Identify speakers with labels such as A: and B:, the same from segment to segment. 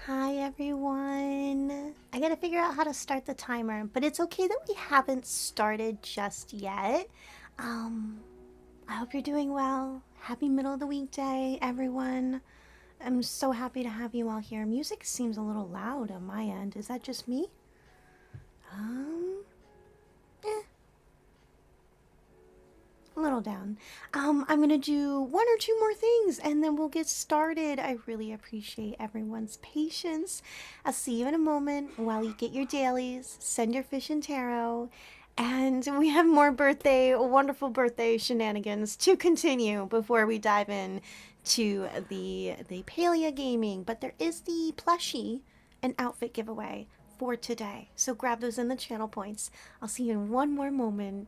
A: Hi everyone. I gotta figure out how to start the timer, but it's okay that we haven't started just yet. Um, I hope you're doing well. Happy middle of the weekday, everyone. I'm so happy to have you all here. Music seems a little loud on my end. Is that just me? Um, eh, a little down. I'm gonna do one or two more things and then we'll get started. I really appreciate everyone's patience. I'll see you in a moment while you get your dailies, send your fish and tarot, and we have more wonderful birthday shenanigans to continue before we dive in to the Palea gaming. But there is the plushie and outfit giveaway for today. So grab those in the channel points. I'll see you in one more moment.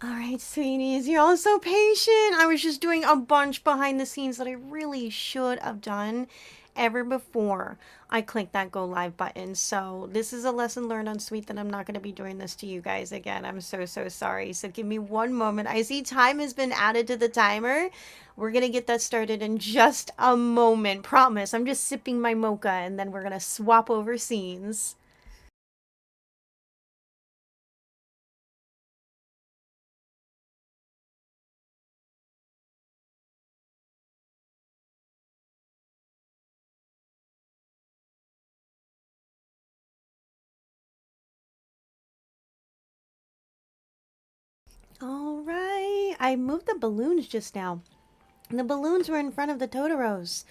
A: All right, sweeties, you're all so patient. I was just doing a bunch behind the scenes that I really should have done ever before I clicked that go live button. So this is a lesson learned on Sweet that I'm not going to be doing this to you guys again. I'm so, so sorry. So give me one moment. I see time has been added to the timer. We're going to get that started in just a moment. Promise. I'm just sipping my mocha and then we're going to swap over scenes. All right. I moved the balloons just now. The balloons were in front of the Totoros.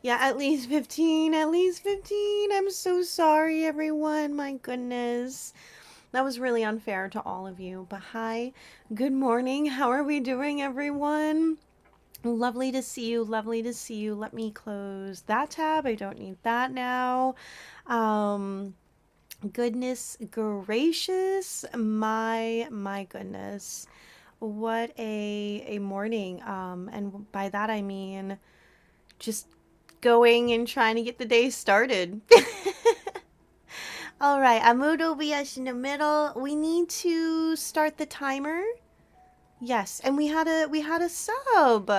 A: Yeah, at least 15, at least 15. I'm so sorry, everyone. My goodness. That was really unfair to all of you. But hi, good morning. How are we doing, everyone? Lovely to see you. Lovely to see you. Let me close that tab. I don't need that now. Um, Goodness gracious. My goodness. What a morning. And by that I mean just going and trying to get the day started. All right, I moved OBS in the middle. We need to start the timer. Yes, and we had a sub.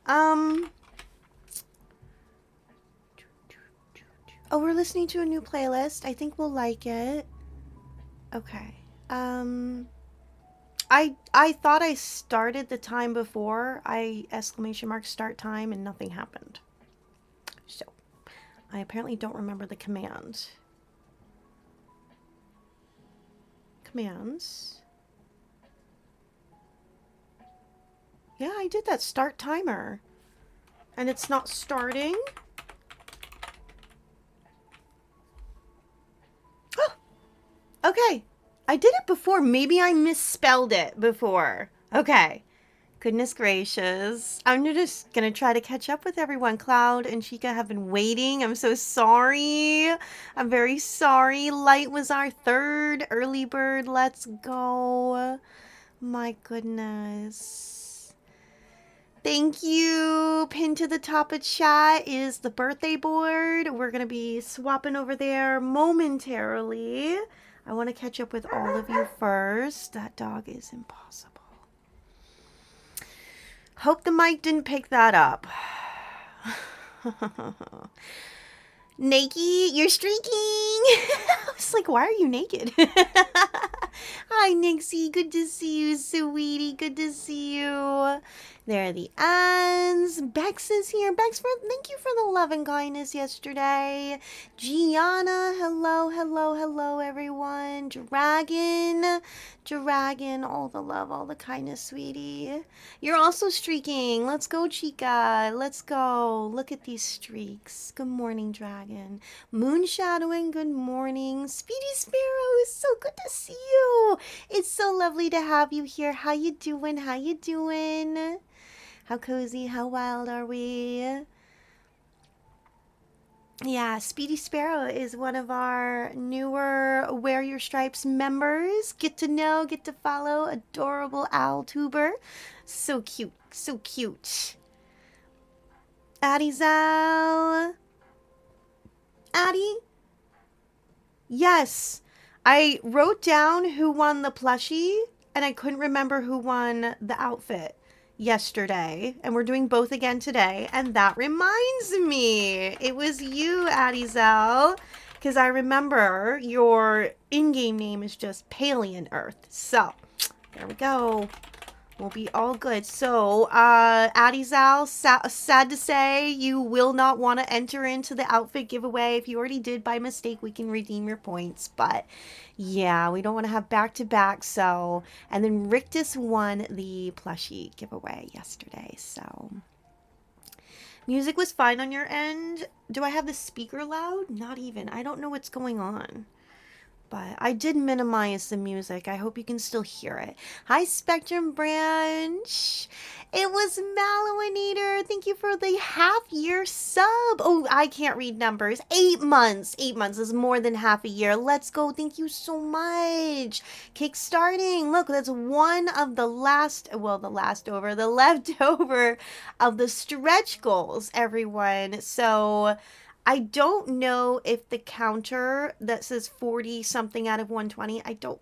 A: Um oh, we're listening to a new playlist. I think we'll like it. Okay. Um I thought I started the time before I exclamation mark start time and nothing happened. So, I apparently don't remember the command. Commands. Yeah, I did that start timer. And it's not starting. Oh, okay. I did it before. Maybe I misspelled it before. Okay. Goodness gracious. I'm just gonna try to catch up with everyone. Cloud and Chica have been waiting. I'm so sorry. I'm very sorry. Light was our third early bird. Let's go. My goodness. Thank you. Pinned to the top of chat is the birthday board. We're going to be swapping over there momentarily. I want to catch up with all of you first. That dog is impossible. Hope the mic didn't pick that up. Naked, you're streaking. I was like, why are you naked? Hi, Nixie. Good to see you, sweetie. Good to see you. There are the Anns. Bex is here. Bex, thank you for the love and kindness yesterday. Gianna, hello, hello, hello, everyone. Dragon, all the love, all the kindness, sweetie. You're also streaking. Let's go, Chica. Let's go. Look at these streaks. Good morning, Dragon. Moonshadowing, good morning. Speedy Sparrow, it's so good to see you. It's so lovely to have you here. How you doing? How you doing? How cozy, how wild are we? Yeah, Speedy Sparrow is one of our newer Wear Your Stripes members. Get to know, get to follow. Adorable owl tuber. So cute, so cute. Addie Zal. Addie? Yes. I wrote down who won the plushie, and I couldn't remember who won the outfit yesterday. And we're doing both again today. And that reminds me, it was you, Addie Zell, because I remember your in-game name is just Palian Earth. So, there we go. We'll be all good. So, Addie Zal, sad to say, you will not want to enter into the outfit giveaway. If you already did by mistake, we can redeem your points. But, yeah, we don't want to have back-to-back. So, and then Rictus won the plushie giveaway yesterday. So, music was fine on your end. Do I have the speaker loud? Not even. I don't know what's going on. But I did minimize the music. I hope you can still hear it. Hi, Spectrum Branch. It was Malowinator. Thank you for the half-year sub. Oh, I can't read numbers. 8 months. 8 months is more than half a year. Let's go. Thank you so much. Kickstarting. Look, that's one of the the leftover of the stretch goals, everyone. So I don't know if the counter that says 40 something out of 120, I don't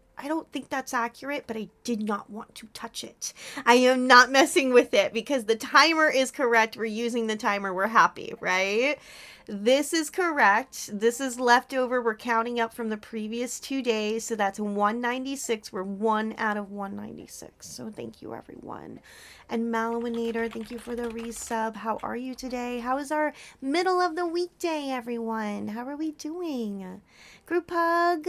A: think that's accurate, but I did not want to touch it. I am not messing with it because the timer is correct. We're using the timer. We're happy, right? This is correct. This is leftover. We're counting up from the previous 2 days. So that's 196. We're 1 out of 196. So thank you, everyone. And Malowinator, thank you for the resub. How are you today? How is our middle of the weekday, everyone? How are we doing? Group hug.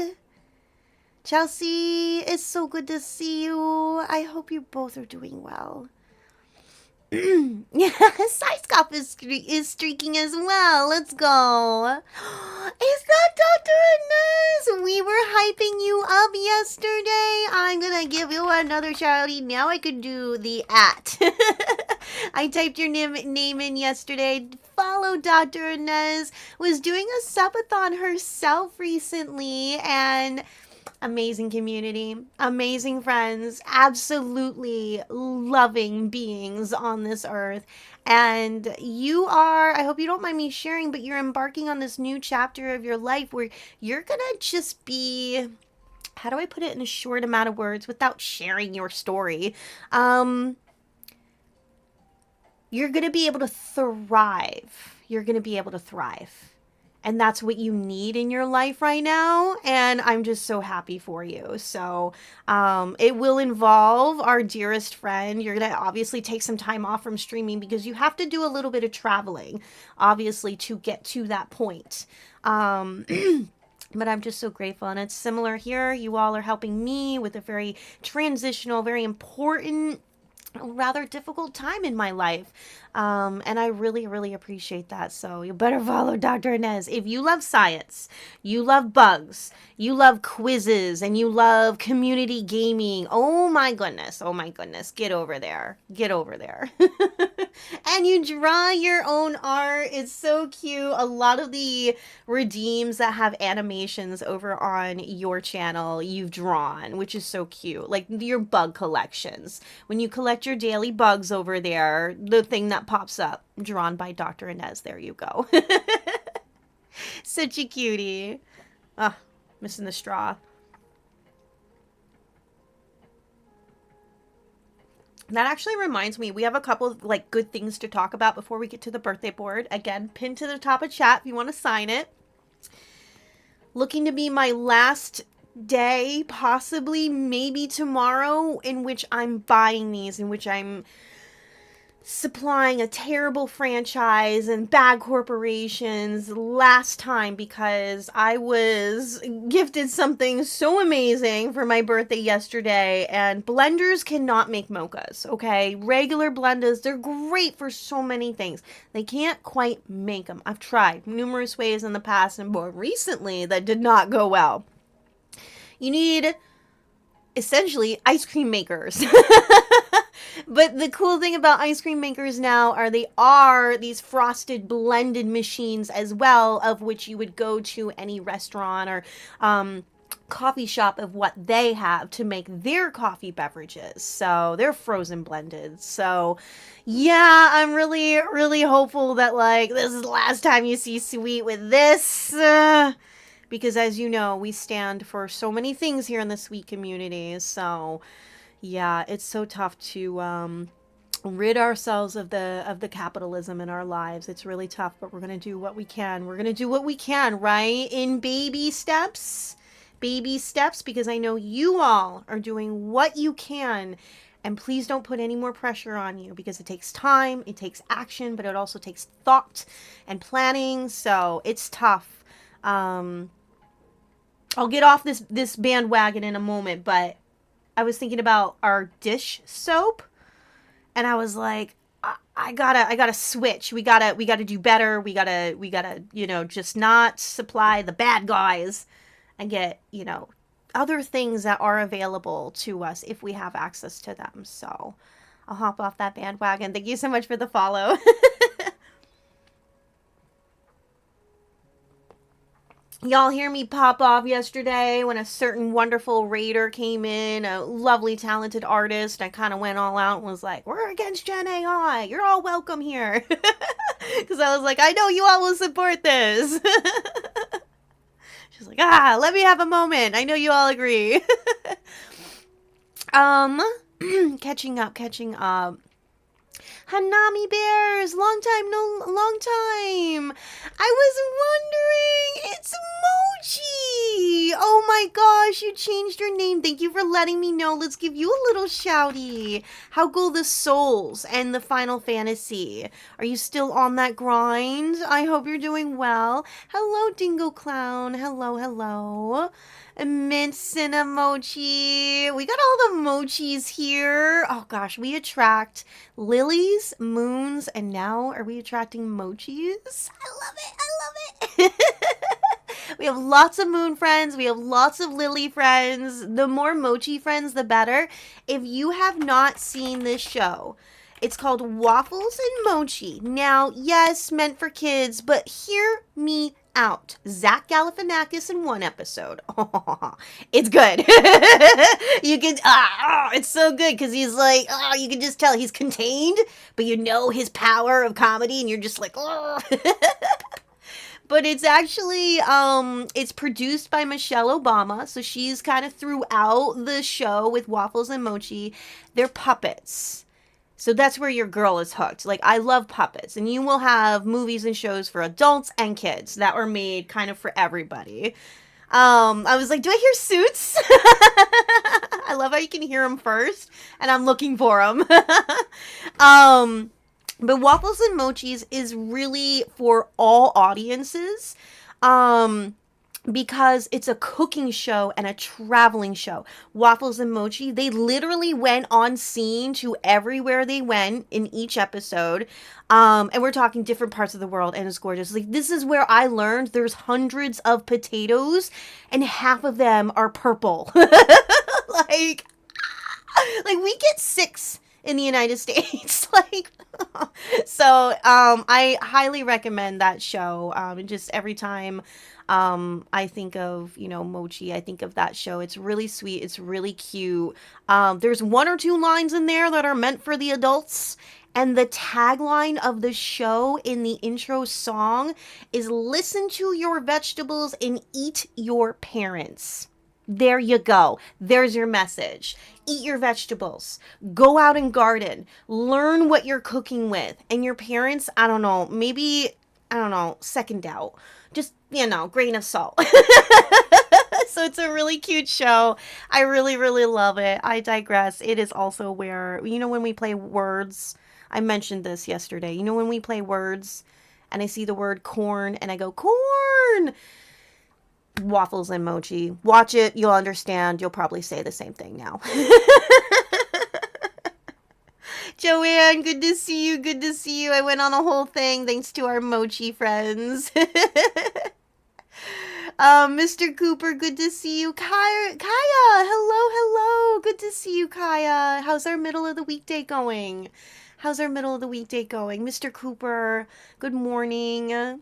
A: Chelsea, it's so good to see you. I hope you both are doing well. Yeah, Psyscop is streaking as well. Let's go. Is that Dr. Inez? We were hyping you up yesterday. I'm going to give you another shouty. Now I could do the at. I typed your name in yesterday. Follow Dr. Inez. Was doing a subathon herself recently, and amazing community, amazing friends, absolutely loving beings on this earth. And you are, I hope you don't mind me sharing, but you're embarking on this new chapter of your life where you're gonna just be, how do I put it in a short amount of words without sharing your story? You're gonna be able to thrive. You're gonna be able to thrive. And that's what you need in your life right now. And I'm just so happy for you. So it will involve our dearest friend. You're going to obviously take some time off from streaming because you have to do a little bit of traveling, obviously, to get to that point. But I'm just so grateful. And it's similar here. You all are helping me with a very transitional, very important, rather difficult time in my life. And I really, really appreciate that. So you better follow Dr. Inez. If you love science, you love bugs, you love quizzes, and you love community gaming, oh my goodness, get over there. Get over there. And you draw your own art. It's so cute. A lot of the redeems that have animations over on your channel you've drawn, which is so cute. Like your bug collections. When you collect your daily bugs over there, the thing that pops up, drawn by Dr. Inez. There you go. Such a cutie. Ah, missing the straw. That actually reminds me, we have a couple of like good things to talk about before we get to the birthday board. Again, pinned to the top of chat if you want to sign it. Looking to be my last day, possibly maybe tomorrow, in which I'm buying these, in which I'm supplying a terrible franchise and bad corporations last time because I was gifted something so amazing for my birthday yesterday, and blenders cannot make mochas, okay? Regular blenders, they're great for so many things. They can't quite make them. I've tried numerous ways in the past and more recently that did not go well. You need essentially ice cream makers. But the cool thing about ice cream makers now are they are these frosted blended machines as well, of which you would go to any restaurant or coffee shop of what they have to make their coffee beverages. So they're frozen blended. So yeah, I'm really, really hopeful that like this is the last time you see Sweet with this. Because as you know, we stand for so many things here in the Sweet community. So yeah, it's so tough to rid ourselves of the capitalism in our lives. It's really tough, but we're going to do what we can. We're going to do what we can, right? In baby steps. Baby steps, because I know you all are doing what you can. And please don't put any more pressure on you, because it takes time, it takes action, but it also takes thought and planning. So it's tough. I'll get off this bandwagon in a moment, but I was thinking about our dish soap, and I was like, I gotta switch. We gotta do better. We gotta, just not supply the bad guys and get, other things that are available to us if we have access to them. So I'll hop off that bandwagon. Thank you so much for the follow. Y'all hear me pop off yesterday when a certain wonderful raider came in, a lovely, talented artist. I kind of went all out and was like, we're against Gen AI. You're all welcome here. Because I was like, I know you all will support this. She's like, let me have a moment. I know you all agree. um, catching up. Hanami Bears, long time. I was wondering, it's Mochi. Oh my gosh, you changed your name. Thank you for letting me know. Let's give you a little shouty. How go the Souls and the Final Fantasy? Are you still on that grind? I hope you're doing well. Hello, Dingo Clown. Hello. Mint Cinnamochi. We got all the mochis here. Oh gosh, we attract lilies, moons, and now are we attracting mochis? I love it. We have lots of moon friends. We have lots of lily friends. The more mochi friends, the better. If you have not seen this show, it's called Waffles and Mochi. Now, yes, meant for kids, but hear me out. Zach Galifianakis in one episode. Oh, it's good. You can, it's so good because he's like, you can just tell he's contained, but you know his power of comedy, and you're just like, oh. But it's actually, it's produced by Michelle Obama, so she's kind of throughout the show with Waffles and Mochi. They're puppets. So that's where your girl is hooked. Like, I love puppets, and you will have movies and shows for adults and kids that were made kind of for everybody. I was like, do I hear Suits? I love how you can hear them first, and I'm looking for them. But Waffles and Mochis is really for all audiences. Because it's a cooking show and a traveling show. Waffles and Mochi, they literally went on scene to everywhere they went in each episode. And we're talking different parts of the world, and it's gorgeous. Like, this is where I learned there's hundreds of potatoes, and half of them are purple. like we get 6 in the United States. So I highly recommend that show. Just every time I think of, Mochi, I think of that show. It's really sweet. It's really cute. There's 1 or 2 lines in there that are meant for the adults. And the tagline of the show in the intro song is listen to your vegetables and eat your parents. There you go. There's your message. Eat your vegetables. Go out and garden. Learn what you're cooking with. And your parents, second out. Just, grain of salt. So it's a really cute show. I really, really love it. I digress. It is also where, when we play words, I mentioned this yesterday. When we play words and I see the word corn and I go, corn! Waffles and Mochi. Watch it. You'll understand. You'll probably say the same thing now. Joanne, good to see you. I went on a whole thing thanks to our Mochi friends. Mr. Cooper, good to see you. Kaya, hello. Good to see you, Kaya. How's our middle of the weekday going? Mr. Cooper, good morning.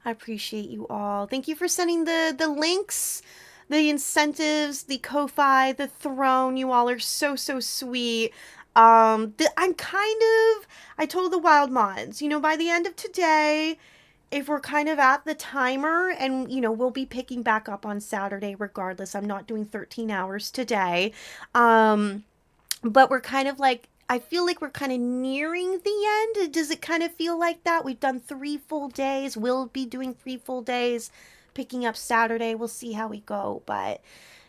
A: I appreciate you all. Thank you for sending the links, the incentives, the Ko-Fi, the throne. You all are so sweet. I told the Wild Mods, by the end of today, if we're kind of at the timer, and, we'll be picking back up on Saturday regardless. I'm not doing 13 hours today. But we're kind of like, I feel like we're kind of nearing the end. Does it kind of feel like that? We've done 3 full days. We'll be doing 3 full days, picking up Saturday. We'll see how we go. But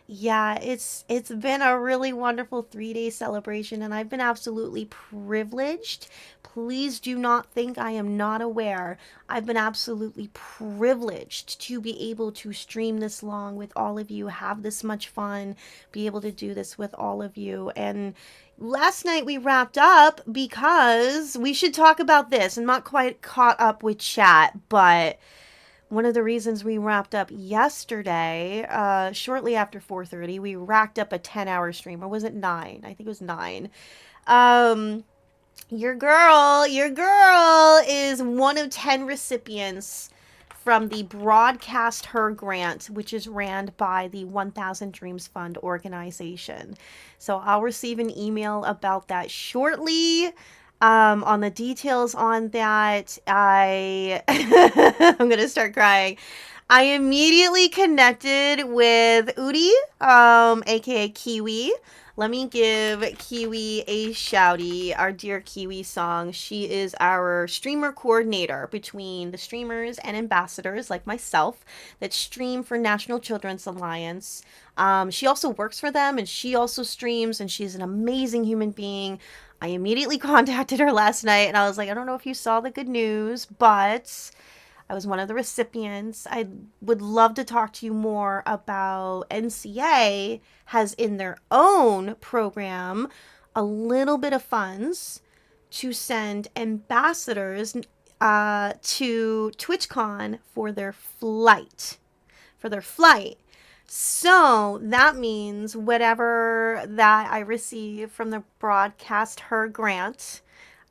A: yeah, it's been a really wonderful 3-day celebration, and I've been absolutely privileged. Please do not think I am not aware. I've been absolutely privileged to be able to stream this long with all of you, have this much fun, be able to do this with all of you. And last night we wrapped up because we should talk about this. I'm not quite caught up with chat, but one of the reasons we wrapped up yesterday, shortly after 4:30, we racked up a 10-hour stream. Or was it 9? I think it was 9. Um, your girl is one of 10 recipients from the Broadcast Her grant, which is ran by the 1000 Dreams Fund organization. So I'll receive an email about that shortly. On the details on that, I'm gonna start crying. I immediately connected with Udi, aka Kiwi. Let me give Kiwi a shouty, our dear Kiwi song. She is our streamer coordinator between the streamers and ambassadors like myself that stream for National Children's Alliance. She also works for them and she also streams, and she's an amazing human being. I immediately contacted her last night and I was like, I don't know if you saw the good news, but I was one of the recipients. I would love to talk to you more about NCA has in their own program a little bit of funds to send ambassadors to TwitchCon for their flight. So that means whatever that I receive from the Broadcast Her grant,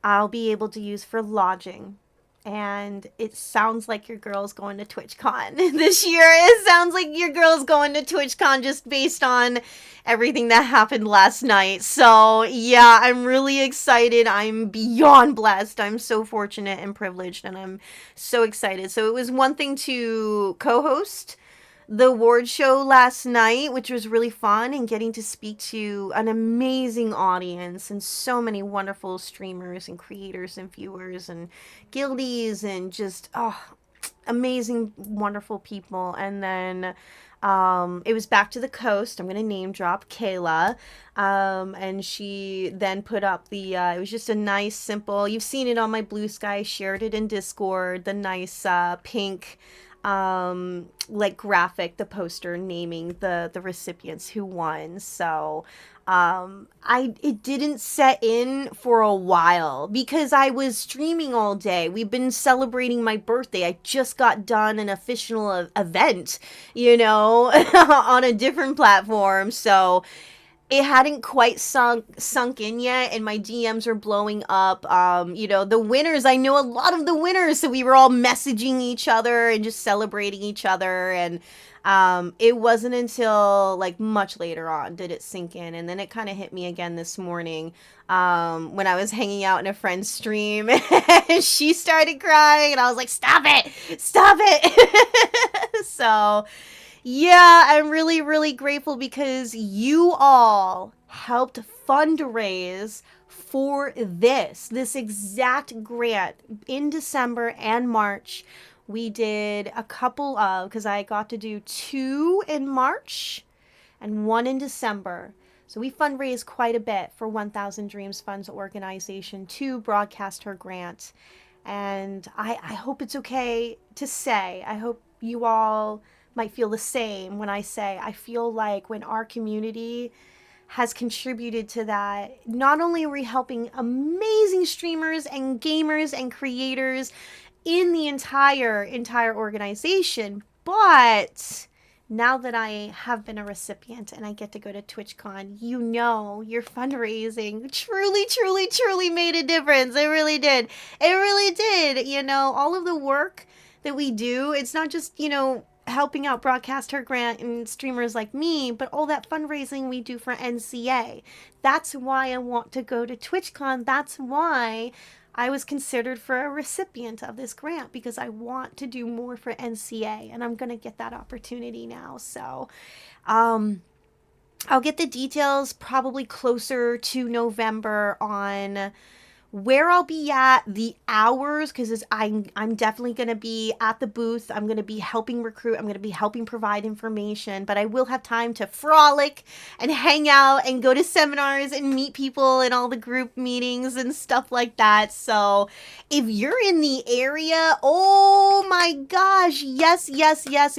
A: I'll be able to use for lodging. And it sounds like your girl's going to TwitchCon this year. It sounds like your girl's going to TwitchCon just based on everything that happened last night. So yeah, I'm really excited. I'm beyond blessed. I'm so fortunate and privileged, and I'm so excited. So it was one thing to co-host the award show last night, which was really fun, and getting to speak to an amazing audience and so many wonderful streamers and creators and viewers and guildies and just amazing, wonderful people. And then it was back to the coast. I'm going to name drop Kayla. And she then put up it was just a nice, simple, you've seen it on my Blue Sky, shared it in Discord, the nice pink like graphic, the poster naming the recipients who won. So it didn't set in for a while because I was streaming all day. We've been celebrating my birthday. I just got done an official event, on a different platform. So it hadn't quite sunk in yet, and my DMs are blowing up. The winners, I know a lot of the winners, so we were all messaging each other and just celebrating each other. And it wasn't until like much later on did it sink in, and then it kind of hit me again this morning when I was hanging out in a friend's stream and she started crying, and I was like, stop it. So yeah, I'm really, really grateful because you all helped fundraise for this exact grant in December and March. We did a couple of, because I got to do 2 in March and 1 in December. So we fundraised quite a bit for 1000 Dreams Funds organization to Broadcast Her grant. And I hope it's okay to say, I hope you all might feel the same when I say I feel like when our community has contributed to that, not only are we helping amazing streamers and gamers and creators in the entire organization, but now that I have been a recipient and I get to go to TwitchCon, your fundraising truly made a difference. It really did. All of the work that we do, it's not just, helping out Broadcast Her grant and streamers like me, but all that fundraising we do for NCA. That's why I want to go to TwitchCon. That's why I was considered for a recipient of this grant, because I want to do more for NCA, and I'm going to get that opportunity now. So I'll get the details probably closer to November on where I'll be at, the hours, because I'm definitely going to be at the booth. I'm going to be helping recruit. I'm going to be helping provide information, but I will have time to frolic and hang out and go to seminars and meet people in all the group meetings and stuff like that. So if you're in the area, oh my gosh, yes,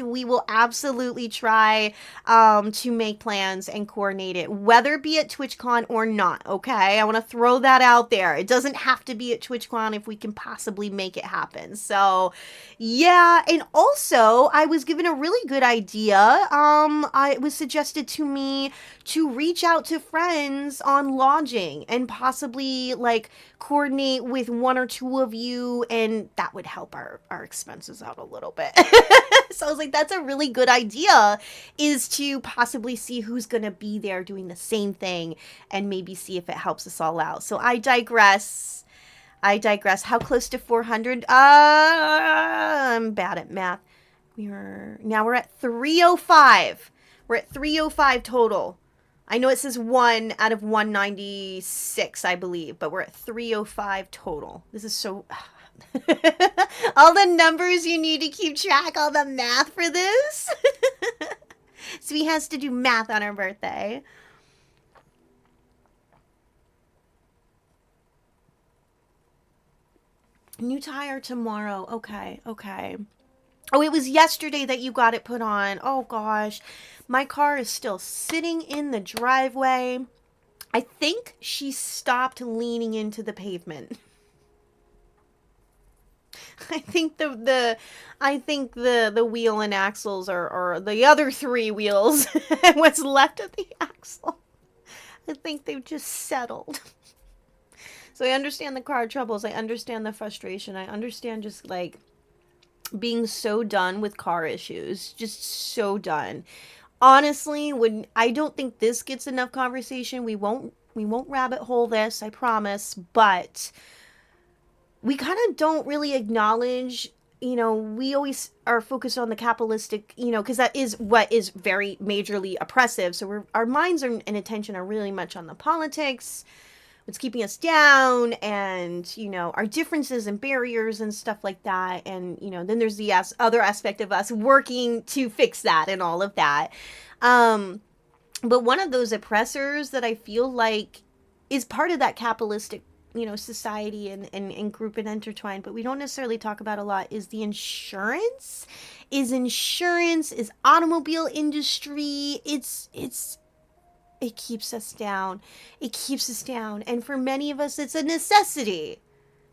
A: we will absolutely try to make plans and coordinate it, whether it be at TwitchCon or not, okay? I want to throw that out there. It doesn't doesn't have to be at TwitchCon if we can possibly make it happen. So, yeah. And also, I was given a really good idea. It was suggested to me to reach out to friends on lodging and possibly like coordinate with one or two of you, and that would help our expenses out a little bit. So I was like, that's a really good idea, is to possibly see who's going to be there doing the same thing and maybe see if it helps us all out. So I digress. How close to 400? I'm bad at math. We're at 305. We're at 305 total. I know it says 1 out of 196, I believe, but we're at 305 total. This is so... all the numbers you need to keep track, all the math for this. So he has to do math on her birthday. New tire tomorrow. Okay. Oh, it was yesterday that you got it put on. Oh, gosh. My car is still sitting in the driveway. I think she stopped leaning into the pavement. I think the wheel and axles are the other three wheels. What's left of the axle, I think they've just settled. So I understand the car troubles. I understand the frustration. I understand just like being so done with car issues. Just so done. Honestly, I don't think this gets enough conversation. We won't rabbit hole this, I promise, but we kind of don't really acknowledge, we always are focused on the capitalistic, because that is what is very majorly oppressive. So our minds and attention are really much on the politics, what's keeping us down, and, our differences and barriers and stuff like that. And, then there's the other aspect of us working to fix that and all of that. But one of those oppressors that I feel like is part of that capitalistic society and group and intertwined, but we don't necessarily talk about a lot, is the insurance, is automobile industry. It keeps us down. And for many of us, it's a necessity.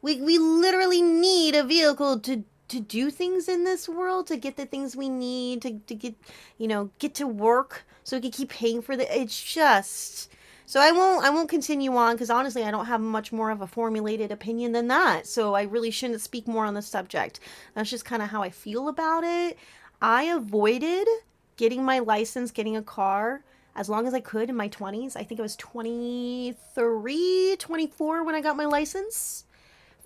A: We literally need a vehicle to do things in this world, to get the things we need, to get to work so we can keep paying for it's just... So I won't continue on, because honestly, I don't have much more of a formulated opinion than that. So I really shouldn't speak more on the subject. That's just kind of how I feel about it. I avoided getting my license, getting a car, as long as I could in my 20s. I think I was 23, 24 when I got my license.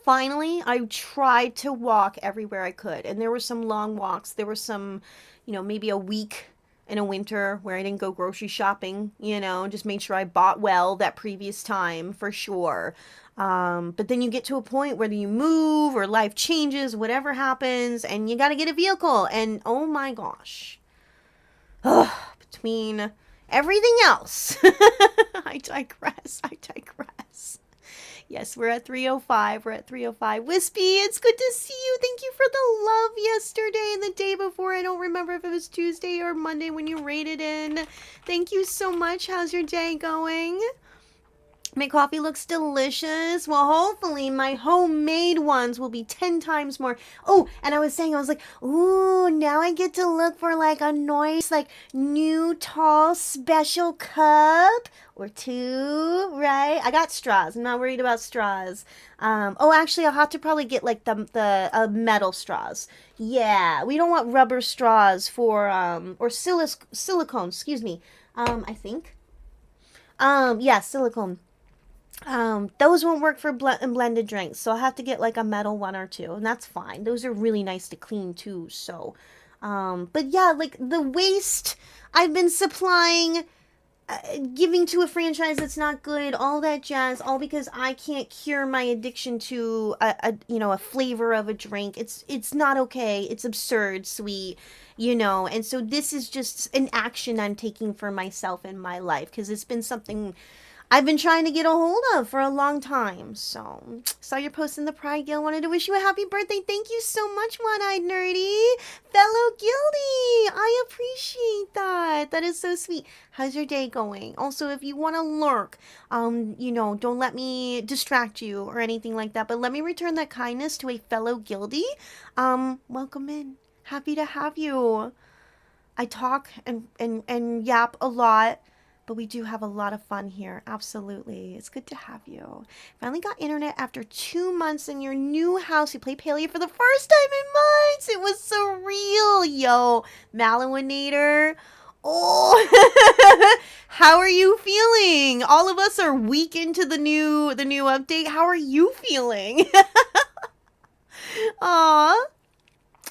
A: Finally, I tried to walk everywhere I could. And there were some long walks. There were some, maybe a week in a winter where I didn't go grocery shopping, just made sure I bought well that previous time for sure. But then you get to a point whether you move or life changes, whatever happens, and you got to get a vehicle. And oh my gosh, between everything else, I digress. Yes, we're at 305. Wispy, it's good to see you. Thank you for the love yesterday and the day before. I don't remember if it was Tuesday or Monday when you rated in. Thank you so much. How's your day going? My coffee looks delicious. Well, hopefully my homemade ones will be 10 times more. Oh, and I was like, ooh, now I get to look for like a nice, like new tall special cup or two, right? I got straws. I'm not worried about straws. Actually, I'll have to probably get like the metal straws. Yeah, we don't want rubber straws for, or silicone, excuse me. I think. Yeah, silicone. Those won't work for blended drinks, so I'll have to get like a metal one or two, and that's fine. Those are really nice to clean too, so, but yeah, like the waste I've been supplying, giving to a franchise that's not good, all that jazz, all because I can't cure my addiction to a flavor of a drink. It's not okay. It's absurd, sweet, and so this is just an action I'm taking for myself in my life, because it's been something I've been trying to get a hold of for a long time. So, saw your post in the Pride Guild. Wanted to wish you a happy birthday. Thank you so much, One-Eyed Nerdy. Fellow Guildie. I appreciate that. That is so sweet. How's your day going? Also, if you want to lurk, don't let me distract you or anything like that, but let me return that kindness to a fellow Guildie. Welcome in. Happy to have you. I talk and yap a lot, but we do have a lot of fun here. Absolutely. It's good to have you. Finally got internet after 2 months in your new house. You played Paleo for the first time in months. It was surreal, yo. Malowinator. Oh, how are you feeling? All of us are week into the new update. How are you feeling? Aw.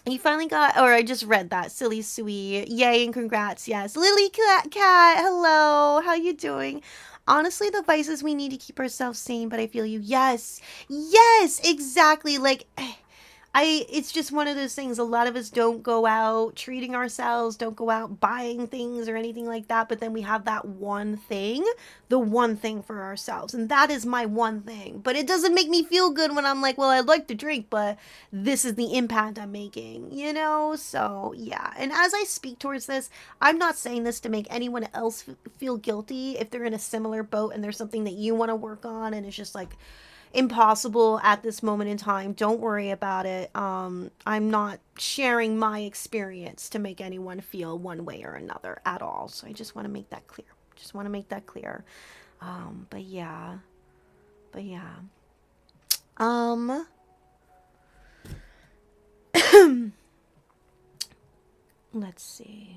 A: You finally got, or I just read that. Silly sweet. Yay and congrats. Yes. Lily Cat. Hello. How you doing? Honestly, the vices we need to keep ourselves sane, but I feel you. Yes. Yes, exactly. Like, it's just one of those things. A lot of us don't go out treating ourselves, don't go out buying things or anything like that. But then we have that one thing, the one thing for ourselves. And that is my one thing. But it doesn't make me feel good when I'm like, well, I'd like to drink, but this is the impact I'm making, you know? So, yeah. And as I speak towards this, I'm not saying this to make anyone else feel guilty if they're in a similar boat and there's something that you want to work on and it's just like, impossible at this moment in time. Don't worry about it. I'm not sharing my experience to make anyone feel one way or another at all. So I just want to make that clear. But yeah. Let's see.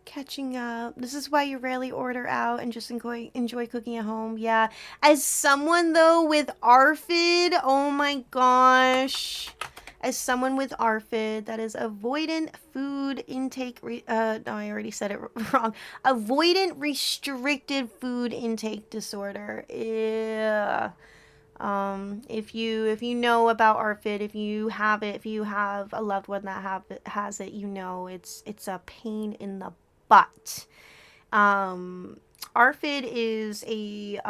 A: Catching up. This is why you rarely order out and just enjoy cooking at home. Yeah. As someone, though, with ARFID, oh my gosh. As someone with ARFID, that is avoidant food intake, no, I already said it wrong. Avoidant restricted food intake disorder. Yeah. If you know about ARFID, if you have it, if you have a loved one that has it, you know it's a pain in the butt. ARFID is a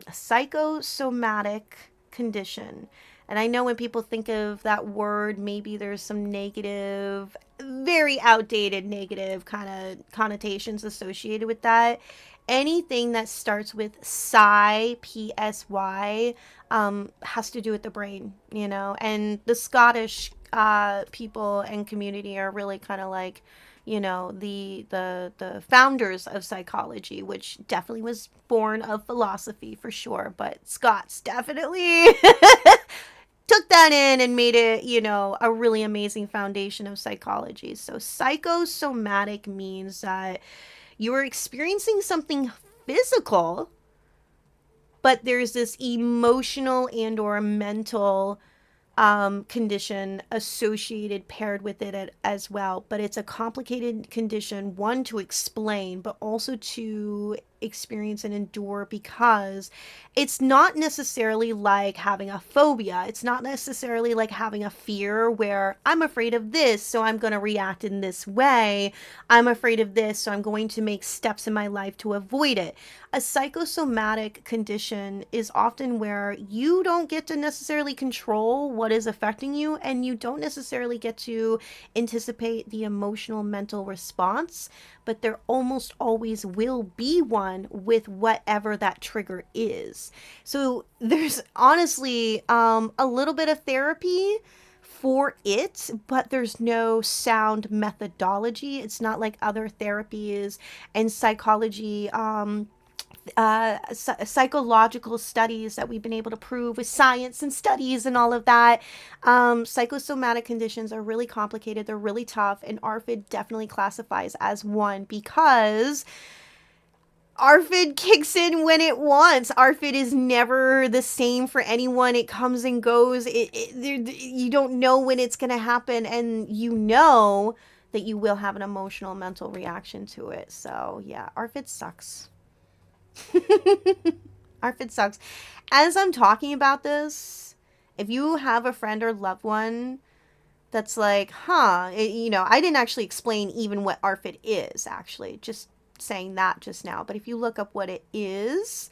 A: psychosomatic condition. And I know when people think of that word, maybe there's some negative, very outdated negative kind of connotations associated with that. Anything that starts with psy, P-S-Y, has to do with the brain, you know? And the Scottish people and community are really kind of like, you know, the founders of psychology, which definitely was born of philosophy for sure, but Scots definitely took that in and made it, you know, a really amazing foundation of psychology. So psychosomatic means that you are experiencing something physical, but there's this emotional and or mental condition associated, paired with it as well. But it's a complicated condition, one, to explain, but also to experience and endure, because it's not necessarily like having a phobia. It's not necessarily like having a fear where I'm afraid of this, so I'm going to react in this way. I'm afraid of this, so I'm going to make steps in my life to avoid it. A psychosomatic condition is often where you don't get to necessarily control what is affecting you, and you don't necessarily get to anticipate the emotional mental response, but there almost always will be one with whatever that trigger is. So there's honestly a little bit of therapy for it, but there's no sound methodology. It's not like other therapies and psychology, psychological studies that we've been able to prove with science and studies and all of that. Psychosomatic conditions are really complicated. They're really tough, and ARFID definitely classifies as one because ARFID kicks in when it wants. ARFID is never the same for anyone. It comes and goes. You don't know when it's going to happen, and you know that you will have an emotional, mental reaction to it. So, yeah, ARFID sucks. ARFID sucks. As I'm talking about this, if you have a friend or loved one that's like, I didn't actually explain even what ARFID is, actually. Just saying that just now, but if you look up what it is,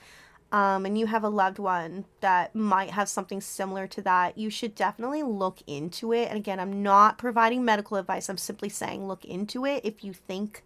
A: and you have a loved one that might have something similar to that, you should definitely look into it. And again, I'm not providing medical advice. I'm simply saying look into it if you think,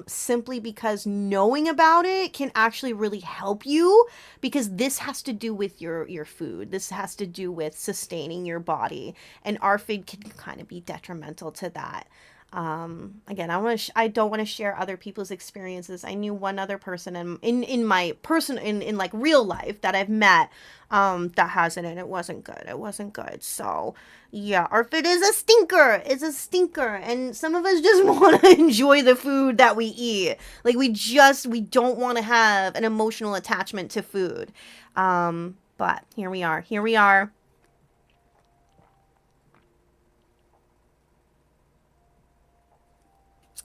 A: simply because knowing about it can actually really help you, because this has to do with your food. This has to do with sustaining your body, and ARFID can kind of be detrimental to that. Again, I don't want to share other people's experiences. I knew one other person in my person in like real life that I've met, that has it, and it wasn't good. It wasn't good. So yeah, ARFID is a stinker. It's a stinker. And some of us just want to enjoy the food that we eat. Like we don't want to have an emotional attachment to food. But here we are. Here we are.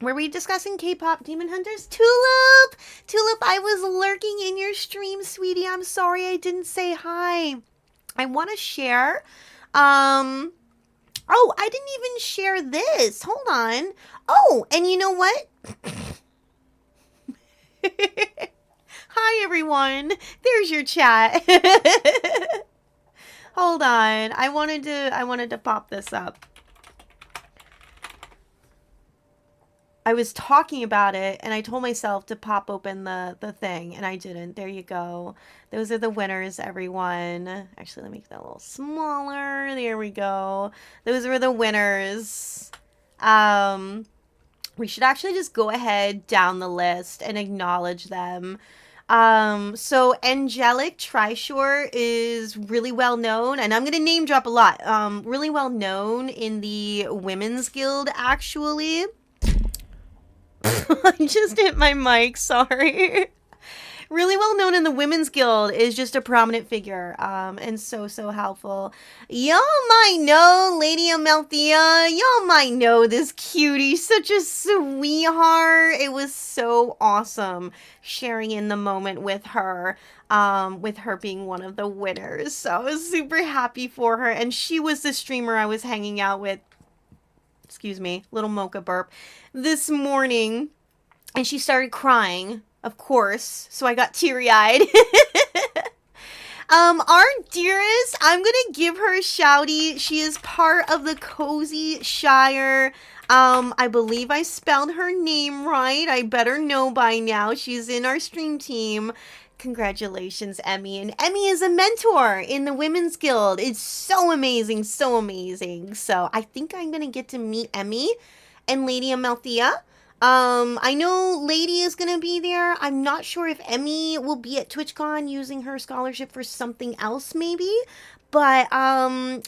A: Were we discussing K-pop Demon Hunters? Tulip! Tulip, I was lurking in your stream, sweetie. I'm sorry I didn't say hi. I want to share. Oh, I didn't even share this. Hold on. Oh, and you know what? Hi, everyone. There's your chat. Hold on. I wanted to pop this up. I was talking about it, and I told myself to pop open the thing, and I didn't. There you go. Those are the winners, everyone. Actually, let me make that a little smaller. There we go. Those were the winners. We should actually just go ahead down the list and acknowledge them. So Angelic Trishore is really well known, and I'm going to name drop a lot. Really well known in the Women's Guild, actually. I just hit my mic, sorry. Really well known in the Women's Guild, is just a prominent figure, and so helpful. Y'all might know Lady Amalthea. Y'all might know this cutie. Such a sweetheart. It was so awesome sharing in the moment with her being one of the winners. So I was super happy for her, and she was the streamer I was hanging out with. Excuse me, little mocha burp, this morning, and she started crying, of course, so I got teary-eyed. Our dearest, I'm gonna give her a shouty. She is part of the Cozy Shire. I believe I spelled her name right. I better know by now. She's in our stream team. Congratulations, Emmy. And Emmy is a mentor in the Women's Guild. It's so amazing, so amazing. So I think I'm going to get to meet Emmy and Lady Amalthea. I know Lady is going to be there. I'm not sure if Emmy will be at TwitchCon using her scholarship for something else, maybe. But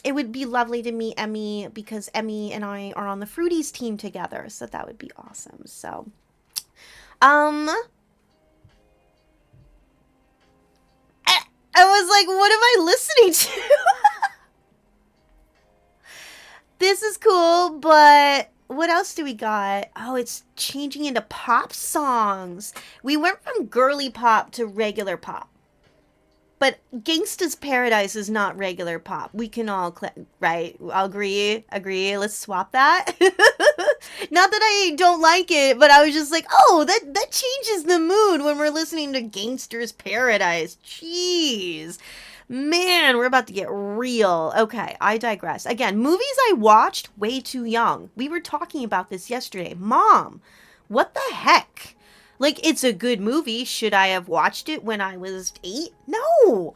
A: it would be lovely to meet Emmy, because Emmy and I are on the Fruities team together. So that would be awesome. So, I was like, what am I listening to? This is cool, but what else do we got? Oh, it's changing into pop songs. We went from girly pop to regular pop. But Gangsta's Paradise is not regular pop. We can all, right? I'll agree. Let's swap that. Not that I don't like it, but I was just like, oh, that changes the mood when we're listening to Gangsta's Paradise. Jeez. Man, we're about to get real. Okay, I digress. Again, movies I watched way too young. We were talking about this yesterday. Mom, what the heck? Like, it's a good movie. Should I have watched it when I was 8? No!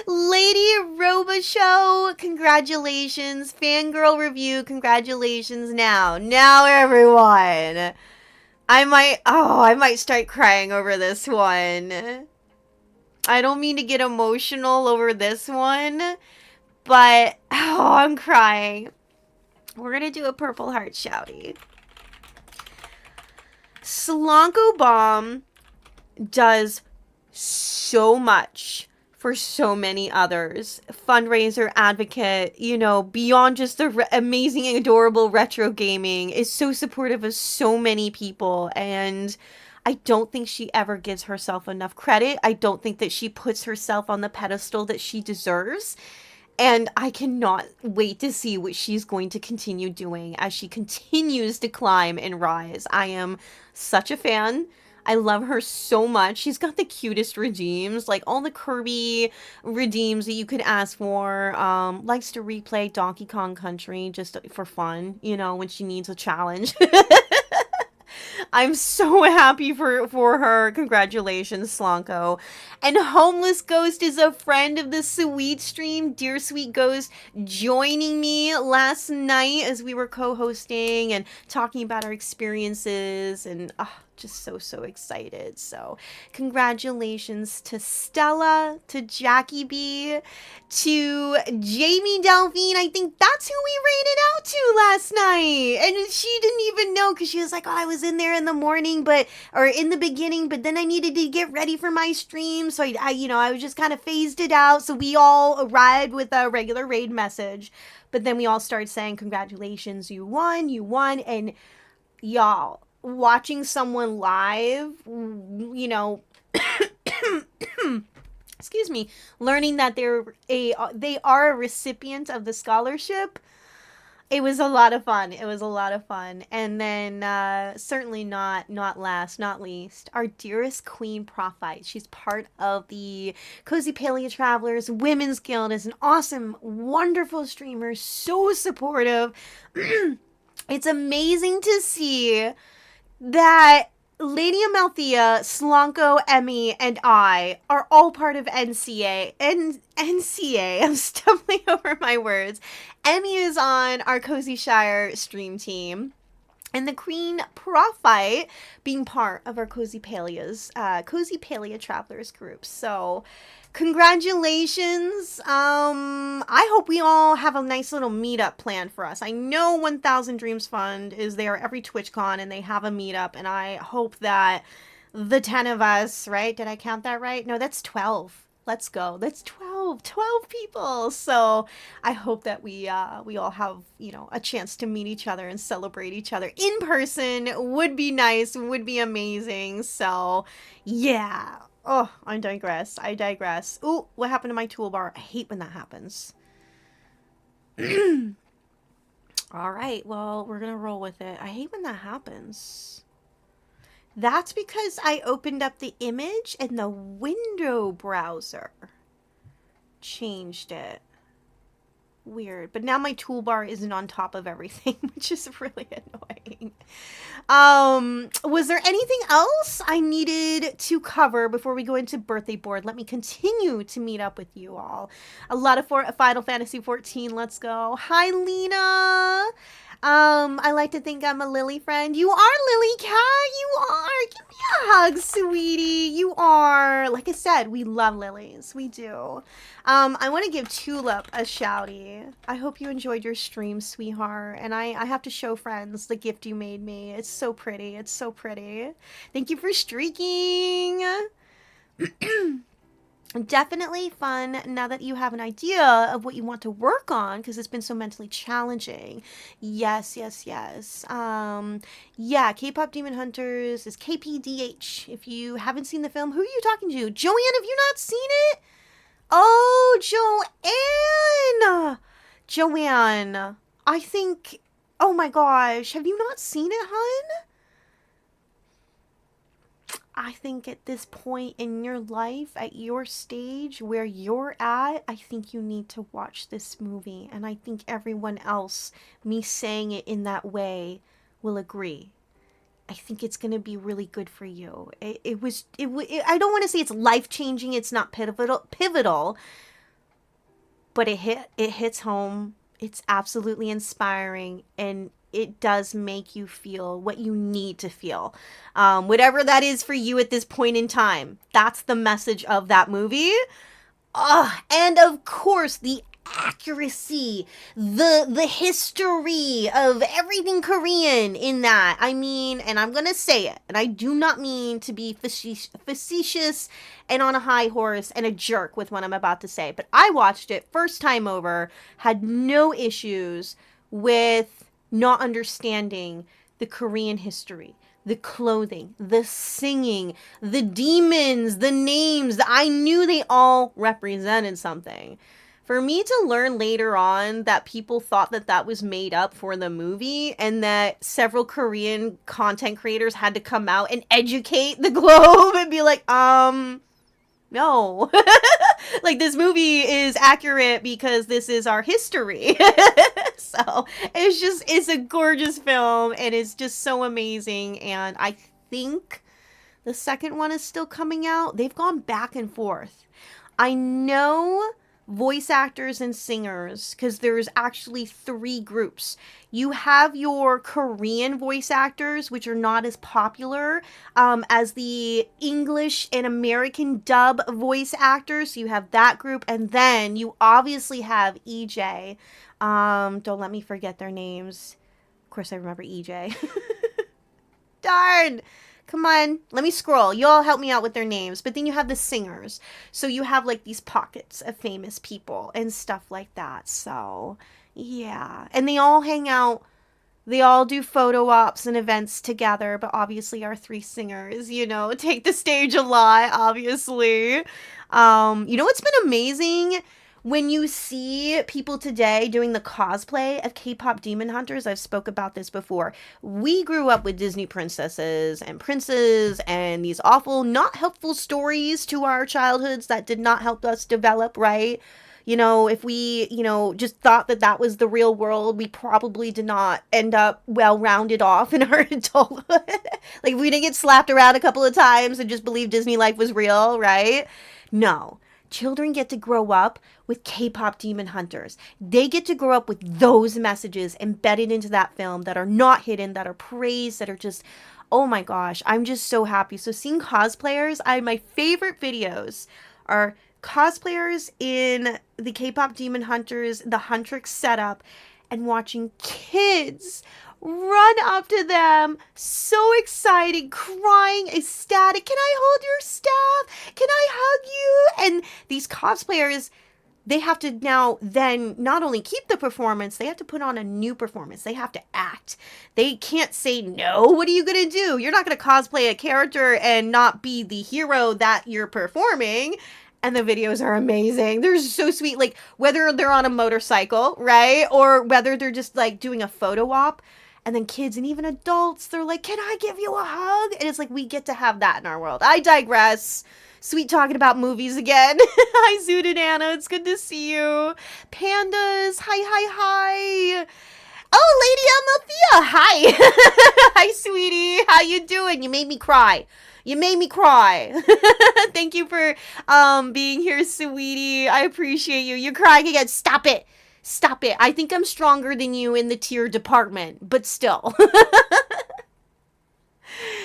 A: Lady Roba Show, congratulations. Fangirl Review, congratulations now. Now, everyone. I might start crying over this one. I don't mean to get emotional over this one, but, oh, I'm crying. We're gonna do a Purple Heart shouty. Slanko Bomb does so much for so many others. Fundraiser, advocate, beyond just the amazing and adorable retro gaming, is so supportive of so many people, and I don't think she ever gives herself enough credit. I don't think that she puts herself on the pedestal that she deserves. And I cannot wait to see what she's going to continue doing as she continues to climb and rise. I am such a fan. I love her so much. She's got the cutest redeems, like all the Kirby redeems that you could ask for. Likes to replay Donkey Kong Country just for fun, when she needs a challenge. I'm so happy for her. Congratulations, Slonko. And Homeless Ghost is a friend of the Sweet Stream. Dear Sweet Ghost, joining me last night as we were co-hosting and talking about our experiences, and just so excited. So congratulations to Stella, to Jackie B, to Jamie Delphine. I think that's who we rated out to last night. And she didn't even know, because she was like, I was in there in the morning, or in the beginning, but then I needed to get ready for my stream. So I was just kind of phased it out. So we all arrived with a regular raid message, but then we all started saying, congratulations, you won. And y'all, watching someone live, excuse me, learning that they are a recipient of the scholarship, it was a lot of fun. And then certainly not least, our dearest Queen Prophyte. She's part of the Cozy Paleo Travelers Women's Guild, is an awesome, wonderful streamer, so supportive. It's amazing to see that Lady Amalthea, Slonko, Emmy, and I are all part of NCA. NCA, I'm stumbling over my words. Emmy is on our Cozy Shire stream team, and the Queen Prophyte being part of our Cozy Paleo Travelers group. So congratulations. I hope we all have a nice little meetup planned for us. I know 1000 Dreams Fund is there every TwitchCon, and they have a meetup, and I hope that the 10 of us, right? Did I count that right? No, that's 12. Let's go. That's 12 people. So I hope that we all have, a chance to meet each other and celebrate each other in person. Would be nice, would be amazing. So yeah. Oh, I digress. Ooh, what happened to my toolbar? I hate when that happens. All right, well, we're gonna roll with it. I hate when that happens. That's because I opened up the image and the window browser changed it. Weird. But now my toolbar isn't on top of everything, which is really annoying. Was there anything else I needed to cover before we go into birthday board? Let me continue to meet up with you all. A lot of Final Fantasy 14. Let's go. Hi, Lena. I like to think I'm a Lily friend. You are, Lily Cat. You are. Give me a hug, sweetie. You are. Like I said, we love lilies. We do. I want to give Tulip a shouty. I hope you enjoyed your stream, sweetheart. And I have to show friends the gift you made me. It's so pretty. It's so pretty. Thank you for streaking. Definitely fun now that you have an idea of what you want to work on, because it's been so mentally challenging. Yes. Yeah, K-pop Demon Hunters is KPDH. If you haven't seen the film, who are you talking to? Joanne, have you not seen it? Oh, Joanne, I think, oh my gosh, have you not seen it, hun? I think at this point in your life, at your stage, where you're at, I think you need to watch this movie. And I think everyone else, me saying it in that way, will agree. I think it's going to be really good for you. I don't want to say it's life-changing. It's not pivotal, but it hits home. It's absolutely inspiring, and it does make you feel what you need to feel. Whatever that is for you at this point in time. That's the message of that movie. And of course, the accuracy, the history of everything Korean in that. I mean, and I'm gonna say it, and I do not mean to be facetious and on a high horse and a jerk with what I'm about to say, but I watched it first time over, had no issues with not understanding the Korean history, the clothing, the singing, the demons, the names. I knew they all represented something.
B: For me to learn later on that people thought that that was made up for the movie and that several Korean content creators had to come out and educate the globe and be like, no. Like, this movie is accurate because this is our history. So it's a gorgeous film and it's just so amazing. And I think the second one is still coming out. They've gone back and forth. I know voice actors and singers because there's actually three groups. You have your Korean voice actors, which are not as popular as the English and American dub voice actors. So you have that group, and then you obviously have EJ. Don't let me forget their names. Of course, I remember EJ. Darn. Come on, let me scroll. You all help me out with their names. But then you have the singers. So you have like these pockets of famous people and stuff like that. So, yeah. And they all hang out. They all do photo ops and events together. But obviously, our three singers, take the stage a lot, obviously. What's been amazing? When you see people today doing the cosplay of K-pop demon hunters, I've spoke about this before. We grew up with Disney princesses and princes and these awful, not helpful stories to our childhoods that did not help us develop, right? If we, just thought that that was the real world, we probably did not end up well rounded off in our adulthood. Like, we didn't get slapped around a couple of times and just believe Disney life was real, right? No. Children get to grow up with K-pop demon hunters. They get to grow up with those messages embedded into that film that are not hidden, that are praised, that are just, oh my gosh, I'm just so happy. So seeing cosplayers, my favorite videos are cosplayers in the K-pop demon hunters, the Huntrix setup, and watching kids run up to them, so excited, crying, ecstatic. Can I hold your staff? Can I hug you? And these cosplayers, they have to now then not only keep the performance, they have to put on a new performance. They have to act. They can't say no. What are you going to do? You're not going to cosplay a character and not be the hero that you're performing. And the videos are amazing. They're so sweet. Like, whether they're on a motorcycle, right? Or whether they're just like doing a photo op. And then kids and even adults, they're like, can I give you a hug? And it's like, we get to have that in our world. I digress. Sweet talking about movies again. Hi, Zoot and Anna. It's good to see you. Pandas. Hi. Oh, Lady Almathea. Hi. Hi, sweetie. How you doing? You made me cry. Thank you for being here, sweetie. I appreciate you. You're crying again. Stop it. I think I'm stronger than you in the tear department, but still.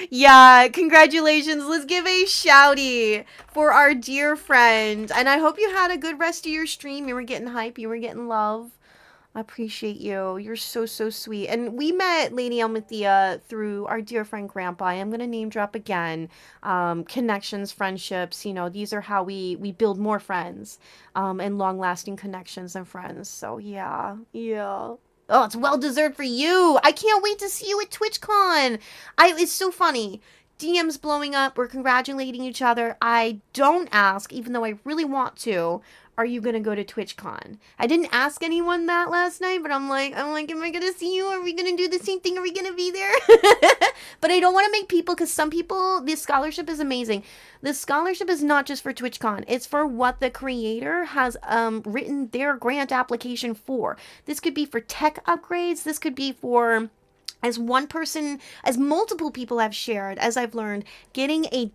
B: Yeah, congratulations. Let's give a shouty for our dear friend. And I hope you had a good rest of your stream. You were getting hype. You were getting love. I appreciate you. You're so, so sweet. And we met Lady Almathea through our dear friend Grandpa. I'm going to name drop again. Connections, friendships, these are how we build more friends and long-lasting connections and friends. So, yeah. Oh, it's well-deserved for you. I can't wait to see you at TwitchCon. It's so funny. DMs blowing up. We're congratulating each other. I don't ask, even though I really want to, are you going to go to TwitchCon? I didn't ask anyone that last night, but I'm like, am I going to see you? Are we going to do the same thing? Are we going to be there? But I don't want to make people, because some people, this scholarship is amazing. This scholarship is not just for TwitchCon. It's for what the creator has written their grant application for. This could be for tech upgrades. This could be for, as multiple people have shared, as I've learned, getting a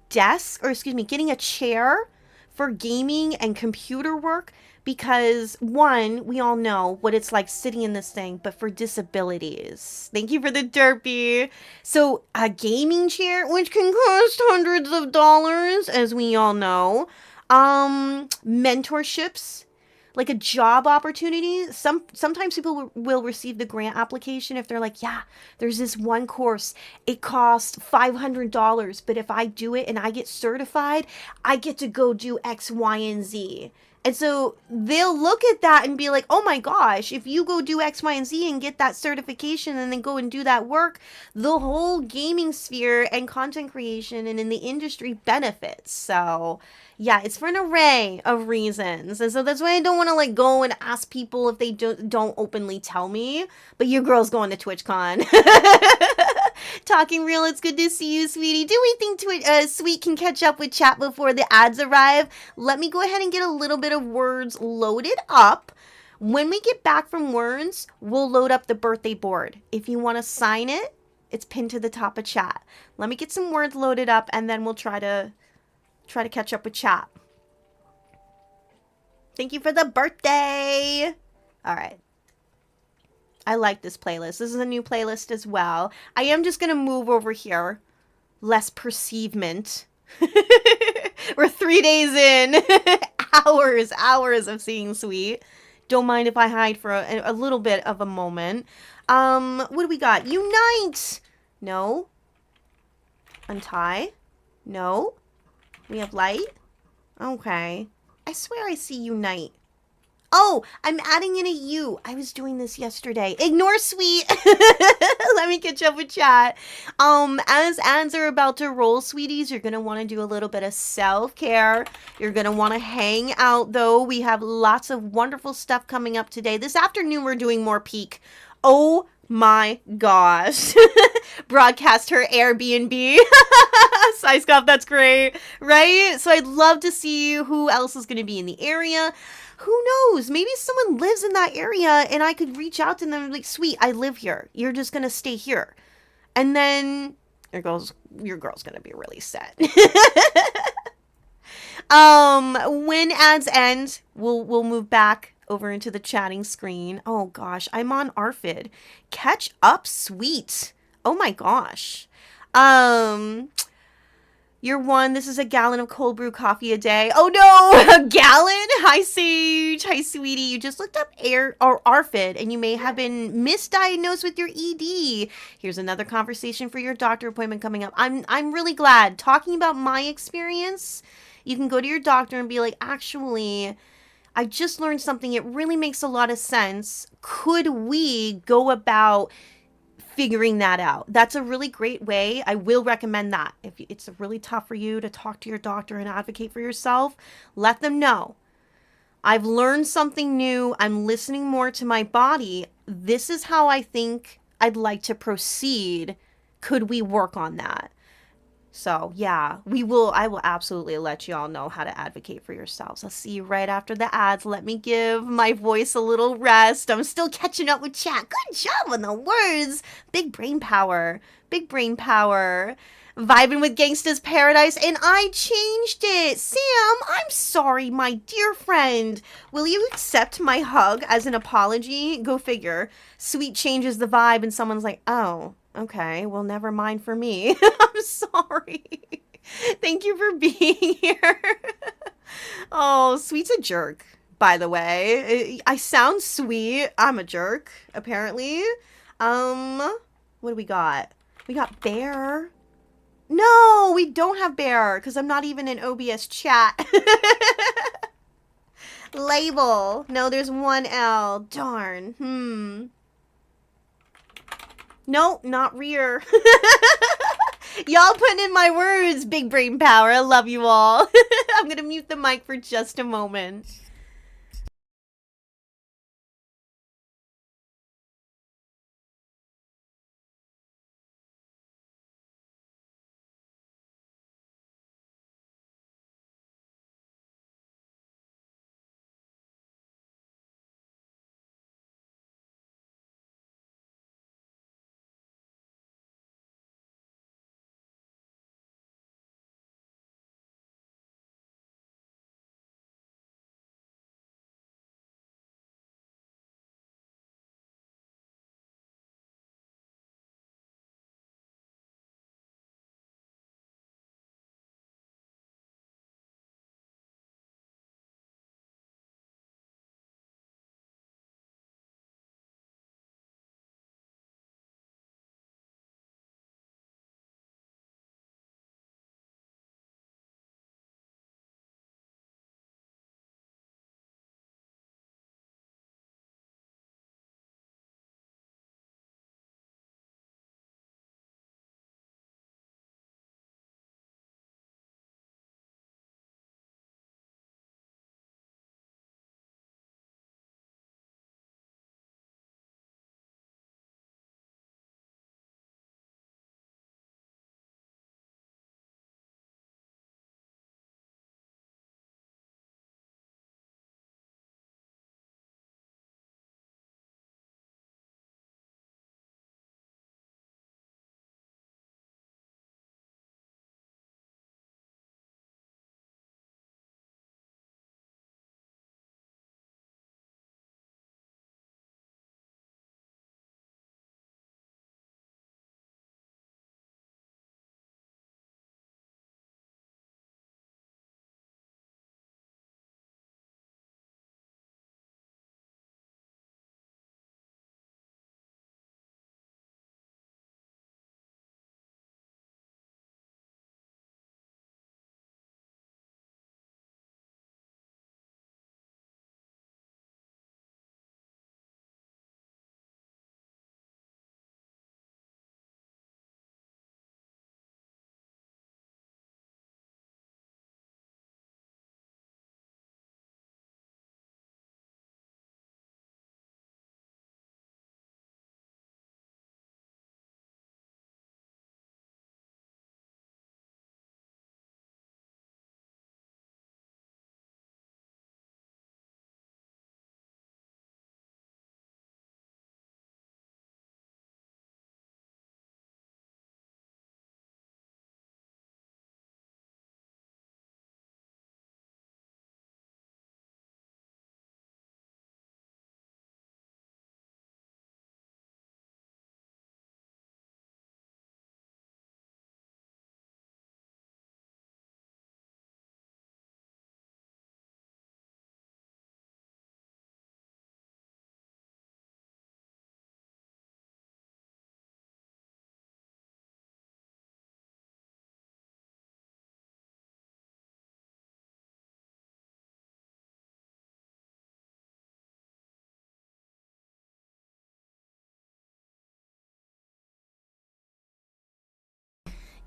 B: chair for gaming and computer work, because one, we all know what it's like sitting in this thing, but for disabilities. Thank you for the derpy. So a gaming chair, which can cost hundreds of dollars, as we all know. Mentorships, like a job opportunity. Sometimes people will receive the grant application if they're like, yeah, there's this one course, it costs $500, but if I do it and I get certified, I get to go do X, Y, and Z. And so they'll look at that and be like, oh my gosh, if you go do X, Y, and Z and get that certification and then go and do that work, the whole gaming sphere and content creation and in the industry benefits. So, yeah, it's for an array of reasons. And so that's why I don't want to like go and ask people if they don't openly tell me. But your girl's going to TwitchCon. Talking real, it's good to see you, sweetie. Do we think Sweet can catch up with chat before the ads arrive? Let me go ahead and get a little bit of words loaded up. When we get back from words, we'll load up the birthday board. If you want to sign it, it's pinned to the top of chat. Let me get some words loaded up, and then we'll try to catch up with chat. Thank you for the birthday. All right. I like this playlist. This is a new playlist as well. I am just going to move over here. Less perceivement. We're 3 days in. hours of seeing Sweet. Don't mind if I hide for a little bit of a moment. What do we got? Unite! No. Untie? No. We have light? Okay. I swear I see unite. Oh, I'm adding in a U. I was doing this yesterday. Ignore Sweet. Let me catch up with chat. As ads are about to roll, sweeties, you're going to want to do a little bit of self-care. You're going to want to hang out, though. We have lots of wonderful stuff coming up today. This afternoon, we're doing more peak. Oh my gosh. Broadcast her Airbnb. Syscoff, that's great. Right? So I'd love to see who else is going to be in the area. Who knows? Maybe someone lives in that area and I could reach out to them and be like, Sweet, I live here. You're just going to stay here. And then your girl's going to be really sad. When ads end, we'll move back over into the chatting screen. Oh gosh, I'm on ARFID. Catch up, Sweet. Oh my gosh. You're one. This is a gallon of cold brew coffee a day. Oh no, a gallon? Hi, Sage. Hi, sweetie. You just looked up air or ARFID, and you may have been misdiagnosed with your ED. Here's another conversation for your doctor appointment coming up. I'm really glad. Talking about my experience, you can go to your doctor and be like, actually, I just learned something. It really makes a lot of sense. Could we go about figuring that out? That's a really great way. I will recommend that. If it's really tough for you to talk to your doctor and advocate for yourself, let them know. I've learned something new. I'm listening more to my body. This is how I think I'd like to proceed. Could we work on that? So yeah, I will absolutely let you all know how to advocate for yourselves. I'll see you right after the ads. Let me give my voice a little rest. I'm still catching up with chat. Good job on the words. Big brain power. Big brain power. Vibing with Gangsta's Paradise, and I changed it. Sam, I'm sorry, my dear friend. Will you accept my hug as an apology? Go figure. Sweet changes the vibe, and someone's like, oh, okay, well, never mind for me. I'm sorry. Thank you for being here. Oh, Sweet's a jerk, by the way. I sound sweet. I'm a jerk, apparently. What do we got? We got Bear. No, we don't have Bear, because I'm not even in OBS chat. Label. No, there's one L. Darn. Nope, not rear. Y'all putting in my words, big brain power. I love you all. I'm going to mute the mic for just a moment.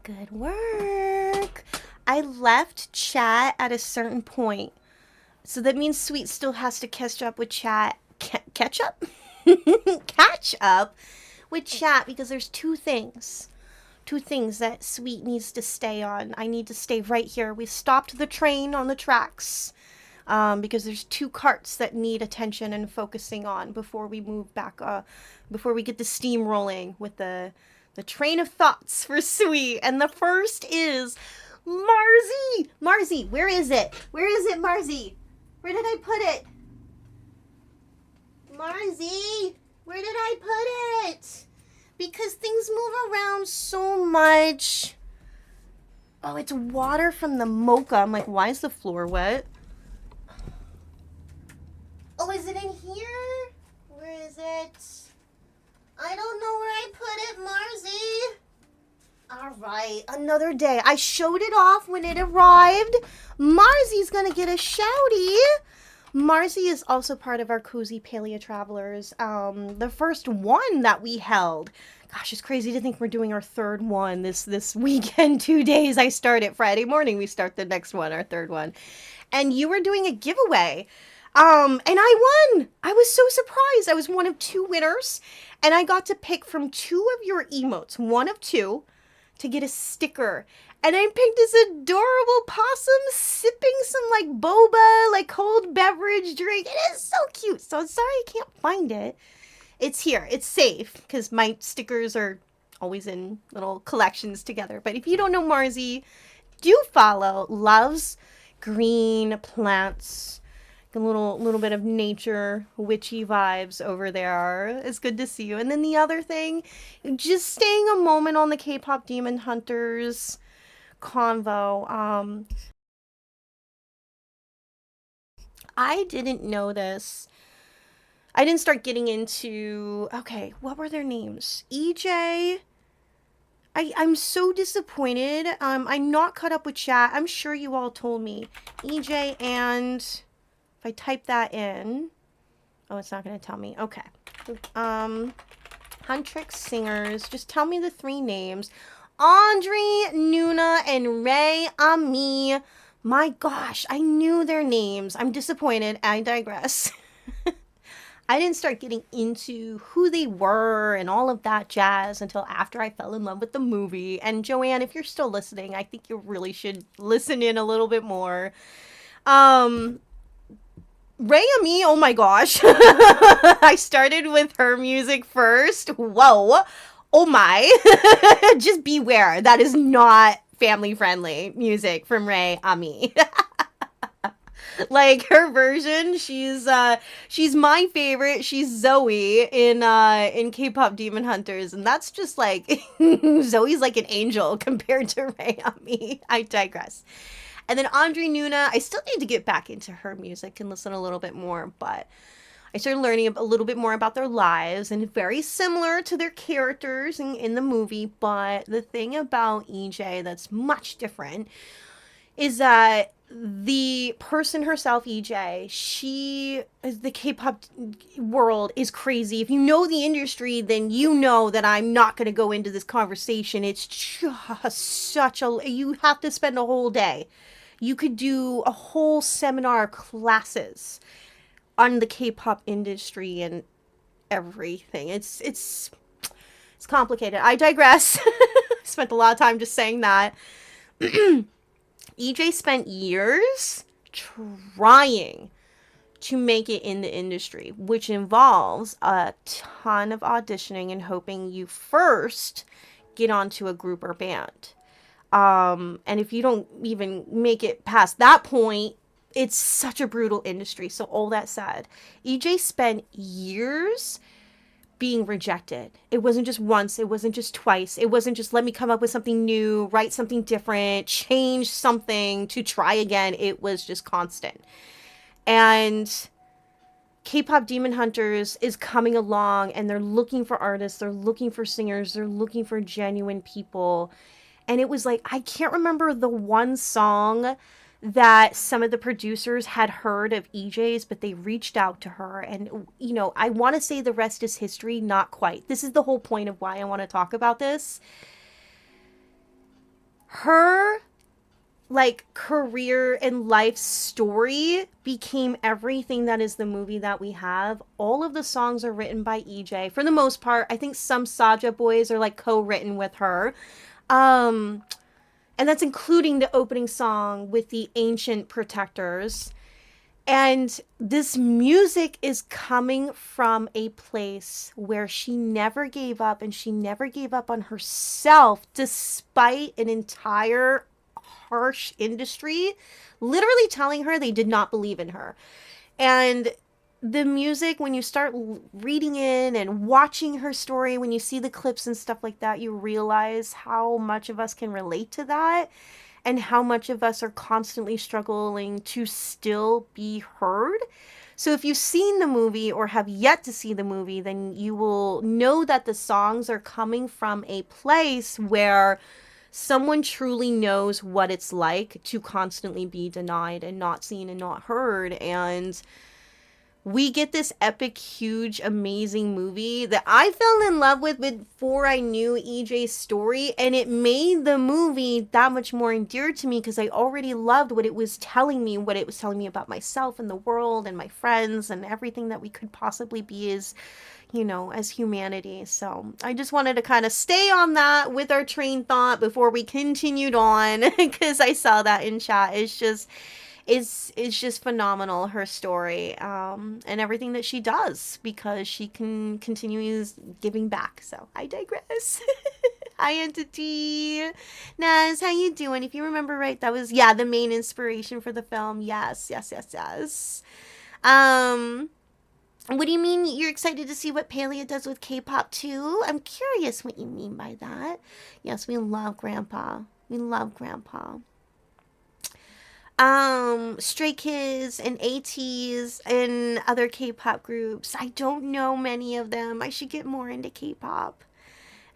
B: Good work. I left chat at a certain point. So that means Sweet still has to catch up with chat. Catch up? Catch up with chat because there's two things that Sweet needs to stay on. I need to stay right here. We stopped the train on the tracks because there's two carts that need attention and focusing on before we move back, before we get the steam rolling with the train of thoughts for Sweet. And the first is Marzi. Marzi, where is it? Where is it, Marzi? Where did I put it? Marzi, where did I put it? Because things move around so much. Oh, it's water from the mocha. I'm like, why is the floor wet? Oh, is it in here? Where is it? I don't know where I put it, Marzi. All right, another day. I showed it off when it arrived. Marzi's gonna get a shouty. Marzi is also part of our Cozy Paleo Travelers. The first one that we held. Gosh, it's crazy to think we're doing our third one this weekend. 2 days. I start it Friday morning. We start the next one, our third one. And you were doing a giveaway. And I won. I was so surprised. I was one of 2 winners. And I got to pick from 2 of your emotes, one of 2, to get a sticker. And I picked this adorable possum sipping some like boba, like cold beverage drink. It is so cute. So I'm sorry I can't find it. It's here. It's safe because my stickers are always in little collections together. But if you don't know Marzi, do follow. Loves green plants. A little bit of nature, witchy vibes over there. It's good to see you. And then the other thing, just staying a moment on the K-pop Demon Hunters convo. I didn't know this. I didn't start getting into, okay, what were their names? EJ. I'm so disappointed. I'm not caught up with chat. I'm sure you all told me. EJ and if I type that in, oh, it's not going to tell me. Okay. Huntrix singers. Just tell me the 3 names. Andre, Nuna, and Ray Ami. My gosh, I knew their names. I'm disappointed. I digress. I didn't start getting into who they were and all of that jazz until after I fell in love with the movie. And Joanne, if you're still listening, I think you really should listen in a little bit more. Ray Ami, oh my gosh. I started with her music first. Whoa. Oh my. Just beware. That is not family friendly music from Ray Ami. Like her version, she's my favorite. She's Zoe in K-pop Demon Hunters, and that's just like Zoe's like an angel compared to Ray Ami. I digress. And then Andre Nuna, I still need to get back into her music and listen a little bit more, but I started learning a little bit more about their lives, and very similar to their characters in the movie. But the thing about EJ that's much different is that the person herself, EJ, the K-pop world is crazy. If you know the industry, then you know that I'm not going to go into this conversation. It's just you have to spend a whole day. You could do a whole seminar classes on the K-pop industry and everything. It's complicated. I digress. Spent a lot of time just saying that. EJ spent years trying to make it in the industry, which involves a ton of auditioning and hoping you first get onto a group or band. And if you don't even make it past that point, it's such a brutal industry. So all that said, EJ spent years being rejected. It wasn't just once. It wasn't just twice. It wasn't just let me come up with something new, write something different, change something to try again. It was just constant. And K-pop Demon Hunters is coming along and they're looking for artists. They're looking for singers. They're looking for genuine people. And it was like, I can't remember the one song that some of the producers had heard of EJ's, but they reached out to her. And, I want to say the rest is history. Not quite. This is the whole point of why I want to talk about this. her like career and life story became everything that is the movie that we have. All of the songs are written by EJ for the most part. I think some Saja boys are like co-written with her. Um and that's including the opening song with the Ancient Protectors. And this music is coming from a place where she never gave up, and she never gave up on herself despite an entire harsh industry literally telling her they did not believe in her. And the music, when you start reading in and watching her story, when you see the clips and stuff like that, you realize how much of us can relate to that and how much of us are constantly struggling to still be heard. So if you've seen the movie or have yet to see the movie, then you will know that the songs are coming from a place where someone truly knows what it's like to constantly be denied and not seen and not heard. And we get this epic, huge, amazing movie that I fell in love with before I knew EJ's story, and it made the movie that much more endeared to me because I already loved what it was telling me, about myself and the world and my friends and everything that we could possibly be as, as humanity. So I just wanted to kind of stay on that with our train thought before we continued on because I saw that in chat. It's just phenomenal, her story, and everything that she does, because she can continue giving back. So I digress. Hi, Entity. Naz, how you doing? If you remember right, that was, yeah, the main inspiration for the film. Yes, yes, yes, yes. What do you mean you're excited to see what Palea does with K-pop too? I'm curious what you mean by that. Yes, we love Grandpa. We love Grandpa. Stray Kids and ATEEZ and other K-pop groups. I don't know many of them. I should get more into K-pop.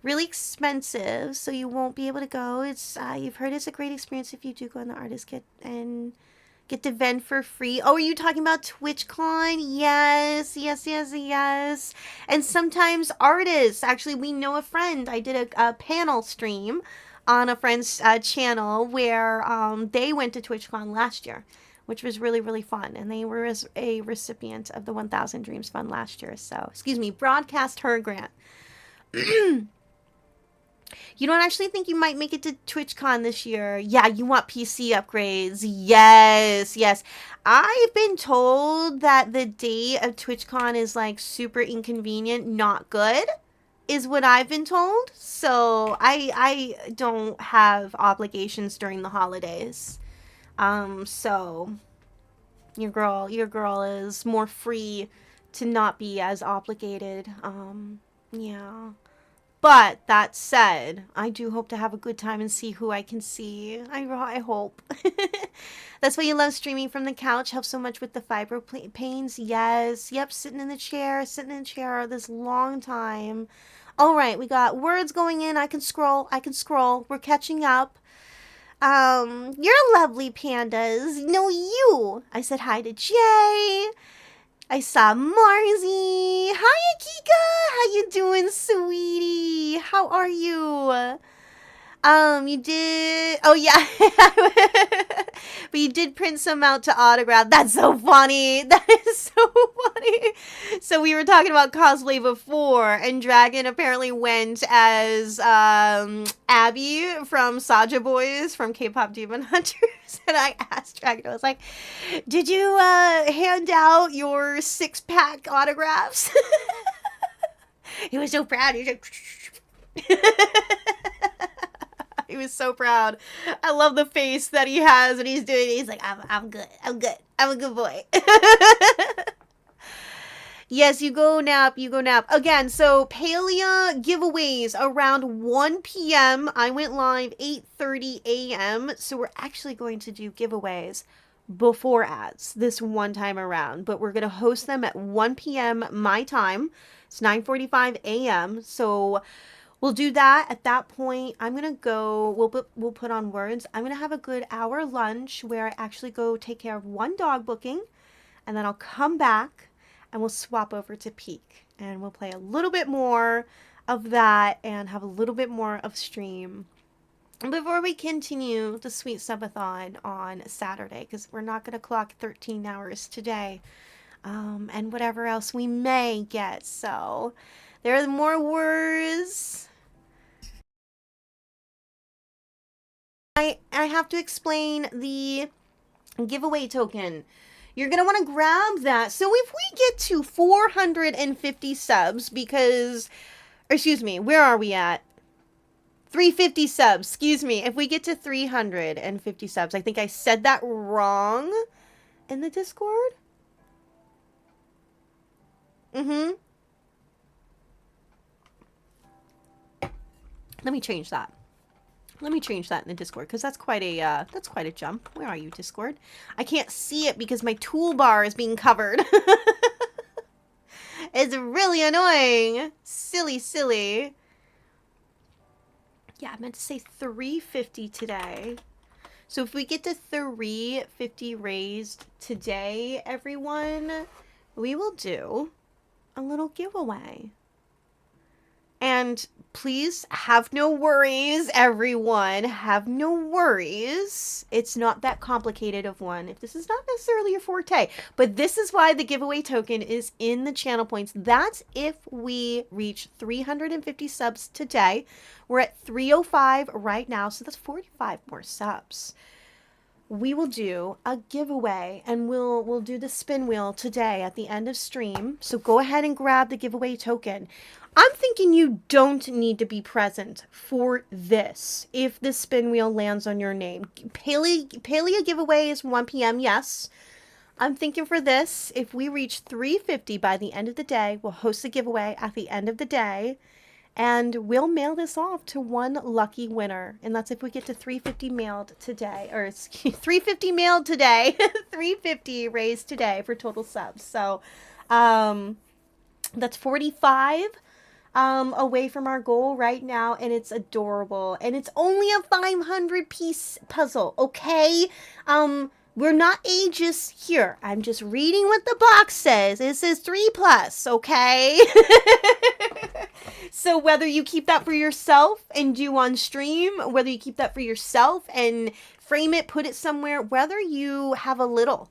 B: Really expensive, so you won't be able to go. It's you've heard it's a great experience if you do go on the artist kit and get to vend for free. Oh, are you talking about TwitchCon? Yes, yes, yes, yes. And sometimes artists. Actually, we know a friend. I did a panel stream on a friend's channel where they went to TwitchCon last year, which was really, really fun. And they were a recipient of the 1000 Dreams Fund last year. So, excuse me, broadcast her grant. You don't actually think you might make it to TwitchCon this year? Yeah, you want PC upgrades. Yes, yes. I've been told that the date of TwitchCon is like super inconvenient, not good, is what I've been told. So I don't have obligations during the holidays. So your girl is more free to not be as obligated. Yeah. But that said, I do hope to have a good time and see who I can see. I hope. That's why you love streaming from the couch. Helps so much with the fibro pains. Yes. Yep. Sitting in the chair this long time. All right. We got words going in. I can scroll. We're catching up. You're lovely, pandas. No, you. I said hi to Jay. I saw Marzi. Hi, Akika. How you doing, sweetie? How are you? You did. Oh yeah, but you did print some out to autograph. That's so funny. That is so funny. So we were talking about cosplay before, and Dragon apparently went as Abby from Saja Boys from K-pop Demon Hunters, and I asked Dragon. I was like, "Did you hand out your 6-pack autographs?" He was so proud. He was like. He was so proud. I love the face that he has when he's doing it. He's like, I'm good. I'm good. I'm a good boy. Yes, you go nap. Again, so Palea giveaways around 1 p.m. I went live 8:30 a.m. So we're actually going to do giveaways before ads this one time around. But we're going to host them at 1 p.m. my time. It's 9:45 a.m. So we'll do that. At that point, I'm gonna go. We'll put on words. I'm gonna have a good hour lunch where I actually go take care of one dog booking, and then I'll come back and we'll swap over to Peak, and we'll play a little bit more of that and have a little bit more of stream. before we continue the sweet subathon on Saturday, because we're not going to clock 13 hours today, and whatever else we may get. So there are more words. I have to explain the giveaway token. You're going to want to grab that. So if we get to 450 subs, because, excuse me, where are we at? 350 subs, excuse me. If we get to 350 subs, I think I said that wrong in the Discord. Mm-hmm. Let me change that. Let me change that in the Discord, because that's quite a jump. Where are you, Discord? I can't see it because my toolbar is being covered. It's really annoying. Silly, silly. Yeah, I meant to say 350 today. So if we get to 350 raised today, everyone, we will do a little giveaway. And please have no worries, everyone. Have no worries. It's not that complicated of one. If this is not necessarily your forte, but this is why the giveaway token is in the channel points. That's if we reach 350 subs today. We're at 305 right now, so that's 45 more subs. We will do a giveaway, and we'll do the spin wheel today at the end of stream. So go ahead and grab the giveaway token. I'm thinking you don't need to be present for this if the spin wheel lands on your name. Palea giveaway is 1 p.m. Yes. I'm thinking for this, if we reach 350 by the end of the day, we'll host a giveaway at the end of the day. And we'll mail this off to one lucky winner. And that's if we get to 350 mailed today. Or 350 mailed today. 350 raised today for total subs. So that's 45 away from our goal right now. And it's adorable. And it's only a 500 piece puzzle. Okay? We're not ageist here. I'm just reading what the box says. It says 3+, okay? So whether you keep that for yourself and do on stream, whether you keep that for yourself and frame it, put it somewhere, whether you have a little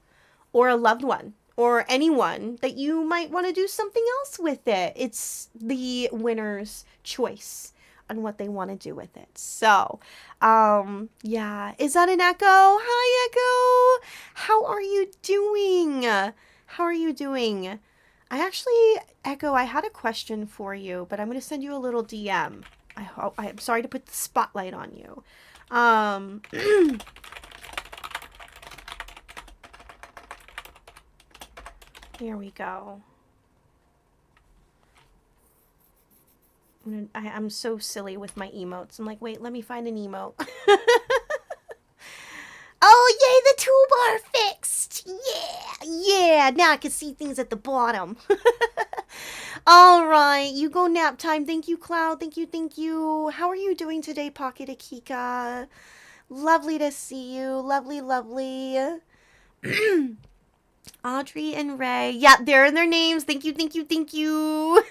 B: or a loved one or anyone that you might want to do something else with it, it's the winner's choice on what they want to do with it. So, yeah. Is that an Echo? Hi, Echo. How are you doing? How are you doing? Echo, I had a question for you, but I'm going to send you a little DM. I'm sorry to put the spotlight on you. Here we go. I'm so silly with my emotes. I'm like, wait, let me find an emote. Oh, yay, the toolbar fixed. Yeah. Now I can see things at the bottom. All right, you go nap time. Thank you, Cloud. Thank you. How are you doing today, Pocket Akika? Lovely to see you. Lovely. Audrey and Ray. Yeah, they're in their names. Thank you.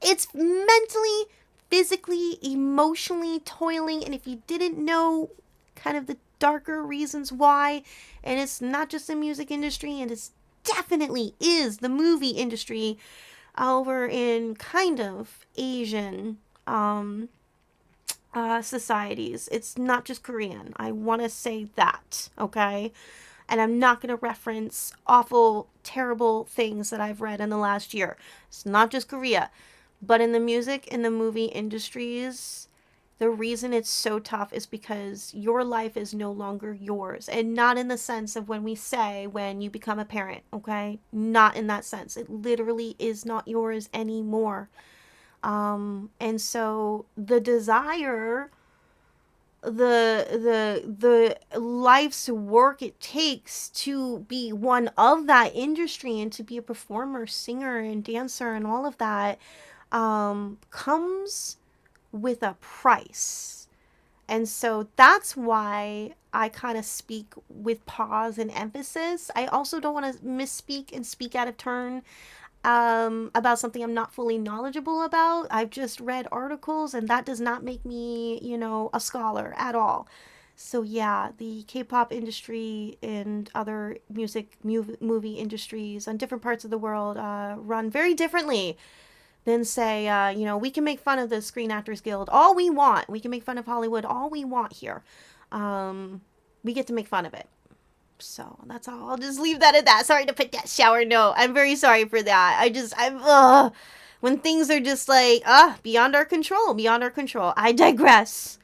B: It's mentally, physically, emotionally toiling. And if you didn't know kind of the darker reasons why, and it's not just the music industry, and it's definitely is the movie industry over in kind of Asian societies. It's not just Korean. I want to say that, okay? And I'm not going to reference awful, terrible things that I've read in the last year. It's not just Korea. But in the music and the movie industries, the reason it's so tough is because your life is no longer yours. And not in the sense of when we say when you become a parent, okay? Not in that sense. It literally is not yours anymore. And so the desire, the life's work it takes to be one of that industry and to be a performer, singer, and dancer and all of that comes with a price. And so that's why I kind of speak with pause and emphasis. I also don't want to misspeak and speak out of turn. about something I'm not fully knowledgeable about. I've just read articles, and that does not make me, a scholar at all. So yeah, the K-pop industry and other movie industries on different parts of the world run very differently than say, we can make fun of the Screen Actors Guild all we want. We can make fun of Hollywood all we want here. We get to make fun of it. So that's all. I'll just leave that at that. Sorry to put that shower note. I'm very sorry for that. When things are just like, beyond our control, beyond our control. I digress.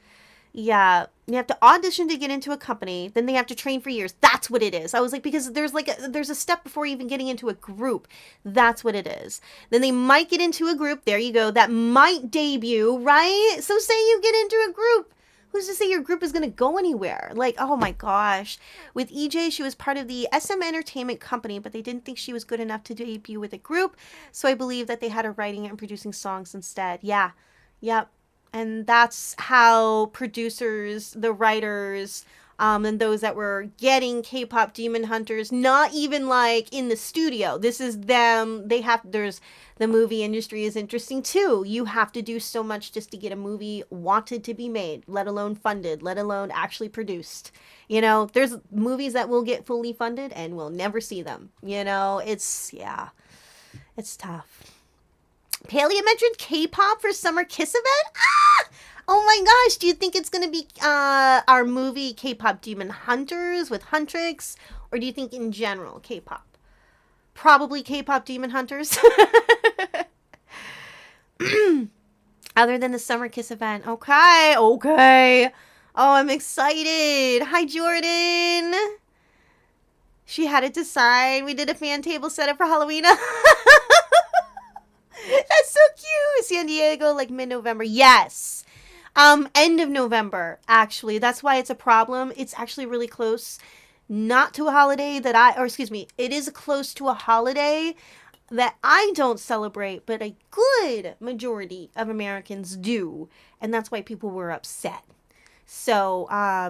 B: Yeah, you have to audition to get into a company, then they have to train for years. That's what it is. I was like, because there's a step before even getting into a group. That's what it is. Then they might get into a group. There you go. That might debut, right? So say you get into a group. Who's to say your group is going to go anywhere? Like, oh my gosh. With EJ, she was part of the SM Entertainment Company, but they didn't think she was good enough to debut with a group. So I believe that they had her writing and producing songs instead. Yeah. Yep. And that's how producers, the writers, and those that were getting K-pop Demon Hunters, not even like in the studio. This is them. The movie industry is interesting too. You have to do so much just to get a movie wanted to be made, let alone funded, let alone actually produced. There's movies that will get fully funded and we'll never see them. It's tough. Paleo mentioned K-pop for Summer Kiss event? Ah! Oh my gosh, do you think it's going to be our movie K-pop Demon Hunters with Huntrix? Or do you think in general K-pop? Probably K-pop Demon Hunters. Other than the Summer Kiss event. Okay. Oh, I'm excited. Hi, Jordan. She had to decide. We did a fan table setup for Halloween. That's so cute. San Diego, like mid-November. Yes. End of November, actually. That's why it's a problem. It's actually really close. Not to a holiday it is close to a holiday that I don't celebrate, but a good majority of Americans do. And that's why people were upset. So,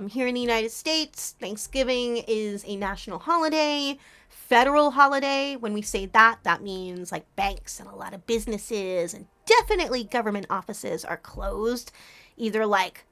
B: here in the United States, Thanksgiving is a national holiday. Federal holiday. When we say that, that means like banks and a lot of businesses and definitely government offices are closed. Either like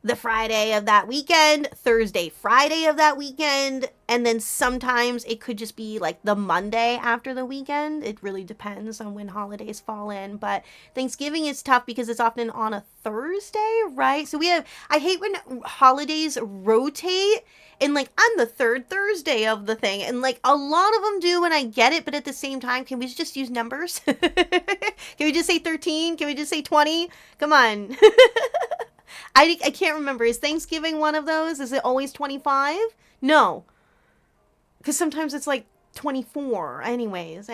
B: the Friday of that weekend, Thursday, Friday of that weekend, and then sometimes it could just be like the Monday after the weekend. It really depends on when holidays fall in, but Thanksgiving is tough because it's often on a Thursday, right? So I hate when holidays rotate and like I'm the third Thursday of the thing, and like a lot of them do, and I get it, but at the same time, can we just use numbers? Can we just say 13? Can we just say 20? Come on. I can't remember. Is Thanksgiving one of those? Is it always 25? No. Because sometimes it's like 24. Anyways.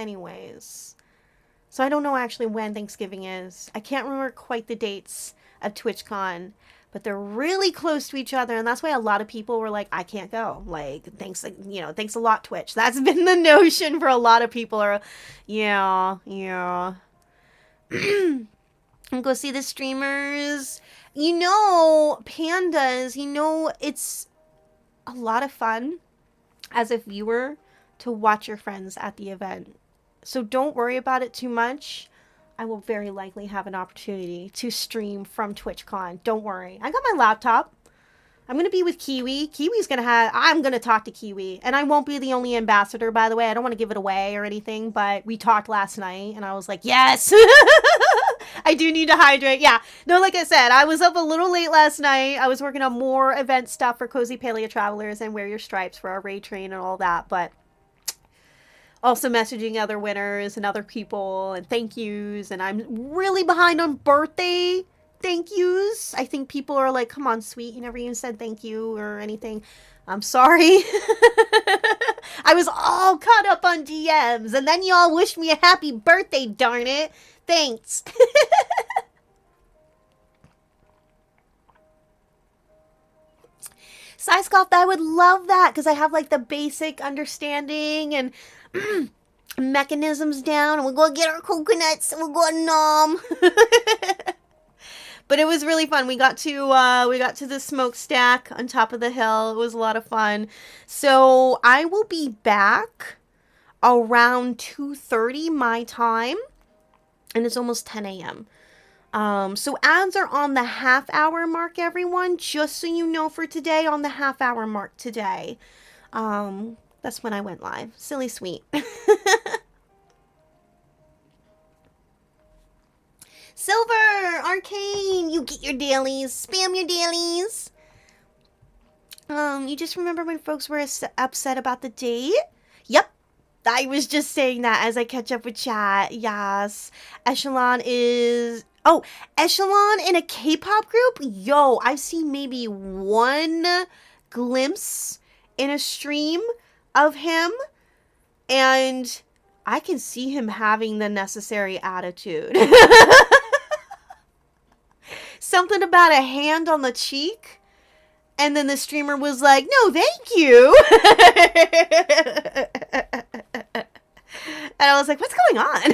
B: So I don't know actually when Thanksgiving is. I can't remember quite the dates of TwitchCon. But they're really close to each other. And that's why a lot of people were like, I can't go. Like, thanks a lot, Twitch. That's been the notion for a lot of people. Yeah. Go see the streamers. Pandas, it's a lot of fun as a viewer to watch your friends at the event. So don't worry about it too much. I will very likely have an opportunity to stream from TwitchCon. Don't worry. I got my laptop. I'm going to be with Kiwi. I'm going to talk to Kiwi. And I won't be the only ambassador, by the way. I don't want to give it away or anything, but we talked last night and I was like, yes, I do need to hydrate. Yeah. No, like I said, I was up a little late last night. I was working on more event stuff for Cozy Paleo Travelers and Wear Your Stripes for our raid train and all that, but also messaging other winners and other people and thank yous. And I'm really behind on birthday thank yous. I think people are like, come on, sweet. You never even said thank you or anything. I'm sorry. I was all caught up on DMs and then y'all wished me a happy birthday, darn it. Thanks. Size golf, I would love that because I have like the basic understanding and mechanisms down, and we'll go get our coconuts and we'll go nom. But it was really fun. We got to the smokestack on top of the hill. It was a lot of fun. So I will be back around 2:30 my time, and it's almost 10 a.m. So ads are on the half hour mark, everyone, just so you know, for today, on the half hour mark today. That's when I went live. Silly sweet. Silver, Arcane, you get your dailies. Spam your dailies. You just remember when folks were upset about the date? Yep. I was just saying that as I catch up with chat. Yes. Echelon is... Oh, Echelon in a K-pop group? Yo, I've seen maybe one glimpse in a stream of him, and I can see him having the necessary attitude. Something about a hand on the cheek, and then the streamer was like, no, thank you. And I was like, what's going on?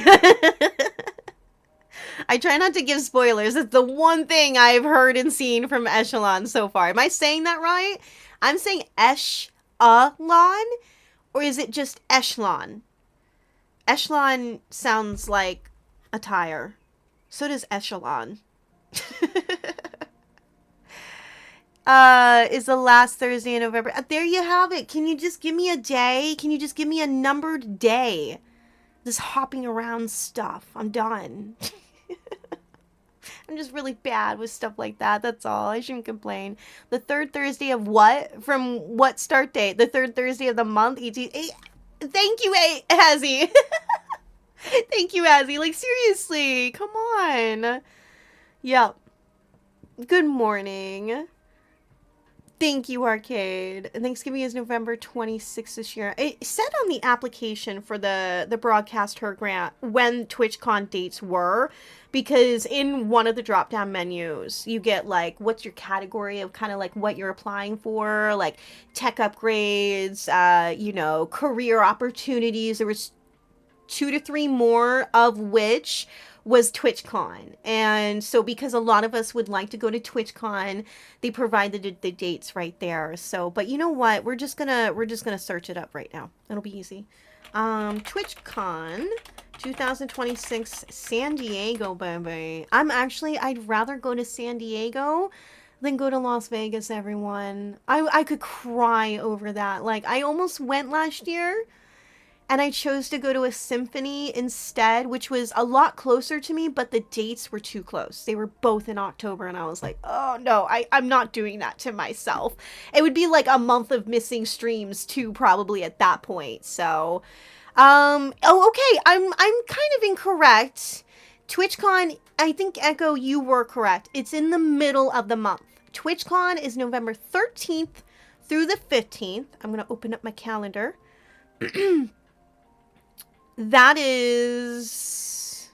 B: I try not to give spoilers. It's the one thing I've heard and seen from Echelon so far. Am I saying that right? I'm saying Echelon, or is it just Echelon? Echelon sounds like a tire. So does Echelon. Is the last Thursday in November. There you have it. Can you just give me a day? Can you just give me a numbered day? This hopping around stuff. I'm done. I'm just really bad with stuff like that. That's all. I shouldn't complain. The third Thursday of what? From what start date? The third Thursday of the month? Thank you, Hazzy. Thank you, Hazzy. Like, seriously. Come on. Yep. Good morning. Thank you, Arcade. Thanksgiving is November 26th this year. It said on the application for the broadcast her grant when TwitchCon dates were, because in one of the drop-down menus, you get, like, what's your category of kind of, like, what you're applying for, like, tech upgrades, career opportunities. There was 2 to 3 more, of which was TwitchCon. And so because a lot of us would like to go to TwitchCon, they provided the dates right there. So, but you know what? We're just gonna search it up right now. It'll be easy. TwitchCon 2026 San Diego, baby. I'd rather go to San Diego than go to Las Vegas, everyone. I could cry over that. Like, I almost went last year, and I chose to go to a symphony instead, which was a lot closer to me, but the dates were too close. They were both in October, and I was like, oh no, I'm not doing that to myself. It would be like a month of missing streams too, probably at that point. So, okay, I'm kind of incorrect. TwitchCon, I think, Echo, you were correct. It's in the middle of the month. TwitchCon is November 13th through the 15th. I'm going to open up my calendar. That is...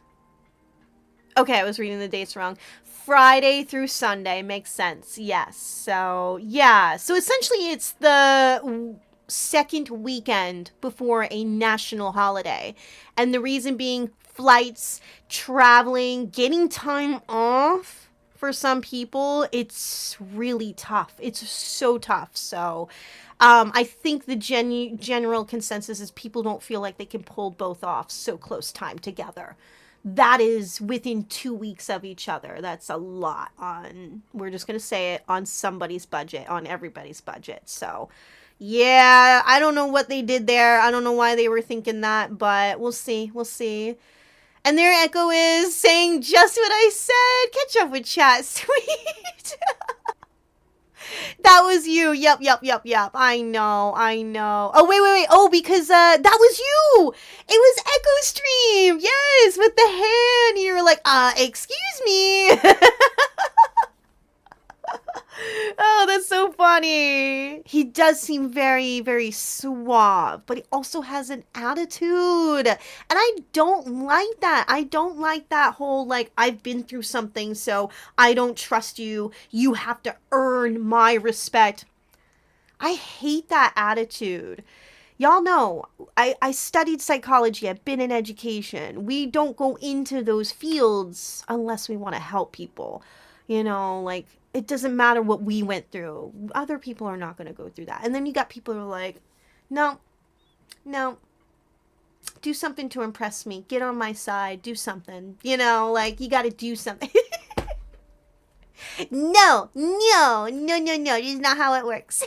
B: Okay, I was reading the dates wrong. Friday through Sunday. Makes sense. Yes. So, yeah. So, essentially, it's the second weekend before a national holiday. And the reason being flights, traveling, getting time off for some people, it's really tough. It's so tough. So... I think the general consensus is people don't feel like they can pull both off so close time together. That is within 2 weeks of each other. That's a lot on, we're just going to say it, on somebody's budget, on everybody's budget. So, yeah, I don't know what they did there. I don't know why they were thinking that, but we'll see. We'll see. And their Echo is saying just what I said. Catch up with chat, sweet. That was you. Yep. I know. Oh, wait. Oh, because that was you. It was Echo Stream. Yes, with the hand. You were like, excuse me. Oh, that's so funny. He does seem very, very suave, but he also has an attitude. And I don't like that. I don't like that whole, like, I've been through something, so I don't trust you. You have to earn my respect. I hate that attitude. Y'all know, I studied psychology. I've been in education. We don't go into those fields unless we want to help people. You know, like, it doesn't matter what we went through. Other people are not going to go through that. And then you got people who are like, no, Do something to impress me. Get on my side. Do something. You know, like, you gotta do something. No, no, no, no, no. This is not how it works.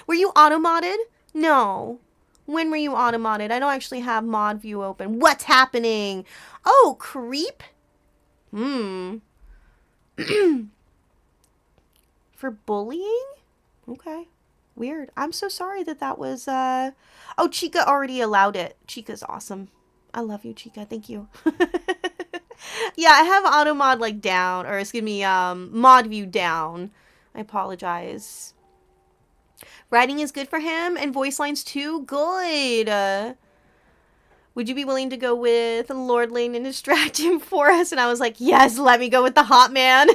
B: Were you auto-modded? No. When were you auto-modded? I don't actually have mod view open. What's happening? Oh, creep? Hmm. For bullying? Okay. Weird. I'm so sorry that was, Oh, Chica already allowed it. Chica's awesome. I love you, Chica. Thank you. Yeah, I have auto mod like down, or excuse me, mod view down. I apologize. Writing is good for him, and voice lines too. Good. Would you be willing to go with Lord Lane and distract him for us? And I was like, yes, let me go with the hot man.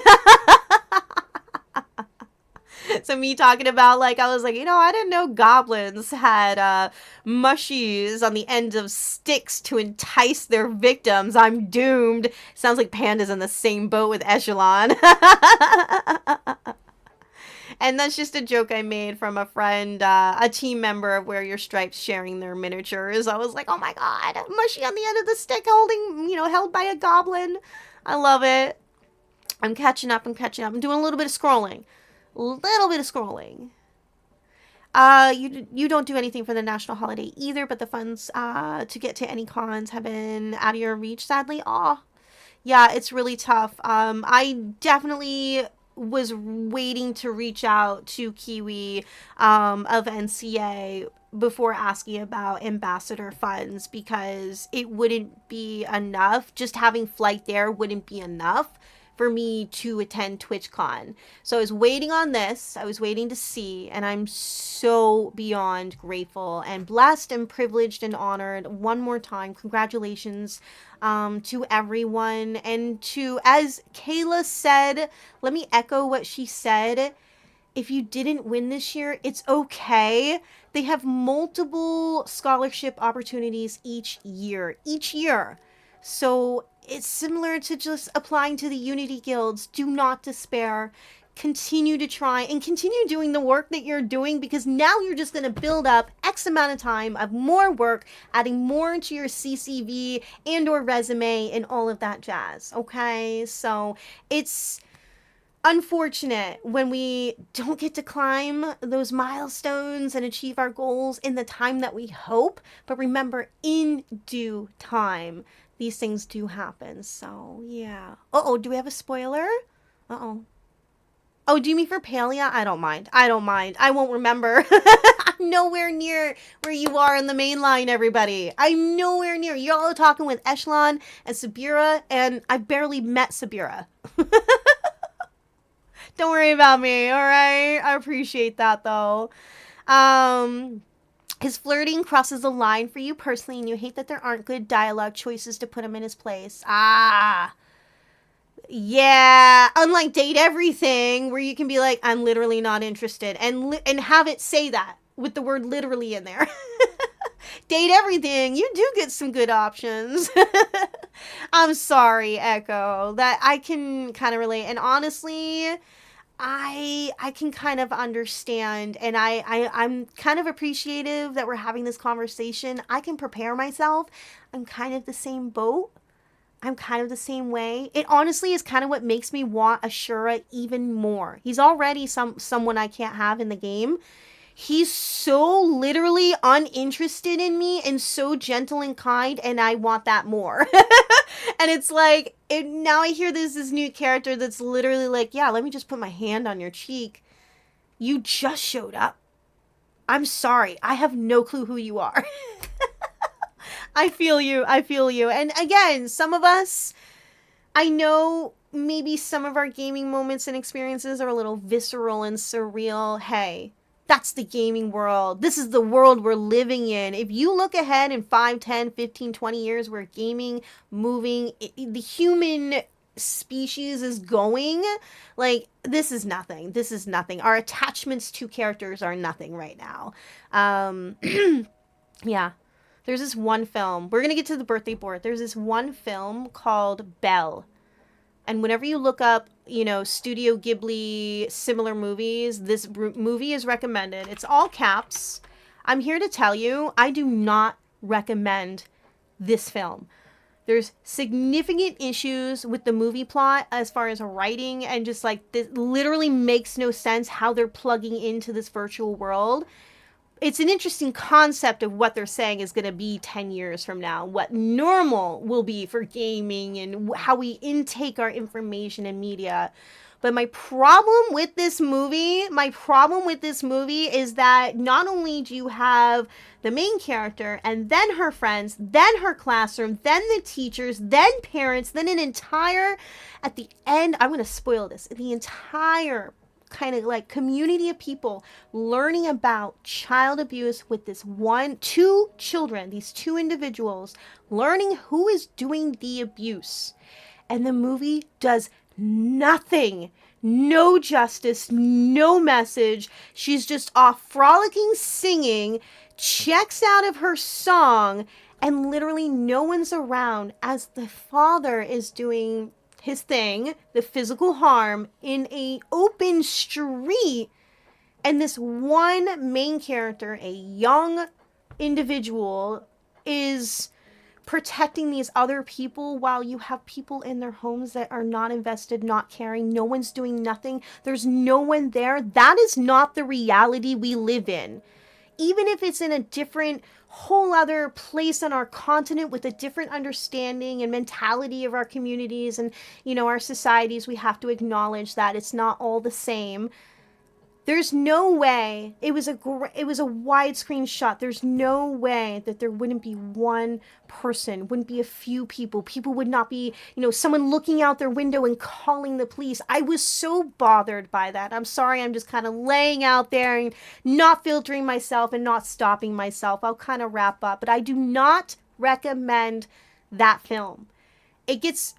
B: So me talking about, like, I was like, I didn't know goblins had mushies on the end of sticks to entice their victims. I'm doomed. Sounds like Panda's in the same boat with Echelon. And that's just a joke I made from a friend, a team member of Wear Your Stripes sharing their miniatures. I was like, oh my god, mushy on the end of the stick held by a goblin. I love it. I'm catching up. I'm doing a little bit of scrolling. You don't do anything for the national holiday either, but the funds to get to any cons have been out of your reach, sadly. Aw. Yeah, it's really tough. I definitely was waiting to reach out to Kiwi of NCA before asking about ambassador funds, because it wouldn't be enough. Just having flight there wouldn't be enough for me to attend TwitchCon. So I was waiting on this. I was waiting to see, and I'm so beyond grateful and blessed and privileged and honored. One more time, congratulations to everyone. And to, as Kayla said, let me echo what she said. If you didn't win this year, it's okay. They have multiple scholarship opportunities each year. So it's similar to just applying to the Unity Guilds. Do not despair. Continue to try and continue doing the work that you're doing, because now you're just going to build up X amount of time of more work, adding more into your CCV and or resume and all of that jazz. Okay? So it's unfortunate when we don't get to climb those milestones and achieve our goals in the time that we hope. But remember, in due time, these things do happen. So, yeah. Uh-oh, do we have a spoiler? Uh-oh. Oh, do you mean for Palia? I don't mind. I won't remember. I'm nowhere near where you are in the main line, everybody. I'm nowhere near. Y'all are talking with Echelon and Sabira, and I barely met Sabira. Don't worry about me, alright? I appreciate that, though. His flirting crosses the line for you personally, and you hate that there aren't good dialogue choices to put him in his place. Ah. Yeah. Unlike Date Everything, where you can be like, I'm literally not interested, and have it say that with the word literally in there. Date Everything, you do get some good options. I'm sorry, Echo. That I can kind of relate. And honestly, I can kind of understand, and I'm kind of appreciative that we're having this conversation. I can prepare myself. I'm kind of the same boat. I'm kind of the same way. It honestly is kind of what makes me want Ashura even more. He's already someone I can't have in the game. He's so literally uninterested in me and so gentle and kind, and I want that more. And it's like, now I hear this new character that's literally like, yeah, let me just put my hand on your cheek. You just showed up. I'm sorry. I have no clue who you are. I feel you. And again, some of us, I know maybe some of our gaming moments and experiences are a little visceral and surreal. Hey, that's the gaming world. This is the world we're living in. If you look ahead in 5, 10, 15, 20 years where gaming, moving, the human species is going, like, this is nothing. Our attachments to characters are nothing right now. Yeah. There's this one film. We're going to get to the birthday board. There's this one film called Belle. And whenever you look up, Studio Ghibli similar movies, this movie is recommended. It's all caps. I'm here to tell you, I do not recommend this film. There's significant issues with the movie plot as far as writing, and just like this literally makes no sense how they're plugging into this virtual world. It's an interesting concept of what they're saying is going to be 10 years from now, what normal will be for gaming and how we intake our information and media. But my problem with this movie is that not only do you have the main character and then her friends, then her classroom, then the teachers, then parents, then an entire, at the end, I'm going to spoil this, the entire kind of like community of people learning about child abuse with two children, these two individuals, learning who is doing the abuse. And the movie does nothing. No justice, no message. She's just off frolicking, singing, checks out of her song, and literally no one's around as the father is doing his thing, the physical harm, in a open street. And this one main character, a young individual, is protecting these other people while you have people in their homes that are not invested, not caring. No one's doing nothing. There's no one there. That is not the reality we live in. Even if it's in a different, whole other place on our continent with a different understanding and mentality of our communities and, our societies, we have to acknowledge that it's not all the same. There's no way, it was a widescreen shot. There's no way that there wouldn't be one person, wouldn't be a few people. People would not be, someone looking out their window and calling the police. I was so bothered by that. I'm sorry, I'm just kind of laying out there and not filtering myself and not stopping myself. I'll kind of wrap up, but I do not recommend that film. It gets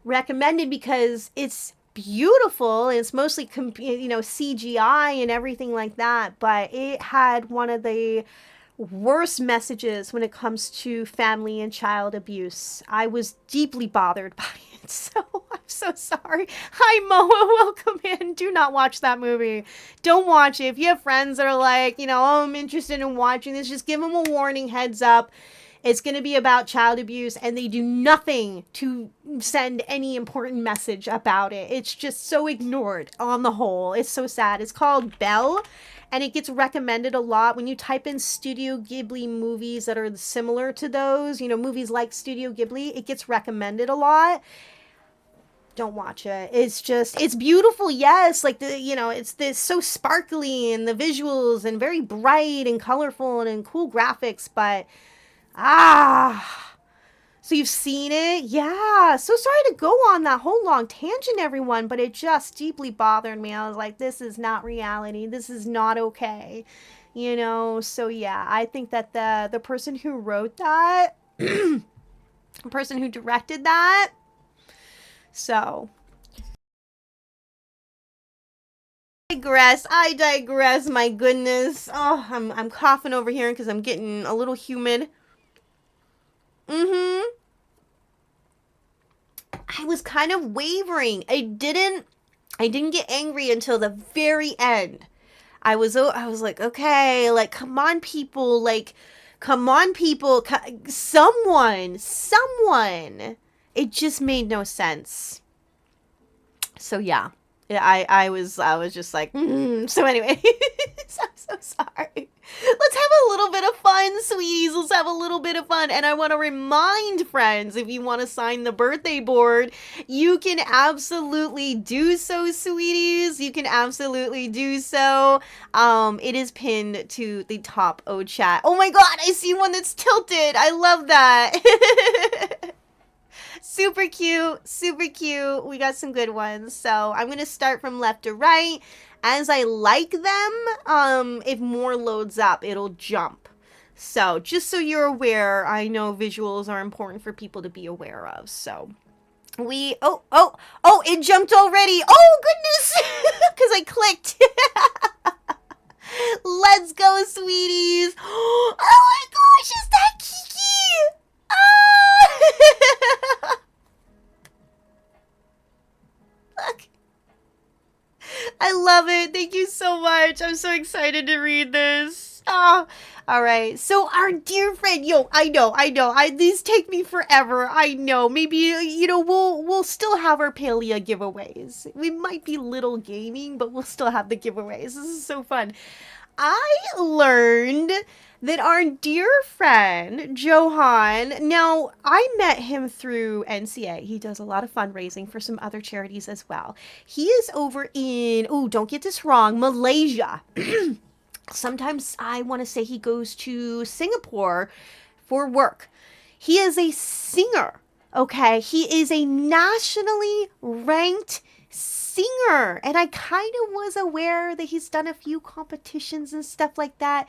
B: recommended because it's beautiful. It's mostly CGI and everything like that, but it had one of the worst messages when it comes to family and child abuse. I was deeply bothered by it, so I'm so sorry. Hi Moa, welcome in. Do not watch that movie. Don't watch it. If you have friends that are like, oh, I'm interested in watching this, just give them a warning, heads up. It's going to be about child abuse, and they do nothing to send any important message about it. It's just so ignored on the whole. It's so sad. It's called Belle, and it gets recommended a lot. When you type in Studio Ghibli movies that are similar to those, movies like Studio Ghibli, it gets recommended a lot. Don't watch it. It's beautiful, yes. Like, it's this so sparkly, and the visuals, and very bright and colorful and cool graphics, but so you've seen it? Yeah. So sorry to go on that whole long tangent, everyone, but it just deeply bothered me. I was like, this is not reality. This is not okay. So yeah, I think that the person who wrote that, the person who directed that, so I digress, my goodness. Oh, I'm coughing over here because I'm getting a little humid. I was kind of wavering. I didn't get angry until the very end. I was like, okay, like, come on, people, someone. It just made no sense. So yeah. I was just like, So anyway, I'm so sorry. Let's have a little bit of fun, sweeties. Let's have a little bit of fun. And I want to remind friends, if you want to sign the birthday board, you can absolutely do so, sweeties. You can absolutely do so. It is pinned to the top O chat. Oh my god, I see one that's tilted. I love that. Super cute, super cute. We got some good ones. So I'm going to start from left to right. As I like them, if more loads up, it'll jump. So just so you're aware, I know visuals are important for people to be aware of. So it jumped already. Oh, goodness, because I clicked. Let's go, sweeties. Oh my gosh, is that Kiki? Ah! Look. I love it. Thank you so much. I'm so excited to read this. Oh, all right. So our dear friend, I know. These take me forever. I know. Maybe we'll still have our Palea giveaways. We might be little gaming, but we'll still have the giveaways. This is so fun. I learned that our dear friend Johan, now I met him through NCA. He does a lot of fundraising for some other charities as well. He is over in, don't get this wrong, Malaysia. Sometimes I want to say he goes to Singapore for work. He is a singer, okay? He is a nationally ranked singer. And I kind of was aware that he's done a few competitions and stuff like that.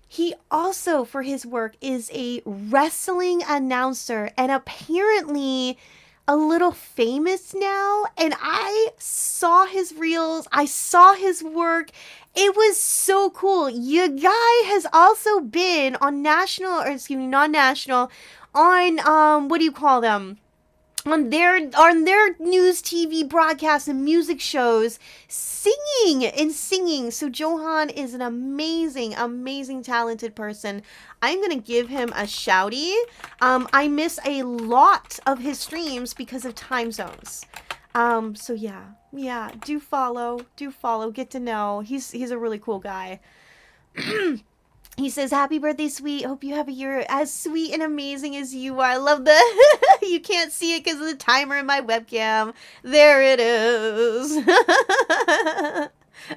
B: He also, for his work, is a wrestling announcer and apparently a little famous now. And I saw his reels, I saw his work. It was so cool. Your guy has also been on national, or excuse me, non-national, on what do you call them? On their news TV broadcasts and music shows, singing. So Johan is an amazing talented person. I'm gonna give him a shouty. I miss a lot of his streams because of time zones. So yeah, do follow, get to know. He's a really cool guy. He says, happy birthday, sweet. Hope you have a year as sweet and amazing as you are. I love the, you can't see it because of the timer in my webcam. There it is.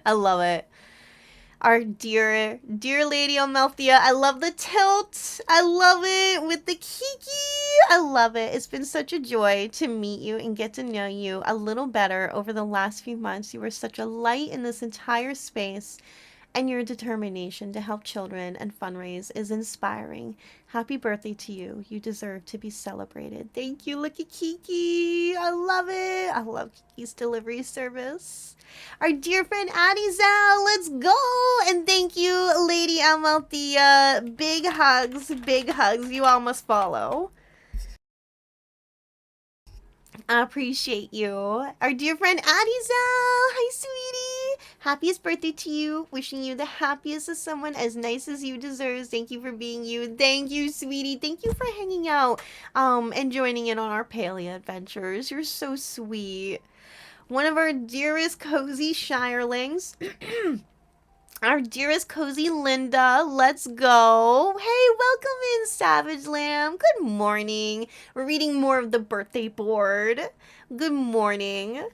B: I love it. Our dear lady Amalthea. I love the tilt. I love it with the kiki. I love it. It's been such a joy to meet you and get to know you a little better over the last few months. You were such a light in this entire space. And your determination to help children and fundraise is inspiring. Happy birthday to you. You deserve to be celebrated. Thank you, Lucky Kiki. I love it. I love Kiki's delivery service. Our dear friend Addie Zal, let's go. And thank you, Lady Amalthea. Big hugs, big hugs. You all must follow. I appreciate you. Our dear friend Addie Zal. Hi, sweetie. Happiest birthday to you. Wishing you the happiest of someone as nice as you deserve. Thank you for being you. Thank you, sweetie. Thank you for hanging out and joining in on our Palea adventures. You're so sweet. One of our dearest cozy shirelings. Our dearest cozy Linda, let's go. Hey, welcome in, Savage Lamb. Good morning. We're reading more of the birthday board. Good morning.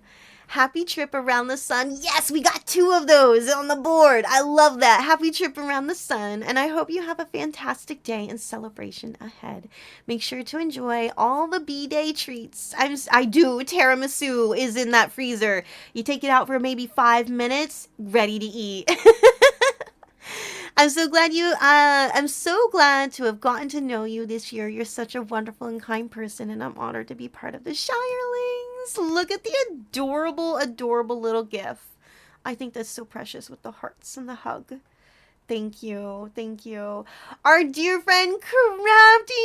B: Happy trip around the sun. Yes, we got 2 of those on the board. I love that. Happy trip around the sun. And I hope you have a fantastic day and celebration ahead. Make sure to enjoy all the B-Day treats. I do. Tiramisu is in that freezer. You take it out for maybe 5 minutes, ready to eat. I'm so glad to have gotten to know you this year. You're such a wonderful and kind person, and I'm honored to be part of the Shirelings. Look at the adorable little gif. I think that's so precious with the hearts and the hug. Thank you. Our dear friend Crafty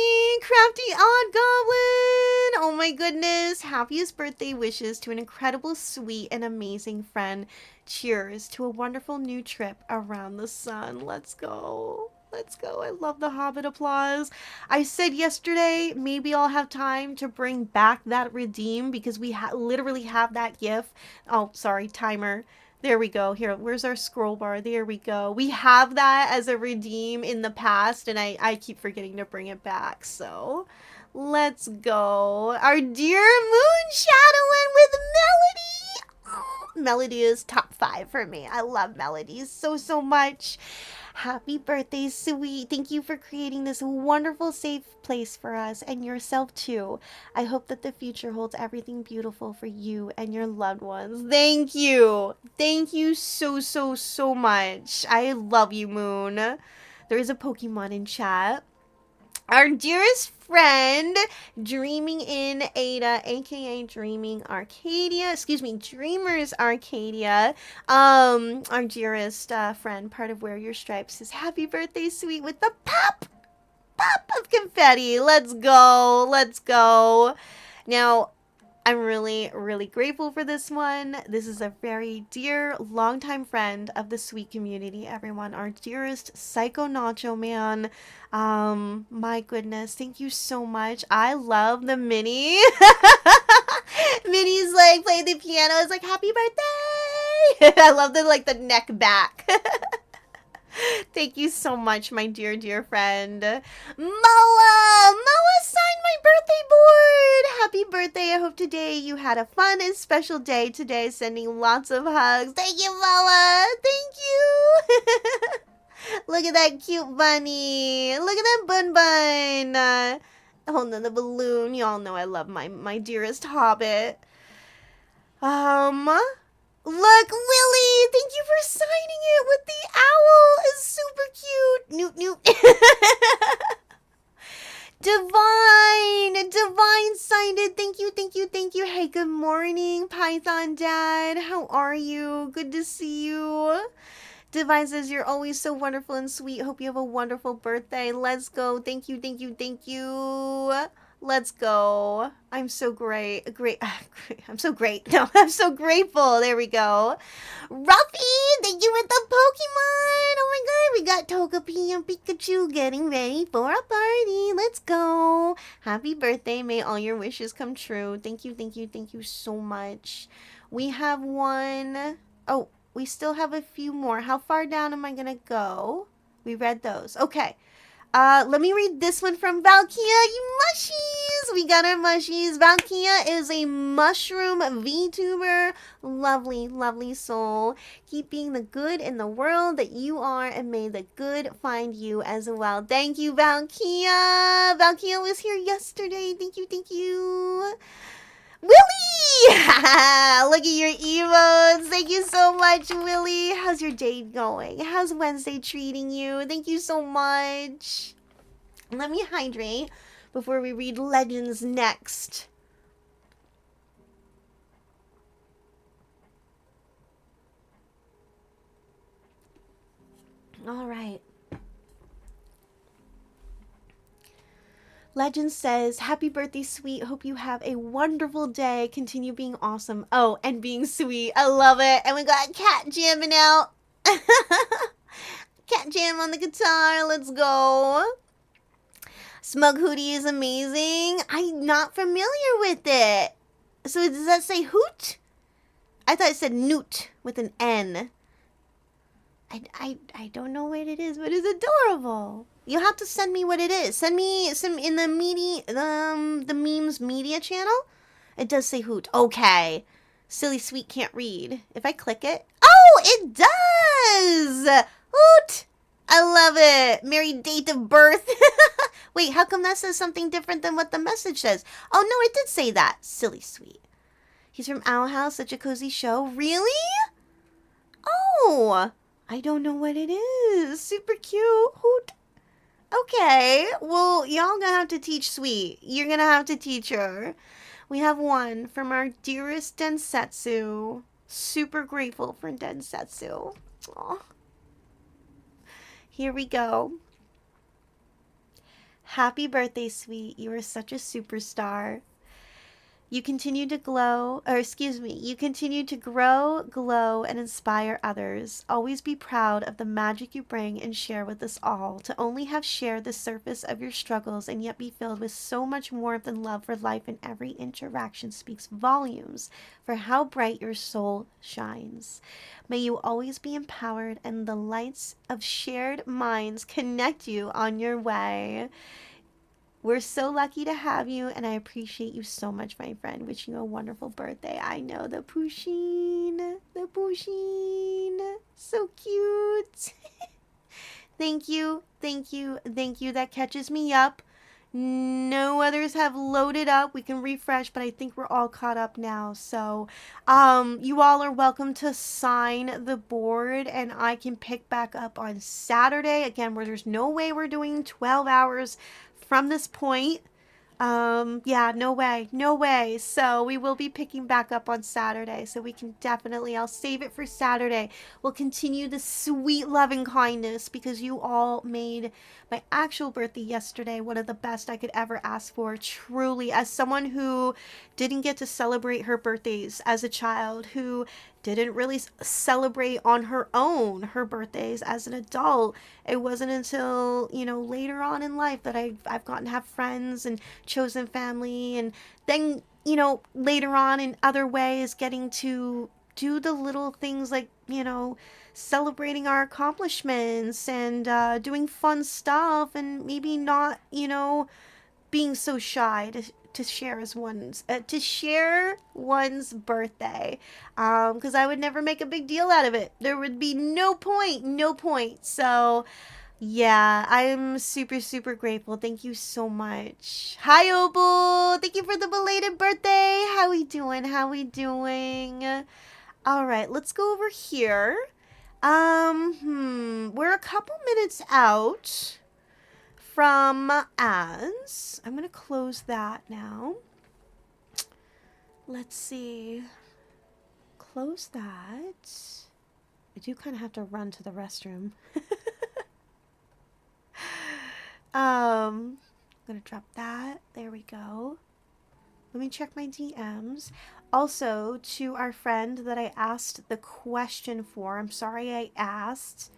B: Odd Goblin. Oh my goodness. Happiest birthday wishes to an incredible, sweet, and amazing friend. Cheers to a wonderful new trip around the sun. Let's go. I love the Hobbit applause. I said yesterday, maybe I'll have time to bring back that redeem because we literally have that gif. Oh, sorry, timer. There we go. Here, where's our scroll bar? There we go. We have that as a redeem in the past, and I keep forgetting to bring it back. So, let's go. Our dear Moon Shadowin with Melody. Oh, Melody is top 5 for me. I love Melody so much. Happy birthday, sweet. Thank you for creating this wonderful, safe place for us and yourself too. I hope that the future holds everything beautiful for you and your loved ones. Thank you. Thank you so much. I love you, Moon. There is a Pokemon in chat. Our dearest friend, Dreaming in Ada, aka Dreamers Arcadia. Our dearest friend, part of Wear Your Stripes, says happy birthday, sweet, with the pop of confetti. Let's go. Now, I'm really, really grateful for this one. This is a very dear, longtime friend of the sweet community, everyone. Our dearest Psycho Nacho Man. My goodness, thank you so much. I love the Minnie. Minnie's like playing the piano. It's like, happy birthday. I love the neck back. Thank you so much, my dear, dear friend. Moa! Moa signed my birthday board! Happy birthday. I hope today you had a fun and special day today. Sending lots of hugs. Thank you, Moa! Thank you! Look at that cute bunny. Look at that bun bun. Holding the balloon. Y'all know I love my dearest hobbit. Look, Willie! Thank you for signing it with the owl. It's super cute. Newt, newt. Divine signed it. Thank you, thank you, thank you. Hey, good morning, Python Dad. How are you? Good to see you. Divine says, you're always so wonderful and sweet. Hope you have a wonderful birthday. Let's go. Thank you, thank you, thank you. Let's go. I'm so great. I'm so great. No, I'm so grateful. There we go. Ruffy, thank you with the Pokemon. Oh my god, we got Togepi and Pikachu getting ready for a party. Let's go. Happy birthday. May all your wishes come true. Thank you, thank you, thank you so much. We have one. Oh, we still have a few more. How far down am I going to go? We read those. Okay. Let me read this one from Valkia. You mushies! We got our mushies. Valkia is a mushroom VTuber. Lovely, lovely soul. Keeping the good in the world that you are, and may the good find you as well. Thank you, Valkia. Valkia was here yesterday. Thank you, thank you. Willie! Look at your emotes. Thank you so much, Willie. How's your day going? How's Wednesday treating you? Thank you so much. Let me hydrate before we read legends next. All right. Legend says, happy birthday, sweet. Hope you have a wonderful day. Continue being awesome. Oh, and being sweet. I love it. And we got Cat jamming out. Cat jam on the guitar. Let's go. Smug Hootie is amazing. I'm not familiar with it. So does that say hoot? I thought it said newt with an N. I don't know what it is, but it's adorable. You'll have to send me what it is. Send me some in the memes media channel. It does say hoot. Okay. Silly Sweet can't read. If I click it. Oh, it does! Hoot! I love it. Married date of birth. Wait, how come that says something different than what the message says? Oh, no, it did say that. Silly Sweet. He's from Owl House, such a cozy show. Really? Oh, I don't know what it is. Super cute. Hoot. Okay, well, y'all gonna have to teach Sweet. You're gonna have to teach her. We have one from our dearest Densetsu. Super grateful for Densetsu. Aw. Here we go. Happy birthday, Sweet. You are such a superstar. You continue to you continue to grow, glow, and inspire others. Always be proud of the magic you bring and share with us all. To only have shared the surface of your struggles and yet be filled with so much warmth and love for life in every interaction speaks volumes for how bright your soul shines. May you always be empowered and the lights of shared minds connect you on your way. We're so lucky to have you, and I appreciate you so much, my friend. Wishing you a wonderful birthday. I know, the Pusheen. The Pusheen. So cute. Thank you, thank you, thank you. That catches me up. No others have loaded up. We can refresh, but I think we're all caught up now. So, you all are welcome to sign the board, and I can pick back up on Saturday, again, where there's no way we're doing 12 hours from this point. Yeah, no way, no way. So we will be picking back up on Saturday. So we can definitely, I'll save it for Saturday. We'll continue the sweet loving kindness because you all made my actual birthday yesterday one of the best I could ever ask for. Truly, as someone who didn't get to celebrate her birthdays as a child, who didn't really celebrate on her own her birthdays as an adult. It wasn't until, later on in life that I've gotten to have friends and chosen family, and then, later on in other ways getting to do the little things like, celebrating our accomplishments and doing fun stuff, and maybe not, being so shy to share one's birthday, because I would never make a big deal out of it. There would be no point. So yeah, I'm super super grateful. Thank you so much. Hi Opal, thank you for the belated birthday. How we doing? All right, let's go over here. We're a couple minutes out from ads. I'm going to close that now. Let's see. Close that. I do kind of have to run to the restroom. I'm going to drop that. There we go. Let me check my DMs. Also, to our friend that I asked the question for, I'm sorry I asked,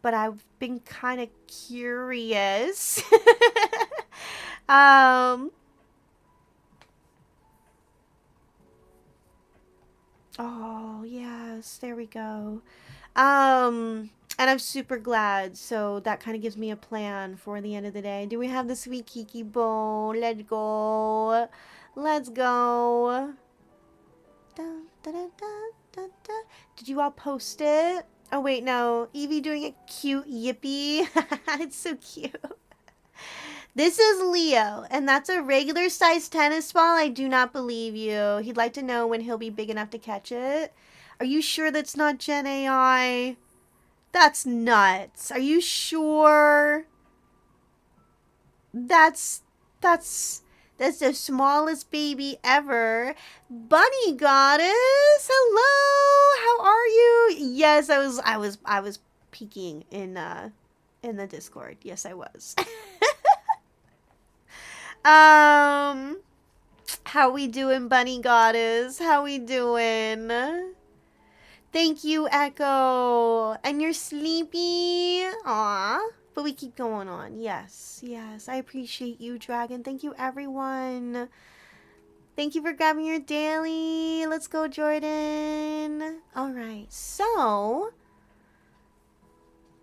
B: but I've been kind of curious. um, oh, yes, there we go. And I'm super glad. So that kind of gives me a plan for the end of the day. Do we have the sweet Kiki bowl? Let's go. Let's go. Dun, dun, dun, dun, dun, dun. Did you all post it? Oh, wait, no. Evie doing a cute yippee. It's so cute. This is Leo, and that's a regular sized tennis ball. I do not believe you. He'd like to know when he'll be big enough to catch it. Are you sure that's not Gen AI? That's nuts. Are you sure? That's that's that's the smallest baby ever. Bunny goddess, hello. How are you? Yes, I was peeking in the Discord. Yes, I was. um how we doing, Bunny goddess? How we doing? Thank you, Echo. And you're sleepy? Aw. But we keep going on. Yes, yes. I appreciate you, Dragon. Thank you, everyone. Thank you for grabbing your daily. Let's go, Jordan. All right. So,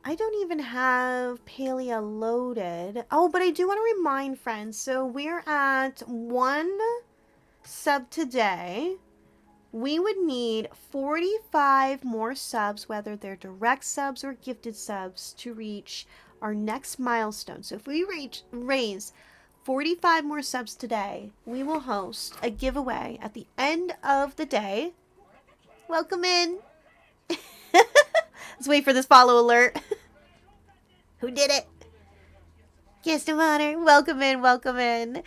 B: I don't even have Palea loaded. Oh, but I do want to remind friends. So, we're at 1 sub today. We would need 45 more subs, whether they're direct subs or gifted subs, to reach our next milestone. So if we raise 45 more subs today, we will host a giveaway at the end of the day. Welcome in. Let's wait for this follow alert. Who did it? Guest of honor. Welcome in, welcome in.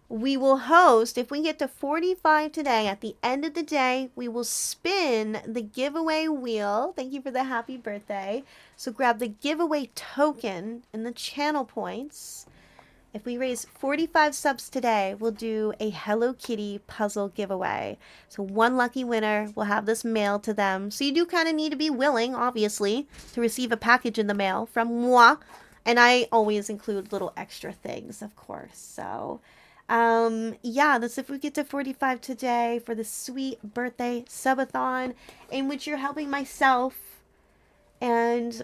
B: We will host, if we get to 45 today, at the end of the day, we will spin the giveaway wheel. Thank you for the happy birthday. So grab the giveaway token and the channel points. If we raise 45 subs today, we'll do a Hello Kitty puzzle giveaway. So one lucky winner will have this mailed to them. So you do kind of need to be willing, obviously, to receive a package in the mail from moi. And I always include little extra things, of course. So yeah, that's if we get to 45 today for the sweet birthday subathon, in which you're helping myself and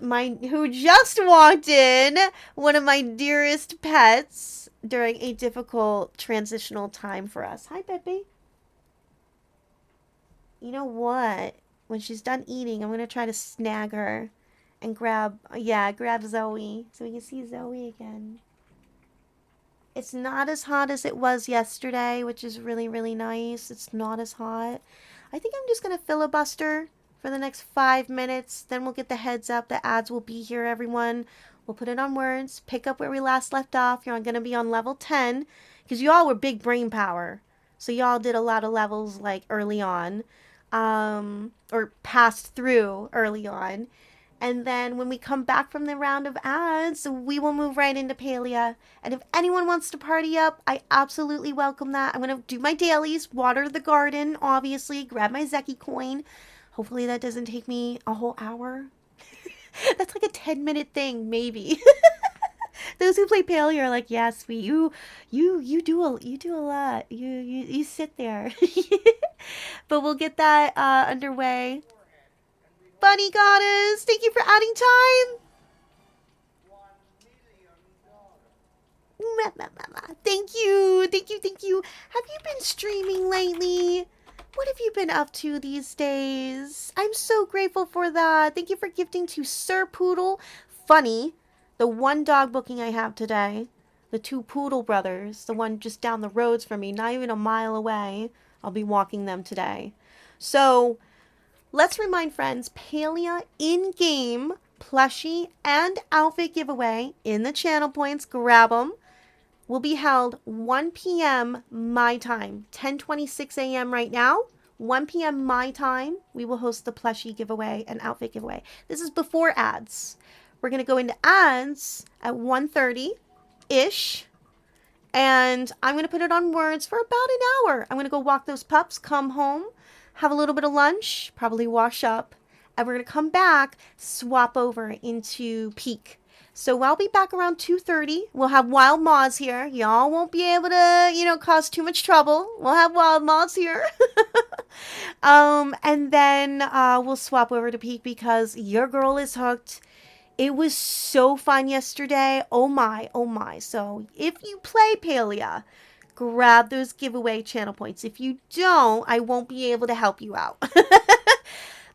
B: who just walked in, one of my dearest pets, during a difficult transitional time for us. Hi, Pepe. You know what? When she's done eating, I'm going to try to snag her and grab Zoe so we can see Zoe again. It's not as hot as it was yesterday, which is really, really nice. It's not as hot. I think I'm just going to filibuster for the next 5 minutes. Then we'll get the heads up. The ads will be here, everyone. We'll put it on words, pick up where we last left off. You're going to be on level 10 because you all were big brain power. So y'all did a lot of levels like early on, or passed through early on. And then when we come back from the round of ads, we will move right into Palia. And if anyone wants to party up, I absolutely welcome that. I'm going to do my dailies, water the garden, obviously, grab my Zeki coin. Hopefully that doesn't take me a whole hour. That's like a 10-minute thing, maybe. Those who play Palia are like, yeah, sweet, you do a lot. You sit there. But we'll get that underway. Bunny Goddess, thank you for adding time. Thank you. Have you been streaming lately? What have you been up to these days? I'm so grateful for that. Thank you for gifting to Sir Poodle. Funny, the one dog booking I have today, the two Poodle brothers, the one just down the roads from me, not even a mile away. I'll be walking them today. So, let's remind friends, Palia in-game plushie and outfit giveaway in the channel points. Grab them. Will be held 1 p.m. my time, 10:26 a.m. right now. 1 p.m. my time, we will host the plushie giveaway and outfit giveaway. This is before ads. We're going to go into ads at 1:30-ish. And I'm going to put it on words for about an hour. I'm going to go walk those pups, come home, have a little bit of lunch, probably wash up, and we're going to come back, swap over into peak. So I'll be back around 2:30. We'll have Wild Moths here. Y'all won't be able to, cause too much trouble. We'll have Wild Moths here. And then we'll swap over to peak because your girl is hooked. It was so fun yesterday. Oh my. So if you play Palia, grab those giveaway channel points. If you don't, I won't be able to help you out.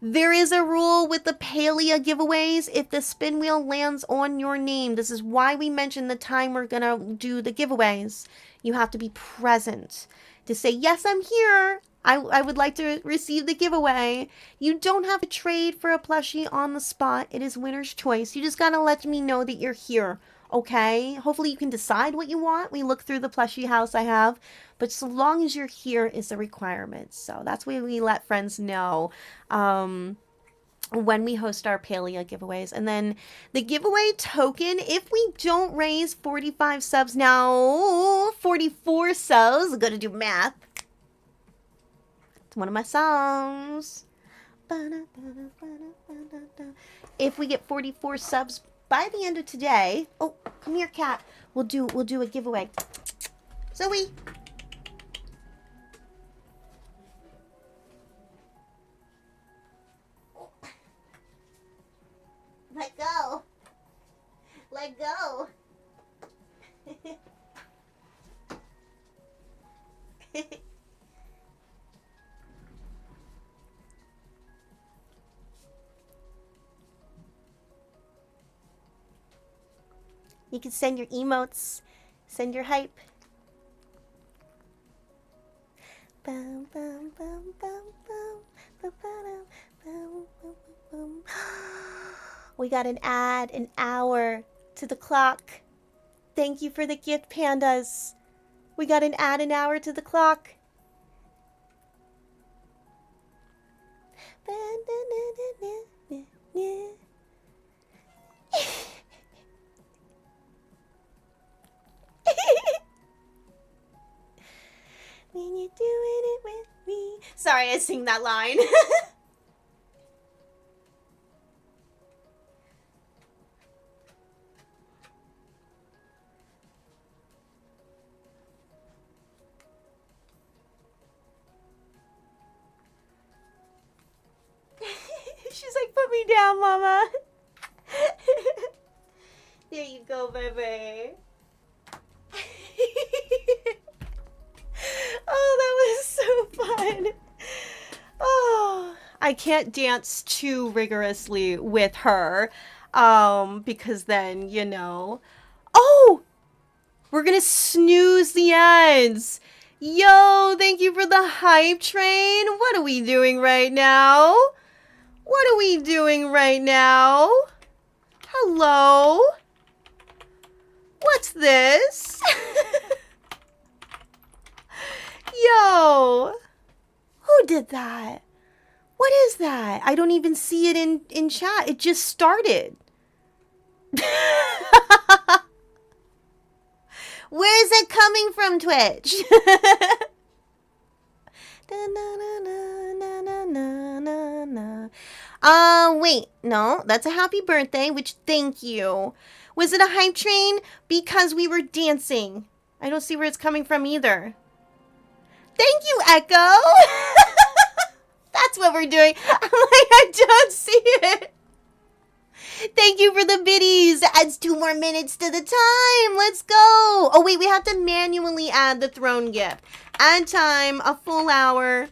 B: There is a rule with the Palia giveaways. If the spin wheel lands on your name, this is why we mentioned the time we're going to do the giveaways. You have to be present to say, yes, I'm here. I would like to receive the giveaway. You don't have to trade for a plushie on the spot. It is winner's choice. You just got to let me know that you're here. Okay? Hopefully you can decide what you want. We look through the plushie house I have. But so long as you're here is a requirement. So that's why we let friends know when we host our Palia giveaways. And then the giveaway token, if we don't raise 45 subs now, 44 subs, I'm going to do math. It's one of my songs. If we get 44 subs by the end of today, oh, come here, cat. We'll do a giveaway. Zoe. Let go. Let go. You can send your emotes, send your hype. Bum, bum, bum, bum, bum, bum, bum, bum, bum, bum. We got an hour to the clock. Thank you for the gift, pandas. We got an hour to the clock. When you're doing it with me. Sorry, I sing that line. She's like, put me down, mama. There you go, baby. Oh, that was so fun. Oh, I can't dance too rigorously with her, because then, Oh, we're gonna snooze the ads. Yo, thank you for the hype train. What are we doing right now? Hello? this? Yo, who did that? What is that? I don't even see it in chat. It just started. Where is it coming from, Twitch? Wait, no, that's a happy birthday, which thank you. Was it a hype train? Because we were dancing. I don't see where it's coming from either. Thank you, Echo. That's what we're doing. I'm like, I don't see it. Thank you for the biddies. Adds 2 more minutes to the time. Let's go. Oh, wait, we have to manually add the throne gift. Add time, a full hour.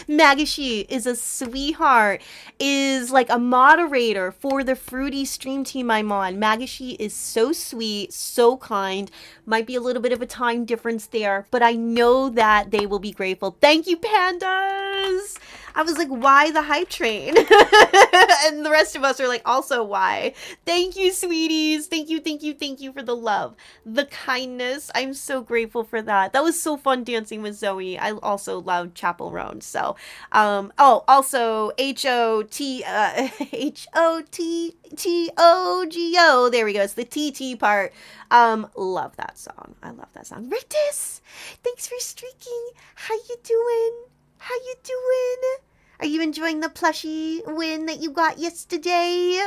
B: Magashi is a sweetheart, is like a moderator for the Fruity stream team I'm on. Magashi is so sweet, so kind. Might be a little bit of a time difference there, but I know that they will be grateful. Thank you, pandas! I was like, why the hype train? And the rest of us are like, also why? Thank you, sweeties. Thank you, thank you, thank you for the love, the kindness. I'm so grateful for that. That was so fun dancing with Zoe. I also love Chapel Roan. So, oh, also H-O-T-T-O-G-O. There we go. It's the T-T part. Love that song. I love that song. Rictus, thanks for streaking. How you doing? How you doing? Are you enjoying the plushie win that you got yesterday?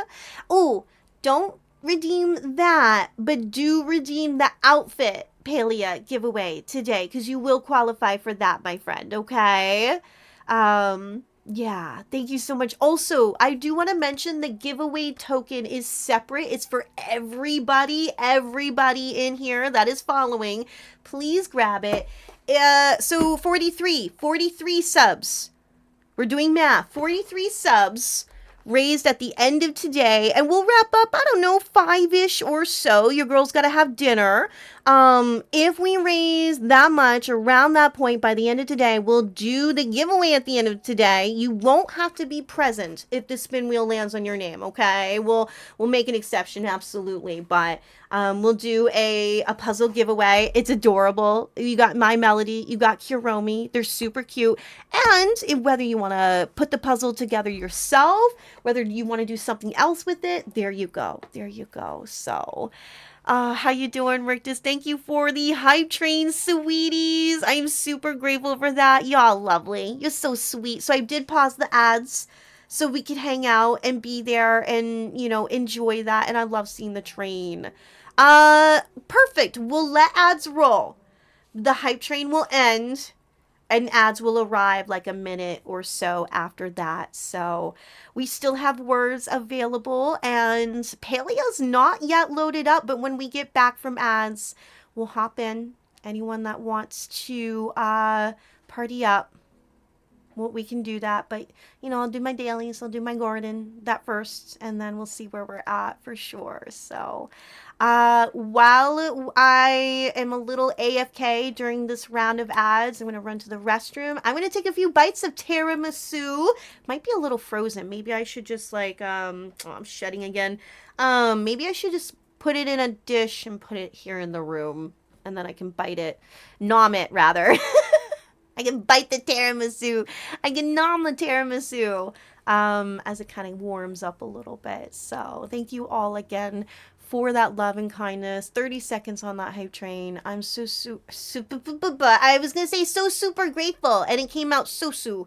B: Oh, don't redeem that, but do redeem the outfit Palea giveaway today, because you will qualify for that, my friend, okay? Yeah, thank you so much. Also, I do want to mention the giveaway token is separate. It's for everybody in here that is following. Please grab it. So 43 subs. We're doing math. 43 subs raised at the end of today, and we'll wrap up, I don't know, 5-ish or so. Your girl's got to have dinner. If we raise that much around that point by the end of today, we'll do the giveaway at the end of today. You won't have to be present if the spin wheel lands on your name, okay? We'll make an exception, absolutely, but we'll do a puzzle giveaway. It's adorable. You got My Melody, you got Kuromi. They're super cute. And whether you want to put the puzzle together yourself, whether you want to do something else with it, there you go. There you go. So, how you doing, Rictus? Thank you for the hype train, sweeties. I'm super grateful for that. Y'all lovely. You're so sweet. So I did pause the ads so we could hang out and be there and, you know, enjoy that. And I love seeing the train. Perfect. We'll let ads roll. The hype train will end and ads will arrive like a minute or so after that. So we still have words available, and Paleo's not yet loaded up, but when we get back from ads, we'll hop in. Anyone that wants to party up, well, we can do that. But, you know, I'll do my dailies, I'll do my Gordon, that first, and then we'll see where we're at for sure. So while I am a little AFK during this round of ads, I'm going to run to the restroom. I'm going to take a few bites of tiramisu. Might be a little frozen. Maybe I should just like, oh, I'm shedding again. Maybe I should just put it in a dish and put it here in the room, and then I can bite it. Nom it, rather. I can bite the tiramisu. I can nom the tiramisu as it kind of warms up a little bit. So thank you all again for that love and kindness. 30 seconds on that hype train. I'm so super, I was going to say so super grateful, and it came out so.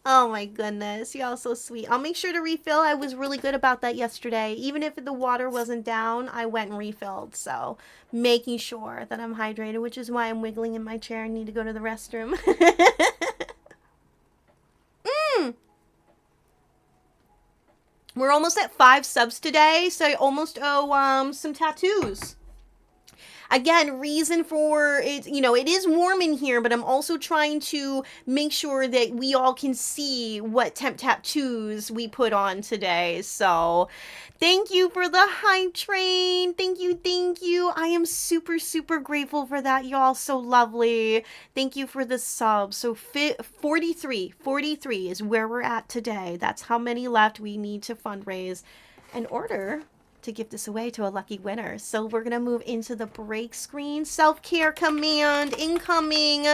B: Oh my goodness, y'all so sweet. I'll make sure to refill. I was really good about that yesterday. Even if the water wasn't down, I went and refilled. So making sure that I'm hydrated, which is why I'm wiggling in my chair and need to go to the restroom. We're almost at 5 subs today, so I almost owe some tattoos. again, reason for it, it is warm in here, but I'm also trying to make sure that we all can see what temp tattoos we put on today. So thank you for the hype train. Thank you, thank you. I am super, super grateful for that, y'all. So lovely. Thank you for the sub. So 43 is where we're at today. That's how many left we need to fundraise in order to give this away to a lucky winner. So we're going to move into the break screen. Self-care command incoming.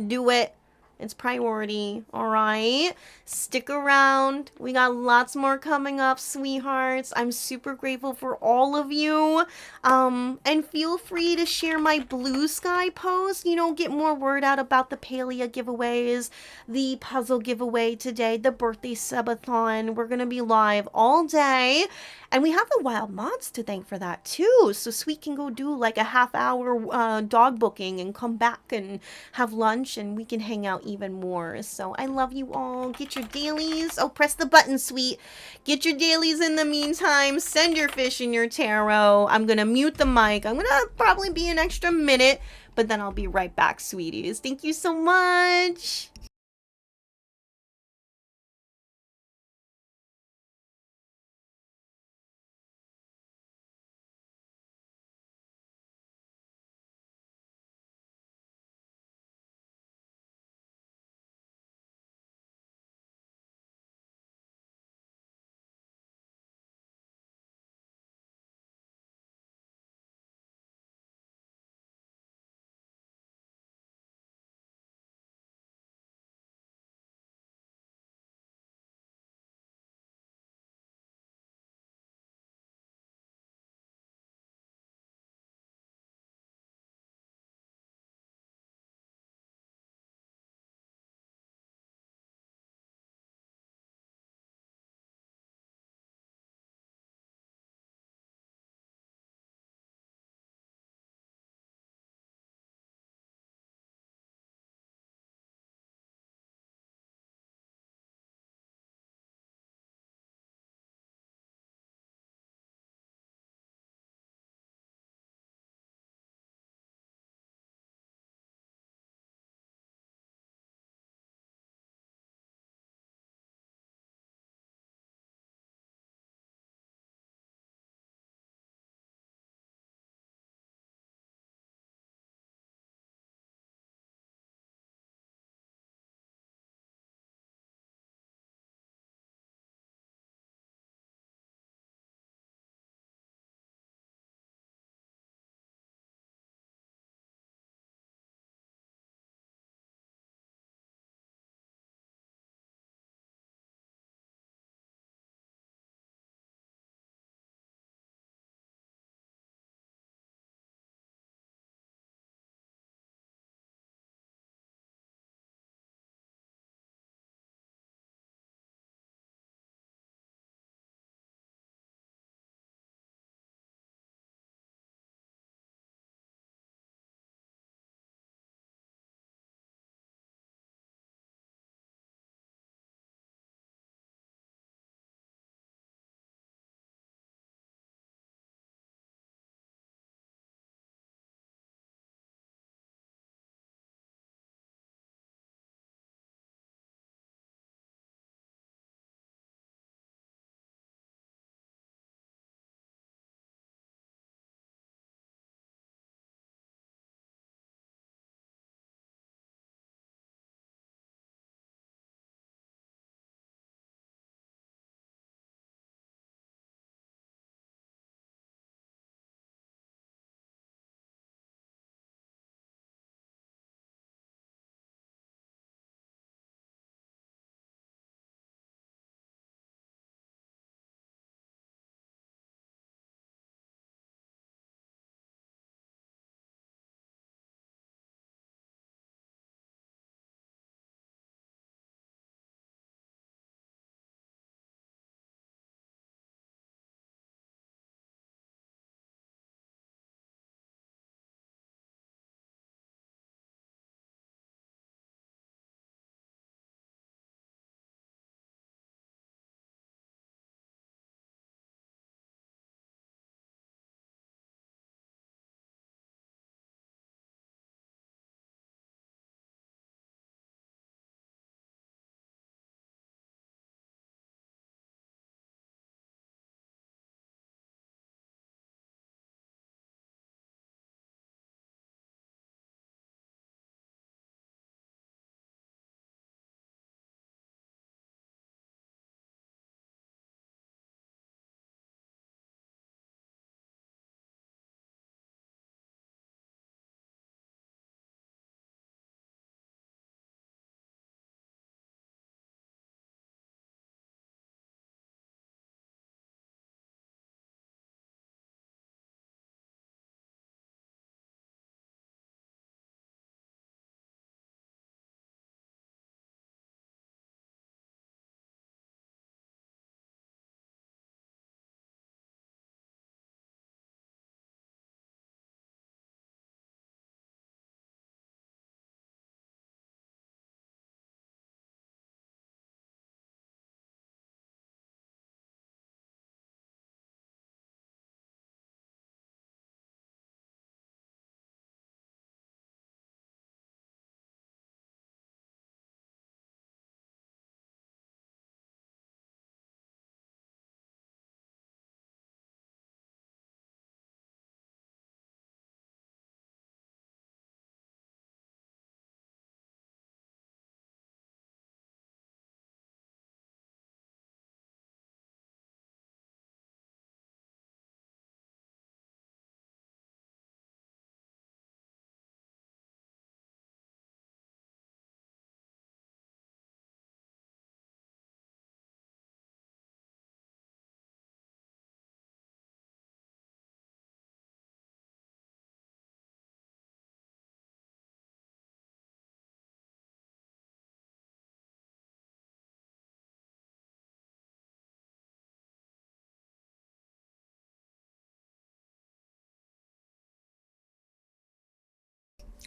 B: Do it. It's priority. All right. Stick around. We got lots more coming up, sweethearts. I'm super grateful for all of you. And feel free to share my Blue Sky post. Get more word out about the Palea giveaways, the puzzle giveaway today, the birthday subathon. We're going to be live all day. And we have the wild mods to thank for that too. So Sweet can go do like a half-hour dog booking and come back and have lunch, and we can hang out even more. So I love you all. Get your dailies. Oh, press the button, Sweet. Get your dailies in the meantime. Send your fish and your tarot. I'm going to mute the mic. I'm going to probably be an extra minute, but then I'll be right back, sweeties. Thank you so much.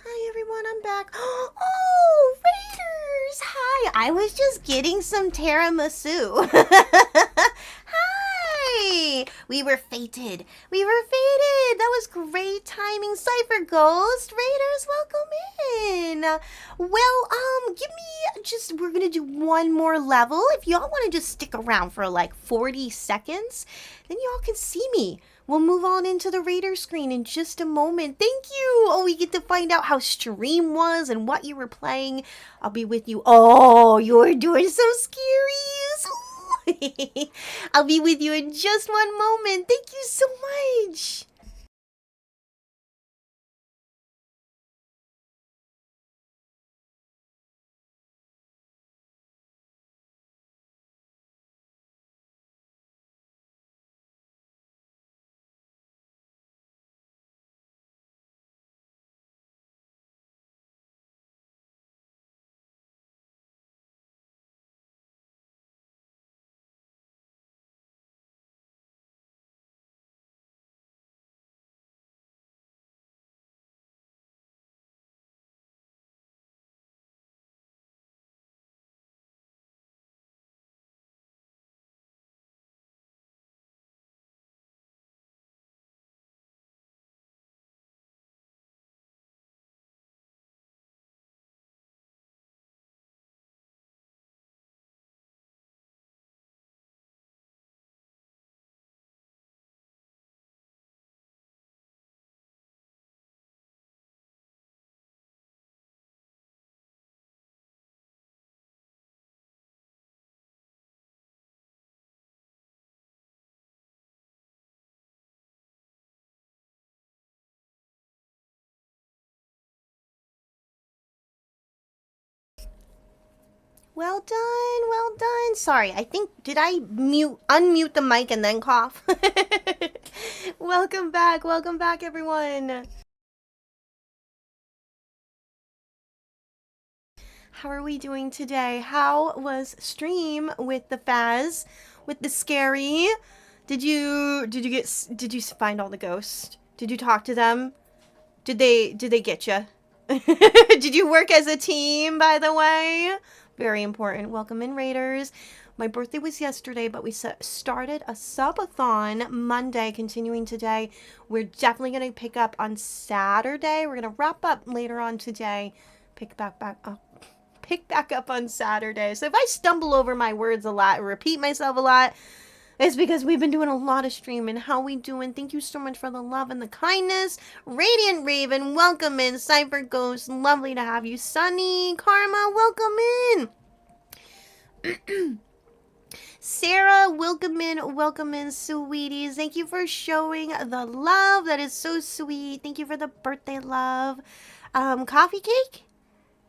B: Hi everyone, I'm back. Oh, Raiders! Hi, I was just getting some tiramisu. Hi! We were fated. We were fated. That was great timing. Cypher Ghost. Raiders, welcome in. Give me just, we're gonna do one more level. If y'all wanna just stick around for like 40 seconds, then y'all can see me. We'll move on into the Raider screen in just a moment. Thank you. Oh, we get to find out how stream was and what you were playing. I'll be with you. Oh, you're doing so scary. I'll be with you in just one moment. Thank you so much. Well done, well done. Sorry, I think did I unmute the mic and then cough? Welcome back everyone. How are we doing today? How was stream with the Faz, with the scary? Did you find all the ghosts? Did you talk to them? Did they get you? Did you work as a team, by the way? Very important. Welcome in, Raiders. My birthday was yesterday, but we started a subathon Monday, continuing today. We're definitely going to pick up on Saturday. We're going to wrap up later on today. Pick back up on Saturday. So if I stumble over my words a lot, or repeat myself a lot, it's because we've been doing a lot of streaming. How we doing? Thank you so much for the love and the kindness. Radiant Raven, welcome in. Cypher Ghost, lovely to have you. Sunny, Karma, welcome in. Sarah, welcome in, sweeties. Thank you for showing the love. That is so sweet. Thank you for the birthday love. Coffee cake?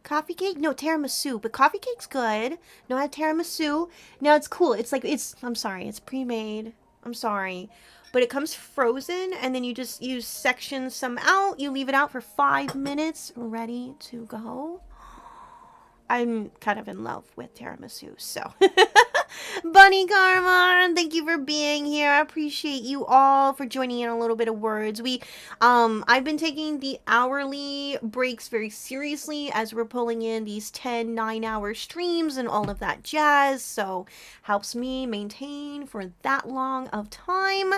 B: Coffee cake? No, tiramisu. But coffee cake's good. No, I had tiramisu. Now it's cool. I'm sorry, it's pre-made. I'm sorry. But it comes frozen, and then you section some out. You leave it out for 5 minutes, ready to go. I'm kind of in love with tiramisu, so. Bunny Karma, thank you for being here. I appreciate you all for joining in a little bit of words. I've been taking the hourly breaks very seriously as we're pulling in these 10 9-hour streams and all of that jazz, so helps me maintain for that long of time.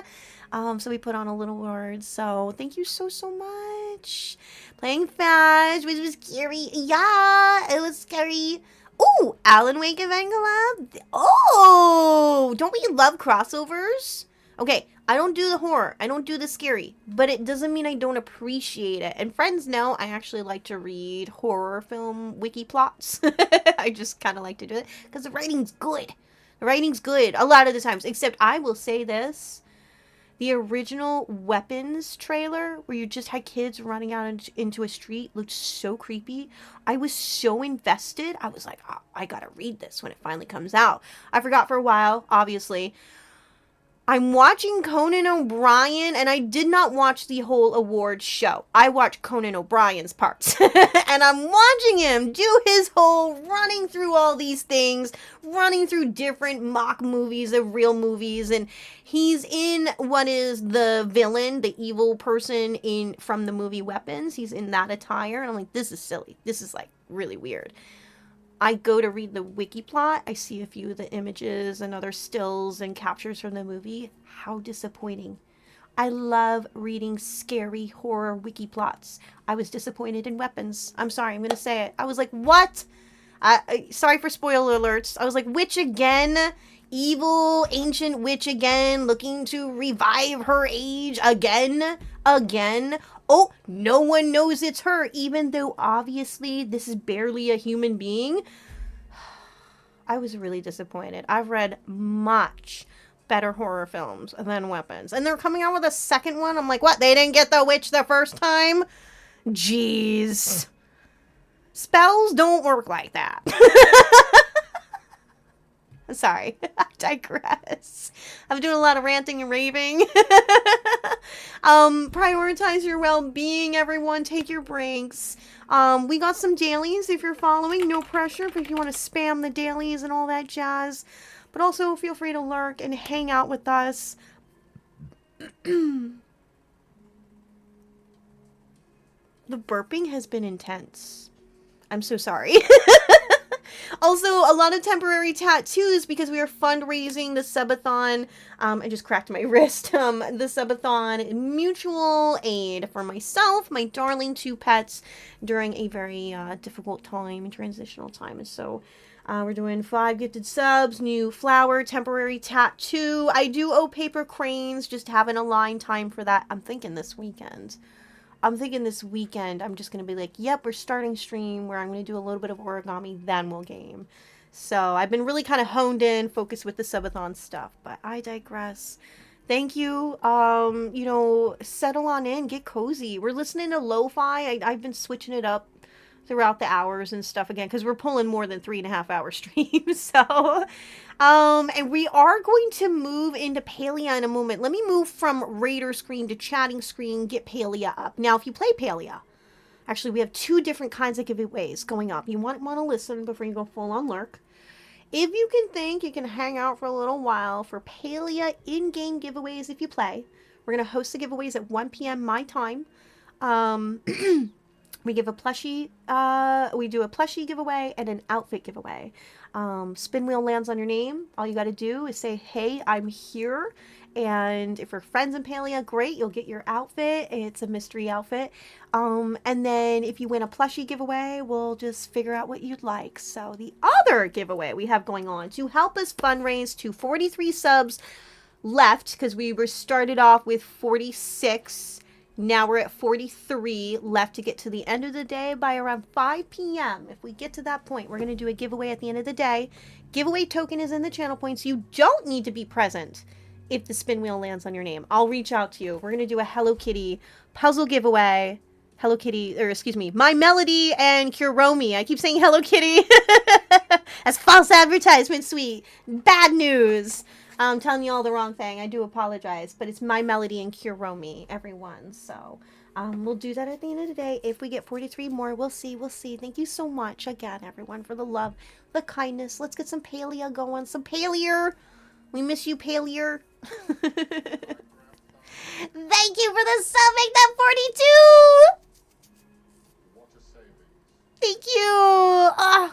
B: So we put on a little words, so thank you so much. Playing fast, which was scary. Yeah, it was scary. Oh, Alan Wake of Engelab. Oh, don't we love crossovers? Okay, I don't do the horror. I don't do the scary. But it doesn't mean I don't appreciate it. And friends know I actually like to read horror film wiki plots. I just kind of like to do it because the writing's good. The writing's good a lot of the times. Except I will say this. The original Weapons trailer, where you just had kids running out into a street, looked so creepy. I was so invested. I was like, oh, I gotta read this when it finally comes out. I forgot for a while, obviously. I'm watching Conan O'Brien, and I did not watch the whole awards show. I watched Conan O'Brien's parts. And I'm watching him do his whole running through all these things, running through different mock movies of real movies, and he's in what is the villain, the evil person in from the movie Weapons. He's in that attire, and I'm like, this is silly. This is like really weird. I go to read the wiki plot. I see a few of the images and other stills and captures from the movie. How disappointing. I love reading scary horror wiki plots. I was disappointed in Weapons. I'm sorry, I'm going to say it. I was like, what? Sorry for spoiler alerts. I was like, witch again? Evil ancient witch again, looking to revive her age again? Again? Oh, no one knows it's her, even though obviously this is barely a human being. I was really disappointed. I've read much better horror films than Weapons. And they're coming out with a second one. I'm like, what? They didn't get the witch the first time? Jeez. Spells don't work like that. Sorry, I digress. I'm doing a lot of ranting and raving. Prioritize your well-being, everyone. Take your breaks. We got some dailies if you're following. No pressure, but if you want to spam the dailies and all that jazz. But also feel free to lurk and hang out with us. The burping has been intense. I'm so sorry. Also, a lot of temporary tattoos because we are fundraising the subathon. I just cracked my wrist. The subathon mutual aid for myself, my darling two pets during a very difficult time, transitional time. And so we're doing 5 gifted subs, new flower, temporary tattoo. I do owe paper cranes, just having a line time for that. I'm thinking this weekend. I'm just going to be like, yep, we're starting stream where I'm going to do a little bit of origami, then we'll game. So I've been really kind of honed in, focused with the subathon stuff, but I digress. Thank you. Settle on in, get cozy. We're listening to lo-fi. I've been switching it up throughout the hours and stuff again, because we're pulling more than 3.5 hour streams. So, and we are going to move into Palia in a moment. Let me move from Raider screen to chatting screen, get Palia up. Now, if you play Palia, actually, we have 2 different kinds of giveaways going up. You want to listen before you go full on lurk. If you can think, you can hang out for a little while for Palia in-game giveaways if you play. We're going to host the giveaways at 1 p.m. my time. We give a plushie, we do a plushie giveaway and an outfit giveaway. Spin wheel lands on your name. All you got to do is say, hey, I'm here. And if we're friends in Palia, great, you'll get your outfit. It's a mystery outfit. And then if you win a plushie giveaway, we'll just figure out what you'd like. So the other giveaway we have going on to help us fundraise to 43 subs left, because we were started off with 46. Now we're at 43 left to get to the end of the day by around 5 p.m. If we get to that point, we're going to do a giveaway at the end of the day. Giveaway token is in the channel points. You don't need to be present if the spin wheel lands on your name. I'll reach out to you. We're going to do a Hello Kitty puzzle giveaway. Hello Kitty, or excuse me, My Melody and Kuromi. I keep saying Hello Kitty. That's false advertisement, sweet. Bad news. I'm telling you all the wrong thing. I do apologize, but it's My Melody and Kuromi, everyone. So we'll do that at the end of the day. If we get 43 more, we'll see. We'll see. Thank you so much again, everyone, for the love, the kindness. Let's get some Palia going. Some Palier. We miss you, Palier. Thank you for the sub, make that 42. Thank you.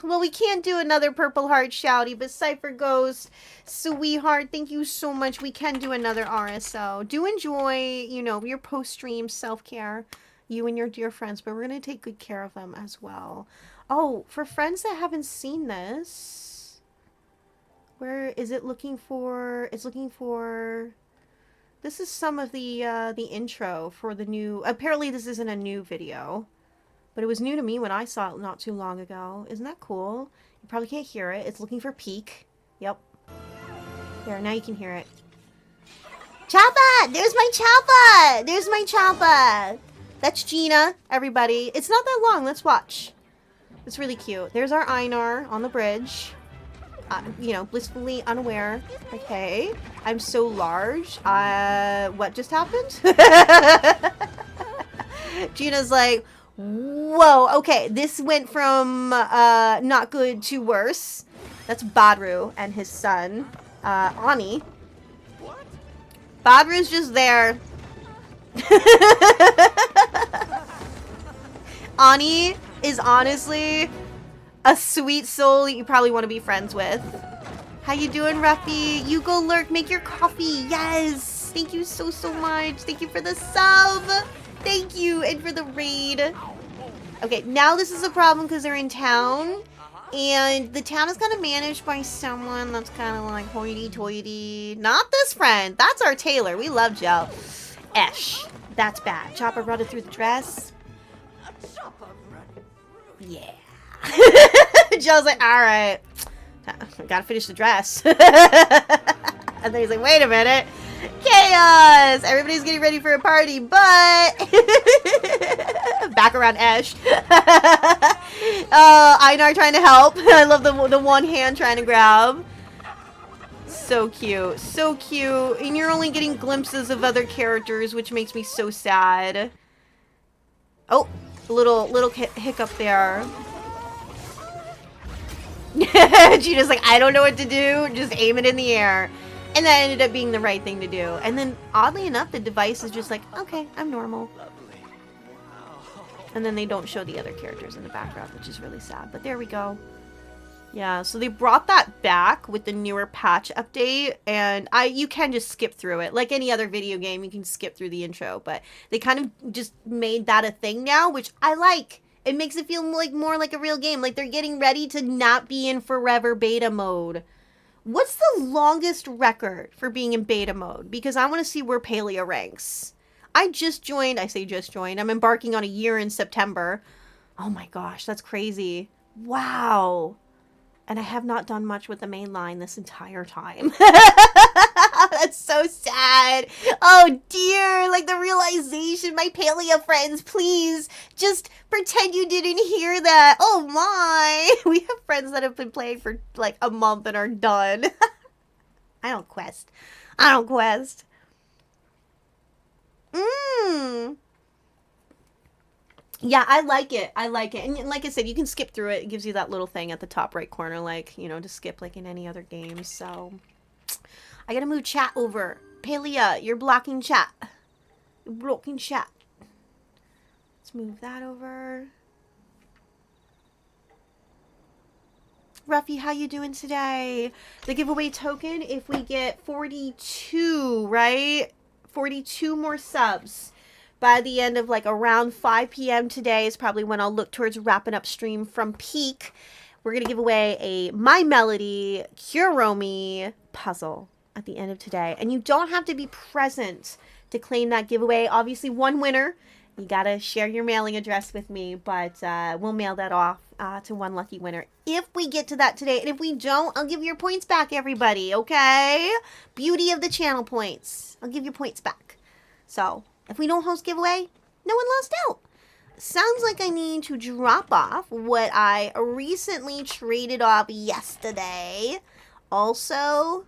B: Well, we can't do another Purple Heart shouty, but Cypher Ghost, sweetheart, thank you so much. We can do another RSO. Do enjoy, your post-stream self-care, you and your dear friends, but we're going to take good care of them as well. Oh, for friends that haven't seen this, where is it looking for? It's looking for... This is some of the intro for the new... Apparently this isn't a new video. But it was new to me when I saw it not too long ago. Isn't that cool? You probably can't hear it. It's looking for peak. Yep. There, now you can hear it. Choppa! There's my Choppa! There's my Choppa! That's Gina, everybody. It's not that long. Let's watch. It's really cute. There's our Einar on the bridge. you know, blissfully unaware. Okay, I'm so large. What just happened? Gina's like, whoa, okay, this went from not good to worse. That's Badru and his son, Ani. Badru's just there. Ani is honestly a sweet soul that you probably want to be friends with. How you doing, Ruffy? You go lurk, make your coffee. Yes. Thank you so, so much. Thank you for the sub. Thank you. And for the raid. Okay, now this is a problem because they're in town. And the town is kind of managed by someone that's kind of like hoity-toity. Not this friend. That's our tailor. We love Joe. Esh. That's bad. Chopper brought it through the dress. Yeah. Joe's like, all right. Gotta finish the dress. And then he's like, wait a minute. Chaos! Everybody's getting ready for a party, but... Back around Esh. Einar trying to help. I love the one hand trying to grab. So cute. So cute. And you're only getting glimpses of other characters, which makes me so sad. Oh, little hiccup there. Gina's like, I don't know what to do. Just aim it in the air. And that ended up being the right thing to do. And then, oddly enough, the device is just like, okay, I'm normal. And then they don't show the other characters in the background, which is really sad. But there we go. Yeah, so they brought that back with the newer patch update. And you can just skip through it. Like any other video game, you can skip through the intro. But they kind of just made that a thing now, which I like. It makes it feel like more like a real game. Like they're getting ready to not be in forever beta mode. What's the longest record for being in beta mode? Because I want to see where Paleo ranks. I just joined. I say just joined. I'm embarking on a year in September. Oh my gosh, that's crazy. Wow. And I have not done much with the main line this entire time. That's so sad. Oh dear, like the realization. My Paleo friends, please just pretend you didn't hear that. Oh my. We have friends that have been playing for like a month and are done. I don't quest. Yeah, I like it. And like I said, you can skip through it. It gives you that little thing at the top right corner, like, you know, to skip like in any other game. So, I gotta move chat over. Palea, you're blocking chat. You're blocking chat. Let's move that over. Ruffy, how you doing today? The giveaway token, if we get 42, right? 42 more subs. By the end of like around 5 p.m. today is probably when I'll look towards wrapping up stream from Peak. We're going to give away a My Melody Kuromi puzzle at the end of today. And you don't have to be present to claim that giveaway. Obviously, one winner. You got to share your mailing address with me, but we'll mail that off to one lucky winner if we get to that today. And if we don't, I'll give your points back, everybody, okay? Beauty of the channel points. I'll give your points back. So... if we don't host giveaway, no one lost out. Sounds like I need to drop off what I recently traded off yesterday. Also,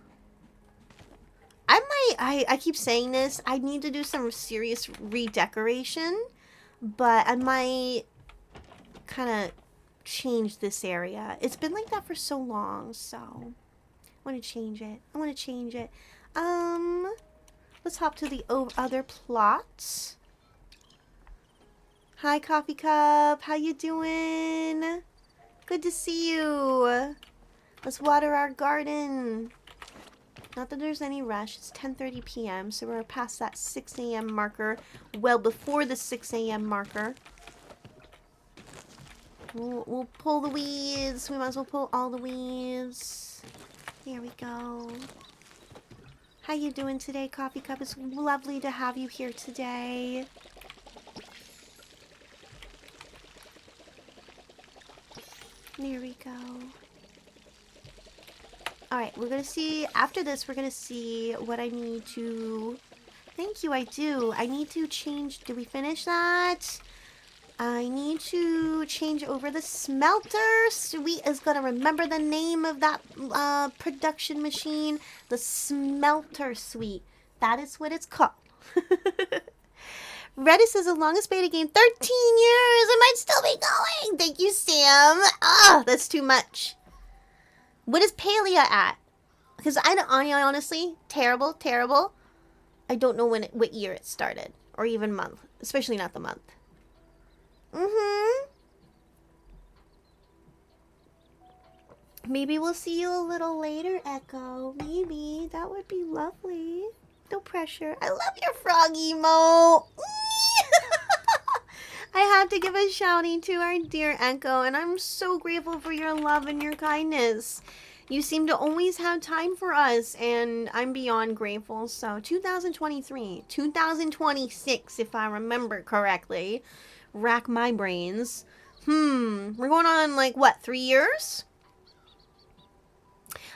B: I keep saying this, I need to do some serious redecoration, but I might kind of change this area. It's been like that for so long, so I want to change it. Let's hop to the other plot. Hi, Coffee Cup. How you doing? Good to see you. Let's water our garden. Not that there's any rush. It's 10:30 p.m., so we're past that 6 a.m. marker. Well, before the 6 a.m. marker. We'll pull the weeds. We might as well pull all the weeds. There we go. How you doing today, Coffee Cup? It's lovely to have you here today. There we go. Alright, we're going to see, after this, we're going to see what I need to... Thank you, I do. I need to change... Did we finish that? I need to change over the smelter. Sweet is gonna remember the name of that production machine. The smelter suite. That is what it's called. Redis is the longest beta game. 13 years. It might still be going. Thank you, Sam. Ah, that's too much. What is Palea at? Because I honestly, terrible. I don't know what year it started. Or even month. Especially not the month. Maybe we'll see you a little later, Echo. Maybe. That would be lovely. No pressure. I love your frog emote. I have to give a shouting to our dear Echo, and I'm so grateful for your love and your kindness. You seem to always have time for us, and I'm beyond grateful. So 2023, 2026, if I remember correctly. Rack my brains. We're going on like what, 3 years?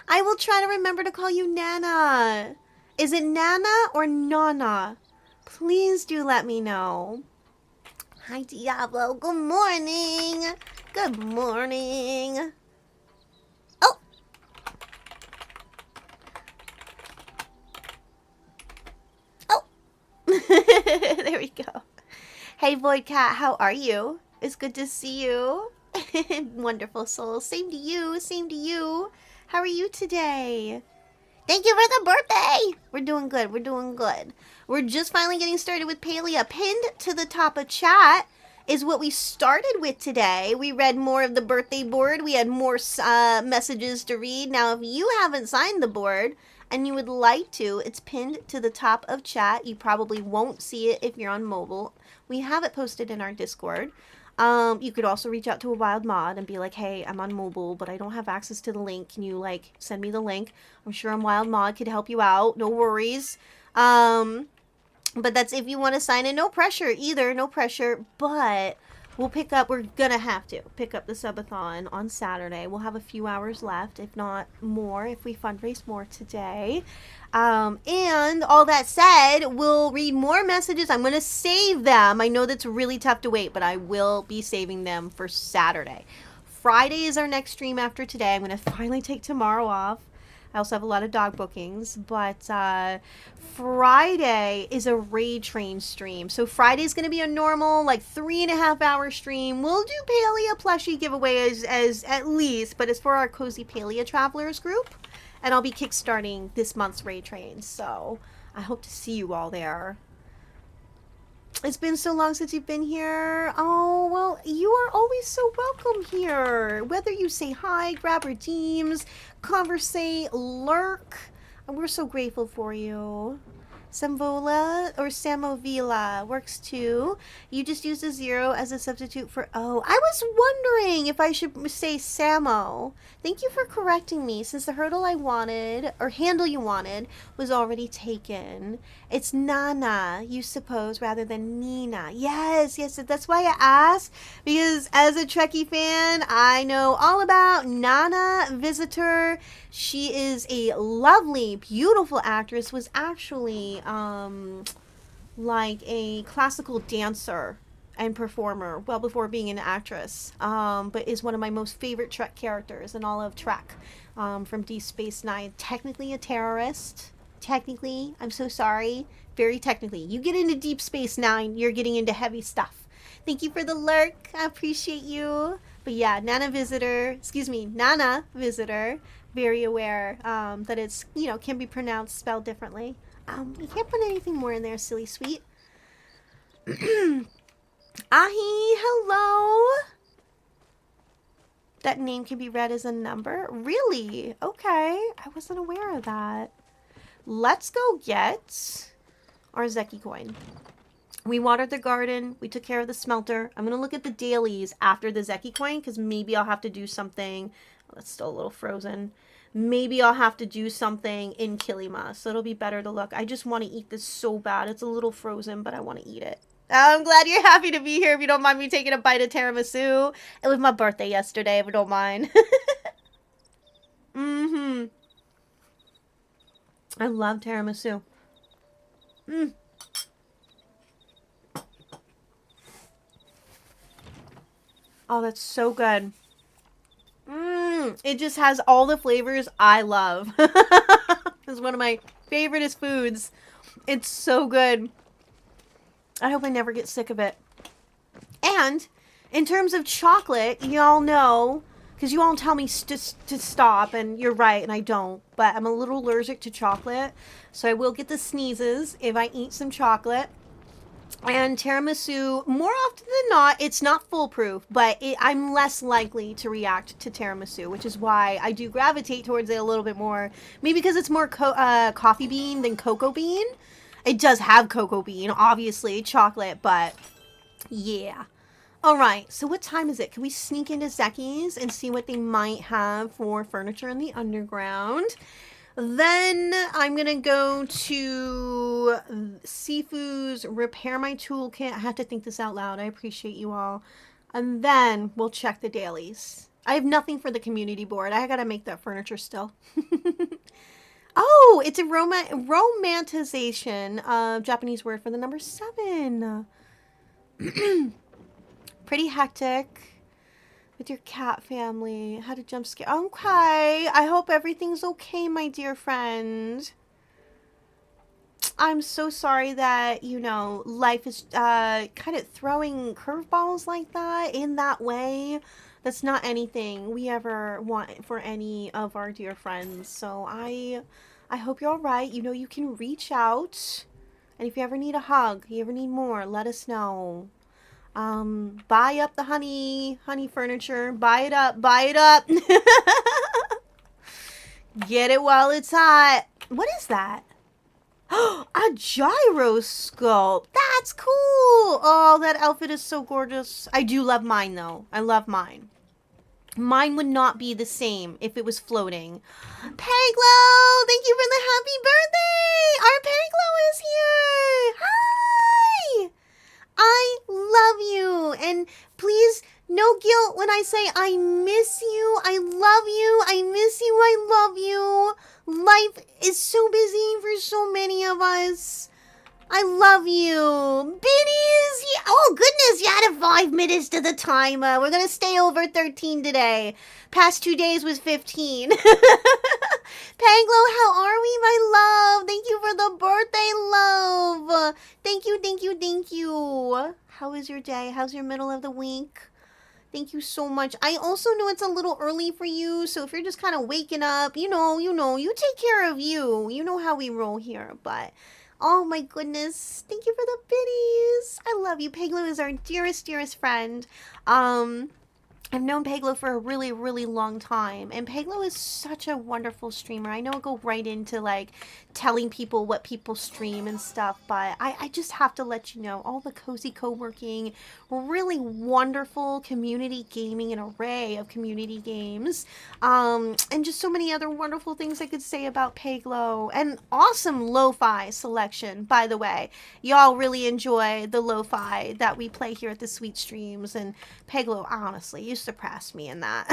B: I will try to remember to call you Nana. Is it Nana or Nana? Please do let me know. Hi, Diablo. Good morning. Good morning. Oh. Oh. There we go. Hey, Void Cat. How are you? It's good to see you. Wonderful soul. Same to you. Same to you. How are you today? Thank you for the birthday. We're doing good. We're doing good. We're just finally getting started with Palea. Pinned to the top of chat is what we started with today. We read more of the birthday board. We had more messages to read. Now, if you haven't signed the board and you would like to, it's pinned to the top of chat. You probably won't see it if you're on mobile. We have it posted in our Discord. You could also reach out to a wild mod and be like, hey, I'm on mobile, but I don't have access to the link. Can you, like, send me the link? I'm sure a wild mod could help you out. No worries. But that's if you want to sign in. No pressure either. No pressure. But we're gonna have to pick up the subathon on Saturday. We'll have a few hours left, if not more, if we fundraise more today. And all that said, we'll read more messages. I'm going to save them. I know that's really tough to wait, but I will be saving them for Saturday. Friday is our next stream after today. I'm going to finally take tomorrow off. I also have a lot of dog bookings, but Friday is a raid train stream. So Friday is going to be a normal, like 3.5 hour stream. We'll do Palea plushie giveaway as at least, but it's for our Cozy Palea Travelers group. And I'll be kickstarting this month's raid train, so I hope to see you all there. It's been so long since you've been here. Oh, well, you are always so welcome here. Whether you say hi, grab redeems, conversate, lurk. We're so grateful for you. Samvola or Samovila works too. You just use a 0 as a substitute for O. I was wondering if I should say Samo. Thank you for correcting me, since the handle you wanted, was already taken. It's Nana, you suppose, rather than Nina. Yes, that's why I asked, because as a Trekkie fan, I know all about Nana Visitor. She is a lovely, beautiful actress, was actually like a classical dancer and performer well before being an actress, but is one of my most favorite Trek characters in all of Trek, from Deep Space Nine. Technically a terrorist. Technically, I'm so sorry. Very technically. You get into Deep Space Nine, you're getting into heavy stuff. Thank you for the lurk. I appreciate you. But yeah, Nana Visitor. Very aware that it's, can be pronounced, spelled differently. You can't put anything more in there, silly sweet. Ahi, hello. That name can be read as a number? Really? Okay. I wasn't aware of that. Let's go get our Zeki coin. We watered the garden. We took care of the smelter. I'm going to look at the dailies after the Zeki coin, because maybe I'll have to do something. Oh, that's still a little frozen. Maybe I'll have to do something in Kilima, so it'll be better to look. I just want to eat this so bad. It's a little frozen, but I want to eat it. I'm glad you're happy to be here. If you don't mind me taking a bite of tiramisu. It was my birthday yesterday, if you don't mind. I love tiramisu. Oh, that's so good. It just has all the flavors I love. It's one of my favoriteest foods. It's so good. I hope I never get sick of it. And in terms of chocolate, y'all know, because you all tell me to stop, and you're right, and I don't, but I'm a little allergic to chocolate, so I will get the sneezes if I eat some chocolate. And tiramisu, more often than not, it's not foolproof, but I'm less likely to react to tiramisu, which is why I do gravitate towards it a little bit more. Maybe because it's more coffee bean than cocoa bean. It does have cocoa bean, obviously, chocolate, but yeah. All right, so what time is it? Can we sneak into Zeki's and see what they might have for furniture in the underground? Then I'm going to go to Sifu's Repair My Toolkit. I have to think this out loud. I appreciate you all. And then we'll check the dailies. I have nothing for the community board. I got to make that furniture still. Oh, it's a romanticization of Japanese word for the number 7. Pretty hectic with your cat family. Had a jump scare. Okay. I hope everything's okay, my dear friend. I'm so sorry that, life is kind of throwing curveballs like that in that way. That's not anything we ever want for any of our dear friends. So I hope you're all right. You can reach out. And if you ever need a hug, you ever need more, let us know. Buy up the honey furniture. Buy it up. Get it while it's hot. What is that? A gyroscope. That's cool. Oh, that outfit is so gorgeous. I do love mine, though. I love mine. Mine would not be the same if it was floating. Peglo, thank you for the happy birthday. Our Peglo is here. Hi. I love you. And please, no guilt when I say I miss you. I love you. I miss you. I love you. Life is so busy for so many of us. I love you. Biddies! Oh, goodness, you added 5 minutes to the timer. We're going to stay over 13 today. Past 2 days was 15. Panglo, how are we, my love? Thank you for the birthday love. Thank you, thank you, thank you. How is your day? How's your middle of the week? Thank you so much. I also know it's a little early for you, so if you're just kind of waking up, you take care of you. You know how we roll here, but... Oh my goodness. Thank you for the biddies. I love you. Peglo is our dearest, dearest friend. I've known Peglo for a really, really long time. And Peglo is such a wonderful streamer. I know I go right into, telling people what people stream and stuff. But I just have to let you know, all the cozy co-working, really wonderful community gaming, an array of community games. And just so many other wonderful things I could say about Peglo. And awesome lo-fi selection, by the way. Y'all really enjoy the lo-fi that we play here at the Sweet Streams. And Peglo, honestly, you surpassed me in that.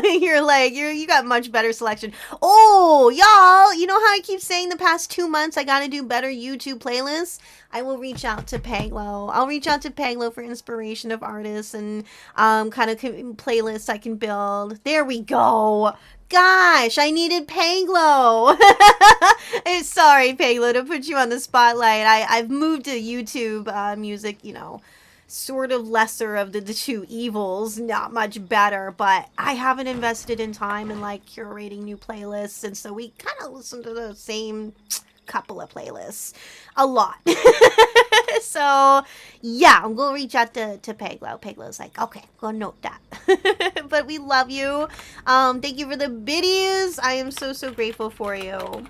B: You got much better selection. Oh, y'all, you know how I keep saying the past 2 months I gotta do better YouTube playlists? I will reach out to Peglo. I'll reach out to Peglo for inspiration of artists and kind of playlists I can build. There we go. Gosh, I needed Peglo. Sorry, Peglo, to put you on the spotlight. I've moved to YouTube music, sort of lesser of the two evils, not much better, but I haven't invested in time in curating new playlists, and so we kind of listen to the same couple of playlists a lot. So yeah, I'm gonna reach out to Peglo. Peglo's like, okay, go note that. But we love you. Thank you for the biddies. I am so grateful for you.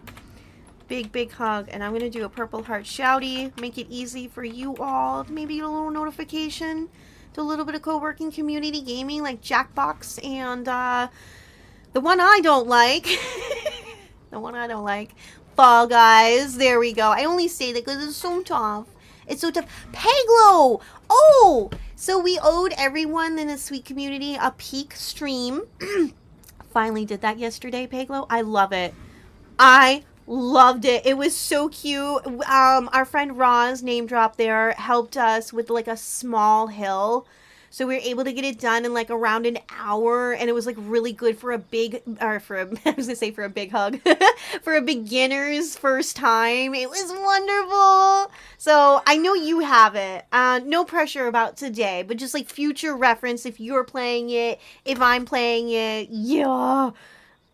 B: Big hug. And I'm going to do a purple heart shouty. Make it easy for you all. Maybe a little notification. Do a little bit of co-working community gaming like Jackbox and the one I don't like. Fall Guys. There we go. I only say that because it's so tough. It's so tough. Peglo! Oh! So we owed everyone in the Sweet community a peak stream. Finally did that yesterday, Peglo. I love it. I loved it. It was so cute. Our friend Roz, name drop there, helped us with a small hill So we were able to get it done in like around an hour, and it was like really good for a big, or for a, I was gonna say for a big hug, for a beginner's first time. It was wonderful. So I know you have it. No pressure about today, but just like future reference if you're playing it, if I'm playing it. Yeah,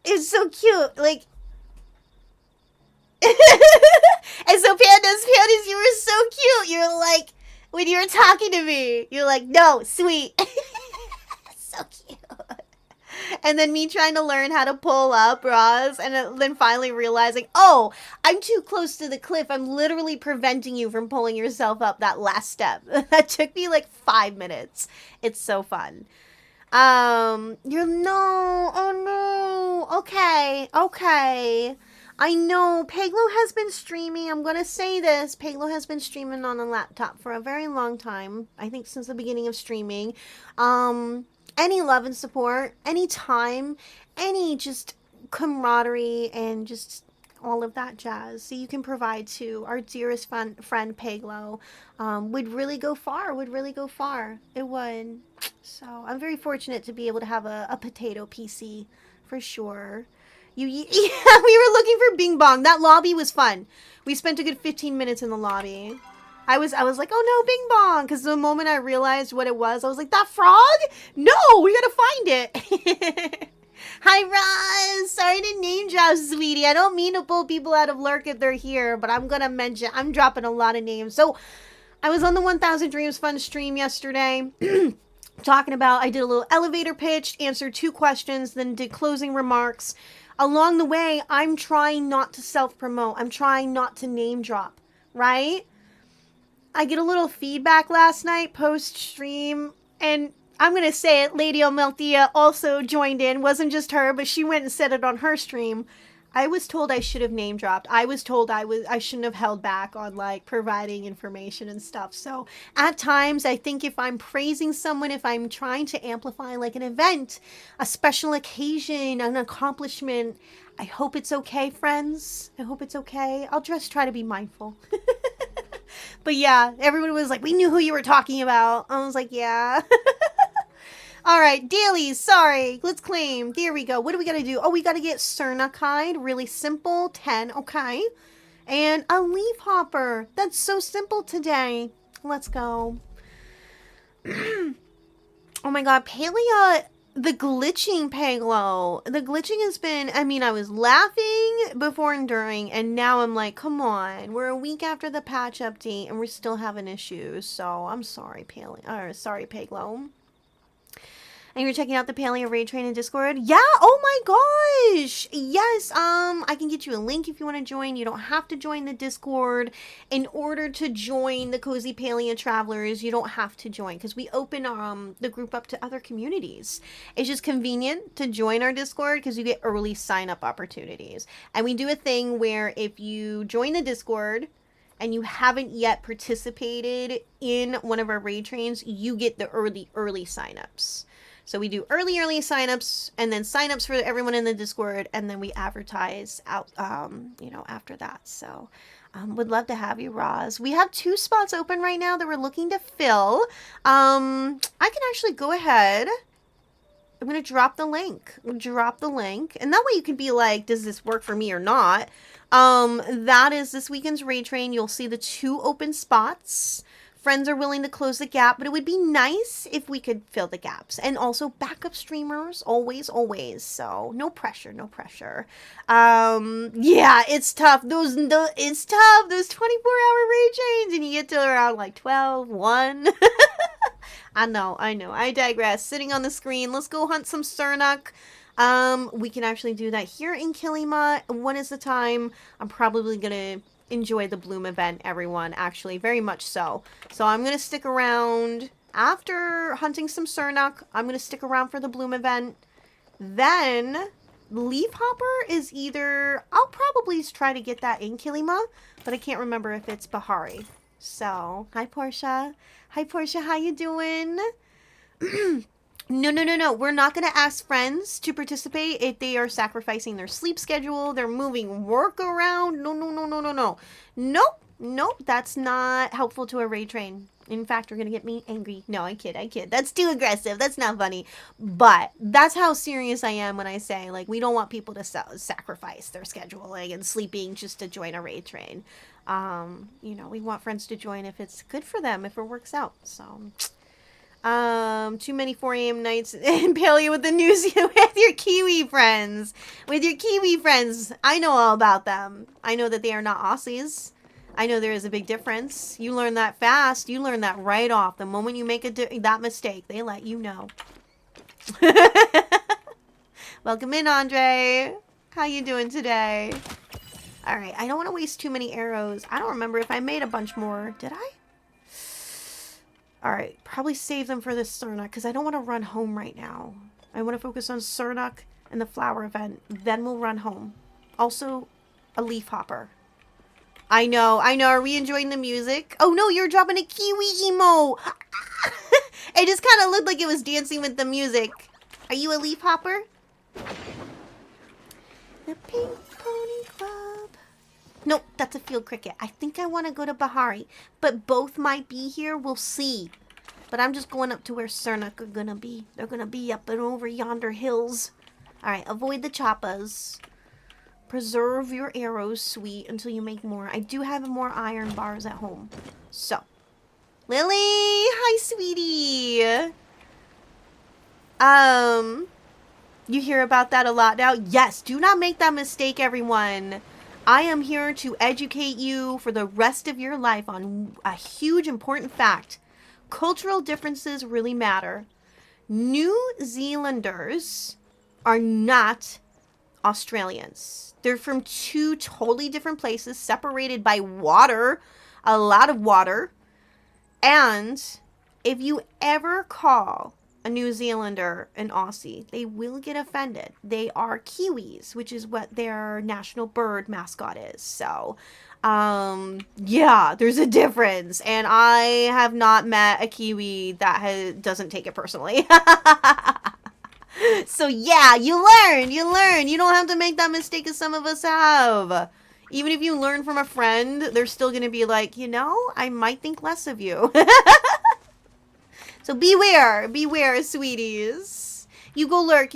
B: it's so cute. Like, and so pandas, you were so cute. You're like, when you were talking to me, you're like, no, sweet. So cute. And then me trying to learn how to pull up, Roz, and then finally realizing, oh, I'm too close to the cliff. I'm literally preventing you from pulling yourself up that last step. That took me like 5 minutes. It's so fun. You're no, oh no. Okay. I know Peglo has been streaming. I'm gonna say this. Peglo has been streaming on a laptop for a very long time. I think since the beginning of streaming. Any love and support, any time, any just camaraderie and just all of that jazz that you can provide to our dearest friend Peglo would really go far, It would. So I'm very fortunate to be able to have a potato PC for sure. Yeah, we were looking for Bing Bong. That lobby was fun. We spent a good 15 minutes in the lobby. I was like, oh no, Bing Bong, because the moment I realized what it was, I was like, that frog? No, we gotta find it. Hi, Roz. Sorry to name drop, sweetie. I don't mean to pull people out of lurk if they're here, but I'm dropping a lot of names. So I was on the 1000 Dreams Fun stream yesterday. Talking about, I did a little elevator pitch, answered 2 questions, then did closing remarks. Along the way, I'm trying not to self-promote. I'm trying not to name drop, right? I get a little feedback last night post-stream, and I'm going to say it, Lady Omelthea also joined in. Wasn't just her, but she went and said it on her stream. I was told I should have name dropped. I was told I shouldn't have held back on like providing information and stuff. So at times, I think if I'm praising someone, if I'm trying to amplify like an event, a special occasion, an accomplishment, I hope it's okay, friends. I hope it's okay. I'll just try to be mindful. But yeah, everyone was like, we knew who you were talking about. I was like, yeah. All right, dailies, sorry. Let's claim. There we go. What do we got to do? Oh, we got to get Cernakide. Really simple. 10, okay. And a leaf hopper. That's so simple today. Let's go. Oh my god, Palea, the glitching, Peglo. The glitching has been, I mean, I was laughing before and during, and now I'm like, come on. We're a week after the patch update, and we're still having issues. So I'm sorry, Peglo. And you're checking out the Paleo Raid Train in Discord? Yeah, oh my gosh! Yes, I can get you a link if you want to join. You don't have to join the Discord. In order to join the Cozy Paleo Travelers, you don't have to join, because we open the group up to other communities. It's just convenient to join our Discord, because you get early sign-up opportunities. And we do a thing where if you join the Discord, and you haven't yet participated in one of our raid trains, you get the early signups. So we do early signups, and then signups for everyone in the Discord, and then we advertise out, after that. So, would love to have you, Roz. We have 2 spots open right now that we're looking to fill. I can actually go ahead. I'm going to drop the link. And that way you can be like, does this work for me or not? That is this weekend's raid train. You'll see the 2 open spots. Friends are willing to close the gap, but it would be nice if we could fill the gaps. And also backup streamers, always. So no pressure. Yeah, it's tough. It's tough. Those 24-hour raid trains, and you get to around like 12, 1. I know. I digress. Sitting on the screen. Let's go hunt some Cernuk. We can actually do that here in Kilima. 1 is the time. I'm probably gonna enjoy the Bloom event, everyone, actually, very much so. So I'm going to stick around after hunting some Cernuk. I'm going to stick around for the Bloom event. Then Leaf Hopper is either, I'll probably try to get that in Kilima, but I can't remember if it's Bahari. So, hi Portia, how you doing? No. We're not going to ask friends to participate if they are sacrificing their sleep schedule, they're moving work around. No. Nope, that's not helpful to a raid train. In fact, you're gonna get me angry. No, I kid. That's too aggressive. That's not funny. But that's how serious I am when I say, like, we don't want people to sacrifice their scheduling and sleeping just to join a raid train. We want friends to join if it's good for them, if it works out. So, too many 4 a.m. nights and Paleo with the news with your Kiwi friends. With your Kiwi friends, I know all about them. I know that they are not Aussies. I know there is a big difference. You learn that fast. You learn that right off. The moment you make that mistake, they let you know. Welcome in, Andre. How you doing today? All right, I don't want to waste too many arrows. I don't remember if I made a bunch more. Did I? All right, probably save them for this Sernuk because I don't want to run home right now. I want to focus on Sernuk and the flower event. Then we'll run home. Also, a leaf hopper. I know. Are we enjoying the music? Oh no, you're dropping a Kiwi emo. It just kind of looked like it was dancing with the music. Are you a leaf hopper? The Pink Pony Club. Nope, that's a field cricket. I think I want to go to Bahari, but both might be here. We'll see. But I'm just going up to where Sernuk are gonna be. They're gonna be up and over yonder hills. All right, avoid the choppas. Preserve your arrows, sweet, until you make more. I do have more iron bars at home. So, Lily, hi, sweetie. You hear about that a lot now? Yes, do not make that mistake, everyone. I am here to educate you for the rest of your life on a huge important fact. Cultural differences really matter. New Zealanders are not Australians. They're from 2 totally different places, separated by water, a lot of water. And if you ever call a New Zealander an Aussie, they will get offended. They are Kiwis, which is what their national bird mascot is. So, yeah, there's a difference. And I have not met a Kiwi that doesn't take it personally. So yeah, you learn. You don't have to make that mistake as some of us have. Even if you learn from a friend, they're still going to be like, I might think less of you. So beware, sweeties. You go lurk.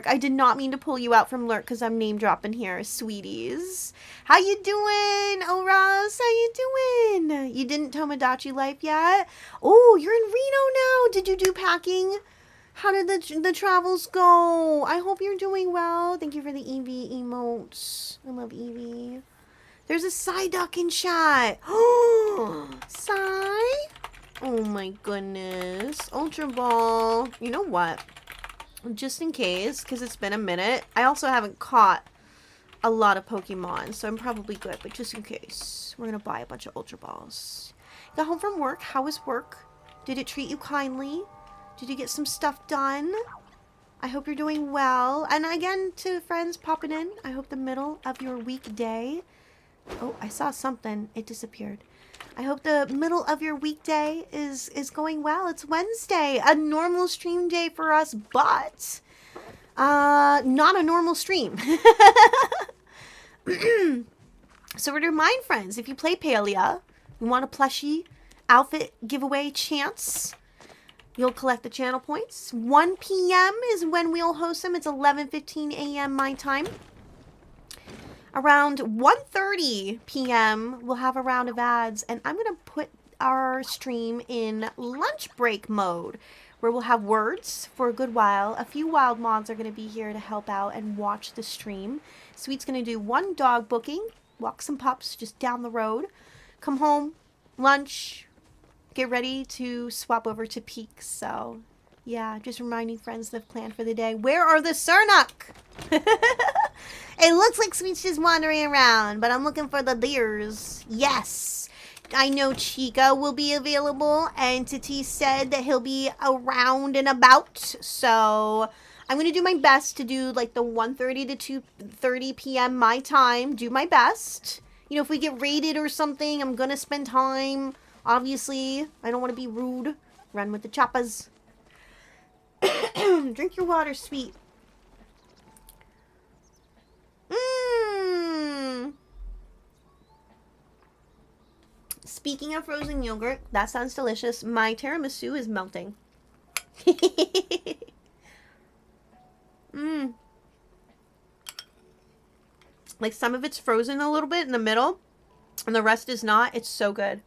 B: I did not mean to pull you out from lurk because I'm name dropping here, sweeties. How you doing, oh Ross? How you doing? You didn't Tomodachi life yet? Oh, you're in Reno now. Did you do packing? How did the travels go? I hope you're doing well. Thank you for the Eevee emotes. I love Eevee. There's a Psyduck in chat. Oh, Psy? Oh my goodness. Ultra Ball. You know what? Just in case, because it's been a minute. I also haven't caught a lot of Pokemon, so I'm probably good. But just in case, we're going to buy a bunch of Ultra Balls. Got home from work. How was work? Did it treat you kindly? Did you get some stuff done? I hope you're doing well. And again, to friends popping in, I hope the middle of your weekday... Oh, I saw something. It disappeared. I hope the middle of your weekday is going well. It's Wednesday, a normal stream day for us, but not a normal stream. So to remind friends, if you play Palia, you want a plushie outfit giveaway chance... You'll collect the channel points. 1 p.m. is when we'll host them. It's 11:15 a.m. my time. Around 1:30 p.m. we'll have a round of ads, and I'm going to put our stream in lunch break mode, where we'll have words for a good while. A few wild mods are going to be here to help out and watch the stream. Sweet's going to do 1 dog booking, walk some pups just down the road, come home, lunch, get ready to swap over to Peaks. So, yeah, just reminding friends the plan for the day. Where are the Sernuk? It looks like Sweet's just wandering around, but I'm looking for the deers. Yes, I know Chica will be available, and Titi said that he'll be around and about. So, I'm going to do my best to do like the 1:30 to 2:30 p.m. my time. Do my best. If we get raided or something, I'm going to spend time... Obviously, I don't want to be rude. Run with the choppas. Drink your water, sweet. Speaking of frozen yogurt, that sounds delicious. My tiramisu is melting. Mmm. Like some of it's frozen a little bit in the middle, and the rest is not. It's so good.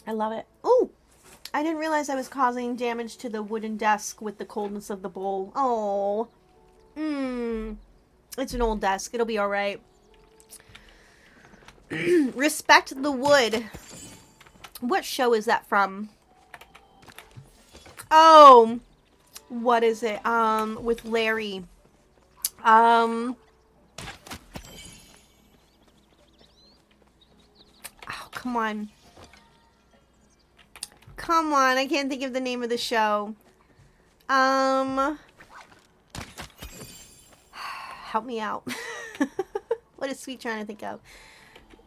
B: I love it. Oh, I didn't realize I was causing damage to the wooden desk with the coldness of the bowl. Oh. It's an old desk. It'll be all right. Respect the wood. What show is that from? Oh, what is it? With Larry. Oh, come on. Come on, I can't think of the name of the show. Help me out. What is Sweet trying to think of?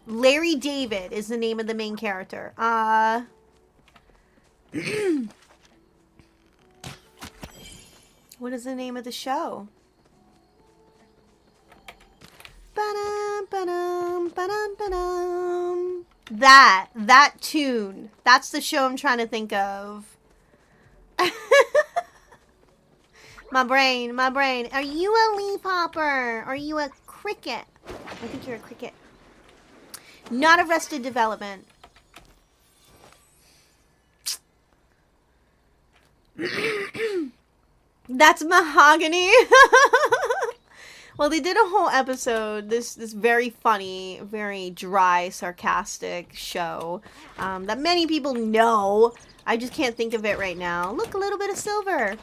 B: Larry David is the name of the main character. What is the name of the show? Ba-dum, ba-dum, ba-dum, ba-dum. That tune. That's the show I'm trying to think of. My brain. Are you a leafhopper? Are you a cricket? I think you're a cricket. Not Arrested Development. That's Mahogany. Well, they did a whole episode, this very funny, very dry, sarcastic show that many people know. I just can't think of it right now. Look, a little bit of silver.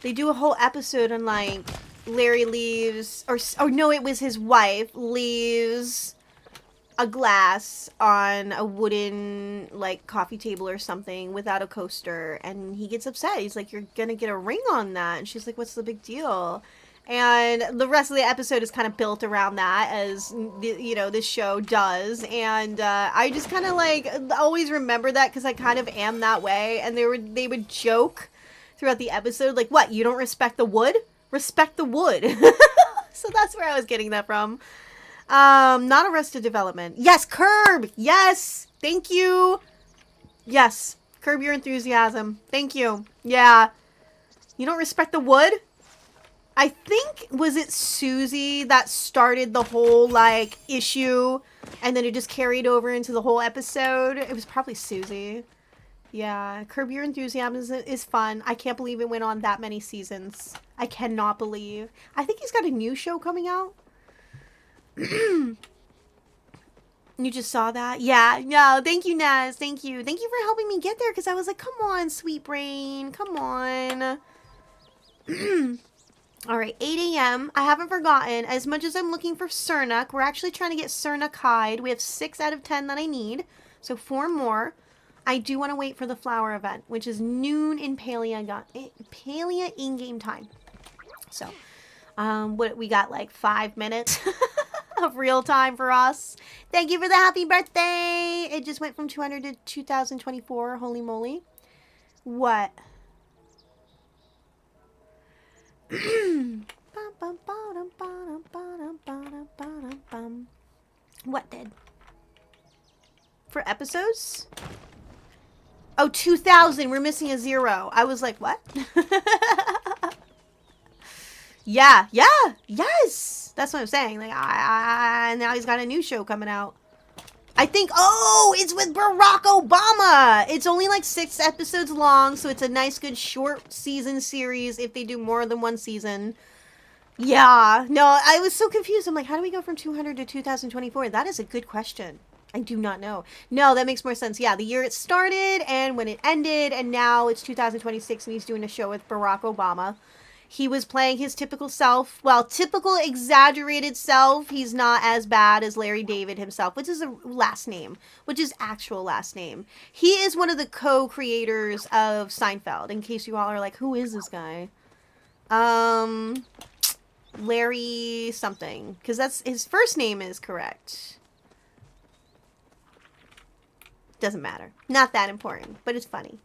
B: They do a whole episode on, like, Larry leaves, or no, it was his wife, leaves a glass on a wooden, like, coffee table or something without a coaster, and he gets upset. He's like, you're gonna get a ring on that. And she's like, what's the big deal? And the rest of the episode is kind of built around that, as, you know, this show does. And I just kind of, like, always remember that because I kind of am that way. And they would joke throughout the episode, like, what, you don't respect the wood? Respect the wood. So that's where I was getting that from. Not Arrested Development. Yes, Curb! Yes! Thank you! Yes. Curb Your Enthusiasm. Thank you. Yeah. You don't respect the wood? I think, was it Susie that started the whole, like, issue, and then it just carried over into the whole episode? It was probably Susie. Yeah. Curb Your Enthusiasm is fun. I can't believe it went on that many seasons. I cannot believe. I think he's got a new show coming out. You just saw that? Yeah, no, thank you, Naz. Thank you. Thank you for helping me get there, because I was like, come on, sweet brain. Come on. All right, 8 a.m. I haven't forgotten. As much as I'm looking for Cernuck, we're actually trying to get Cernuck hide. We have 6 out of 10 that I need, so 4 more. I do want to wait for the flower event, which is noon in Palia in-game time. So, what we got, like 5 minutes of real time for us. Thank you for the happy birthday. It just went from 200 to 2024. Holy moly. What? What did? For episodes? Oh, 2,000. We're missing a 0. I was like, what? Yeah, yes. That's what I'm saying. Like, now he's got a new show coming out. I think, oh, it's with Barack Obama. It's only like 6 episodes long, so it's a nice, good, short season series if they do more than one season. Yeah, no, I was so confused. I'm like, how do we go from 200 to 2024? That is a good question. I do not know. No, that makes more sense. Yeah, the year it started and when it ended, and now it's 2026 and he's doing a show with Barack Obama. He was playing his typical self. Well, typical exaggerated self. He's not as bad as Larry David himself, which is a last name, which is actual last name. He is one of the co-creators of Seinfeld, in case you all are like, who is this guy? Larry something, because that's his first name is correct. Doesn't matter. Not that important, but it's funny.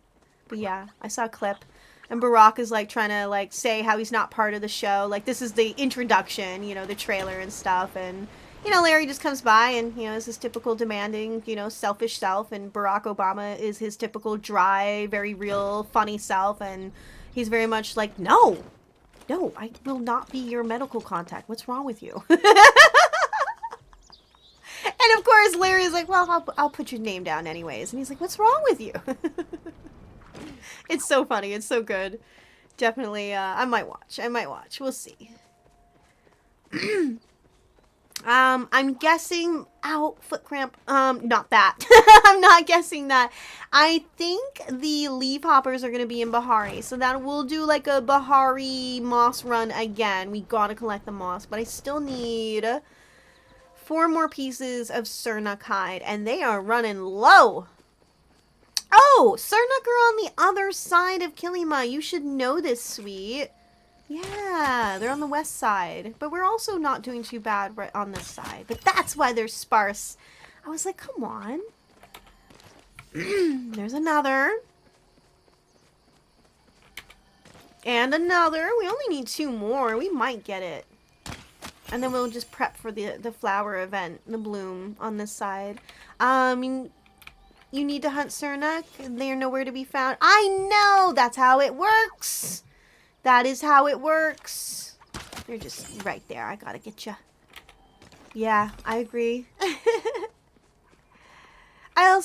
B: But yeah, I saw a clip. And Barack is like trying to like say how he's not part of the show. Like this is the introduction, you know, the trailer and stuff. And you know, Larry just comes by and, you know, is his typical demanding, you know, selfish self. And Barack Obama is his typical dry, very real, funny self. And he's very much like, no, I will not be your medical contact. What's wrong with you? And of course, Larry's like, well, I'll put your name down anyways. And he's like, what's wrong with you? It's so funny. It's so good. Definitely, I might watch. We'll see. I'm guessing, ow, foot cramp. Not that. I'm not guessing that. I think the leaf hoppers are going to be in Bahari. So that we'll do like a Bahari moss run again. We gotta collect the moss, but I still need 4 more pieces of Sernuk hide, and they are running low. Oh, Sernuk are on the other side of Kilima. You should know this, sweet. Yeah, they're on the west side. But we're also not doing too bad right on this side. But that's why they're sparse. I was like, come on. There's another. And another. We only need 2 more. We might get it. And then we'll just prep for the flower event, the bloom on this side. You need to hunt Sernuk. They are nowhere to be found. I know! That's how it works! That is how it works. You're just right there. I gotta get you. Yeah, I agree. I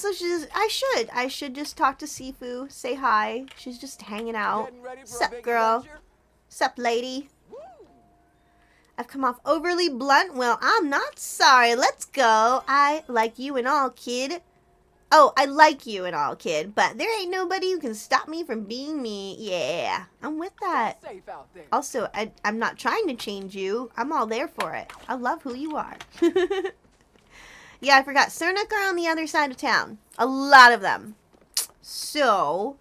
B: should just talk to Sifu, say hi. She's just hanging out. Sup, girl? Sup, lady? I've come off overly blunt. Well, I'm not sorry. Let's go. I like you and all, kid. Oh, I like you and all, kid, but there ain't nobody who can stop me from being me. Yeah, I'm with that. Also, I'm not trying to change you. I'm all there for it. I love who you are. Yeah, I forgot. Sernuk are on the other side of town. A lot of them. So,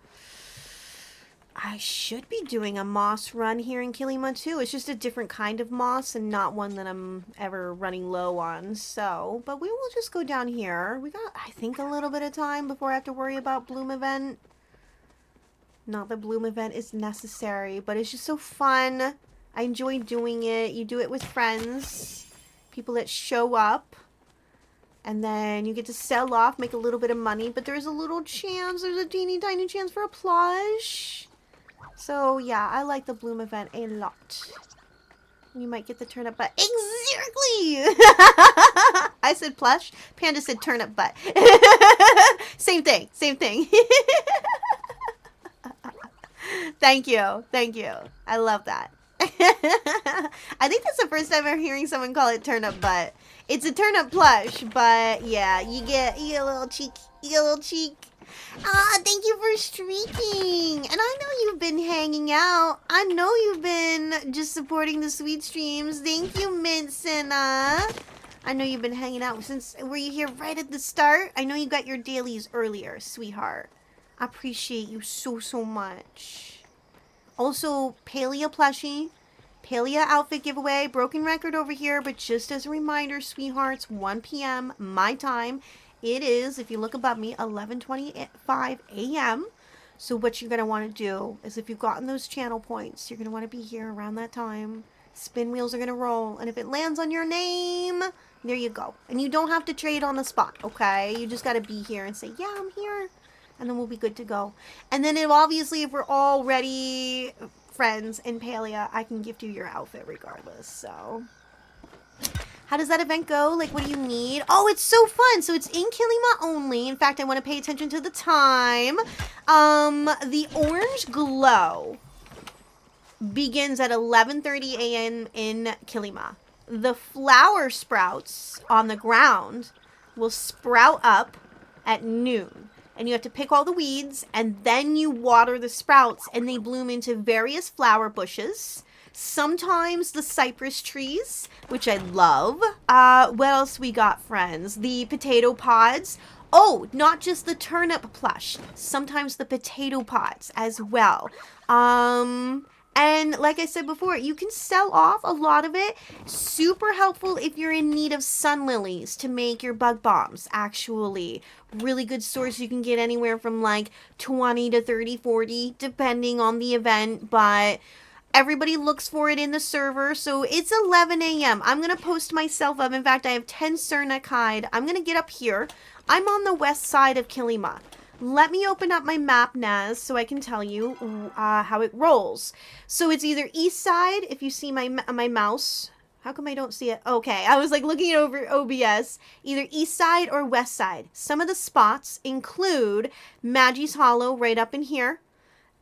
B: I should be doing a moss run here in Kilima too. It's just a different kind of moss and not one that I'm ever running low on. So, but we will just go down here. We got, I think, a little bit of time before I have to worry about Bloom event. Not that Bloom event is necessary, but it's just so fun. I enjoy doing it. You do it with friends, people that show up. And then you get to sell off, make a little bit of money. But there's a little chance, there's a teeny tiny chance for a plush. So, yeah, I like the Bloom event a lot. You might get the turnip butt. Exactly! I said plush. Panda said turnip butt. Same thing. Same thing. Thank you. Thank you. I love that. I think that's the first time I'm hearing someone call it turnip butt. It's a turnip plush, but yeah, you get a little cheek. You get a little cheek. Thank you for streaking. And I know you've been hanging out. I know you've been just supporting the sweet streams. Thank you, Mint Senna. I know you've been hanging out since, were you here right at the start? I know you got your dailies earlier, sweetheart. I appreciate you so, so much. Also, Palea plushie. Palea outfit giveaway. Broken record over here, but just as a reminder, sweethearts, 1 p.m. my time. It is, if you look above me, 11:25 a.m. So what you're going to want to do is if you've gotten those channel points, you're going to want to be here around that time. Spin wheels are going to roll. And if it lands on your name, there you go. And you don't have to trade on the spot, okay? You just got to be here and say, yeah, I'm here. And then we'll be good to go. And then if we're already friends in Palea, I can gift you your outfit regardless, so... How does that event go? Like, what do you need? Oh, it's so fun. So it's in Kilima only. In fact, I want to pay attention to the time. The orange glow begins at 11:30 a.m. in Kilima. The flower sprouts on the ground will sprout up at noon. And you have to pick all the weeds, and then you water the sprouts, and they bloom into various flower bushes. Sometimes the cypress trees, which I love. What else we got, friends? The potato pods. Oh, not just the turnip plush. Sometimes the potato pods as well. And like I said before, you can sell off a lot of it. Super helpful if you're in need of sun lilies to make your bug bombs, actually. Really good source. You can get anywhere from like 20 to 30, 40, depending on the event. But everybody looks for it in the server. So it's 11 a.m. I'm going to post myself up. In fact, I have 10 Cernicide. I'm going to get up here. I'm on the west side of Kilima. Let me open up my map, Naz, so I can tell you how it rolls. So it's either east side, if you see my mouse. How come I don't see it? Okay, I was like looking over OBS. Either east side or west side. Some of the spots include Maggie's Hollow right up in here.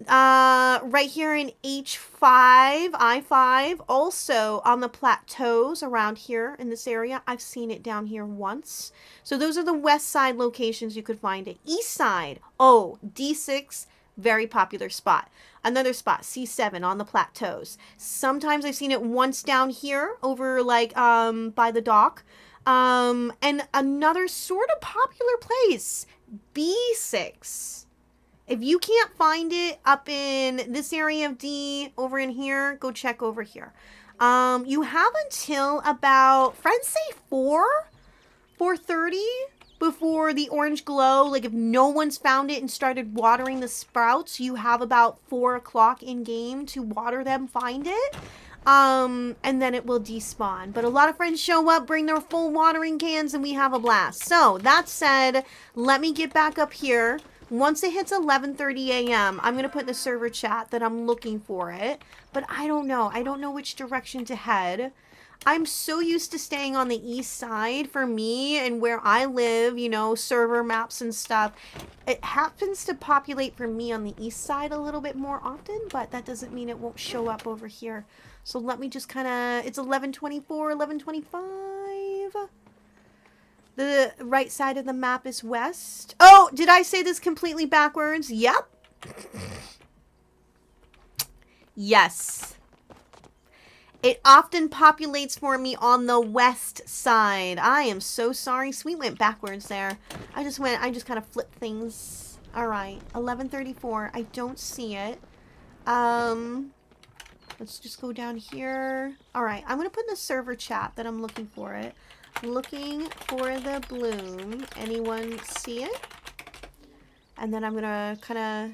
B: Right here in H5, I5, also on the plateaus around here in this area. I've seen it down here once. So those are the west side locations you could find it. East side, oh, D6, very popular spot. Another spot, C7 on the plateaus. Sometimes I've seen it once down here over like by the dock. And another sort of popular place, B6. If you can't find it up in this area of D, over in here, go check over here. You have until about, friends say 4:30 before the orange glow. Like if no one's found it and started watering the sprouts, you have about 4 o'clock in game to water them, find it. And then it will despawn. But a lot of friends show up, bring their full watering cans, and we have a blast. So that said, let me get back up here. Once it hits 11:30 a.m., I'm going to put in the server chat that I'm looking for it. But I don't know. I don't know which direction to head. I'm so used to staying on the east side for me and where I live, you know, server maps and stuff. It happens to populate for me on the east side a little bit more often, but that doesn't mean it won't show up over here. So let me just kind of, it's 11:24, 11:25. The right side of the map is west. Oh, did I say this completely backwards? Yep. Yes. It often populates for me on the west side. I am so sorry. Sweet went backwards there. I just kind of flipped things. All right. 11:34. I don't see it. Let's just go down here. All right. I'm going to put in the server chat that I'm looking for it. Looking for the bloom. Anyone see it? And then I'm gonna kind of...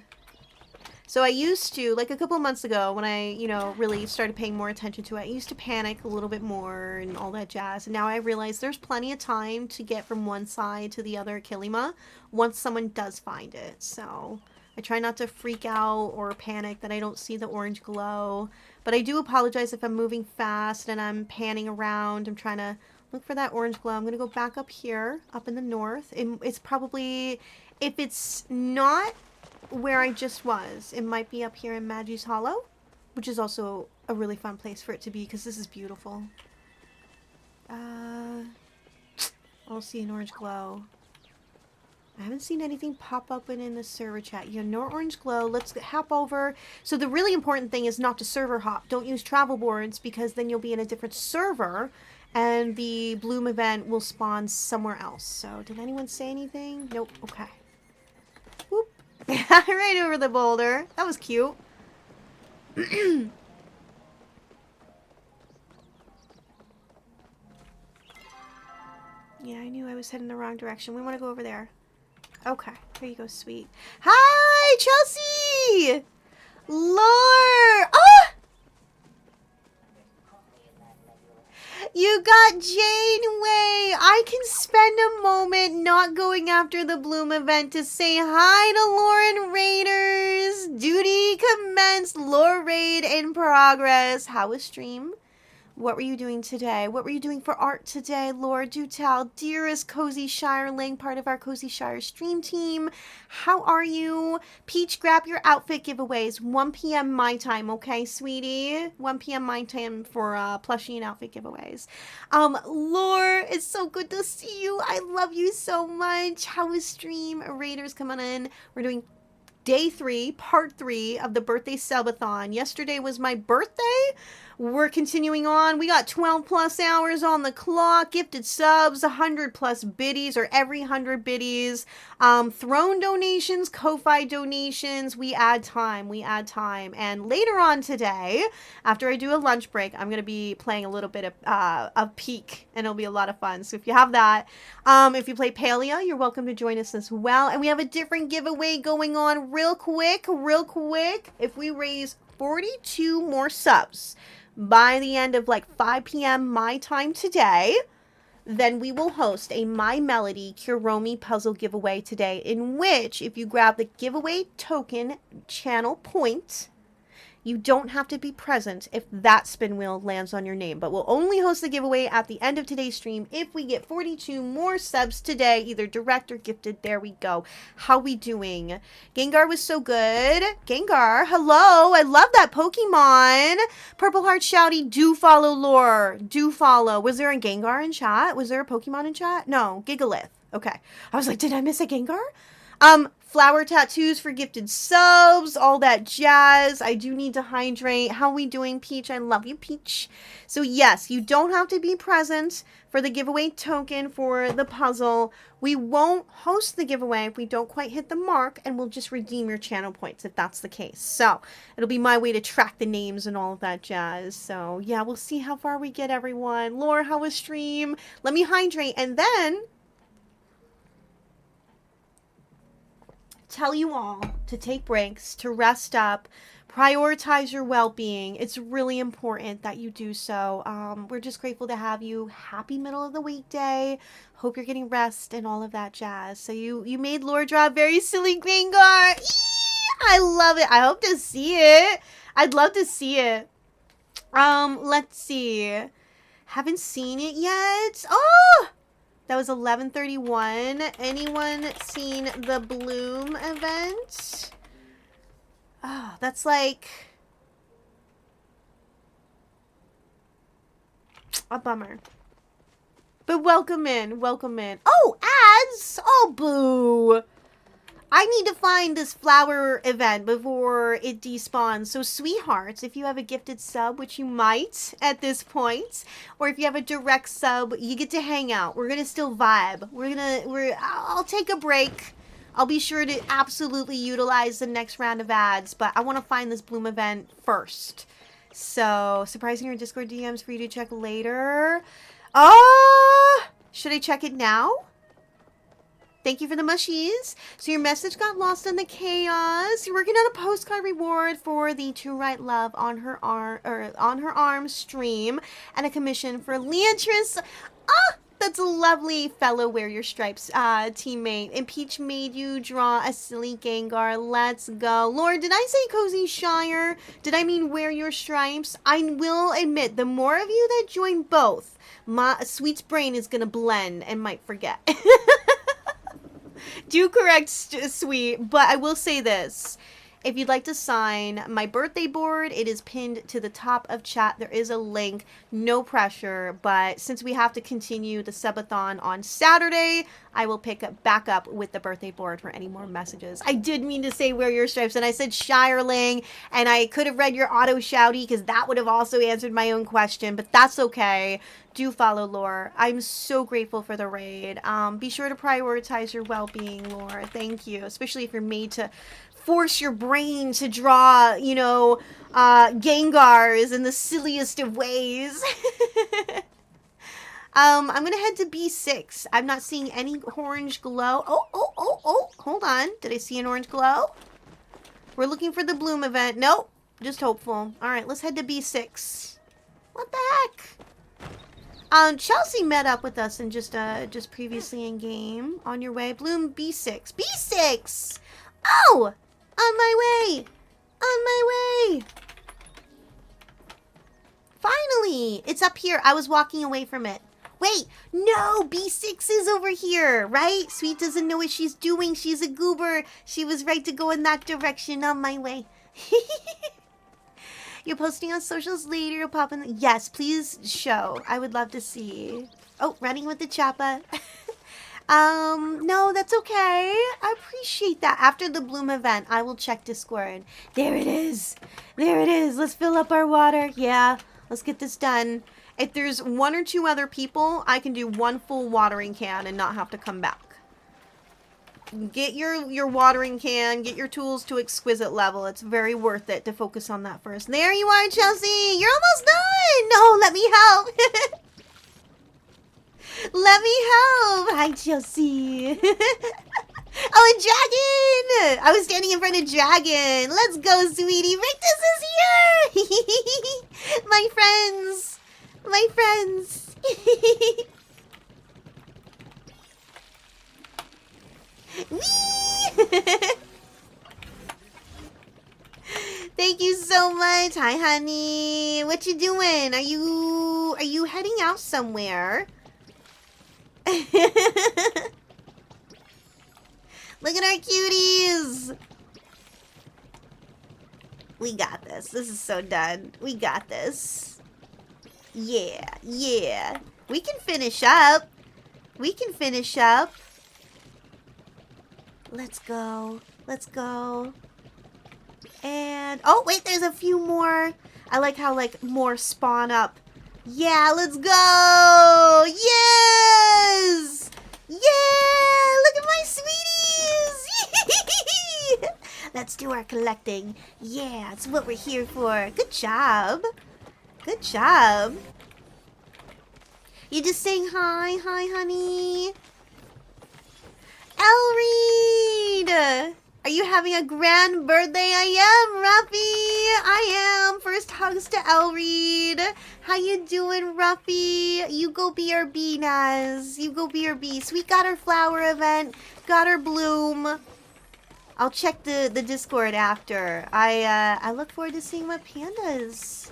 B: So I used to, like a couple of months ago, when I, you know, really started paying more attention to it, I used to panic a little bit more and all that jazz. And now I realize there's plenty of time to get from one side to the other at Kilima once someone does find it. So I try not to freak out or panic that I don't see the orange glow. But I do apologize if I'm moving fast and I'm panning around. I'm trying to look for that orange glow. I'm going to go back up here, up in the north. It's probably, if it's not where I just was, it might be up here in Maggie's Hollow, which is also a really fun place for it to be because this is beautiful. I don't see an orange glow. I haven't seen anything pop up in the server chat. Yeah, no orange glow. Let's hop over. So the really important thing is not to server hop. Don't use travel boards because then you'll be in a different server and the bloom event will spawn somewhere else. So did anyone say anything? Nope. Okay. Whoop. Right over the boulder. That was cute. Yeah, I knew I was heading the wrong direction. We want to go over there. Okay, here you go, sweet. Hi, Chelsea! Lore! Ah! You got Janeway! I can spend a moment not going after the Bloom event to say hi to Lauren Raiders! Duty commenced, Lore Raid in progress. How was stream? What were you doing today? What were you doing for art today, Lord? Do tell. Dearest Cozy Shireling, part of our Cozy Shire stream team. How are you? Peach, grab your outfit giveaways. 1 p.m. my time, okay, sweetie? 1 p.m. my time for plushie and outfit giveaways. Lore, it's so good to see you. I love you so much. How was stream? Raiders, come on in. We're doing Day 3, Part 3 of the birthday subathon. Yesterday was my birthday. We're continuing on. We got 12 plus hours on the clock. Gifted subs, 100 plus biddies, or every 100 biddies. Throne donations, Ko-Fi donations. We add time. We add time. And later on today, after I do a lunch break, I'm going to be playing a little bit of Peak, and it'll be a lot of fun. So if you have that, if you play Paleo, you're welcome to join us as well. And we have a different giveaway going on real quick. If we raise 42 more subs by the end of like 5 p.m. my time today, then we will host a My Melody Kuromi puzzle giveaway today, in which if you grab the giveaway token channel point, you don't have to be present if that spin wheel lands on your name, but we'll only host the giveaway at the end of today's stream if we get 42 more subs today, either direct or gifted. There we go. How we doing? Gengar was so good. Gengar, hello. I love that Pokemon. Purple Heart Shouty, do follow Lore. Do follow. Was there a Gengar in chat? Was there a Pokemon in chat? No, Gigalith. Okay. I was like, did I miss a Gengar? Flower tattoos for gifted subs, all that jazz. I do need to hydrate. How we doing, Peach? I love you, Peach. So yes, you don't have to be present for the giveaway token for the puzzle. We won't host the giveaway if we don't quite hit the mark, and we'll just redeem your channel points if that's the case. So it'll be my way to track the names and all of that jazz. So yeah, we'll see how far we get, everyone. Laura, how was stream? Let me hydrate, and then tell you all to take breaks, to rest up, prioritize your well-being. It's really important that you do so. We're just grateful to have you. Happy middle of the weekday. Hope you're getting rest and all of that jazz. So you made Lore draw a very silly Gengar. Eee! I love it. I hope to see it. I'd love to see it. Let's see. Haven't seen it yet. Oh! That was 11:31. Anyone seen the Bloom event? Oh, that's like a bummer. But welcome in, welcome in. Oh, ads! Oh, boo! I need to find this flower event before it despawns. So, sweethearts, if you have a gifted sub, which you might at this point, or if you have a direct sub, you get to hang out. We're gonna still vibe. I'll take a break. I'll be sure to absolutely utilize the next round of ads, but I want to find this Bloom event first. So, surprising your Discord DMs for you to check later. Should I check it now? Thank you for the mushies. So your message got lost in the chaos. You're working on a postcard reward for the To Write Love on her arm stream, and a commission for Leatrice. That's a lovely fellow Wear Your Stripes teammate. And Peach made you draw a silly Gengar. Let's go. Lord, did I say Cozy Shire? Did I mean Wear Your Stripes? I will admit, the more of you that join both, my Sweet's brain is going to blend and might forget. Do correct, Sweet, but I will say this. If you'd like to sign my birthday board, it is pinned to the top of chat. There is a link, no pressure, but since we have to continue the subathon on Saturday, I will pick back up with the birthday board for any more messages. I did mean to say Wear Your Stripes, and I said Shireling, and I could have read your auto shouty, because that would have also answered my own question, but that's okay. Do follow Lore. I'm so grateful for the raid. Be sure to prioritize your well-being, Lore. Thank you, especially if you're made to force your brain to draw, Gengars in the silliest of ways. I'm gonna head to B6. I'm not seeing any orange glow. Oh, hold on. Did I see an orange glow? We're looking for the Bloom event. Nope, just hopeful. All right, let's head to B6. What the heck? Chelsea met up with us and just previously in game. On your way, Bloom B6. B6! Oh! On my way! On my way! Finally! It's up here. I was walking away from it. Wait! No! B6 is over here, right? Sweet doesn't know what she's doing. She's a goober. She was right to go in that direction. On my way. You're posting on socials later. You'll pop in. Yes, please show. I would love to see. Oh, running with the choppa. No, that's okay. I appreciate that. After the Bloom event, I will check Discord. There it is. There it is. Let's fill up our water. Yeah, Let's get this done. If there's one or two other people, I can do one full watering can and not have to come back. Get your watering can, get your tools to exquisite level. It's very worth it to focus on that first. There you are, Chelsea. You're almost done. No, let me help. Let me help. Hi, Chelsea. Oh, a dragon! I was standing in front of dragon. Let's go, sweetie. Rictus is here. My friends. My friends. Whee! Thank you so much. Hi, honey. What you doing? Are you heading out somewhere? Look at our cuties. We got this. This is so done. We got this. Yeah, yeah. We can finish up. We can finish up. Let's go. Let's go. And, oh, wait, there's a few more. I like how, like, more spawn up. Yeah, let's go. Yes. Yeah, look at my sweeties. Let's do our collecting. Yeah, that's what we're here for. Good job. Good job. You just saying hi. Hi, honey. Elreed! Are you having a grand birthday? I am, Ruffy! I am! First hugs to Elreed. How you doing, Ruffy? You go BRB, Naz. You go BRB. So we got our flower event. Got our bloom. I'll check the Discord after. I look forward to seeing what Pandas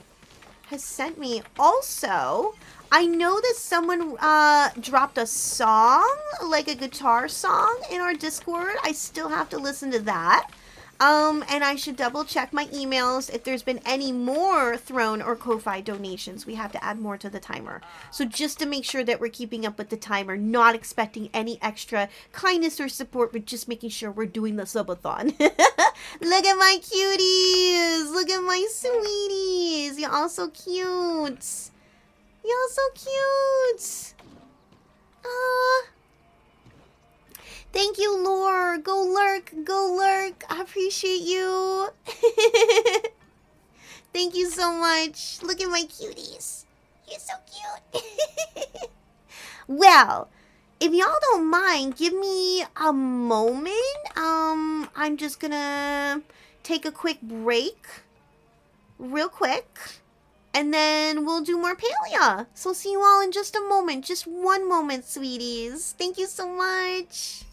B: has sent me. Also, I know that someone dropped a song, like a guitar song, in our Discord. I still have to listen to that. And I should double check my emails if there's been any more Throne or Ko-Fi donations. We have to add more to the timer. So just to make sure that we're keeping up with the timer, not expecting any extra kindness or support, but just making sure we're doing the subathon. Look at my cuties! Look at my sweeties! You're all so cute! You're so cute! Thank you, Lore. Go lurk. Go lurk. I appreciate you. Thank you so much. Look at my cuties. You're so cute. Well, if y'all don't mind, give me a moment. I'm just gonna take a quick break. Real quick. And then we'll do more Palea. So see you all in just a moment. Just one moment, sweeties. Thank you so much.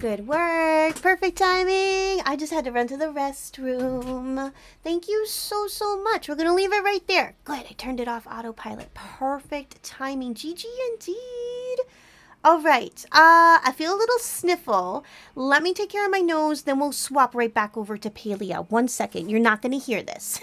B: Good work. Perfect timing. I just had to run to the restroom. Thank you so, so much. We're going to leave it right there. Good. I turned it off autopilot. Perfect timing. GG indeed. All right. I feel a little sniffle. Let me take care of my nose, then we'll swap right back over to Palea. 1 second. You're not going to hear this.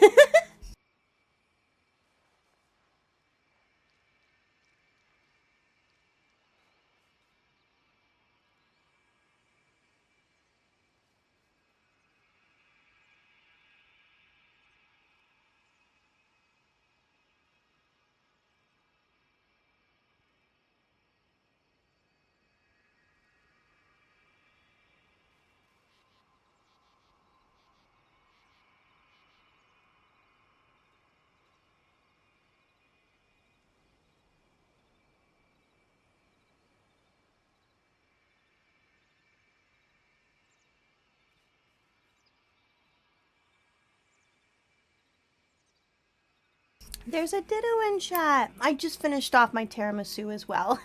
B: There's a ditto in chat. I just finished off my tiramisu as well.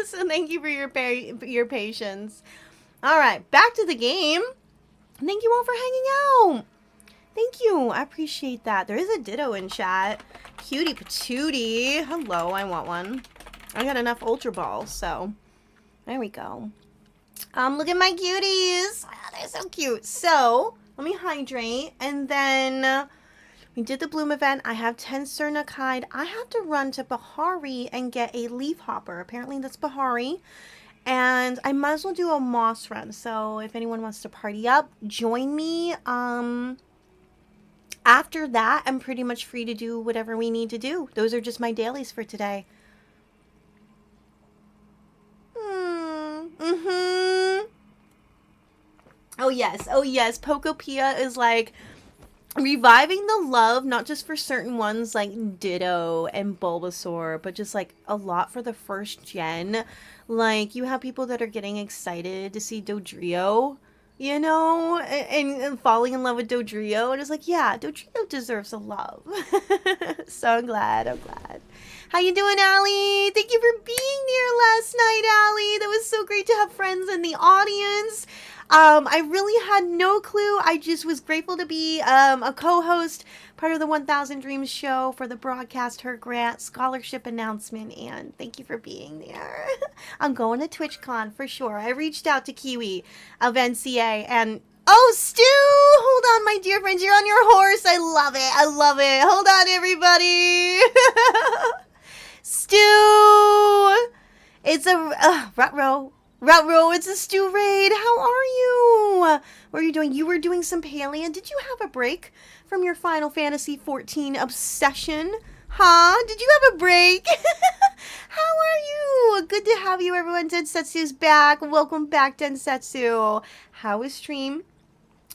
B: So thank you for your patience. All right, back to the game. Thank you all for hanging out. Thank you. I appreciate that. There is a ditto in chat. Cutie patootie. Hello, I want one. I got enough Ultra Balls, so there we go. Look at my cuties. Oh, they're so cute. So, let me hydrate, and then we did the bloom event. I have 10 Cernakide. I have to run to Bahari and get a leaf hopper. Apparently that's Bahari. And I might as well do a moss run. So if anyone wants to party up, join me. After that, I'm pretty much free to do whatever we need to do. Those are just my dailies for today. Oh yes. Pokopia is like reviving the love, not just for certain ones like Ditto and Bulbasaur, but just like a lot for the first gen. Like, you have people that are getting excited to see Dodrio, you know, and falling in love with Dodrio. And it's like, yeah, Dodrio deserves a love. So I'm glad. How you doing, Allie? Thank you for being there last night, Allie. That was so great to have friends in the audience. I really had no clue. I just was grateful to be a co-host, part of the 1000 Dreams show for the broadcast, her grant, scholarship announcement, and thank you for being there. I'm going to TwitchCon for sure. I reached out to Kiwi of NCA and oh, Stu! Hold on, my dear friends. You're on your horse. I love it. Hold on, everybody. Stu! It's a Rutro, it's a Stu raid. How are you? What are you doing? You were doing some Paleo. Did you have a break from your Final Fantasy 14 obsession? Huh? Did you have a break? How are you? Good to have you, everyone. Densetsu's back. Welcome back, Densetsu. How was stream?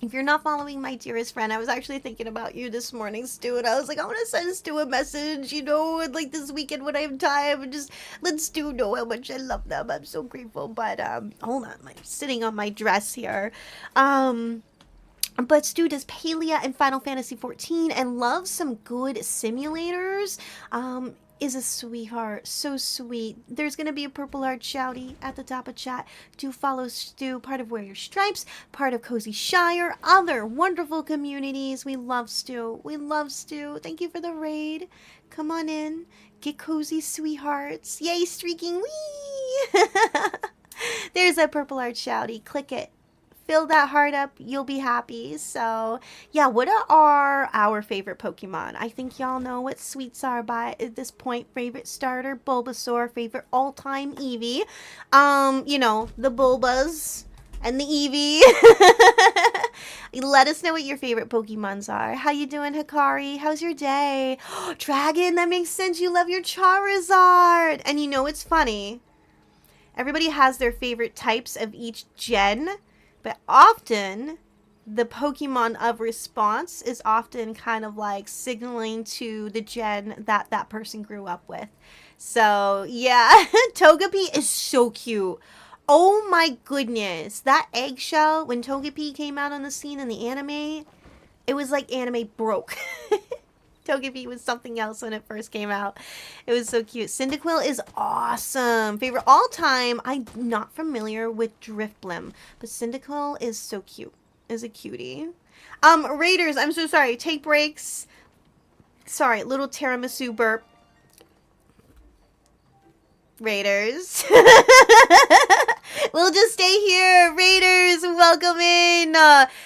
B: If you're not following my dearest friend, I was actually thinking about you this morning, Stu, and I was like, I want to send Stu a message, you know, like this weekend when I have time, and just let Stu know how much I love them. I'm so grateful, but, hold on, I'm sitting on my dress here. But Stu does Palea in Final Fantasy 14 and loves some good simulators. Is a sweetheart. So sweet. There's going to be a purple heart shouty at the top of chat. Do follow Stu, part of Wear Your Stripes, part of Cozy Shire, other wonderful communities. We love Stu. Thank you for the raid. Come on in. Get cozy, sweethearts. Yay, streaking. Whee! There's a purple heart shouty. Click it. Fill that heart up, you'll be happy. So, yeah, what are our favorite Pokemon? I think y'all know what sweets are by at this point. Favorite starter, Bulbasaur. Favorite all-time Eevee. You know, the Bulbas and the Eevee. Let us know what your favorite Pokemons are. How you doing, Hikari? How's your day? Dragon, that makes sense. You love your Charizard. And you know, it's funny. Everybody has their favorite types of each gen. But often, the Pokemon of response is often kind of like signaling to the gen that that person grew up with. So, yeah, Togepi is so cute. Oh my goodness. That eggshell, when Togepi came out on the scene in the anime, it was like anime broke. Togepi was something else when it first came out. It was so cute. Cyndaquil is awesome. Favorite all time. I'm not familiar with Drifblim, but Cyndaquil is so cute. Is a cutie. Raiders, I'm so sorry. Take breaks. Sorry, little tiramisu burp. Raiders. We'll just stay here. Raiders, welcome in.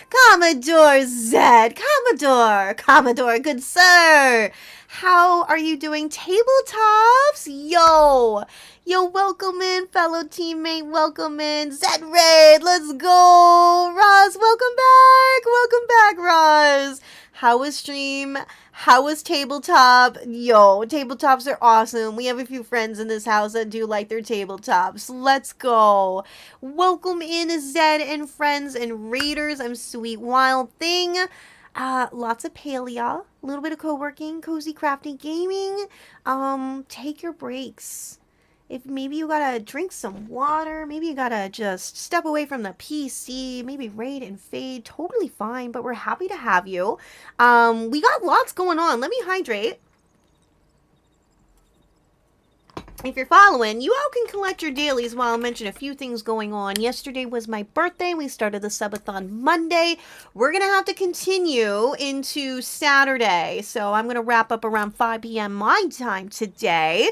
B: Commodore Zed. Commodore, good sir. How are you doing? Tabletops? Yo, welcome in, fellow teammate. Welcome in. Zed Raid, let's go. Roz, welcome back, Roz. How was stream? How was tabletop? Yo, tabletops are awesome. We have a few friends in this house that do like their tabletops. Let's go. Welcome in, Zed and friends and raiders. I'm Sweet Wild Thing. Lots of paleo, a little bit of co-working, cozy crafty gaming. Take your breaks. If maybe you gotta drink some water, maybe you gotta just step away from the PC, maybe raid and fade, totally fine, but we're happy to have you. We got lots going on. Let me hydrate. If you're following, you all can collect your dailies while I'll mention a few things going on. Yesterday was my birthday. We started the subathon Monday. We're going to have to continue into Saturday. So I'm going to wrap up around 5 p.m. my time today.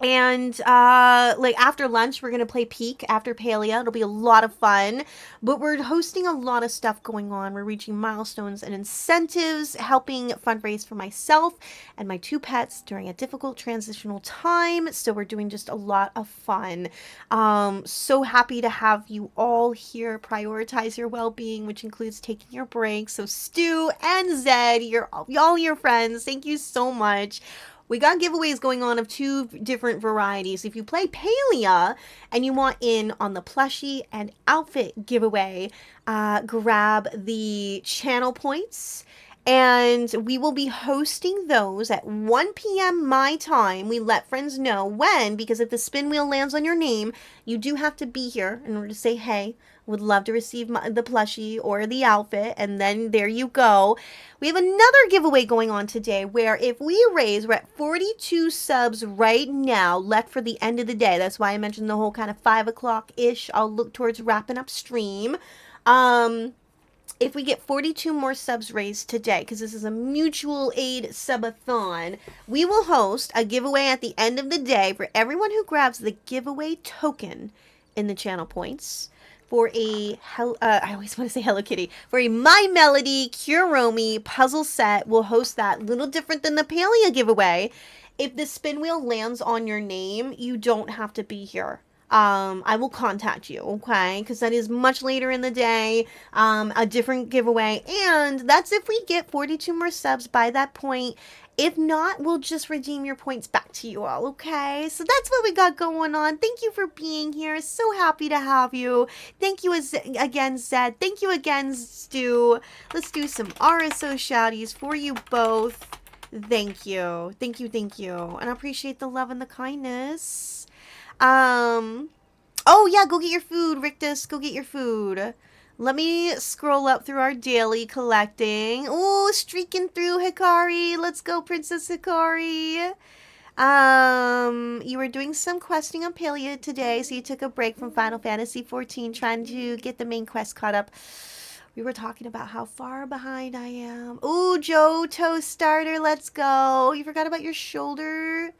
B: Like after lunch, we're going to play Peak after Palea. It'll be a lot of fun. But we're hosting a lot of stuff going on. We're reaching milestones and incentives, helping fundraise for myself and my 2 pets during a difficult transitional time. So we're doing just a lot of fun. So happy to have you all here. Prioritize your well-being, which includes taking your breaks. So Stu and Zed, all your friends, thank you so much. We got giveaways going on of 2 different varieties. If you play Palea and you want in on the plushie and outfit giveaway, grab the channel points. And we will be hosting those at 1 p.m. my time. We let friends know when, because if the spin wheel lands on your name, you do have to be here in order to say, hey, would love to receive the plushie or the outfit. And then there you go. We have another giveaway going on today where if we raise, we're at 42 subs right now left for the end of the day. That's why I mentioned the whole kind of 5 o'clock-ish. I'll look towards wrapping up stream. If we get 42 more subs raised today, because this is a mutual aid subathon, we will host a giveaway at the end of the day for everyone who grabs the giveaway token in the channel points for a, I always want to say Hello Kitty, for a My Melody Kuromi puzzle set. We'll host that. A little different than the Palea giveaway. If the spin wheel lands on your name, you don't have to be here. I will contact you, okay? Because that is much later in the day, a different giveaway. And that's if we get 42 more subs by that point. If not, we'll just redeem your points back to you all, okay? So that's what we got going on. Thank you for being here. So happy to have you. Thank you again, Zed. Thank you again, Stu. Let's do some RSO shouties for you both. Thank you. Thank you, thank you. And I appreciate the love and the kindness. Oh yeah, go get your food, Rictus. Go get your food. Let me scroll up through our daily collecting. Oh, streaking through Hikari. Let's go, Princess Hikari. You were doing some questing on Palea today, so you took a break from Final Fantasy XIV trying to get the main quest caught up. We were talking about how far behind I am. Ooh, Joe Toast Starter, let's go. You forgot about your shoulder.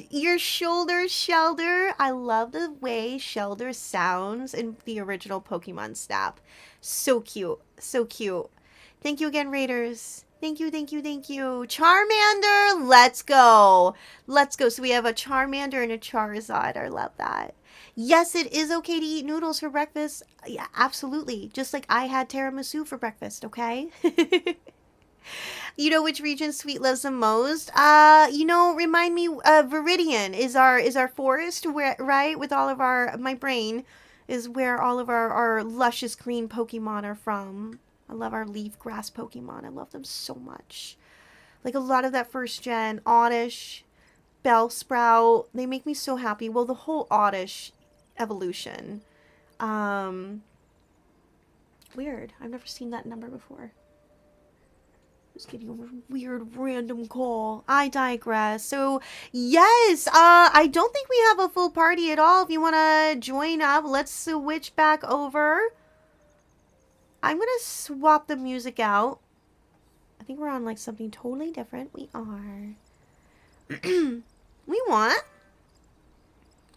B: Your shoulder, Shelder. I love the way Shelder sounds in the original Pokemon Snap. So cute. So cute. Thank you again, Raiders. Thank you, thank you, thank you. Charmander, let's go. Let's go. So we have a Charmander and a Charizard. I love that. Yes, it is okay to eat noodles for breakfast. Yeah, absolutely. Just like I had tiramisu for breakfast, okay? You know which region Sweet loves the most? Remind me, Viridian is our forest, where, right? With all of my brain is where all of our luscious green Pokemon are from. I love our leaf grass Pokemon. I love them so much. Like a lot of that first gen, Oddish, Bellsprout, they make me so happy. Well, the whole Oddish evolution. Weird. I've never seen that number before. Just getting a weird random call. I digress. So, yes, I don't think we have a full party at all. If you want to join up, let's switch back over. I'm going to swap the music out. I think we're on like something totally different. We are. We want.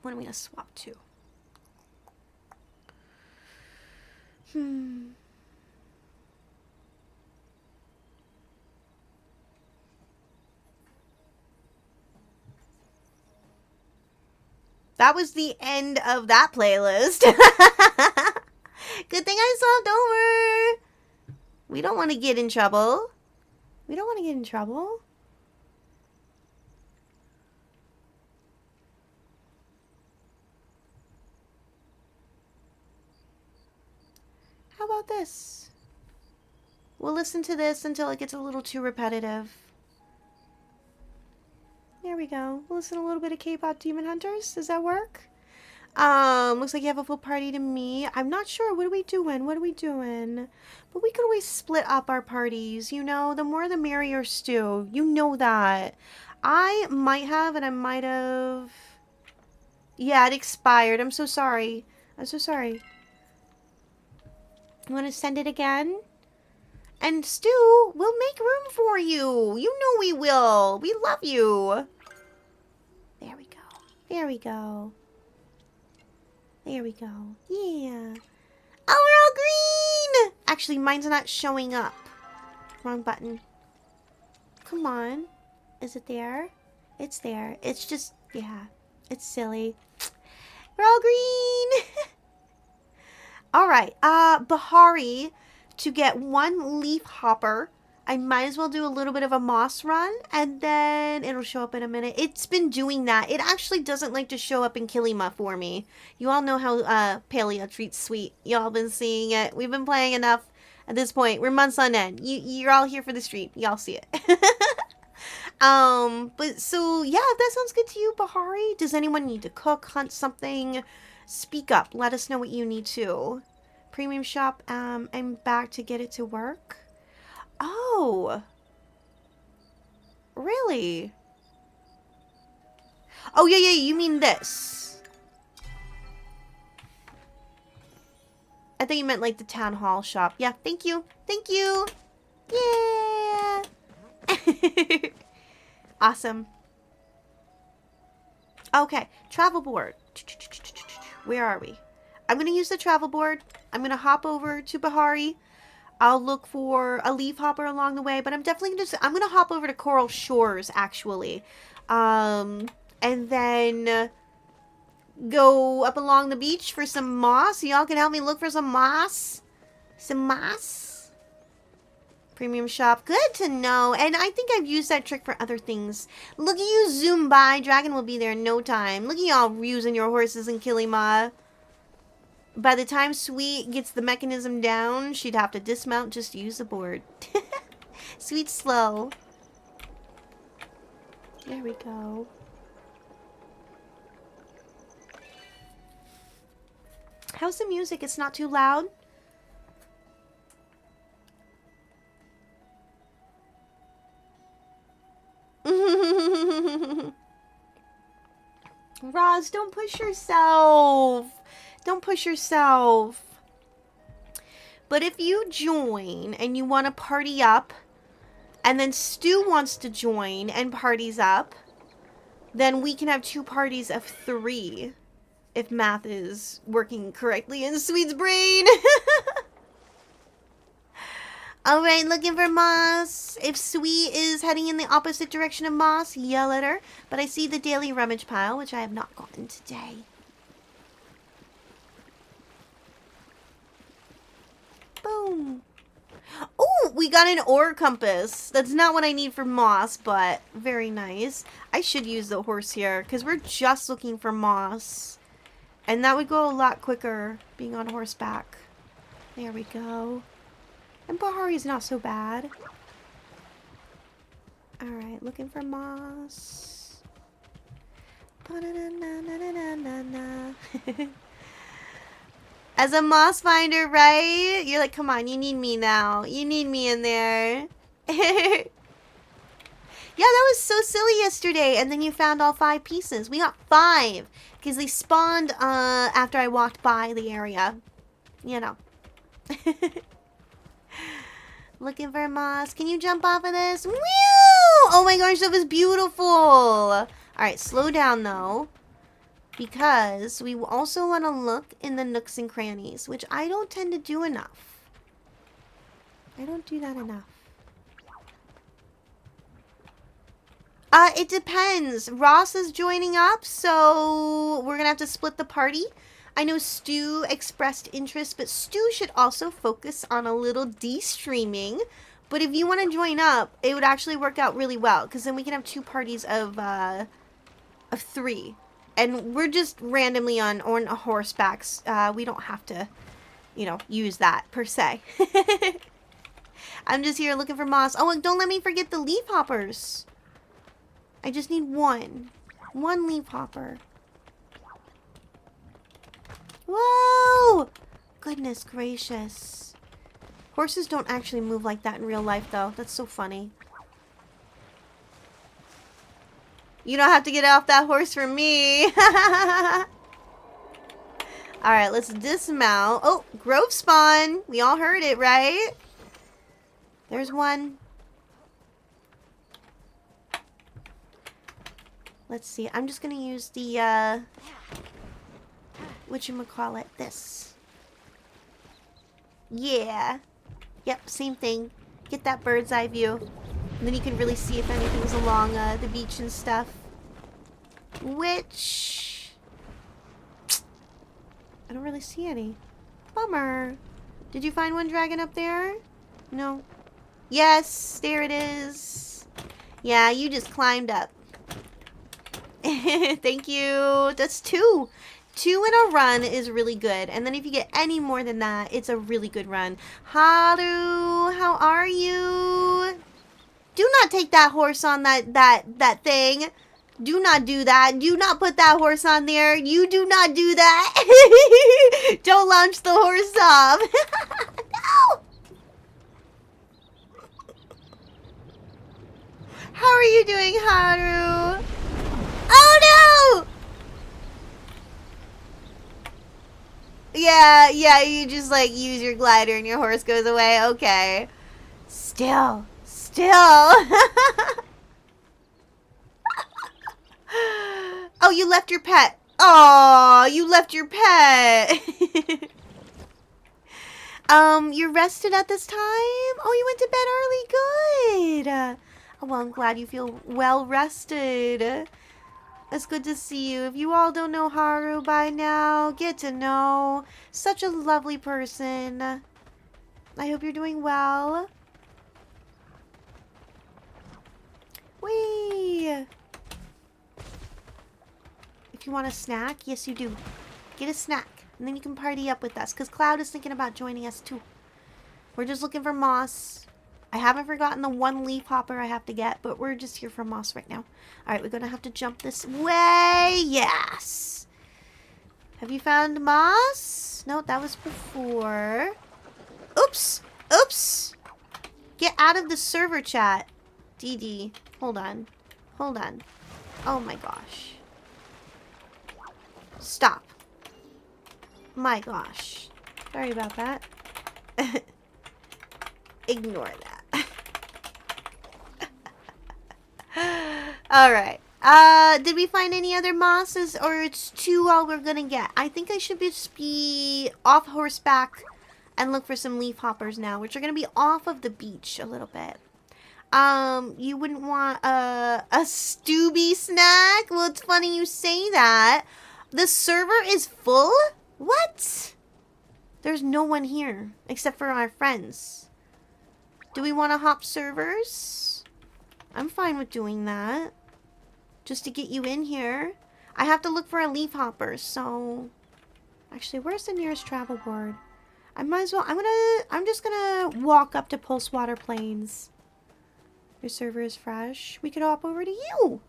B: What am we going to swap to? That was the end of that playlist. Good thing I swapped over. We don't want to get in trouble. We don't want to get in trouble. How about this? We'll listen to this until it gets a little too repetitive. There we go. We'll listen to a little bit of K-pop Demon Hunters. Does that work? Looks like you have a full party to me. I'm not sure. What are we doing? What are we doing? But we could always split up our parties, you know? The more the merrier, Stu. You know that. I might have, and I might have... Yeah, it expired. I'm so sorry. I'm so sorry. You want to send it again? And Stu, we'll make room for you. You know we will. We love you. There we go. There we go. There we go. Yeah. Oh, we're all green! Actually, mine's not showing up. Wrong button. Come on. Is it there? It's there. It's just, yeah. It's silly. We're all green! Alright, Bahari, to get one leaf hopper, I might as well do a little bit of a moss run, and then it'll show up in a minute. It's been doing that. It actually doesn't like to show up in Kilima for me. You all know how Paleo treats Sweet. Y'all been seeing it. We've been playing enough at this point. We're months on end. You're all here for the stream. Y'all see it. But so, yeah, if that sounds good to you, Bahari. Does anyone need to cook, hunt something? Speak up. Let us know what you need to. Premium shop, I'm back to get it to work. Oh. Really? Oh, yeah, you mean this. I think you meant like the town hall shop. Yeah, thank you. Thank you. Yeah. Awesome. Okay, travel board. Where are we? I'm going to use the travel board. I'm going to hop over to Bahari. I'll look for a leaf hopper along the way, but I'm definitely going to... I'm going to hop over to Coral Shores, actually. And then go up along the beach for some moss. Y'all can help me look for some moss. Some moss. Premium shop. Good to know. And I think I've used that trick for other things. Look at you zoom by. Dragon will be there in no time. Look at y'all using your horses in Kilima. By the time Sweet gets the mechanism down, she'd have to dismount just to use the board. Sweet's slow. There we go. How's the music? It's not too loud? Roz, don't push yourself. Don't push yourself. But if you join and you want to party up, and then Stu wants to join and parties up, then we can have 2 parties of 3. If math is working correctly in Sweet's brain. Alright, looking for Moss. If Sweet is heading in the opposite direction of Moss, yell at her. But I see the daily rummage pile, which I have not gotten today. Boom. Oh, we got an ore compass. That's not what I need for moss, but very nice. I should use the horse here because we're just looking for moss. And that would go a lot quicker being on horseback. There we go. And Bahari's not so bad. Alright, looking for moss. As a moss finder, right? You're like, come on, you need me now. You need me in there. Yeah, that was so silly yesterday. And then you found all 5 pieces. We got 5 because they spawned after I walked by the area. You know. Looking for moss. Can you jump off of this? Woo! Oh my gosh, that was beautiful. All right, slow down though. Because we also want to look in the nooks and crannies, which I don't tend to do enough. I don't do that enough. It depends. Ross is joining up, so we're gonna have to split the party. I know Stu expressed interest, but Stu should also focus on a little de-streaming. But if you want to join up, it would actually work out really well, because then we can have 2 parties of 3. And we're just randomly on horsebacks. We don't have to, you know, use that per se. I'm just here looking for moss. Oh, and don't let me forget the leaf hoppers. I just need 1. 1 leaf hopper. Whoa! Goodness gracious. Horses don't actually move like that in real life, though. That's so funny. You don't have to get off that horse for me. Alright, let's dismount. Oh, grove spawn. We all heard it, right? There's 1. Let's see. I'm just going to use the, whatchamacallit, this. Yeah. Yep, same thing. Get that bird's eye view. And then you can really see if anything's along the beach and stuff. Which... I don't really see any. Bummer. Did you find one dragon up there? No. Yes, there it is. Yeah, you just climbed up. Thank you. That's 2. 2 in a run is really good. And then if you get any more than that, it's a really good run. Haru, how are you? Do not take that horse on that thing. Do not do that. Do not put that horse on there. You do not do that. Don't launch the horse off. No. How are you doing, Haru? Oh no! Yeah, you just like use your glider and your horse goes away. Okay. Still. Oh, you left your pet. Oh, you left your pet. You're rested at this time? Oh, you went to bed early. Good. Oh, well, I'm glad you feel well rested. It's good to see you. If you all don't know Haru by now, get to know. Such a lovely person. I hope you're doing well. Whee! If you want a snack, yes you do. Get a snack, and then you can party up with us, because Cloud is thinking about joining us too. We're just looking for moss. I haven't forgotten the 1 leaf hopper I have to get, but we're just here for moss right now. Alright, we're going to have to jump this way. Yes! Have you found moss? No, that was before. Oops! Oops! Get out of the server chat. DD. Hold on. Hold on. Oh my gosh. Stop. My gosh. Sorry about that. Ignore that. Alright. Did we find any other mosses? Or it's 2 all we're gonna get? I think I should just be off horseback and look for some leaf hoppers now, which are gonna be off of the beach a little bit. You wouldn't want a Stubby snack? Well, it's funny you say that. The server is full? What? There's no one here except for our friends. Do we want to hop servers? I'm fine with doing that. Just to get you in here. I have to look for a leaf hopper, so... Actually, where's the nearest travel board? I might as well... I'm just gonna walk up to Pulsewater Plains. Your server is fresh. We could hop over to you.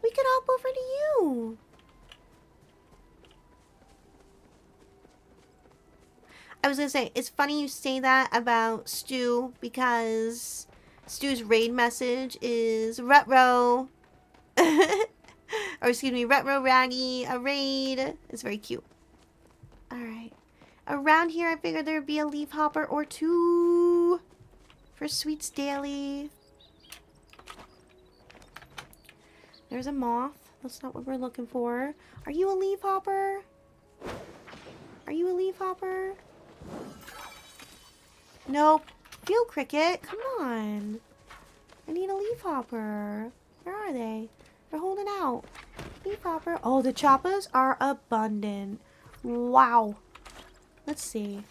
B: We could hop over to you. I was gonna say, it's funny you say that about Stu, because Stu's raid message is retro. Or excuse me, retro raggy, a raid. It's very cute. Alright. Around here, I figured there'd be a leaf hopper or two for Sweet's daily. There's a moth. That's not what we're looking for. Are you a leaf hopper? Are you a leaf hopper? Nope. Field cricket? Come on. I need a leaf hopper. Where are they? They're holding out. Leaf hopper. Oh, the choppas are abundant. Wow. Let's see.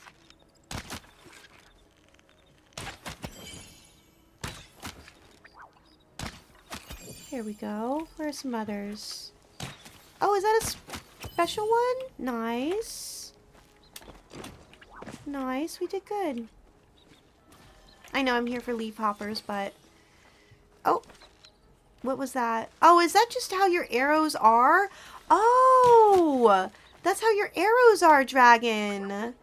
B: Here we go. Where are some others? Oh, is that a special one? Nice. Nice. We did good. I know I'm here for leaf hoppers, but... Oh. What was that? Oh, is that just how your arrows are? Oh! That's how your arrows are, dragon.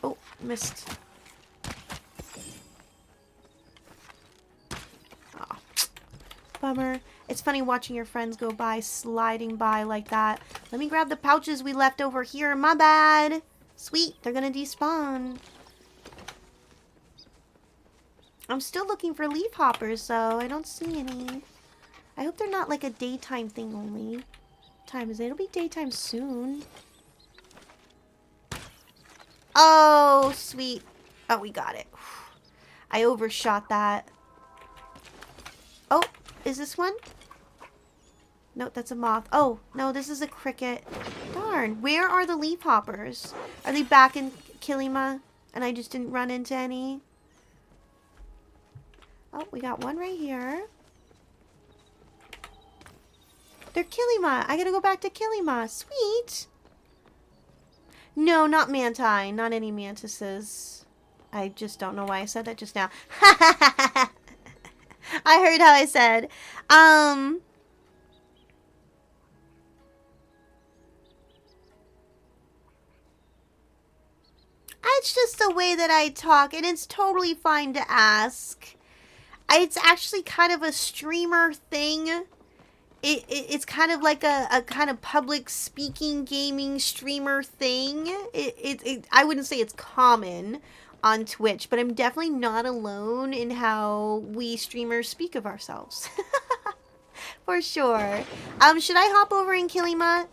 B: Oh, missed. Oh, bummer. It's funny watching your friends go by, sliding by like that. Let me grab the pouches we left over here. My bad. Sweet, they're gonna despawn. I'm still looking for leaf hoppers, though. I don't see any. I hope they're not like a daytime thing only. What time is it? It'll be daytime soon. Oh, sweet. Oh, we got it. I overshot that. Oh, is this one? Nope, that's a moth. Oh, no, this is a cricket. Darn, where are the leaf hoppers? Are they back in Kilima? And I just didn't run into any? Oh, we got one right here. They're Kilima. I gotta go back to Kilima. Sweet. No, not manti. Not any mantises. I just don't know why I said that just now. I heard how I said. It's just the way that I talk, and it's totally fine to ask. It's actually kind of a streamer thing. It's kind of like a kind of public speaking gaming streamer thing. I wouldn't say it's common on Twitch, but I'm definitely not alone in how we streamers speak of ourselves. For sure. Should I hop over in Kilima?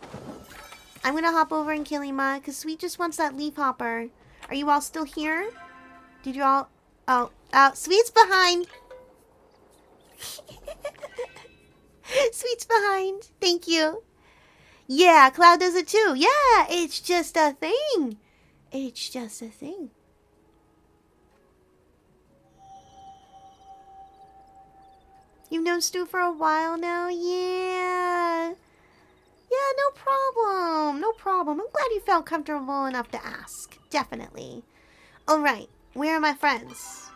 B: I'm gonna hop over in Kilima because Sweet just wants that leaf hopper. Are you all still here? Did you all... Oh, Sweet's behind. Sweet's behind. Thank you. Yeah, Cloud does it too. Yeah, it's just a thing. It's just a thing. You've known Stu for a while now? Yeah. Yeah, no problem. No problem. I'm glad you felt comfortable enough to ask. Definitely. Alright, where are my friends?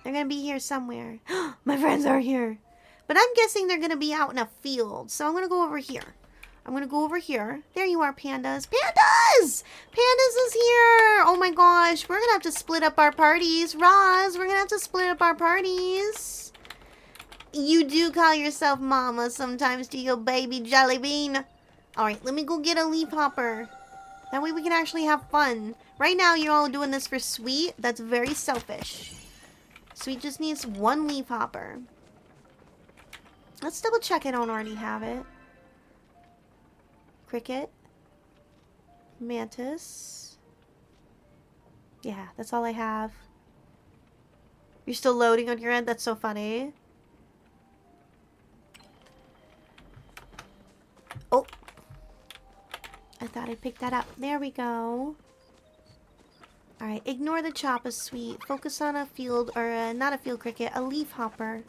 B: They're gonna be here somewhere. My friends are here. But I'm guessing they're gonna be out in a field. So I'm gonna go over here. I'm gonna go over here. There you are, pandas. Pandas! Pandas is here! Oh my gosh, we're gonna have to split up our parties. Roz, we're gonna have to split up our parties. You do call yourself mama sometimes to your baby jelly bean. Alright, let me go get a leaf hopper. That way we can actually have fun. Right now, you're all doing this for Sweet. That's very selfish. Sweet just needs one leaf hopper. Let's double check I don't already have it. Cricket. Mantis. Yeah, that's all I have. You're still loading on your end? That's so funny. Oh. I thought I picked that up. There we go. Alright, ignore the choppa, Sweet. Focus on a field, or not a field cricket, a leaf hopper.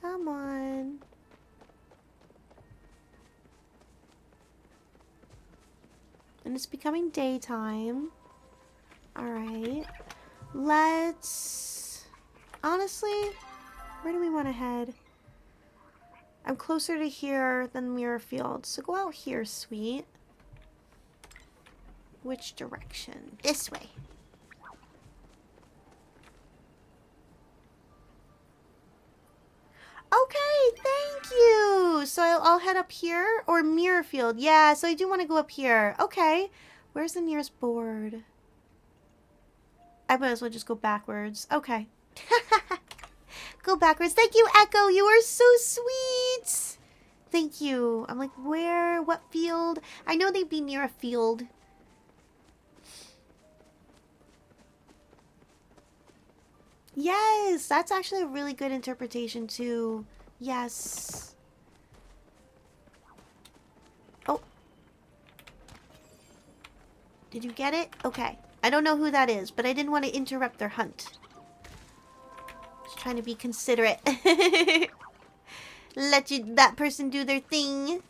B: Come on. And it's becoming daytime. Alright. Let's... Honestly, where do we want to head? I'm closer to here than Mirrorfield, so go out here, Sweet. Which direction? This way. Okay, thank you. So I'll head up here or Mirrorfield. Yeah, so I do want to go up here. Okay. Where's the nearest board? I might as well just go backwards. Okay. Go backwards. Thank you, Echo. You are so sweet. Thank you. I'm like, where? What field? I know they'd be near a field. Yes, that's actually a really good interpretation too. Yes. Oh. Did you get it? Okay. I don't know who that is, but I didn't want to interrupt their hunt. Just trying to be considerate. Let that person do their thing.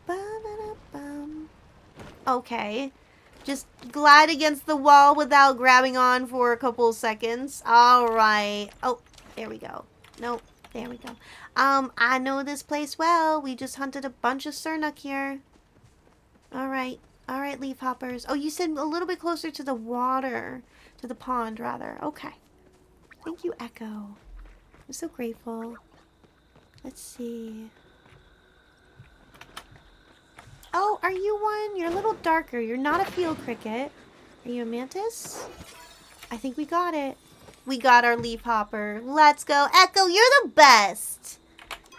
B: Ba-da-da-bum. Okay. Just glide against the wall without grabbing on for a couple seconds. Alright. Oh, there we go. Nope. There we go. I know this place well. We just hunted a bunch of Sernuk here. Alright. Alright, leaf hoppers. Oh, you said a little bit closer to the water. To the pond, rather. Okay. Thank you, Echo. I'm so grateful. Let's see. Oh, are you one? You're a little darker. You're not a field cricket. Are you a mantis? I think we got it. We got our leaf hopper. Let's go. Echo, you're the best.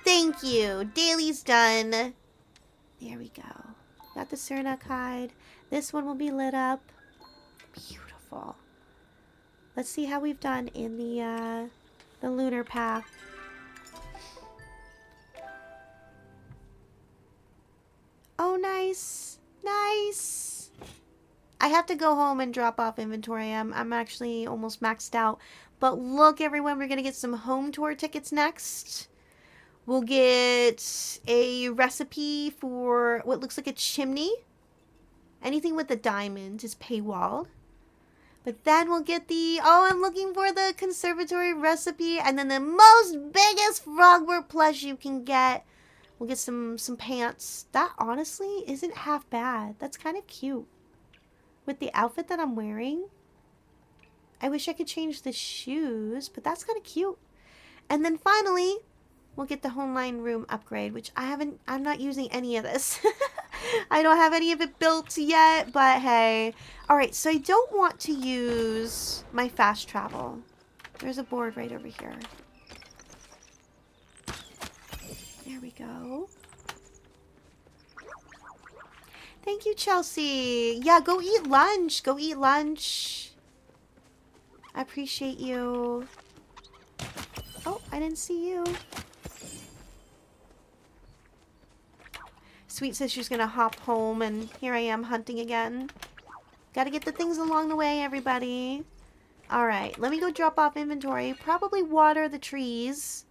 B: Thank you. Daily's done. There we go. Got the Sernuk hide. This one will be lit up. Beautiful. Let's see how we've done in the lunar path. Oh, nice. Nice. I have to go home and drop off inventory. I'm actually almost maxed out. But look, everyone, we're going to get some home tour tickets next. We'll get a recipe for what looks like a chimney. Anything with a diamond is paywalled. But then we'll get I'm looking for the conservatory recipe. And then the most biggest frogwort plush you can get. We'll get some pants. That honestly isn't half bad. That's kind of cute. With the outfit that I'm wearing. I wish I could change the shoes, but that's kind of cute. And then finally, we'll get the Homeline room upgrade, which I'm not using any of this. I don't have any of it built yet, but hey. Alright, so I don't want to use my fast travel. There's a board right over here. There we go. Thank you, Chelsea. Yeah, go eat lunch. Go eat lunch. I appreciate you. Oh, I didn't see you. Sweet says she's gonna hop home, and here I am hunting again. Gotta get the things along the way, everybody. Alright, let me go drop off inventory. Probably water the trees.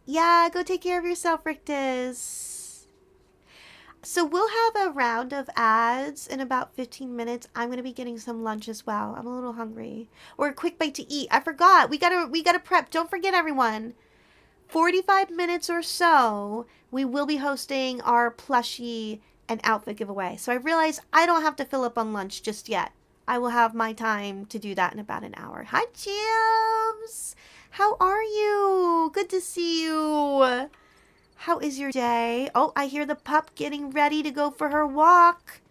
B: Yeah, go take care of yourself, Rictus. So we'll have a round of ads in about 15 minutes. I'm going to be getting some lunch as well. I'm a little hungry. Or a quick bite to eat. I forgot. We gotta prep. Don't forget, everyone. 45 minutes or so, we will be hosting our plushie and outfit giveaway. So I realize I don't have to fill up on lunch just yet. I will have my time to do that in about an hour. Hi, James! How are you? Good to see you. How is your day? Oh, I hear the pup getting ready to go for her walk.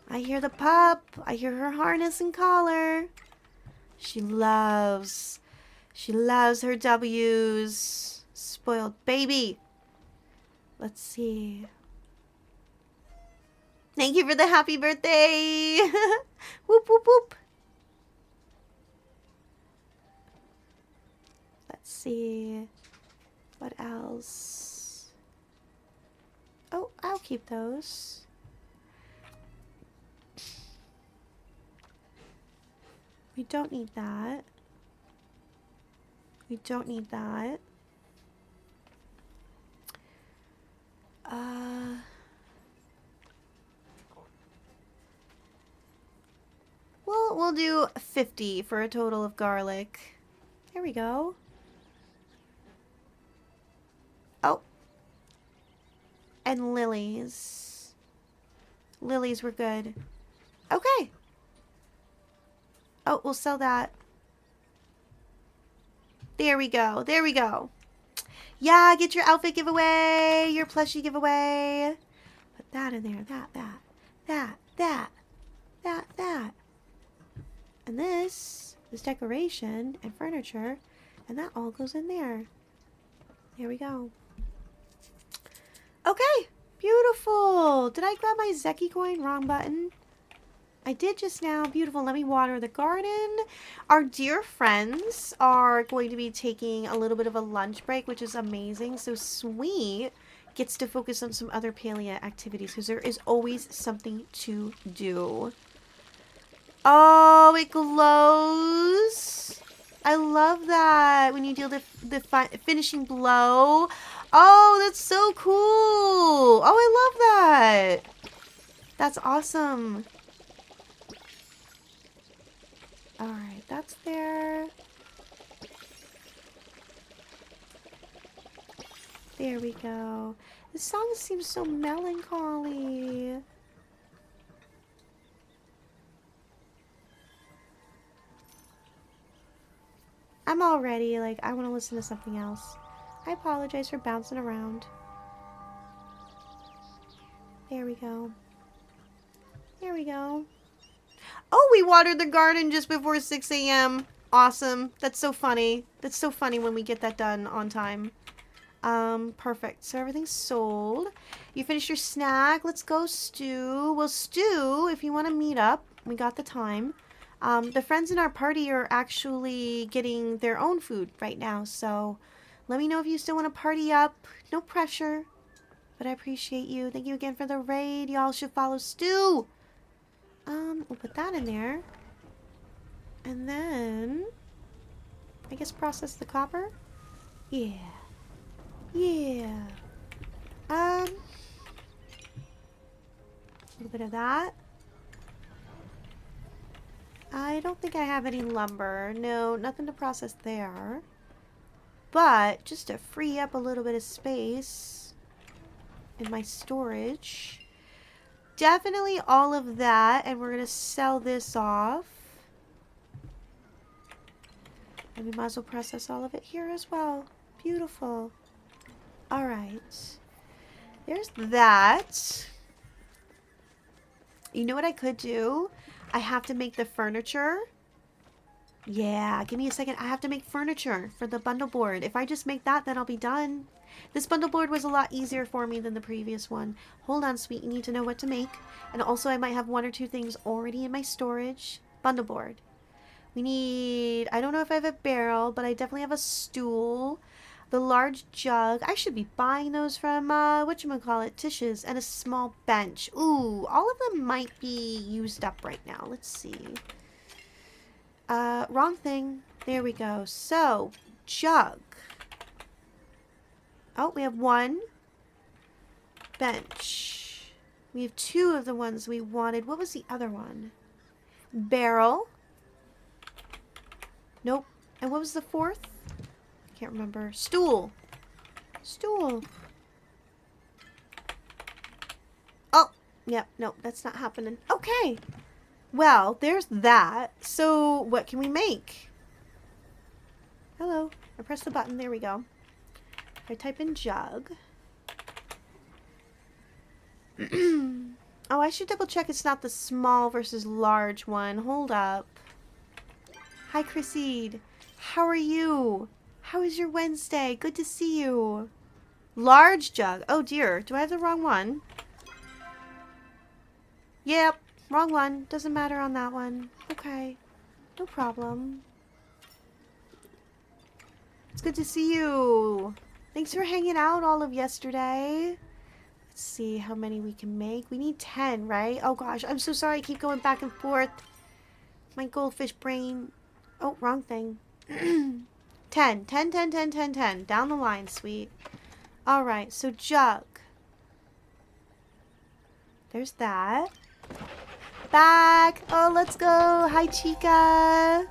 B: I hear the pup. I hear her harness and collar. She loves her W's. Spoiled baby. Let's see. Thank you for the happy birthday. Whoop, whoop, whoop. Let's see. What else? Oh, I'll keep those. We don't need that. We don't need that. We'll do 50 for a total of garlic. There we go. Oh, and lilies. Lilies were good. Okay. Oh, we'll sell that. There we go. There we go. Yeah, get your outfit giveaway. Your plushie giveaway. Put that in there. That. And this is decoration and furniture. And that all goes in there. There we go. Okay. Beautiful. Did I grab my Zeki coin? Wrong button. I did just now. Beautiful. Let me water the garden. Our dear friends are going to be taking a little bit of a lunch break, which is amazing. So Sweet gets to focus on some other paleo activities because there is always something to do. Oh, it glows. I love that when you do the finishing blow. Oh, that's so cool. Oh, I love that. That's awesome. Alright, that's there. There we go. This song seems so melancholy. I'm already, like, I want to listen to something else. I apologize for bouncing around. There we go. There we go. Oh, we watered the garden just before 6 a.m. Awesome. That's so funny. That's so funny when we get that done on time. Perfect. So everything's sold. You finished your snack. Let's go, Stu. Well, Stu, if you want to meet up, we got the time. The friends in our party are actually getting their own food right now, so let me know if you still want to party up. No pressure, but I appreciate you. Thank you again for the raid. Y'all should follow Stu. We'll put that in there. And then, I guess process the copper. Yeah. Yeah. A little bit of that. I don't think I have any lumber. No, nothing to process there. But just to free up a little bit of space in my storage. Definitely all of that, and we're going to sell this off. And we might as well process all of it here as well. Beautiful. Alright. There's that. You know what I could do? I have to make the furniture. Yeah, give me a second. I have to make furniture for the bundle board. If I just make that, then I'll be done. This bundle board was a lot easier for me than the previous one. Hold on, Sweet. You need to know what to make. And also, I might have 1 or 2 things already in my storage. Bundle board. We need... I don't know if I have a barrel, but I definitely have a stool. The large jug. I should be buying those from, whatchamacallit, Tish's. And a small bench. Ooh, all of them might be used up right now. Let's see. Wrong thing. There we go. So, jug. Oh, we have 1. Bench. We have 2 of the ones we wanted. What was the other one? Barrel. Nope. And what was the 4th? I can't remember. Stool. Stool. Oh, yep. Nope, that's not happening. Okay. Well, there's that. So, what can we make? Hello. I pressed the button. There we go. If I type in jug. Oh, I should double check it's not the small versus large one. Hold up. Hi, Chrisseed. How are you? How is your Wednesday? Good to see you. Large jug. Oh, dear. Do I have the wrong one? Yep. Wrong one. Doesn't matter on that one. Okay. No problem. It's good to see you. Thanks for hanging out all of yesterday. Let's see how many we can make. We need 10, right? Oh, gosh. I'm so sorry. I keep going back and forth. My goldfish brain. Oh, wrong thing. 10. 10, 10, 10, 10, 10. Down the line, Sweet. All right. So, jug. There's that. Back. Oh, let's go. Hi, Chica.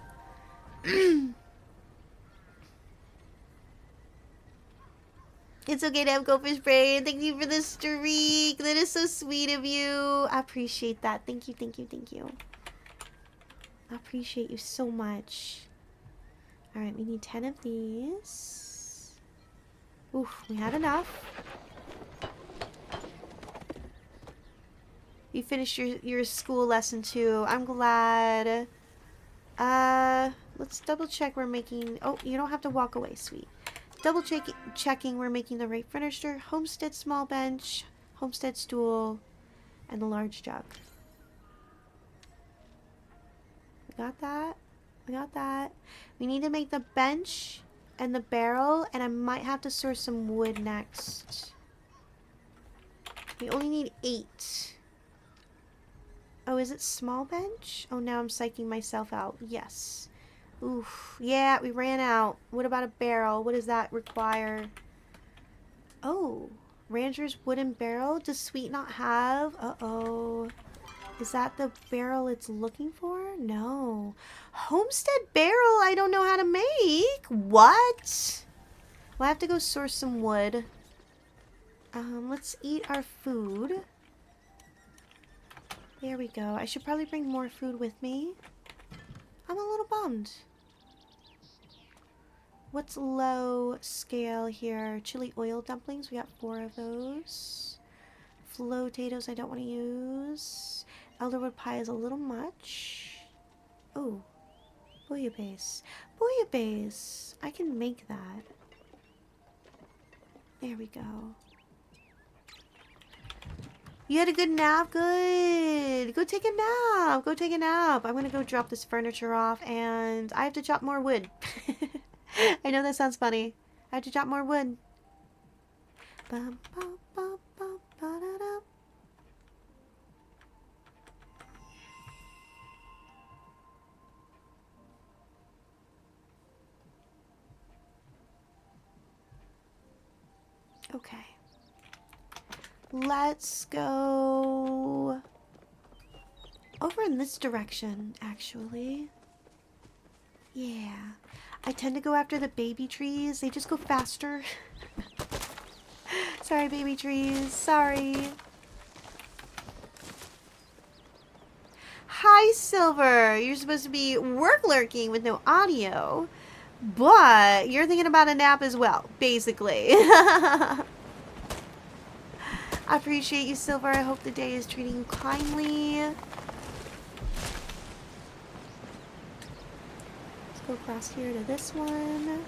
B: It's okay to have goldfish brain. Thank you for the streak. That is so sweet of you. I appreciate that. Thank you, thank you, thank you. I appreciate you so much. Alright, we need 10 of these. Oof, we had enough. You finished your school lesson too. I'm glad. Let's double check we're making... Oh, you don't have to walk away, sweet. Double checking we're making the right furniture. Homestead small bench, homestead stool, and the large jug. We got that. We got that. We need to make the bench and the barrel, and I might have to source some wood next. We only need 8. Oh, is it small bench? Oh, now I'm psyching myself out. Yes. Oof. Yeah, we ran out. What about a barrel? What does that require? Oh, Rancher's wooden barrel? Does Sweet not have? Uh-oh. Is that the barrel it's looking for? No. Homestead barrel I don't know how to make. What? Well, I have to go source some wood. Let's eat our food. There we go. I should probably bring more food with me. I'm a little bummed. What's low scale here? Chili oil dumplings. We got 4 of those. Potatoes I don't want to use. Elderwood pie is a little much. Oh. Bouillabaisse. Bouillabaisse. I can make that. There we go. You had a good nap? Good. Go take a nap. Go take a nap. I'm going to go drop this furniture off, and I have to chop more wood. I know that sounds funny. I have to chop more wood. Bum, bum, bum, bum, ba-da-da. Okay. Let's go over in this direction, actually. Yeah. I tend to go after the baby trees. They just go faster. Sorry, baby trees. Sorry. Hi, Silver. You're supposed to be work lurking with no audio. But you're thinking about a nap as well, basically. I appreciate you, Silver. I hope the day is treating you kindly. Let's go across here to this one.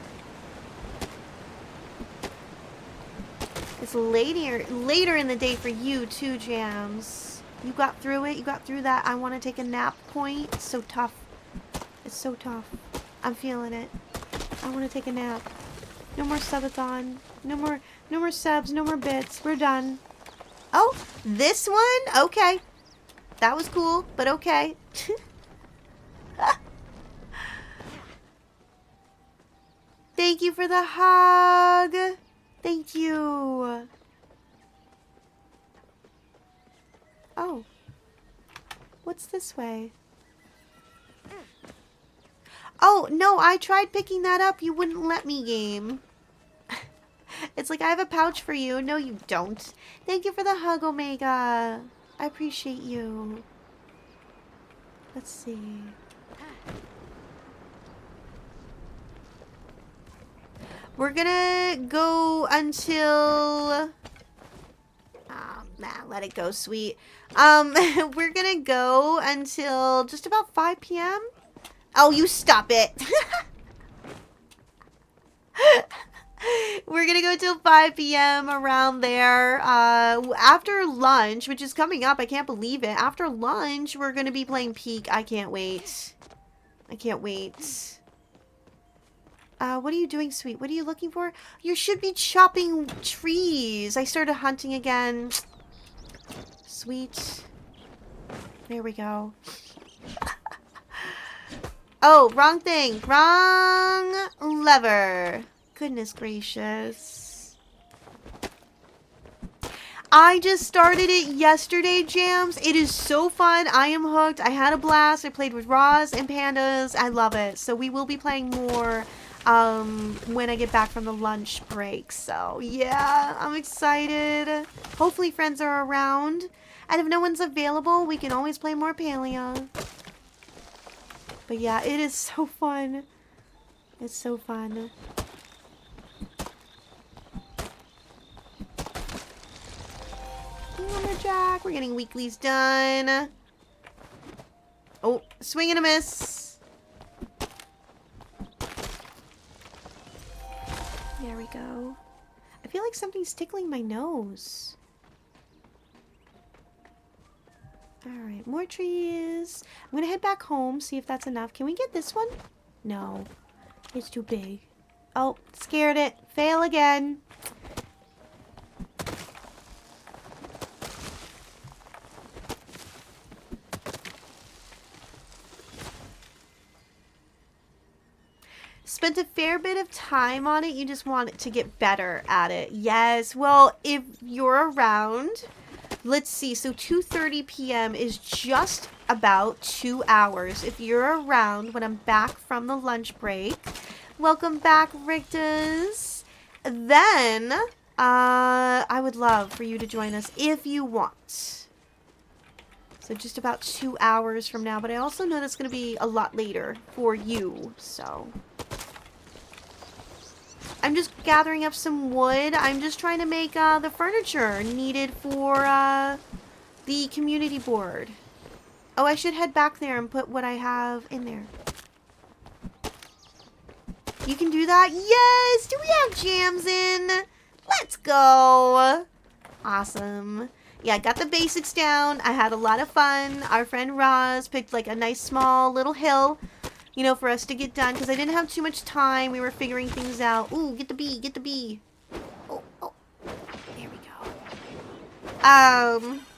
B: It's later in the day for you too, Jams. You got through it. You got through that I want to take a nap point. It's so tough. It's so tough. I'm feeling it. I want to take a nap. No more subathon. No more subs. No more bits. We're done. Oh, this one? Okay. That was cool, but okay. Thank you for the hug. Thank you. Oh. What's this way? Oh, no, I tried picking that up. You wouldn't let me, game. It's like I have a pouch for you. No, you don't. Thank you for the hug, Omega. I appreciate you. Let's see. We're gonna go until... Oh, nah, let it go, sweet. We're gonna go until just about 5 p.m. Oh, you stop it. We're gonna go till 5 p.m. around there. After lunch, which is coming up, I can't believe it. After lunch, we're gonna be playing Peak. I can't wait. I can't wait. What are you doing, sweet? What are you looking for? You should be chopping trees. I started hunting again. Sweet. There we go. Oh, wrong thing. Wrong lever. Goodness gracious. I just started it yesterday, Jams. It is so fun. I am hooked. I had a blast. I played with Roz and Pandas. I love it. So we will be playing more when I get back from the lunch break. So yeah, I'm excited. Hopefully friends are around. And if no one's available, we can always play more Paleo. But yeah, it is so fun. It's so fun. Lumberjack, we're getting weeklies done. Oh, swing and a miss. There we go. I feel like something's tickling my nose. Alright, more trees. I'm gonna head back home, see if that's enough. Can we get this one? No. It's too big. Oh, scared it. Fail again. Spent a fair bit of time on it. You just want it to get better at it. Yes. Well, if you're around, let's see. So 2:30 p.m. is just about 2 hours. If you're around when I'm back from the lunch break, welcome back, Rictas. Then, I would love for you to join us if you want. So just about 2 hours from now, but I also know that's going to be a lot later for you, so I'm just gathering up some wood. I'm just trying to make the furniture needed for the community board. Oh, I should head back there and put what I have in there. You can do that? Yes! Do we have jams in? Let's go! Awesome. Yeah, I got the basics down. I had a lot of fun. Our friend Roz picked like a nice small little hill, you know, for us to get done because I didn't have too much time. We were figuring things out. Ooh, get the bee, get the bee. Oh, oh. There we go.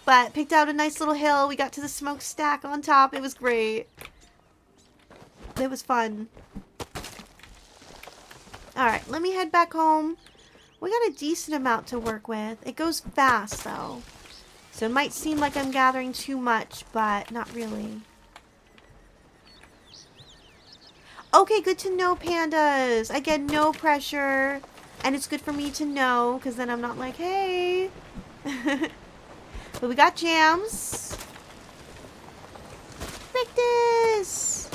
B: But picked out a nice little hill. We got to the smokestack on top. It was great. It was fun. Alright, let me head back home. We got a decent amount to work with. It goes fast, though. So it might seem like I'm gathering too much, but not really. Okay, good to know, pandas. Again, no pressure. And it's good for me to know, because then I'm not like, hey. But we got jams. Rictus!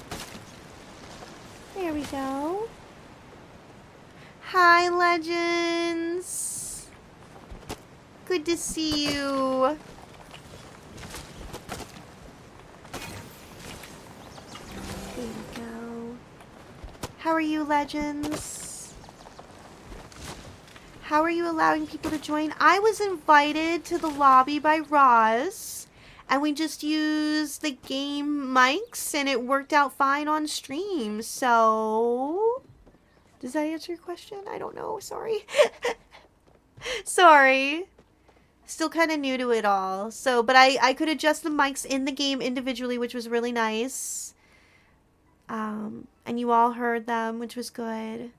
B: There we go. Hi, legends. Good to see you. There we go. How are you, legends? How are you allowing people to join? I was invited to the lobby by Roz, and we just used the game mics, and it worked out fine on stream. So, does that answer your question? I don't know. Sorry. Sorry. Still kind of new to it all. So, but I could adjust the mics in the game individually, which was really nice. And you all heard them, which was good.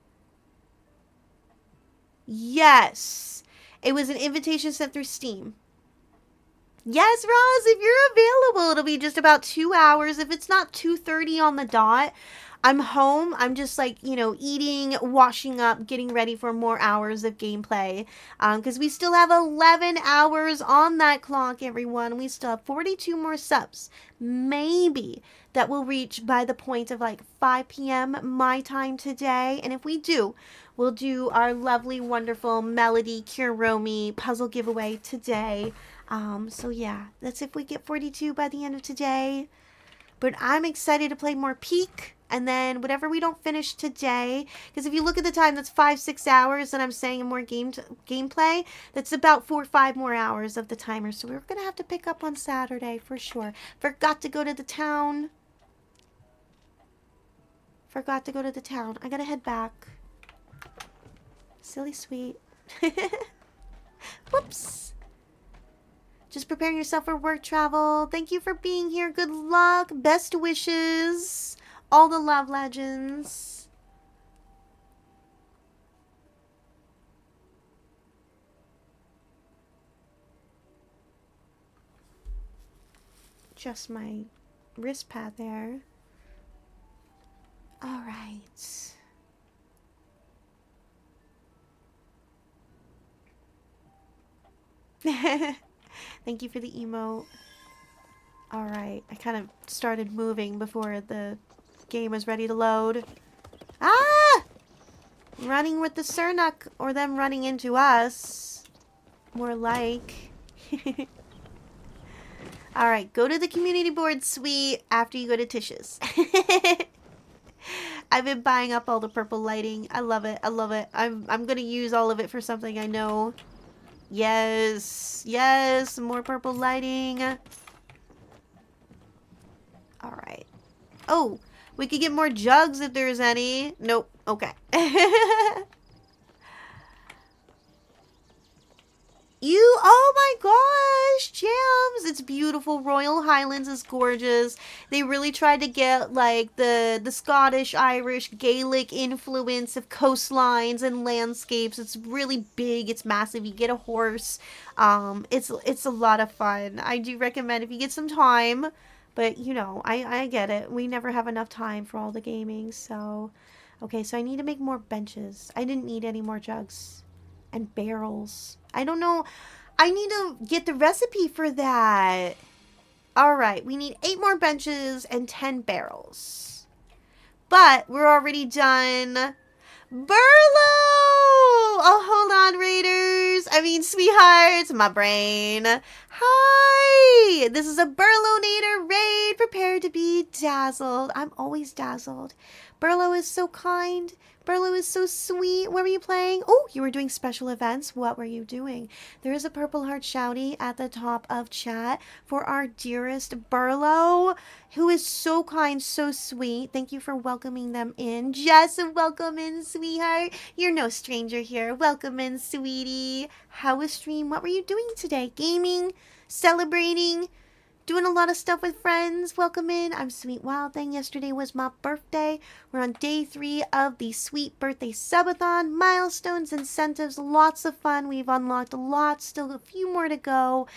B: Yes. It was an invitation sent through Steam. Yes, Roz, if you're available, it'll be just about 2 hours. If it's not 2:30 on the dot, I'm home. I'm just like, you know, eating, washing up, getting ready for more hours of gameplay. Because we still have 11 hours on that clock, everyone. We still have 42 more subs. Maybe that will reach by the point of like 5 p.m. my time today. And if we do, we'll do our lovely, wonderful Melody Kuromi puzzle giveaway today. So yeah, that's if we get 42 by the end of today. But I'm excited to play more Peak. And then whatever we don't finish today, because if you look at the time, that's 5-6 hours that I'm saying in more gameplay. That's about 4 or 5 more hours of the timer. So we're going to have to pick up on Saturday for sure. Forgot to go to the town. Forgot to go to the town. I got to head back. Silly sweet. Whoops. Just preparing yourself for work travel. Thank you for being here. Good luck. Best wishes. All the love, legends. Just my wrist pad there. All right. Thank you for the emote. Alright, I kind of started moving before the game was ready to load. Ah! Running with the Sernuk, or them running into us. More like. Alright, go to the community board suite after you go to Tish's. I've been buying up all the purple lighting. I love it. I love it. I'm gonna use all of it for something I know. Yes. Yes. More purple lighting. Alright. Oh, we could get more jugs if there's any. Nope. Okay. Oh my gosh, Jams! It's beautiful. Royal Highlands is gorgeous. They really tried to get like the Scottish, Irish, Gaelic influence of coastlines and landscapes. It's really big. It's massive. You get a horse. It's a lot of fun. I do recommend if you get some time. But you know, I get it. We never have enough time for all the gaming. So, okay. So I need to make more benches. I didn't need any more jugs and barrels. I don't know. I need to get the recipe for that. All right, we need 8 more benches and 10 barrels. But we're already done. Burlo! Oh, hold on, Raiders. I mean, sweethearts, my brain. Hi! This is a Burlo-nator raid. Prepare to be dazzled. I'm always dazzled. Burlo is so kind. Burlo is so sweet. What were you playing? Oh, you were doing special events. What were you doing? There is a Purple Heart shouty at the top of chat for our dearest Burlo, who is so kind, so sweet. Thank you for welcoming them in. Jess, welcome in, sweetheart. You're no stranger here. Welcome in, sweetie. How was stream? What were you doing today? Gaming? Celebrating? Doing a lot of stuff with friends. Welcome in. I'm Sweet Wild Thing. Yesterday was my birthday. We're on day 3 of the Sweet Birthday Subathon. Milestones, incentives, lots of fun. We've unlocked a lot. Still a few more to go.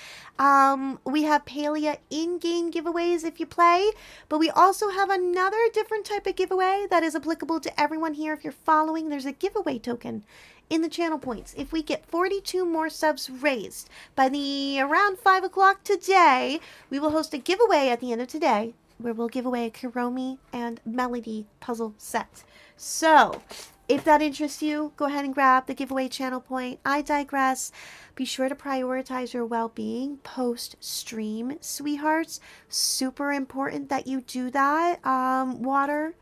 B: We have Palia in-game giveaways if you play. But we also have another different type of giveaway that is applicable to everyone here. If you're following, there's a giveaway token in the channel points. If we get 42 more subs raised by the around 5 o'clock today, we will host a giveaway at the end of today where we'll give away a Kuromi and Melody puzzle set. So, if that interests you, go ahead and grab the giveaway channel point. I digress. Be sure to prioritize your well-being post-stream, sweethearts. Super important that you do that. Water,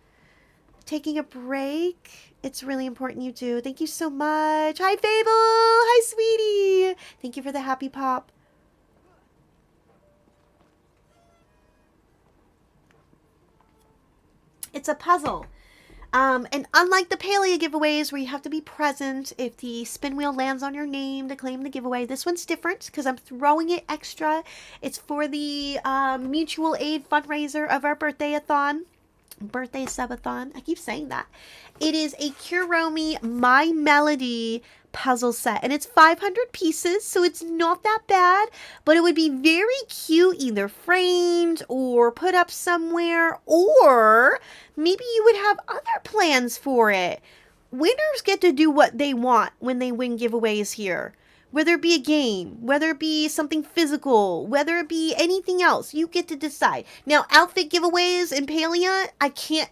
B: taking a break. It's really important you do. Thank you so much. Hi, Fable. Hi, sweetie. Thank you for the happy pop. It's a puzzle. And unlike the Paleo giveaways where you have to be present if the spin wheel lands on your name to claim the giveaway, this one's different because I'm throwing it extra. It's for the mutual aid fundraiser of our birthday-a-thon. Birthday subathon. I keep saying that. It is a Kuromi My Melody puzzle set, and it's 500 pieces, so it's not that bad, but it would be very cute either framed or put up somewhere, or maybe you would have other plans for it. Winners get to do what they want when they win giveaways here. Whether it be a game, whether it be something physical, whether it be anything else, you get to decide. Now, outfit giveaways in Palia, I can't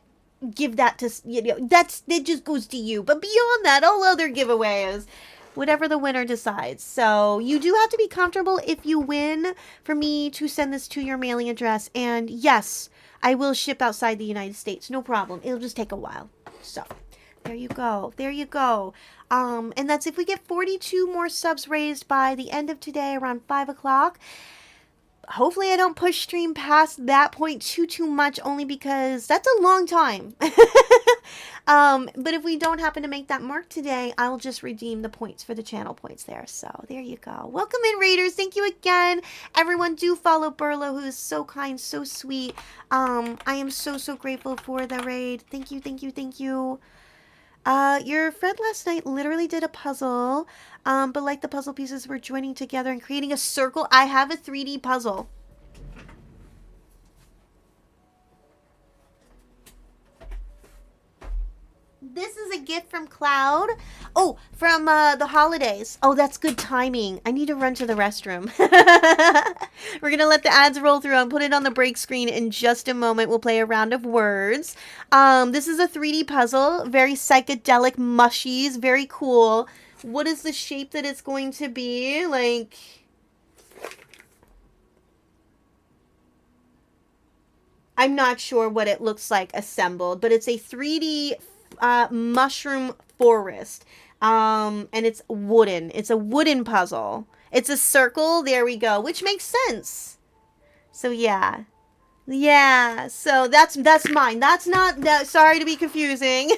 B: give that to, you know, that just goes to you. But beyond that, all other giveaways, whatever the winner decides. So you do have to be comfortable if you win for me to send this to your mailing address. And yes, I will ship outside the United States. No problem. It'll just take a while. So there you go. There you go. And that's if we get 42 more subs raised by the end of today around 5 o'clock. Hopefully I don't push stream past that point too much, only because that's a long time. But if we don't happen to make that mark today, I'll just redeem the points for the channel points there. So there you go. Welcome in, Raiders. Thank you again. Everyone do follow Burlo, who is so kind, so sweet. I am so grateful for the raid. Thank you, thank you, thank you. Your friend last night literally did a puzzle, but like the puzzle pieces were joining together and creating a circle. I have a 3D puzzle. This is a gift from Cloud. Oh, from the holidays. Oh, that's good timing. I need to run to the restroom. We're gonna let the ads roll through and put it on the break screen in just a moment. We'll play a round of words. This is a 3D puzzle, very psychedelic mushies, very cool. What is the shape that it's going to be? Like, I'm not sure what it looks like assembled, but it's a 3D mushroom forest. And it's wooden. It's a wooden puzzle. It's a circle. There we go, which makes sense. So yeah. Yeah, so that's mine. That's not that. Sorry to be confusing.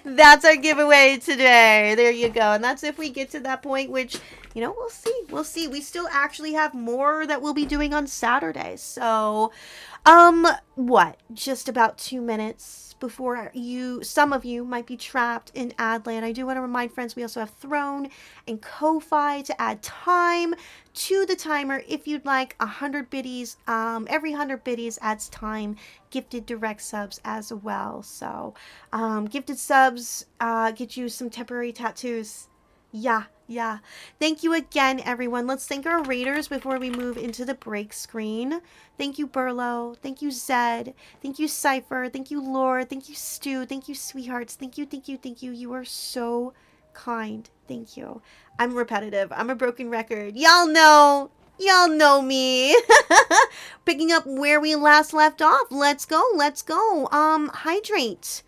B: That's our giveaway today. There you go. And that's if we get to that point, which we'll see. We'll see. We still actually have more that we'll be doing on Saturday. So, what? Just about 2 minutes before some of you might be trapped in Adland. I do want to remind friends we also have Throne and Ko-Fi to add time to the timer if you'd like 100 biddies. Every 100 biddies adds time. Gifted direct subs as well. So, gifted subs get you some temporary tattoos. Yeah, yeah. Thank you again, everyone. Let's thank our raiders before we move into the break screen. Thank you, Burlo. Thank you, Zed. Thank you, Cypher. Thank you, Lord. Thank you, Stu. Thank you, sweethearts. Thank you, thank you, thank you. You are so kind. Thank you. I'm repetitive. I'm a broken record. Y'all know. Y'all know me. Picking up where we last left off. Let's go. Let's go. Hydrate.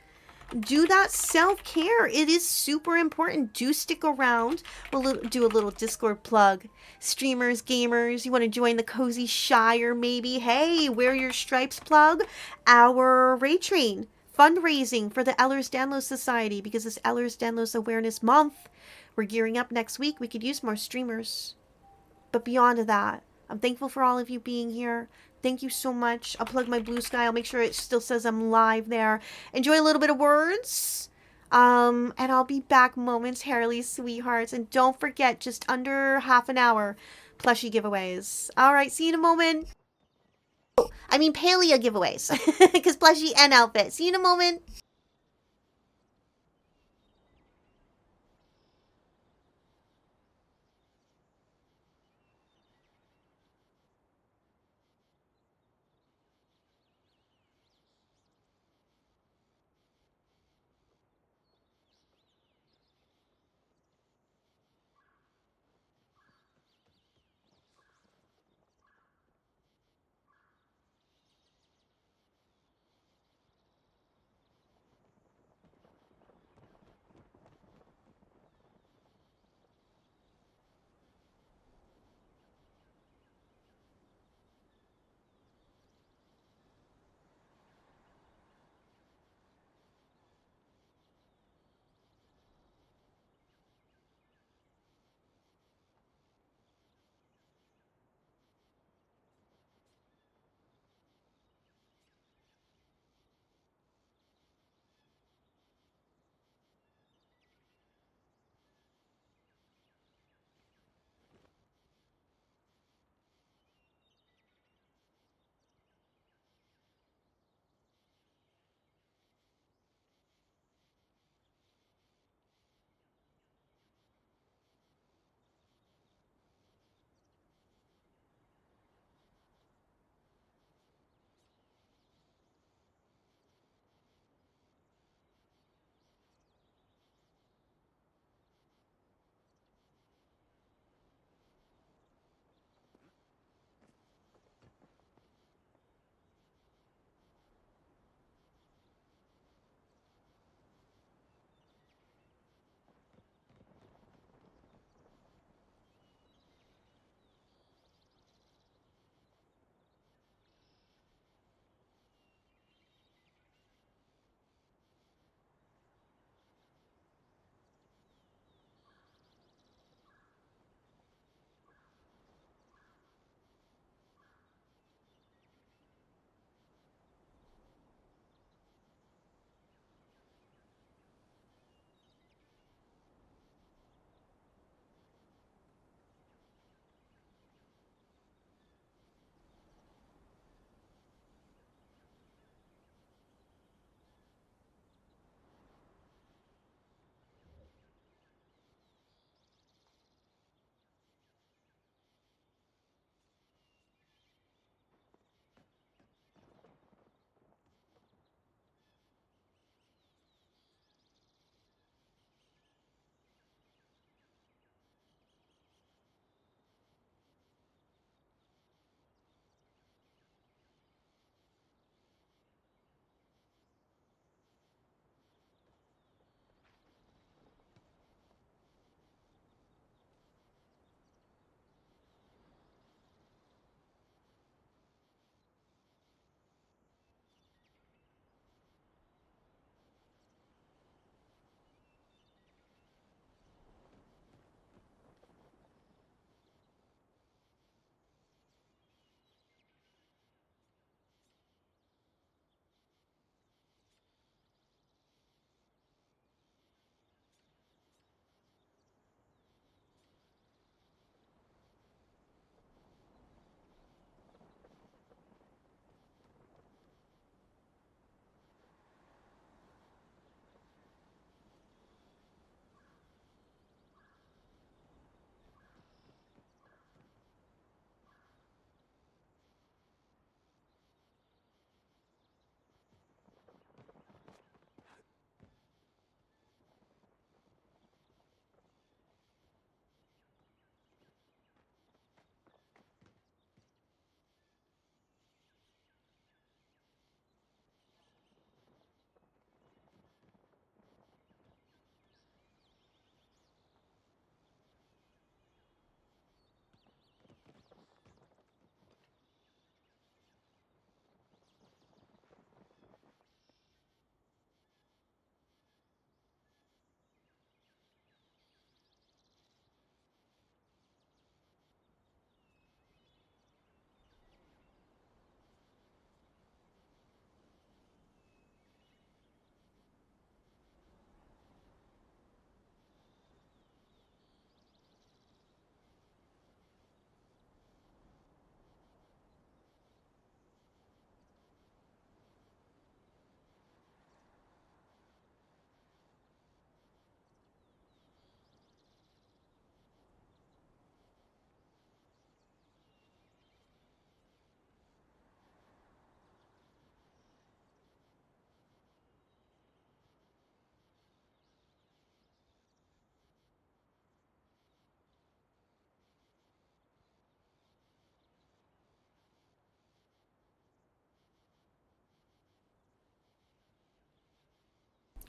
B: Do that self-care. It is super important. Do stick around. We'll do a little Discord plug. Streamers, gamers, you want to join the Cozy Shire maybe? Hey, wear your stripes plug. Our Raid Train fundraising for the Ehlers-Danlos Society because it's Ehlers-Danlos Awareness Month. We're gearing up next week. We could use more streamers. But beyond that, I'm thankful for all of you being here. Thank you so much. I'll plug my blue sky. I'll make sure it still says I'm live there. Enjoy a little bit of words. And I'll be back momentarily, sweethearts. And don't forget, just under half an hour, plushie giveaways. All right, see you in a moment. I mean, paleo giveaways. Because plushie and outfit. See you in a moment.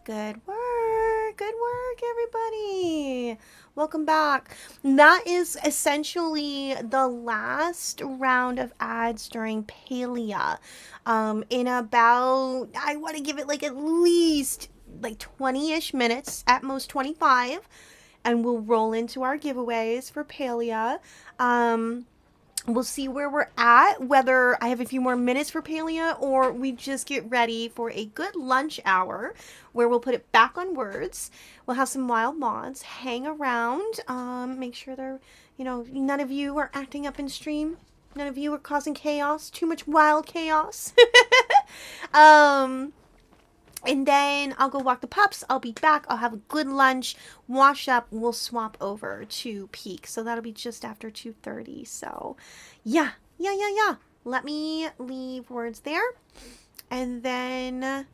B: Good work. Good work, everybody. Welcome back. That is essentially the last round of ads during Palia. In about, I want to give it like at least like 20-ish minutes, at most 25, and we'll roll into our giveaways for Palia. We'll see where we're at, whether I have a few more minutes for Palia or we just get ready for a good lunch hour where we'll put it back on words. We'll have some wild mods hang around, make sure they're, none of you are acting up in stream. None of you are causing chaos, too much wild chaos. um, and then I'll go walk the pups. I'll be back. I'll have a good lunch, wash up. We'll swap over to peak. So that'll be just after 2:30. So yeah. Let me leave words there. And then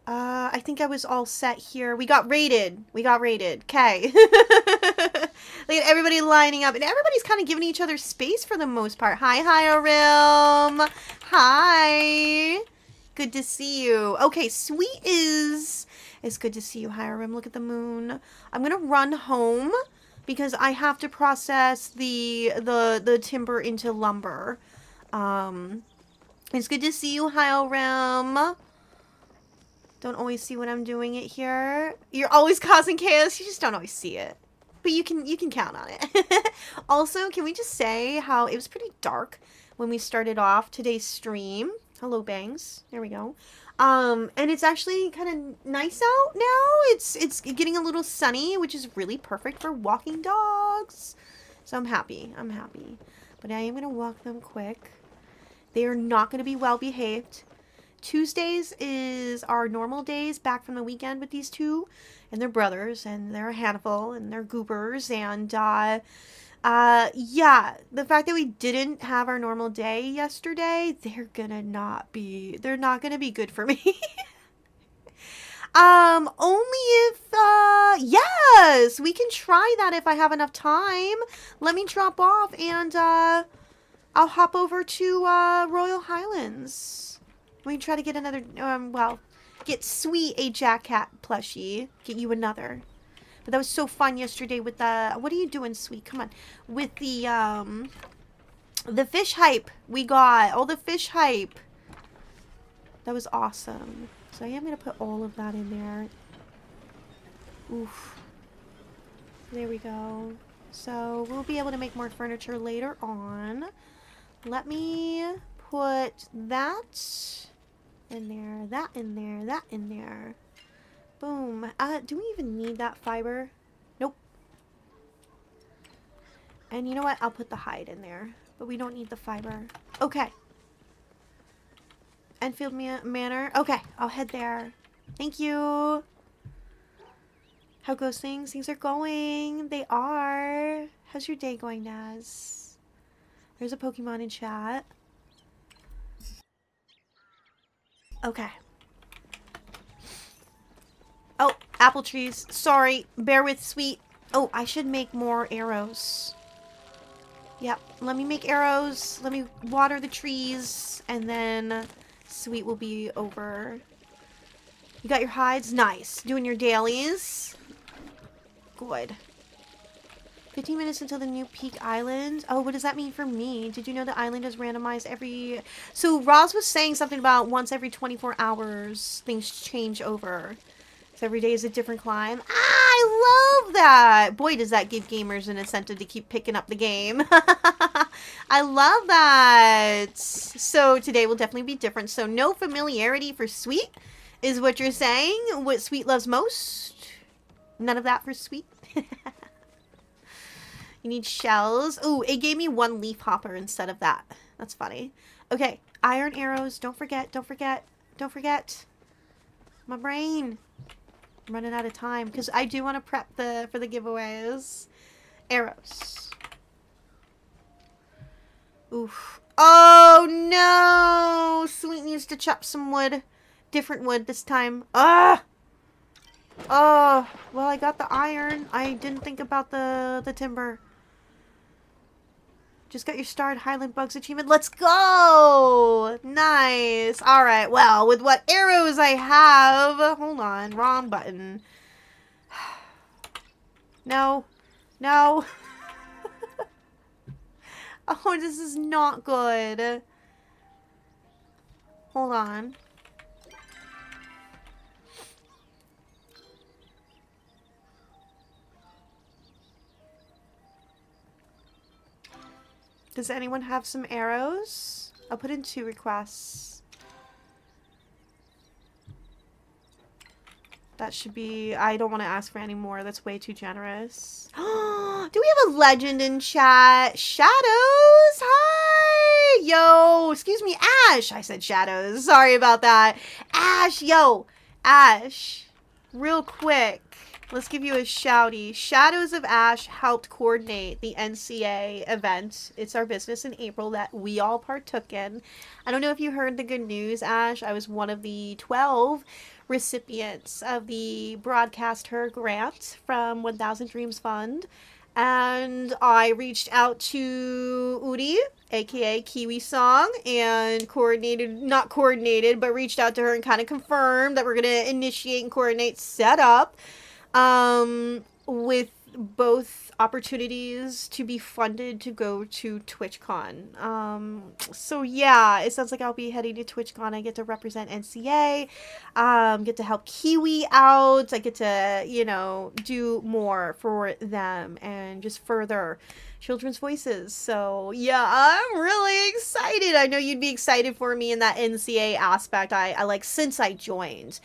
B: I think I was all set here. We got raided. Okay. Look at everybody lining up. And everybody's kind of giving each other space for the most part. Hi, Realm. Hi. Good to see you. Okay, Sweet is... It's good to see you, Hiram. Look at the moon. I'm going to run home because I have to process the timber into lumber. It's good to see you, Hiram. Don't always see when I'm doing it here. You're always causing chaos. You just don't always see it. But you can count on it. Also, can we just say how it was pretty dark when we started off today's stream? Hello, Bangs. There we go. And it's actually kind of nice out now. It's getting a little sunny, which is really perfect for walking dogs. So I'm happy. But I am going to walk them quick. They are not going to be well behaved. Tuesdays is our normal days back from the weekend with these two. And they're brothers. And they're a handful. And they're goobers. And, yeah, the fact that we didn't have our normal day yesterday, they're not gonna be good for me. Only if, yes, we can try that if I have enough time. Let me drop off and, I'll hop over to, Royal Highlands. We can try to get another, get Sweet a Jack Cat plushie. Get you another. But that was so fun yesterday with the... What are you doing, Sweet? Come on. With the fish hype we got. All the fish hype. That was awesome. So I am going to put all of that in there. Oof. There we go. So we'll be able to make more furniture later on. Let me put that in there. That in there. That in there. Boom. Do we even need that fiber? Nope. And you know what? I'll put the hide in there. But we don't need the fiber. Okay. Enfield Manor. Okay. I'll head there. Thank you. How goes things? Things are going. They are. How's your day going, Naz? There's a Pokemon in chat. Okay. Oh, apple trees. Sorry. Bear with Sweet. Oh, I should make more arrows. Yep. Let me make arrows. Let me water the trees. And then Sweet will be over. You got your hides? Nice. Doing your dailies. Good. 15 minutes until the new peak island. Oh, what does that mean for me? Did you know the island is randomized every... So Roz was saying something about once every 24 hours things change over. Every day is a different climb. I love that. Boy, does that give gamers an incentive to keep picking up the game. I love that. So today will definitely be different. So no familiarity for Sweet is what you're saying. What Sweet loves most. None of that for Sweet. You need shells. Ooh, it gave me one leaf hopper instead of that. That's funny. Okay, iron arrows. Don't forget. My brain. I'm running out of time because I do want to prep for the giveaways. Arrows. Oof. Oh no! Sweet needs to chop some wood. Different wood this time. Ah! Oh, well, I got the iron. I didn't think about the timber. Just got your starred Highland Bugs achievement. Let's go! Nice. All right. Well, with what arrows I have... Hold on. Wrong button. No. No. Oh, this is not good. Hold on. Does anyone have some arrows? I'll put in 2 requests. That should be... I don't want to ask for any more. That's way too generous. Do we have a legend in chat? Shadows? Hi! Yo! Excuse me, Ash! I said Shadows. Sorry about that. Ash! Yo! Ash. Real quick. Let's give you a shouty. Shadows of Ash helped coordinate the NCA event. It's our business in April that we all partook in. I don't know if you heard the good news, Ash. I was one of the 12 recipients of the Broadcast Her grant from 1000 Dreams Fund. And I reached out to Uri, aka Kiwi Song, and not coordinated, but reached out to her and kind of confirmed that we're going to initiate and coordinate setup. With both opportunities to be funded to go to TwitchCon. So yeah, it sounds like I'll be heading to TwitchCon. I get to represent NCA, get to help Kiwi out. I get to, you know, do more for them and just further children's voices. So yeah, I'm really excited. I know you'd be excited for me in that NCA aspect. I like, since I joined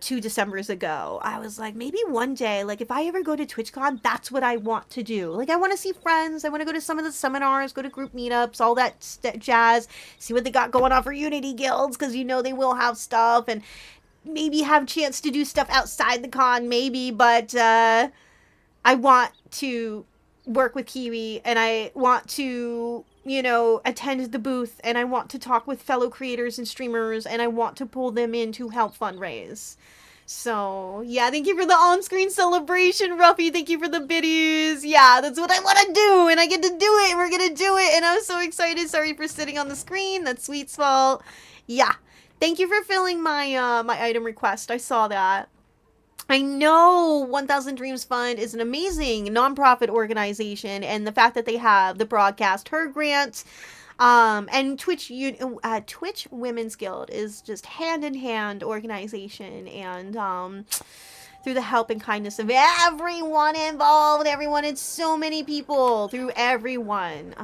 B: 2 Decembers ago, I was like, maybe one day, like, if I ever go to TwitchCon, that's what I want to do. Like, I want to see friends. I want to go to some of the seminars, go to group meetups, all that jazz, see what they got going on for Unity guilds, because you know they will have stuff, and maybe have a chance to do stuff outside the con, maybe, but I want to work with Kiwi, and I want to, you know, attend the booth, and I want to talk with fellow creators and streamers, and I want to pull them in to help fundraise. So, yeah, thank you for the on-screen celebration, Ruffy. Thank you for the biddies. Yeah, that's what I want to do, and I get to do it. We're going to do it, and I'm so excited. Sorry for sitting on the screen. That's Sweet's fault. Yeah, thank you for filling my my item request. I saw that. I know 1000 Dreams Fund is an amazing nonprofit organization, and the fact that they have the Broadcast Her grant, and Twitch Women's Guild is just hand-in-hand organization, and through the help and kindness of everyone involved, it's so many people, through everyone,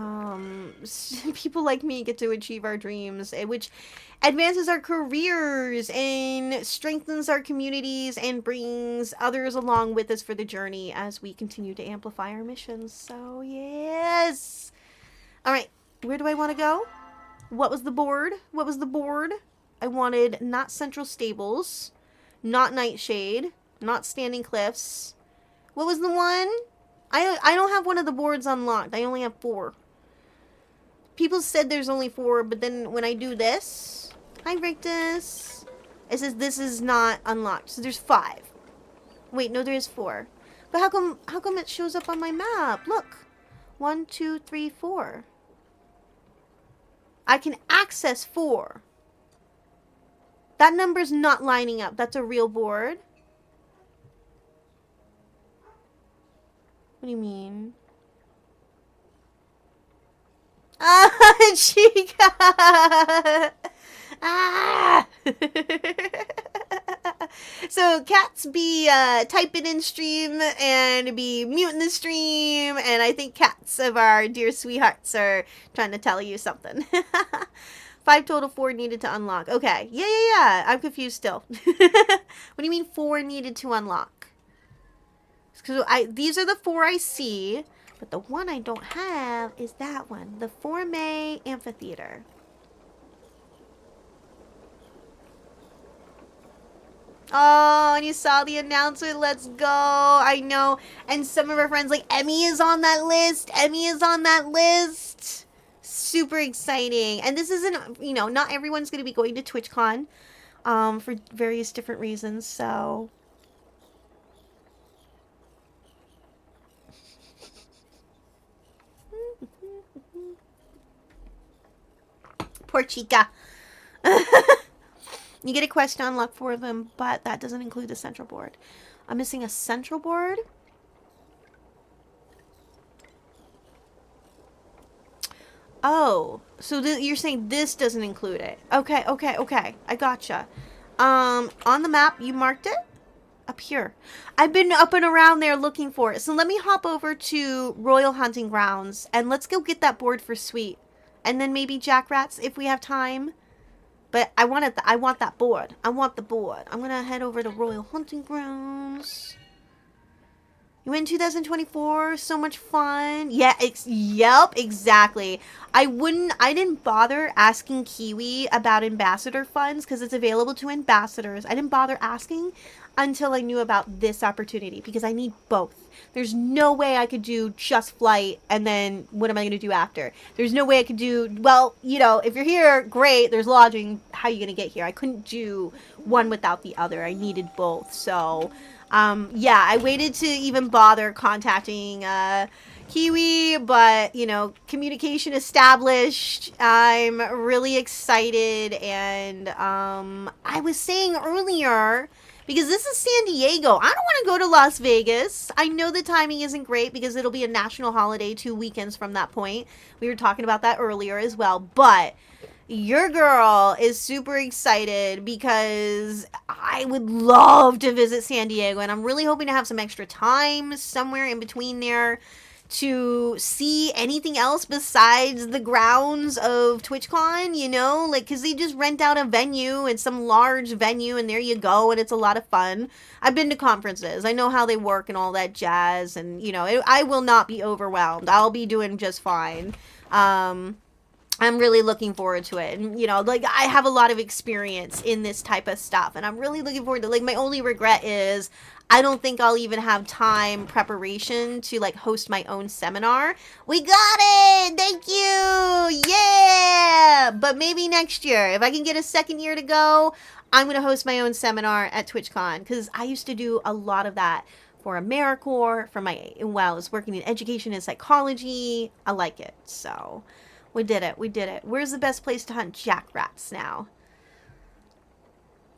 B: people like me get to achieve our dreams, which advances our careers and strengthens our communities and brings others along with us for the journey as we continue to amplify our missions. So, yes. All right, where do I want to go? What was the board? I wanted not Central Stables, not Nightshade, not Standing Cliffs. What was the one? I don't have one of the boards unlocked. I only have 4. People said there's only 4, but then when I do this... Hi, Rictus. It says this is not unlocked. So there's 5. Wait, no, there is 4. But how come it shows up on my map? Look. 1, 2, 3, 4. I can access 4. That number's not lining up. That's a real board. What do you mean? Ah, Chica! Ah! So cats be typing in stream and be muting the stream, and I think cats of our dear sweethearts are trying to tell you something. 5 total, 4 needed to unlock. Okay, yeah. I'm confused still. What do you mean 4 needed to unlock? So these are the 4 I see, but the one I don't have is that one, the Forme Amphitheater. Oh, and you saw the announcement. Let's go. I know. And some of our friends, like Emmy, is on that list. Super exciting. And this isn't, you know, not everyone's going to be going to TwitchCon for various different reasons. So... Poor Chica. You get a quest to unlock 4 of them, but that doesn't include the central board. I'm missing a central board. Oh, so you're saying this doesn't include it. Okay, okay, okay. I gotcha. On the map, you marked it? Up here. I've been up and around there looking for it. So let me hop over to Royal Hunting Grounds and let's go get that board for Sweet. And then maybe Jackrats if we have time. But I want that board. I want the board. I'm gonna head over to Royal Hunting Grounds. You went in 2024, so much fun. Yeah, yep, exactly. I didn't bother asking Kiwi about ambassador funds because it's available to ambassadors. I didn't bother asking until I knew about this opportunity because I need both. There's no way I could do just flight and then what am I going to do after? There's no way I could do, well, you know, if you're here, great, there's lodging. How are you going to get here? I couldn't do one without the other. I needed both. So, yeah, I waited to even bother contacting Kiwi, but, you know, communication established. I'm really excited, and I was saying earlier, because this is San Diego, I don't want to go to Las Vegas. I know the timing isn't great because it'll be a national holiday 2 weekends from that point. We were talking about that earlier as well, but your girl is super excited because I would love to visit San Diego, and I'm really hoping to have some extra time somewhere in between there to see anything else besides the grounds of TwitchCon, you know, like, because they just rent out a venue and some large venue and there you go, and it's a lot of fun. I've been to conferences. I know how they work and all that jazz, and, you know, I will not be overwhelmed. I'll be doing just fine. I'm really looking forward to it. And, you know, like, I have a lot of experience in this type of stuff. And I'm really looking forward to, like, my only regret is I don't think I'll even have time preparation to, like, host my own seminar. We got it! Thank you! Yeah! But maybe next year. If I can get a second year to go, I'm going to host my own seminar at TwitchCon. Because I used to do a lot of that for AmeriCorps, while I was working in education and psychology. I like it, so we did it. We did it. Where's the best place to hunt jackrats now?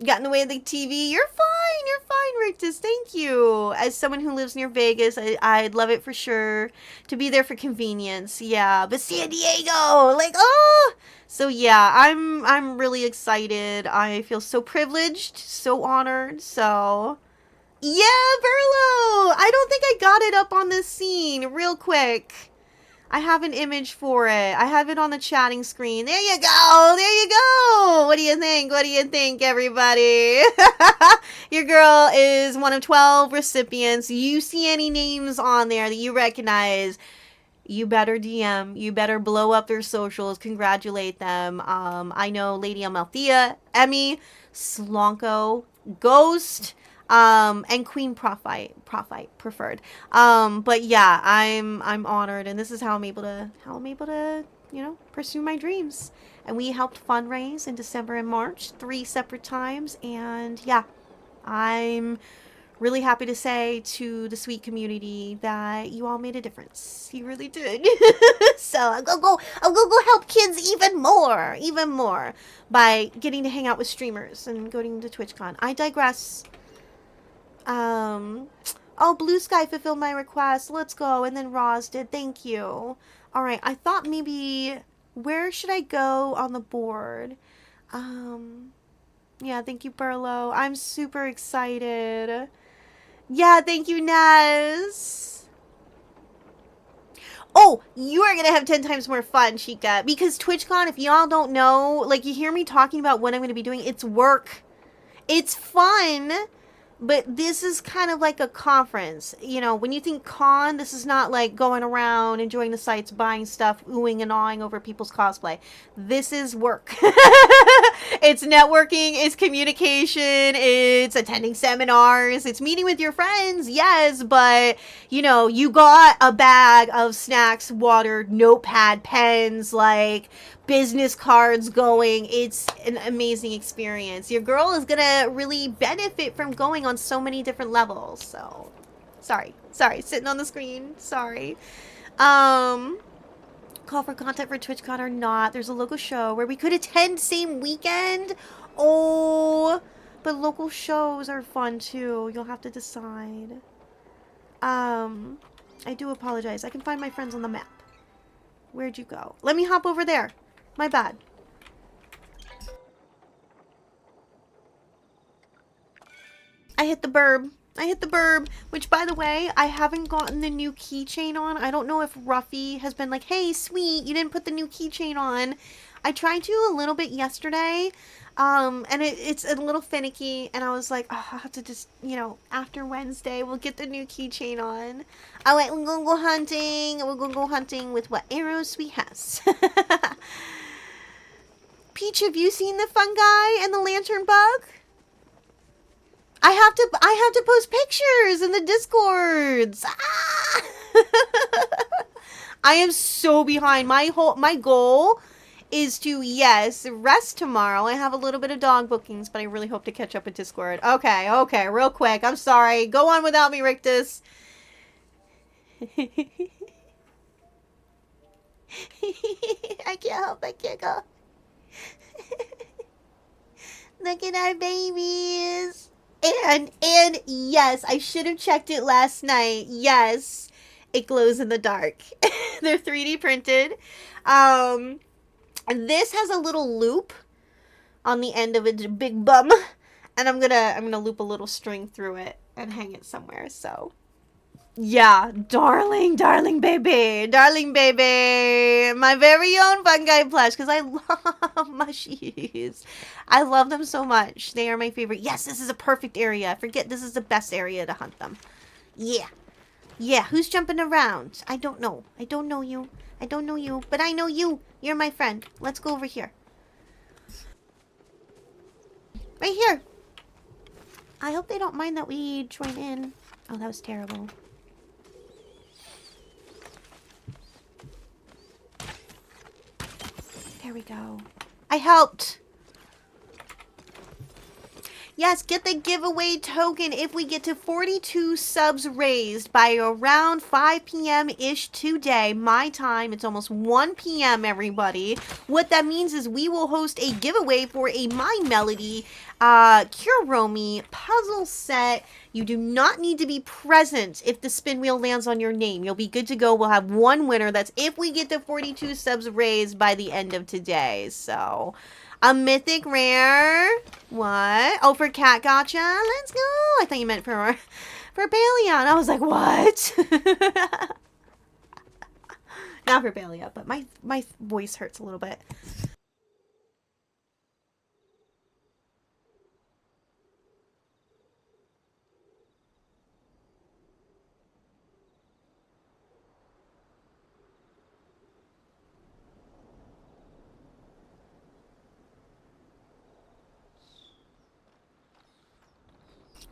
B: Got in the way of the TV? You're fine, Rictus. Thank you. As someone who lives near Vegas, I'd love it for sure to be there for convenience. Yeah, but San Diego, like, oh! So yeah, I'm really excited. I feel so privileged, so honored, so yeah, Verlo! I don't think I got it up on this scene real quick. I have an image for it. I have it on the chatting screen. There you go. There you go. What do you think? What do you think, everybody? Your girl is one of 12 recipients. You see any names on there that you recognize, you better DM. You better blow up their socials. Congratulate them. I know Lady Amalthea, Emmy, Slonko, Ghost, and Queen Prophyte preferred. But yeah, I'm honored, and this is how I'm able to, you know, pursue my dreams. And we helped fundraise in December and March, 3 separate times, and yeah, I'm really happy to say to the sweet community that you all made a difference. You really did. So I'll go help kids even more by getting to hang out with streamers and going to TwitchCon. I digress. Oh, Blue Sky fulfilled my request. Let's go. And then Roz did. Thank you. All right. I thought maybe, where should I go on the board? Yeah, thank you, Burlo. I'm super excited. Yeah, thank you, Naz. Oh, you are going to have 10 times more fun, Chica. Because TwitchCon, if y'all don't know, like, you hear me talking about what I'm going to be doing, it's work. It's fun. But this is kind of like a conference. You know, when you think con, this is not like going around, enjoying the sights, buying stuff, oohing and awing over people's cosplay. This is work. It's networking, it's communication, it's attending seminars, it's meeting with your friends, yes, but, you know, you got a bag of snacks, water, notepad, pens, like, business cards going. It's an amazing experience. Your girl is gonna really benefit from going on so many different levels. So sorry, sitting on the screen, sorry. call for content for TwitchCon or not. There's a local show where we could attend same weekend. Oh, but local shows are fun too. You'll have to decide. I do apologize. I can find my friends on the map. Where'd you go? Let me hop over there. My bad. I hit the burb. I hit the burb, which, by the way, I haven't gotten the new keychain on. I don't know if Ruffy has been like, hey, sweet, you didn't put the new keychain on. I tried to a little bit yesterday, and it's a little finicky, and I was like, oh, I'll have to just, you know, after Wednesday, we'll get the new keychain on. All right, we're gonna go hunting. We're gonna go hunting with what arrows Sweet has. Peach, have you seen the fungi and the lantern bug? I have to post pictures in the Discords. Ah! I am so behind. My goal is to, yes, rest tomorrow. I have a little bit of dog bookings, but I really hope to catch up with Discord. Okay, real quick. I'm sorry. Go on without me, Rictus. I can't help but giggle. Look at our babies. And yes, I should have checked it last night. Yes, it glows in the dark. They're 3D printed. This has a little loop on the end of its big bum, and I'm gonna loop a little string through it and hang it somewhere. So, yeah, darling baby, my very own fungi plush, because I love mushies. I love them so much. They are my favorite. Yes, this is a perfect area. Forget this is the best area to hunt them. Yeah, who's jumping around? I don't know you. But I know you. You're my friend. Let's go over here. Right here. I hope they don't mind that we join in. Oh, that was terrible. There we go. I helped. Yes, get the giveaway token if we get to 42 subs raised by around 5 p.m.-ish today, my time. It's almost 1 p.m., everybody. What that means is we will host a giveaway for a My Melody Kuromi puzzle set. You do not need to be present if the spin wheel lands on your name. You'll be good to go. We'll have one winner. That's if we get to 42 subs raised by the end of today. So... a mythic rare. What? Oh, for Cat Gotcha? Let's go. I thought you meant for Baleon. I was like, what? Not for Baleon, but my voice hurts a little bit.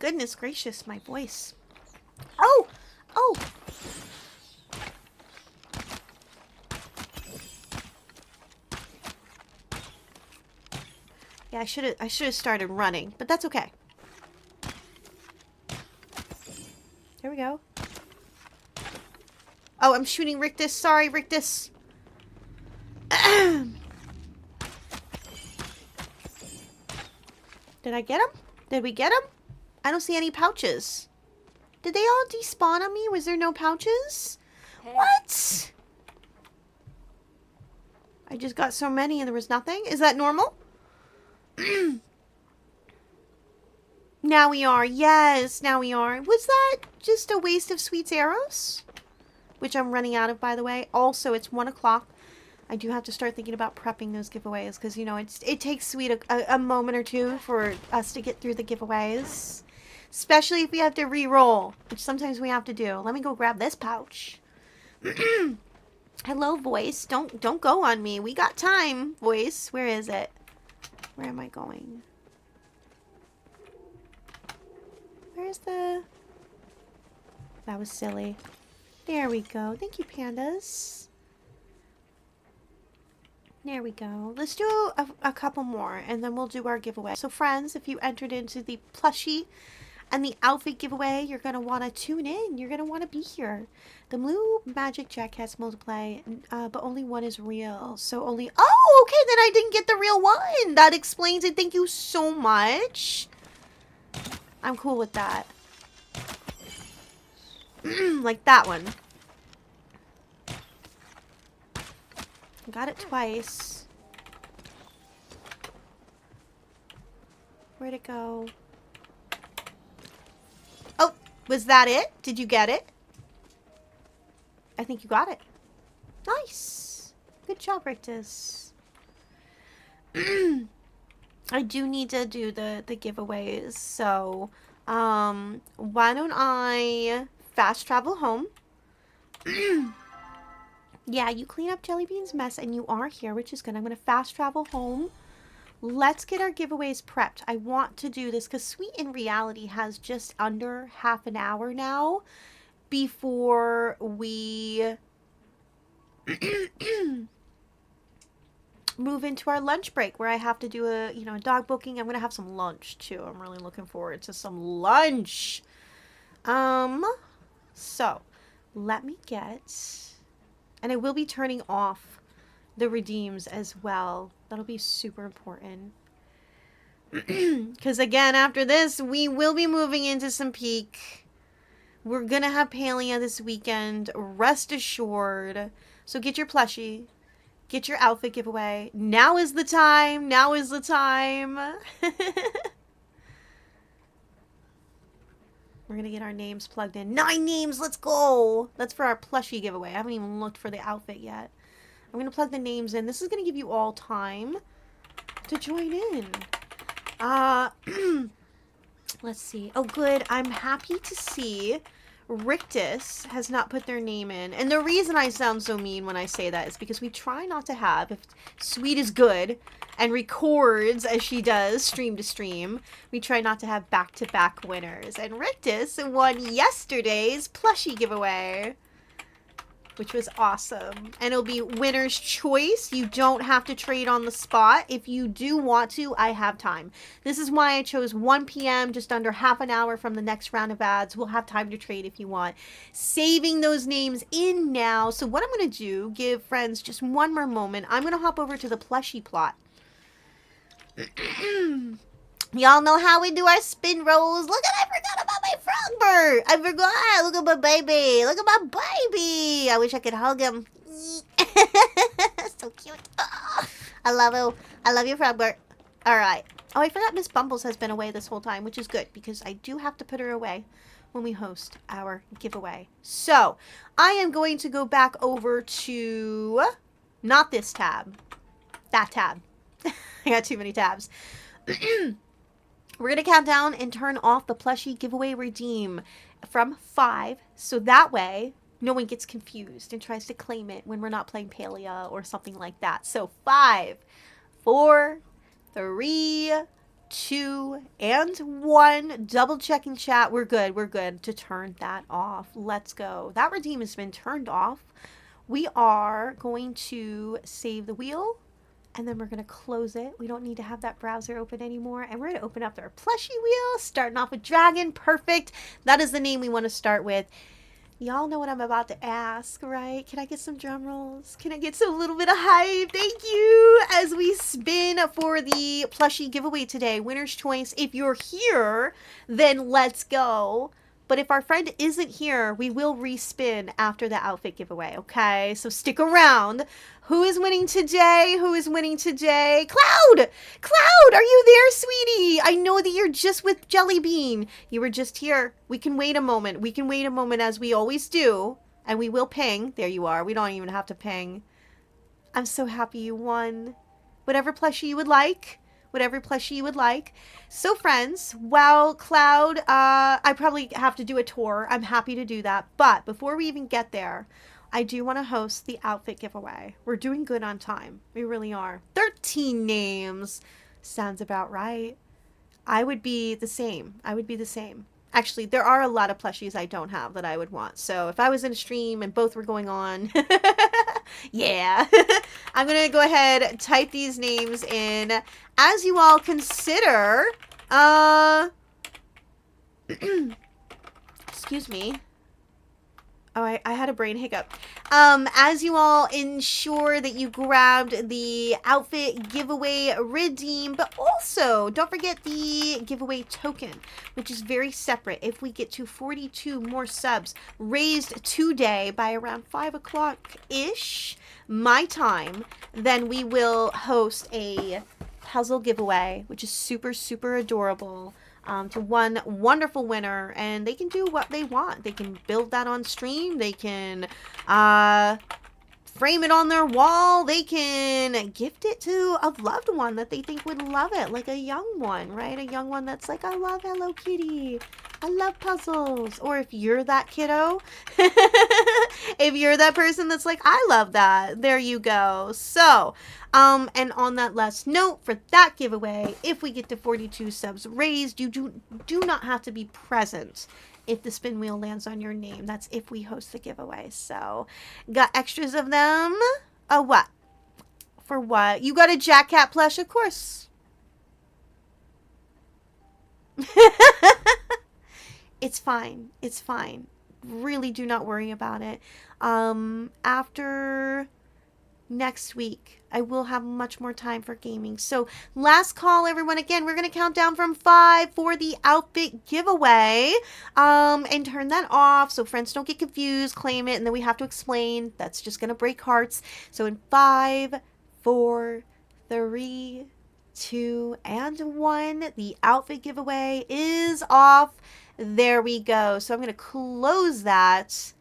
B: Goodness gracious, my voice. Oh! Yeah, I should have started running, but that's okay. There we go. Oh, I'm shooting Rictus. Sorry, Rictus. Did I get him? Did we get him? I don't see any pouches. Did they all despawn on me? Was there no pouches? Hey. What? I just got so many and there was nothing? Is that normal? Now we are. Yes, now we are. Was that just a waste of Sweet's arrows? Which I'm running out of, by the way. Also, it's 1 o'clock. I do have to start thinking about prepping those giveaways because, you know, it takes Sweet a moment or two for us to get through the giveaways. Especially if we have to re-roll, which sometimes we have to do. Let me go grab this pouch. Hello, voice. Don't go on me. We got time, voice. Where is it? Where am I going? Where's the... That was silly. There we go. Thank you, pandas. There we go. Let's do a couple more, and then we'll do our giveaway. So, friends, if you entered into the plushie And the outfit giveaway, you're going to want to tune in. You're going to want to be here. The blue magic jackets multiply, but only one is real. So only... Oh, okay, then I didn't get the real one. That explains it. Thank you so much. I'm cool with that. Like that one. Got it twice. Where'd it go? Oh, was that it? Did you get it? I think you got it. Nice. Good job, Rictus. I do need to do the giveaways, so why don't I fast travel home? Yeah, you clean up Jellybean's mess and you are here, which is good. I'm going to fast travel home. Let's get our giveaways prepped. I want to do this because Sweet in reality has just under half an hour now before we move into our lunch break where I have to do a dog booking. I'm going to have some lunch too. I'm really looking forward to some lunch. So let me get... And I will be turning off the redeems as well. That'll be super important. Because again, after this, we will be moving into some peak. We're going to have Palia this weekend. Rest assured. So get your plushie. Get your outfit giveaway. Now is the time. Now is the time. We're going to get our names plugged in. 9 names. Let's go. That's for our plushie giveaway. I haven't even looked for the outfit yet. I'm going to plug the names in. This is going to give you all time to join in. Let's see. Oh, good. I'm happy to see Rictus has not put their name in. And the reason I sound so mean when I say that is because we try not to have, if Sweet is good and records as she does stream to stream, we try not to have back-to-back winners. And Rictus won yesterday's plushie giveaway, which was awesome. And it'll be winner's choice. You don't have to trade on the spot. If you do want to, I have time. This is why I chose 1 p.m., just under half an hour from the next round of ads. We'll have time to trade if you want. Saving those names in now. So what I'm going to do, give friends just one more moment. I'm going to hop over to the plushie plot. Y'all know how we do our spin rolls. Look at, I forgot about my frog bird. I forgot. Look at my baby. Look at my baby. I wish I could hug him. So cute. Oh, I love you. I love you, frog bird. All right. Oh, I forgot Miss Bumbles has been away this whole time, which is good because I do have to put her away when we host our giveaway. So I am going to go back over to not this tab, that tab. I got too many tabs. We're going to count down and turn off the plushie giveaway redeem from 5. So that way, no one gets confused and tries to claim it when we're not playing Palia or something like that. So 5, 4, 3, 2, and 1. Double checking chat. We're good. We're good to turn that off. Let's go. That redeem has been turned off. We are going to save the wheel. And then we're going to close it. We don't need to have that browser open anymore. And we're going to open up our plushie wheel. Starting off with Dragon. Perfect. That is the name we want to start with. Y'all know what I'm about to ask, right? Can I get some drum rolls? Can I get some little bit of hype? Thank you. As we spin for the plushie giveaway today. Winner's choice. If you're here, then let's go. But if our friend isn't here, we will respin after the outfit giveaway, okay? So stick around. Who is winning today? Who is winning today? Cloud! Cloud, are you there, sweetie? I know that you're just with Jellybean. You were just here. We can wait a moment. We can wait a moment as we always do. And we will ping. There you are. We don't even have to ping. I'm so happy you won. Whatever plushie you would like. Whatever plushie you would like. So friends, while Cloud, I probably have to do a tour. I'm happy to do that. But before we even get there, I do want to host the outfit giveaway. We're doing good on time. We really are. 13 names. Sounds about right. I would be the same. I would be the same. Actually, there are a lot of plushies I don't have that I would want. So if I was in a stream and both were going on, yeah. I'm going to go ahead and type these names in as you all consider Excuse me. Oh, I had a brain hiccup. As you all ensure that you grabbed the outfit giveaway redeem, but also don't forget the giveaway token, which is very separate. If we get to 42 more subs raised today by around 5 o'clock-ish, my time, then we will host a puzzle giveaway, which is super, super adorable. To one wonderful winner, and they can do what they want. They can build that on stream. They can frame it on their wall. They can gift it to a loved one that they think would love it, like a young one, right? A young one that's like, I love Hello Kitty. I love puzzles. Or if you're that kiddo, if you're that person that's like, I love that, there you go. So, and on that last note for that giveaway, if we get to 42 subs raised, you do not have to be present if the spin wheel lands on your name. That's if we host the giveaway. So, got extras of them. What? For what? You got a Jack Cat plush, of course. It's fine. It's fine. Really do not worry about it. After next week, I will have much more time for gaming. So last call, everyone. Again, we're going to count down from 5 for the outfit giveaway, and turn that off so friends don't get confused, claim it, and then we have to explain. That's just going to break hearts. So in 5, 4, 3, 2, and 1, the outfit giveaway is off. There we go. So I'm going to close that,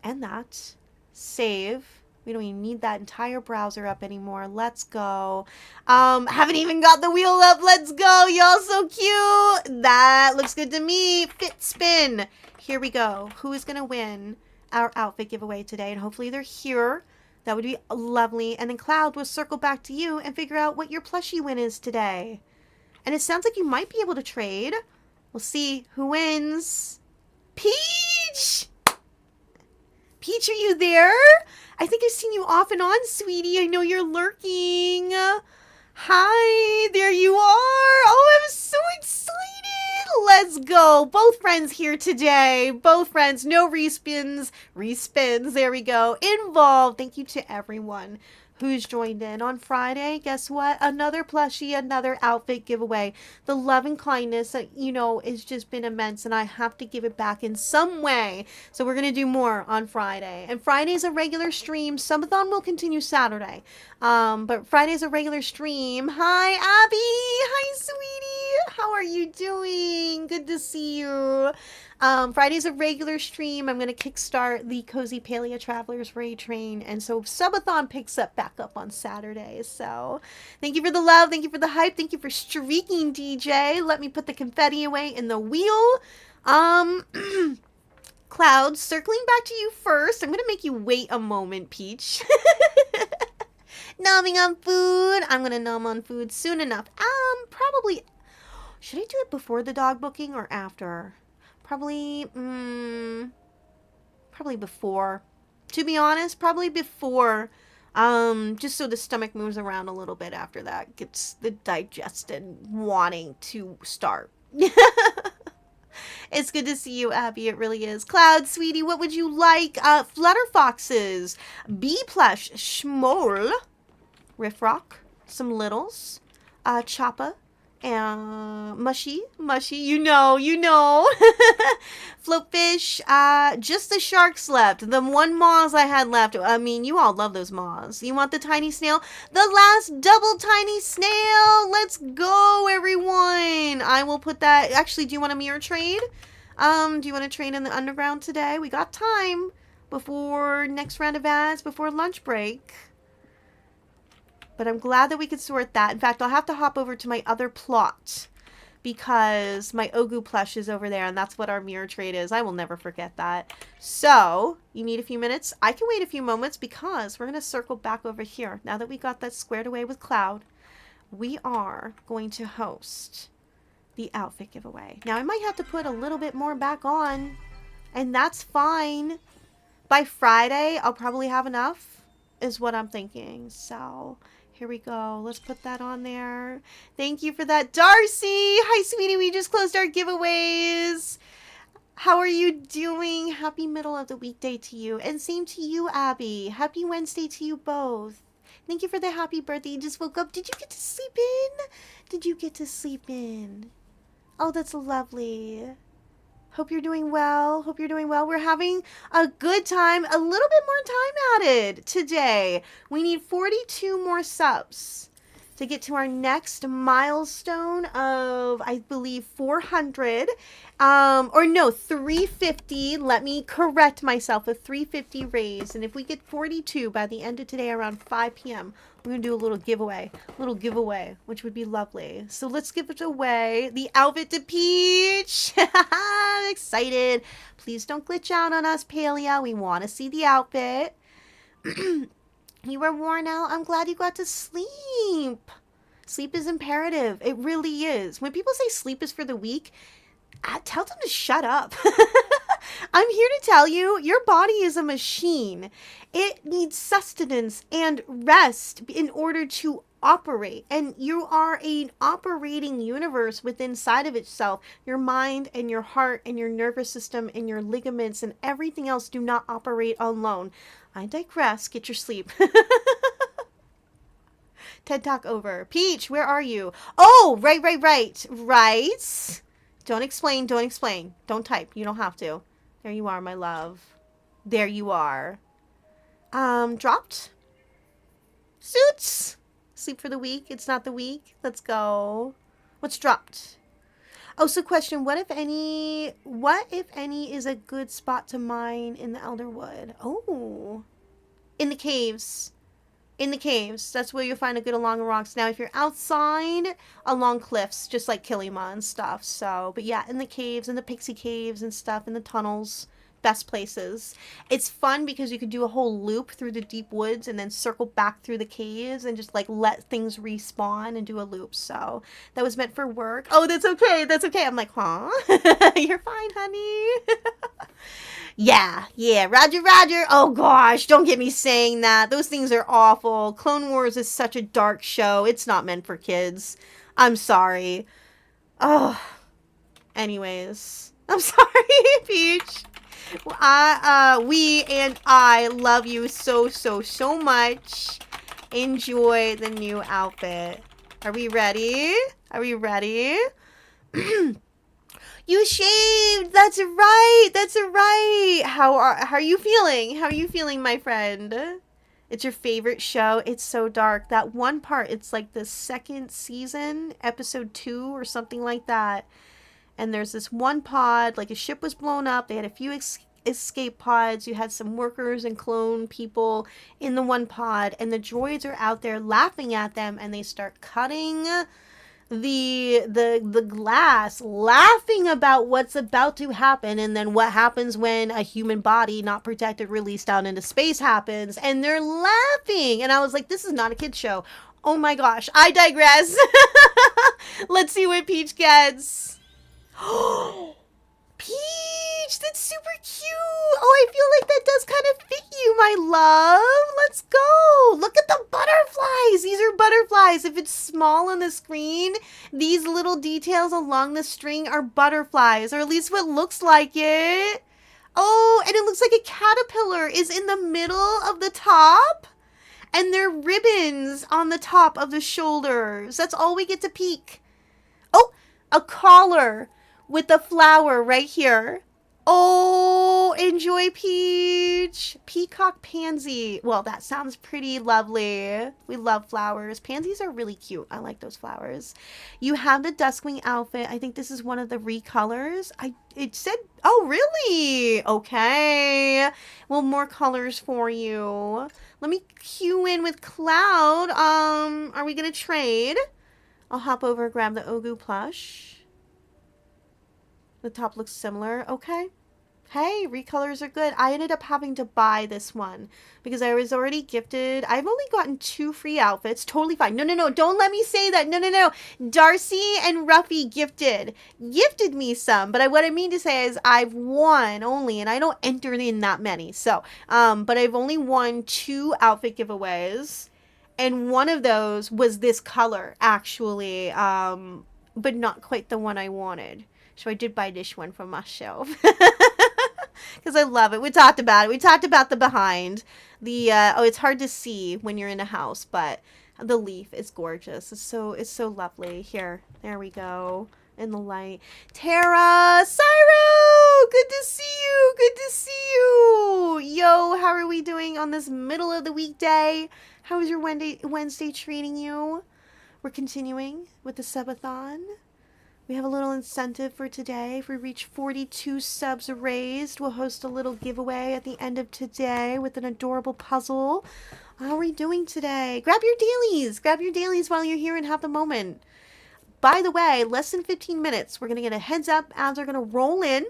B: and that. Save. We don't even need that entire browser up anymore. Let's go. Haven't even got the wheel up. Let's go. Y'all so cute. That looks good to me. Fit spin. Here we go. Who is going to win our outfit giveaway today? And hopefully they're here. That would be lovely. And then Cloud will circle back to you and figure out what your plushie win is today. And it sounds like you might be able to trade. We'll see who wins. Peach! Peach, are you there? I think I've seen you off and on, sweetie. I know you're lurking. Hi, there you are. Oh, I'm so excited. Let's go. Both friends here today. Both friends. No respins. Respins. There we go. Involved. Thank you to everyone who's joined in on Friday. Guess what? Another plushie, another outfit giveaway. The love and kindness that, has just been immense, and I have to give it back in some way. So we're going to do more on Friday. And Friday's a regular stream. Subathon will continue Saturday. But Friday's a regular stream. Hi, Abby. Hi, sweetie. How are you doing? Good to see you. Friday's a regular stream. I'm going to kickstart the Cozy Paleo Travelers Raid Train. And so Subathon picks up back up on Saturday. So thank you for the love. Thank you for the hype. Thank you for streaking, DJ. Let me put the confetti away in the wheel. Cloud, circling back to you first. I'm going to make you wait a moment, Peach. Numbing on food. I'm going to numb on food soon enough. Probably. Should I do it before the dog booking or after? Probably before. To be honest, probably before. Just so the stomach moves around a little bit after that. Gets the digestion wanting to start. It's good to see you, Abby. It really is. Cloud, sweetie, what would you like? Flutter Foxes. Bee Plush. Schmol. Riffrock. Some Littles. Choppa. And mushy, you know. Floatfish, just the sharks left. The one moths I had left. I mean, you all love those moths. You want the tiny snail? The last double tiny snail. Let's go, everyone. I will put that. Actually, do you want a mirror trade? Do you want to trade in the underground today? We got time before next round of ads, before lunch break. But I'm glad that we could sort that. In fact, I'll have to hop over to my other plot because my Ogu plush is over there, and that's what our mirror trade is. I will never forget that. So, you need a few minutes? I can wait a few moments because we're going to circle back over here. Now that we got that squared away with Cloud, we are going to host the outfit giveaway. Now, I might have to put a little bit more back on, and that's fine. By Friday, I'll probably have enough, is what I'm thinking. So Here we go. Let's put that on there. Thank you for that, Darcy. Hi, sweetie. We just closed our giveaways. How are you doing? Happy middle of the weekday to you. And same to you, Abby. Happy Wednesday to you both. Thank you for the happy birthday. You just woke up. Did you get to sleep in? Did you get to sleep in? Oh, that's lovely. Hope you're doing well. Hope you're doing well. We're having a good time. A little bit more time added today. We need 42 more subs to get to our next milestone of, I believe, 400. Or no, 350. Let me correct myself. A 350 raise. And if we get 42 by the end of today around 5 p.m., we're going to do a little giveaway, which would be lovely. So let's give it away. The outfit to Peach. I'm excited. Please don't glitch out on us, Palea. We want to see the outfit. You were worn out. I'm glad you got to sleep. Sleep is imperative. It really is. When people say sleep is for the weak, tell them to shut up. I'm here to tell you, your body is a machine. It needs sustenance and rest in order to operate. And you are an operating universe within inside of itself. Your mind and your heart and your nervous system and your ligaments and everything else do not operate alone. I digress. Get your sleep. TED Talk over. Peach, where are you? Oh, right. Don't explain. Don't type. You don't have to. There you are, my love. There you are. Dropped? Suits? Sleep for the week. It's not the week. Let's go. What's dropped? Oh, so question, what if any is a good spot to mine in the Elderwood? Oh. In the caves. In the caves. That's where you'll find a good along the rocks. Now, if you're outside, along cliffs, just like Kilima and stuff. So, but yeah, in the caves, in the pixie caves and stuff, in the tunnels. Best places. It's fun because you can do a whole loop through the deep woods and then circle back through the caves and just like let things respawn and do a loop. So that was meant for work. Oh, that's okay. I'm like, huh? You're fine, honey. Yeah. Roger. Oh gosh, don't get me saying that. Those things are awful. Clone Wars is such a dark show. It's not meant for kids. I'm sorry. Oh. Anyways. I'm sorry, Peach. We and I love you so much. Enjoy the new outfit. Are we ready? You shaved. That's right. How are you feeling, my friend? It's your favorite show. It's so dark. That one part, it's like the second season, episode 2 or something like that. And there's this one pod, like a ship was blown up. They had a few escape pods. You had some workers and clone people in the one pod. And the droids are out there laughing at them. And they start cutting the glass, laughing about what's about to happen. And then what happens when a human body, not protected, released out into space happens. And they're laughing. And I was like, this is not a kid's show. Oh my gosh. I digress. Let's see what Peach gets. Peach, that's super cute. Oh, I feel like that does kind of fit you, my love. Let's go. Look at the butterflies. These are butterflies. If it's small on the screen, these little details along the string are butterflies, or at least what looks like it. Oh, and it looks like a caterpillar is in the middle of the top, and there are ribbons on the top of the shoulders. That's all we get to peek. Oh, a collar with the flower right here. Oh, enjoy, Peach. Peacock pansy. Well, that sounds pretty lovely. We love flowers. Pansies are really cute. I like those flowers. You have the Duskwing outfit. I think this is one of the recolors. It said, oh, really? Okay. Well, more colors for you. Let me cue in with Cloud. Are we going to trade? I'll hop over and grab the Ogu plush. The top looks similar. Okay. Hey, recolors are good. I ended up having to buy this one because I was already gifted. I've only gotten 2 free outfits. Totally fine. No. Don't let me say that. No. Darcy and Ruffy gifted me some. But what I mean to say is I've won only, and I don't enter in that many. So, but I've only won 2 outfit giveaways. And one of those was this color, actually, but not quite the one I wanted. So I did buy this one from my shelf. Because I love it. We talked about it. We talked about the behind. It's hard to see when you're in a house, but the leaf is gorgeous. It's so lovely. Here, there we go. In the light. Tara, Cyro, good to see you. Good to see you. Yo, how are we doing on this middle of the weekday? How is your Wednesday treating you? We're continuing with the subathon. We have a little incentive for today. If we reach 42 subs raised, we'll host a little giveaway at the end of today with an adorable puzzle. How are we doing today? Grab your dailies. Grab your dailies while you're here and have the moment. By the way, less than 15 minutes. We're going to get a heads up. Ads are going to roll in.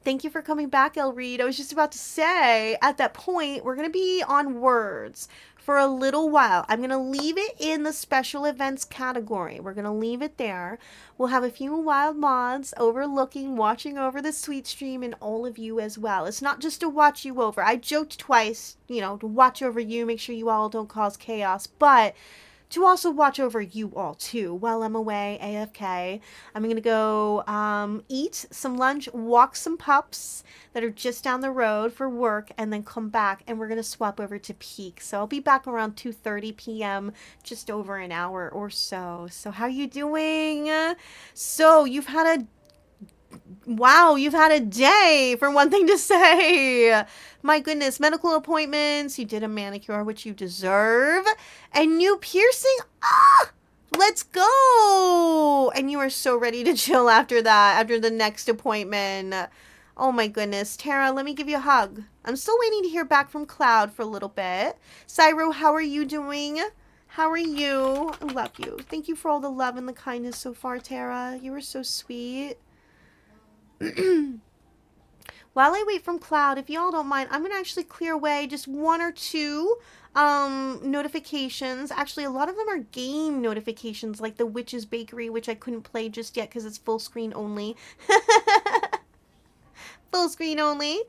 B: Thank you for coming back, El Reed. I was just about to say, at that point, we're going to be on words for a little while. I'm going to leave it in the special events category. We're going to leave it there. We'll have a few wild mods overlooking, watching over the sweet stream, and all of you as well. It's not just to watch you over. I joked twice, to watch over you, make sure you all don't cause chaos, but to also watch over you all too while I'm away AFK. I'm going to go eat some lunch, walk some pups that are just down the road for work, and then come back, and we're going to swap over to Peak. So I'll be back around 2:30 p.m., just over an hour or so. So how you doing? So you've had a day, for one thing to say. My goodness, medical appointments, you did a manicure, which you deserve, and new piercing. Let's go. And you are so ready to chill after that, after the next appointment. Oh my goodness. Tara, let me give you a hug. I'm still waiting to hear back from Cloud for a little bit. Cyro, how are you doing? How are you? I love you. Thank you for all the love and the kindness so far, Tara. You were so sweet. While I wait from Cloud, if y'all don't mind, I'm going to actually clear away just one or two notifications. Actually, a lot of them are game notifications, like the Witch's Bakery, which I couldn't play just yet because it's full screen only. Full screen only.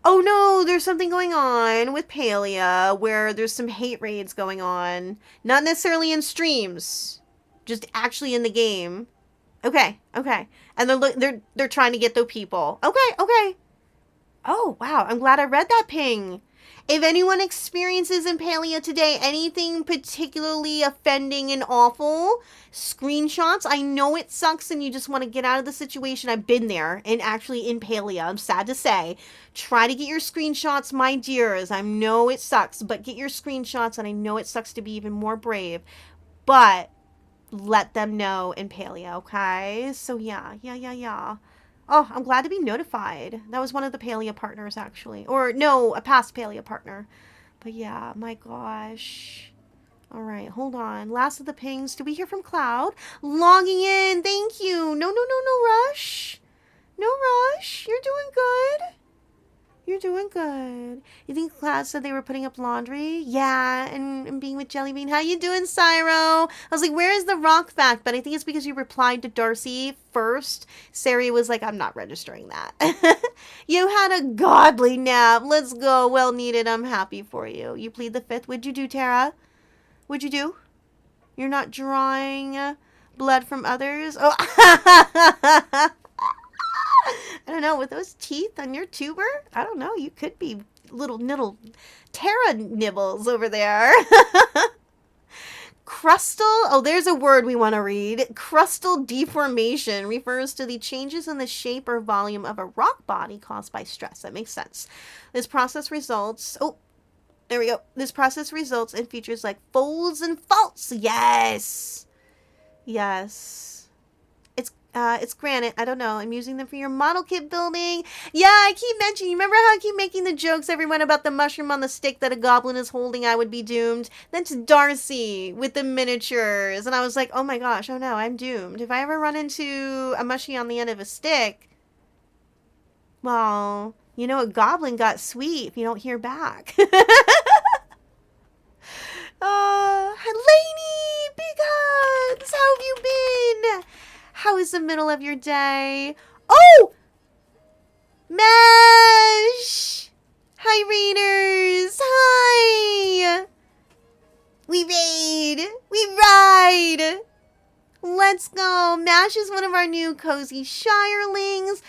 B: Oh no, there's something going on with Palia where there's some hate raids going on. Not necessarily in streams, just actually in the game. Okay. And they're trying to get those people. Okay. Oh, wow. I'm glad I read that ping. If anyone experiences Impalia today anything particularly offending and awful, screenshots. I know it sucks and you just want to get out of the situation. I've been there and actually Impalia. I'm sad to say. Try to get your screenshots, my dears. I know it sucks, but get your screenshots, and I know it sucks to be even more brave. But let them know Impalia, okay? So yeah. Oh, I'm glad to be notified. That was one of the Palia partners, actually. Or, no, a past Palia partner. But yeah, my gosh. All right, hold on. Last of the pings. Did we hear from Cloud? Logging in. Thank you. No rush. No rush. You're doing good. You're doing good. You think Cloud said they were putting up laundry? Yeah, and being with Jellybean. How you doing, Cyro? I was like, where is the rock fact? But I think it's because you replied to Darcy first. Sari was like, I'm not registering that. You had a godly nap. Let's go. Well needed. I'm happy for you. You plead the fifth. What'd you do, Tara? What'd you do? You're not drawing blood from others? Oh, I don't know, with those teeth on your tuber, I don't know, you could be little Terra nibbles over there. Crustal, oh, there's a word we want to read. Crustal deformation refers to the changes in the shape or volume of a rock body caused by stress. That makes sense. This process results, there we go. This process results in features like folds and faults. Yes. It's granite. I don't know. I'm using them for your model kit building. Yeah, I keep mentioning. Remember how I keep making the jokes, everyone, about the mushroom on the stick that a goblin is holding? I would be doomed. That's Darcy with the miniatures. And I was like, oh my gosh, oh no, I'm doomed. If I ever run into a mushy on the end of a stick, well, a goblin got sweet if you don't hear back. Lainey, big hugs. How have you been? How is the middle of your day? Oh, Mesh! Hi, Raiders! Hi! We raid! We ride! Let's go! Mash is one of our new cozy shirelings.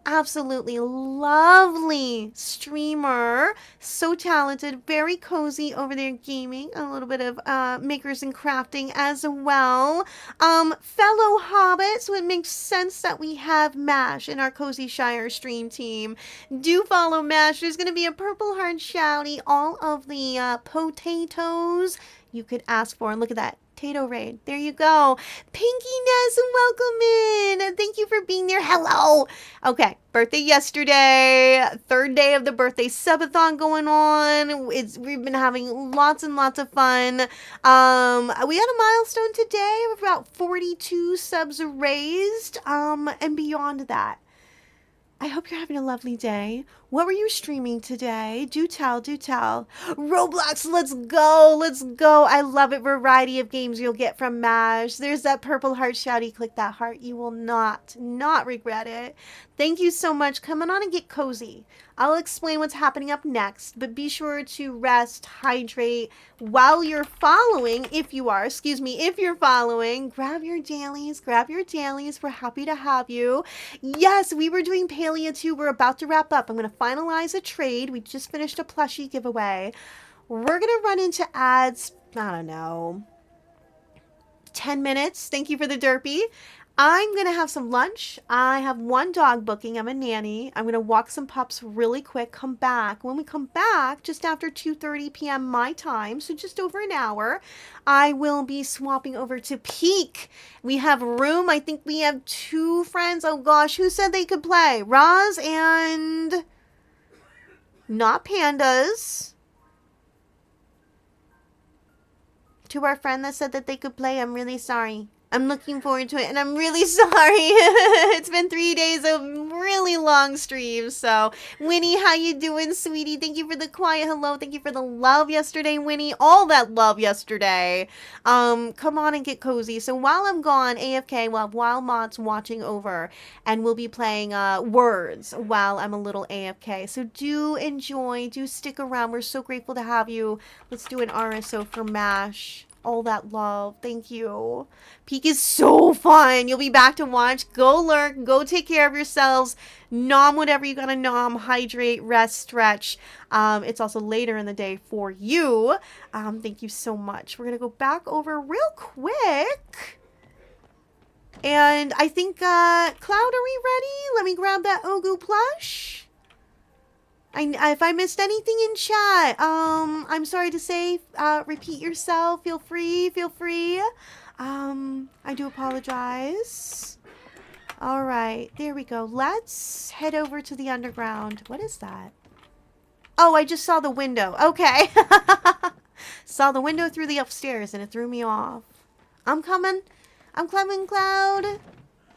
B: Absolutely lovely streamer. So talented. Very cozy over there gaming. A little bit of makers and crafting as well. Fellow hobbits, so it makes sense that we have Mash in our Cozy Shire stream team. Do follow Mash. There's going to be a purple heart shouty. All of the potatoes you could ask for. And look at that. Tato raid. There you go. Pinky Ness, welcome in. Thank you for being there. Hello. Okay, birthday yesterday. Third day of the birthday subathon going on. We've been having lots and lots of fun. We had a milestone today of about 42 subs raised. And beyond that. I hope you're having a lovely day. What were you streaming today? Do tell, do tell. Roblox, let's go, let's go. I love it. Variety of games you'll get from MASH. There's that purple heart shouty. Click that heart. You will not regret it. Thank you so much. Come on and get cozy. I'll explain what's happening up next, but be sure to rest, hydrate while you're following. If you're following, grab your dailies. We're happy to have you. Yes, we were doing Paleo too. We're about to wrap up. I'm going to finalize a trade. We just finished a plushie giveaway. We're going to run into ads, I don't know, 10 minutes. Thank you for the derpy. I'm going to have some lunch. I have one dog booking. I'm a nanny. I'm going to walk some pups really quick, come back. When we come back, just after 2:30 p.m. my time, so just over an hour, I will be swapping over to Peak. We have room. I think we have 2 friends. Oh gosh, who said they could play? Roz and... not pandas. To our friend that said that they could play, I'm really sorry. I'm looking forward to it, and I'm really sorry. It's been 3 days of really long streams. So, Winnie, how you doing, sweetie? Thank you for the quiet hello. Thank you for the love yesterday, Winnie. All that love yesterday. Come on and get cozy. So while I'm gone, AFK, we'll have Wild Mods watching over, and we'll be playing Words while I'm a little AFK. So do enjoy. Do stick around. We're so grateful to have you. Let's do an RSO for MASH. All that love. Thank you. Peak is so fun. You'll be back to watch. Go lurk. Go take care of yourselves. Nom whatever you gotta nom. Hydrate, rest, stretch. It's also later in the day for you. Thank you so much. We're gonna go back over real quick. And I think, Cloud, are we ready? Let me grab that Ogu plush. If I missed anything in chat, I'm sorry to say, repeat yourself. Feel free. I do apologize. All right, there we go. Let's head over to the underground. What is that? Oh, I just saw the window. Okay. Saw the window through the upstairs and it threw me off. I'm coming, Cloud.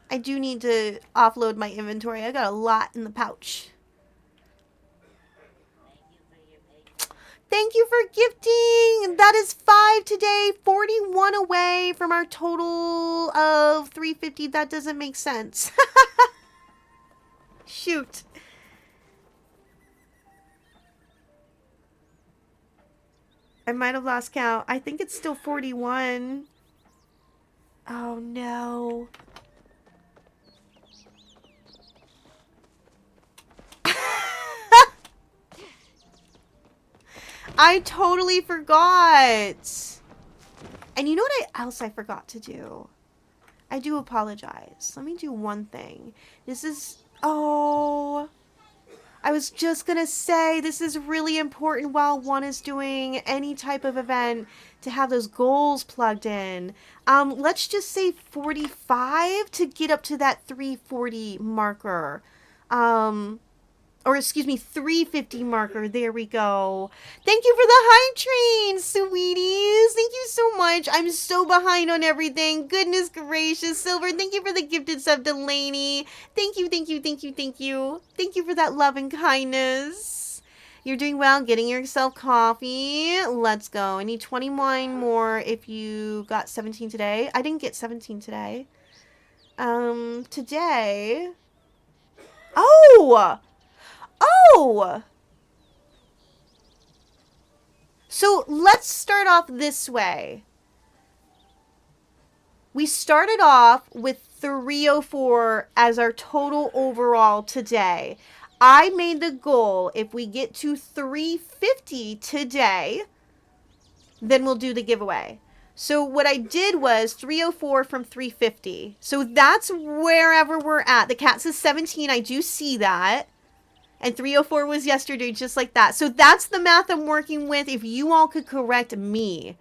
B: I do need to offload my inventory. I got a lot in the pouch. Thank you for gifting. That is 5 today, 41 away from our total of 350. That doesn't make sense. Shoot. I might have lost count. I think it's still 41. Oh no. I totally forgot. And you know what else I forgot to do? I do apologize. Let me do one thing. This is... oh... I was just gonna say, this is really important while one is doing any type of event to have those goals plugged in. Let's just say 45 to get up to that 340 marker. Or excuse me, 350 marker. There we go. Thank you for the hype train, sweeties. Thank you so much. I'm so behind on everything. Goodness gracious. Silver, thank you for the gifted sub, Delaney. Thank you. Thank you for that love and kindness. You're doing well, getting yourself coffee. Let's go. I need 21 more if you got 17 today. I didn't get 17 today. Today... oh! Oh! So let's start off this way. We started off with 304 as our total overall today. I made the goal, if we get to 350 today, then we'll do the giveaway. So what I did was 304 from 350. So that's wherever we're at. The cat says 17. I do see that. And 304 was yesterday, just like that. So that's the math I'm working with. If you all could correct me.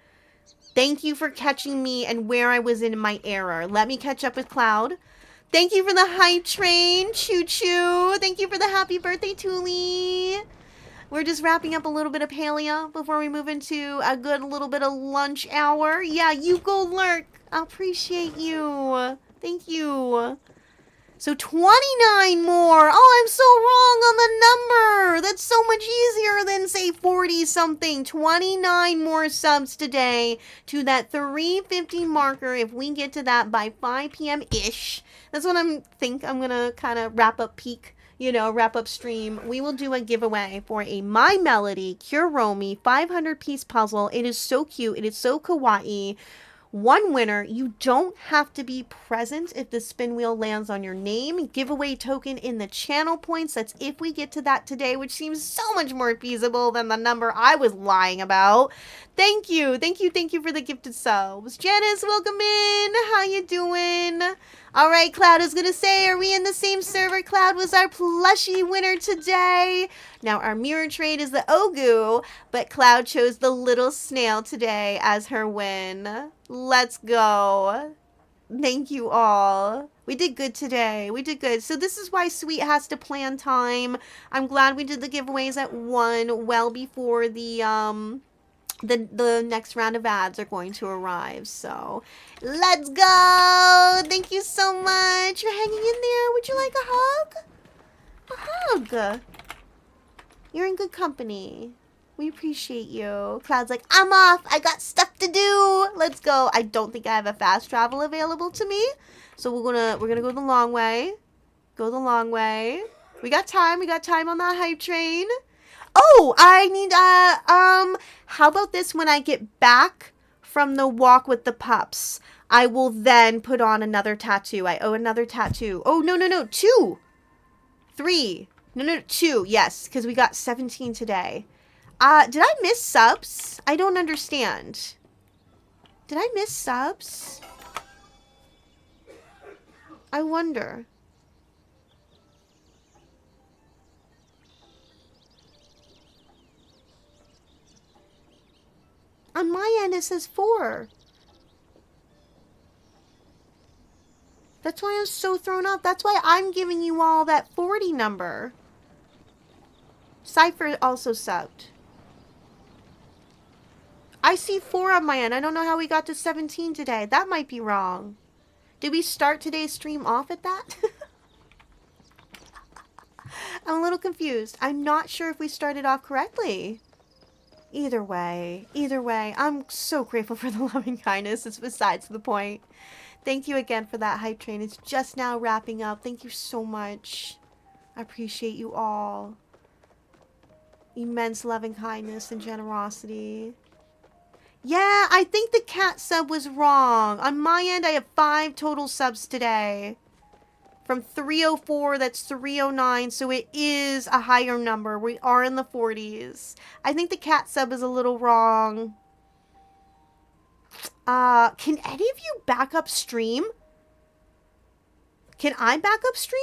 B: Thank you for catching me and where I was in my error. Let me catch up with Cloud. Thank you for the hype train, Choo Choo. Thank you for the happy birthday, Tuli. We're just wrapping up a little bit of paleo before we move into a good little bit of lunch hour. Yeah, you go lurk. I appreciate you. Thank you. So 29 more. Oh, I'm so wrong on the number. That's so much easier than, say, 40 something. 29 more subs today to that 350 marker. If we get to that by 5 p.m.-ish, that's what I'm going to kind of wrap up peak, wrap up stream. We will do a giveaway for a My Melody Kuromi 500-piece puzzle. It is so cute. It is so kawaii. One winner. You don't have to be present if the spin wheel lands on your name. Giveaway token in the channel points. That's if we get to that today, which seems so much more feasible than the number I was lying about. Thank you. Thank you. Thank you for the gifted subs. Janice, welcome in. How you doing? All right, Cloud is going to say, are we in the same server? Cloud was our plushie winner today. Now, our mirror trade is the Ogu, but Cloud chose the little snail today as her win. Let's go. Thank you all. We did good today. We did good. So this is why Sweet has to plan time. I'm glad we did the giveaways at 1 well before the next round of ads are going to arrive. So let's go. Thank you so much for hanging in there. Would you like a hug? A hug. You're in good company. We appreciate you. Cloud's like, I'm off. I got stuff to do. Let's go. I don't think I have a fast travel available to me. So we're gonna go the long way. Go the long way. We got time. We got time on that hype train. Oh, I need how about this? When I get back from the walk with the pups, I will then put on another tattoo. I owe another tattoo. Oh, no. 2. 3. No, 2. Yes, because we got 17 today. Did I miss subs? I don't understand. Did I miss subs? I wonder. On my end, it says 4. That's why I'm so thrown off. That's why I'm giving you all that 40 number. Cypher also subbed. I see 4 on my end. I don't know how we got to 17 today. That might be wrong. Did we start today's stream off at that? I'm a little confused. I'm not sure if we started off correctly. Either way, I'm so grateful for the loving kindness. It's besides the point. Thank you again for that hype train. It's just now wrapping up. Thank you so much. I appreciate you all. Immense loving kindness and generosity. Yeah, I think the cat sub was wrong. On my end, I have 5 total subs today. From 304, that's 309, so it is a higher number. We are in the 40s. I think the cat sub is a little wrong. Can any of you back up stream? Can I back up stream?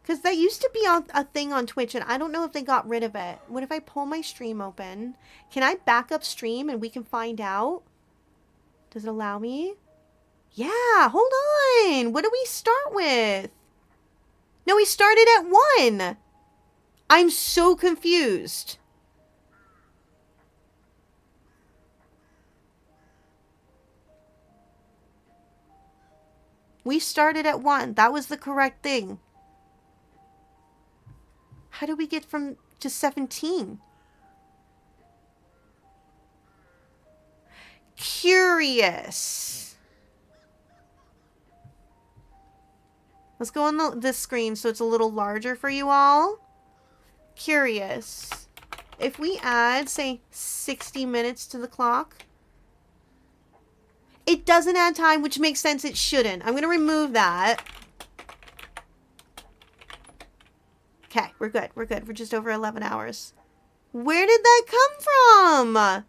B: Because that used to be a thing on Twitch, and I don't know if they got rid of it. What if I pull my stream open? Can I back up stream and we can find out? Does it allow me? Yeah, hold on. What do we start with? No, we started at 1. I'm so confused. We started at 1. That was the correct thing. How do we get to 17? Curious. Let's go on this screen so it's a little larger for you all. curious. If we add, say, 60 minutes to the clock, it doesn't add time, which makes sense. It shouldn't. I'm going to remove that. Okay, we're good. We're good. We're just over 11 hours. Where did that come from?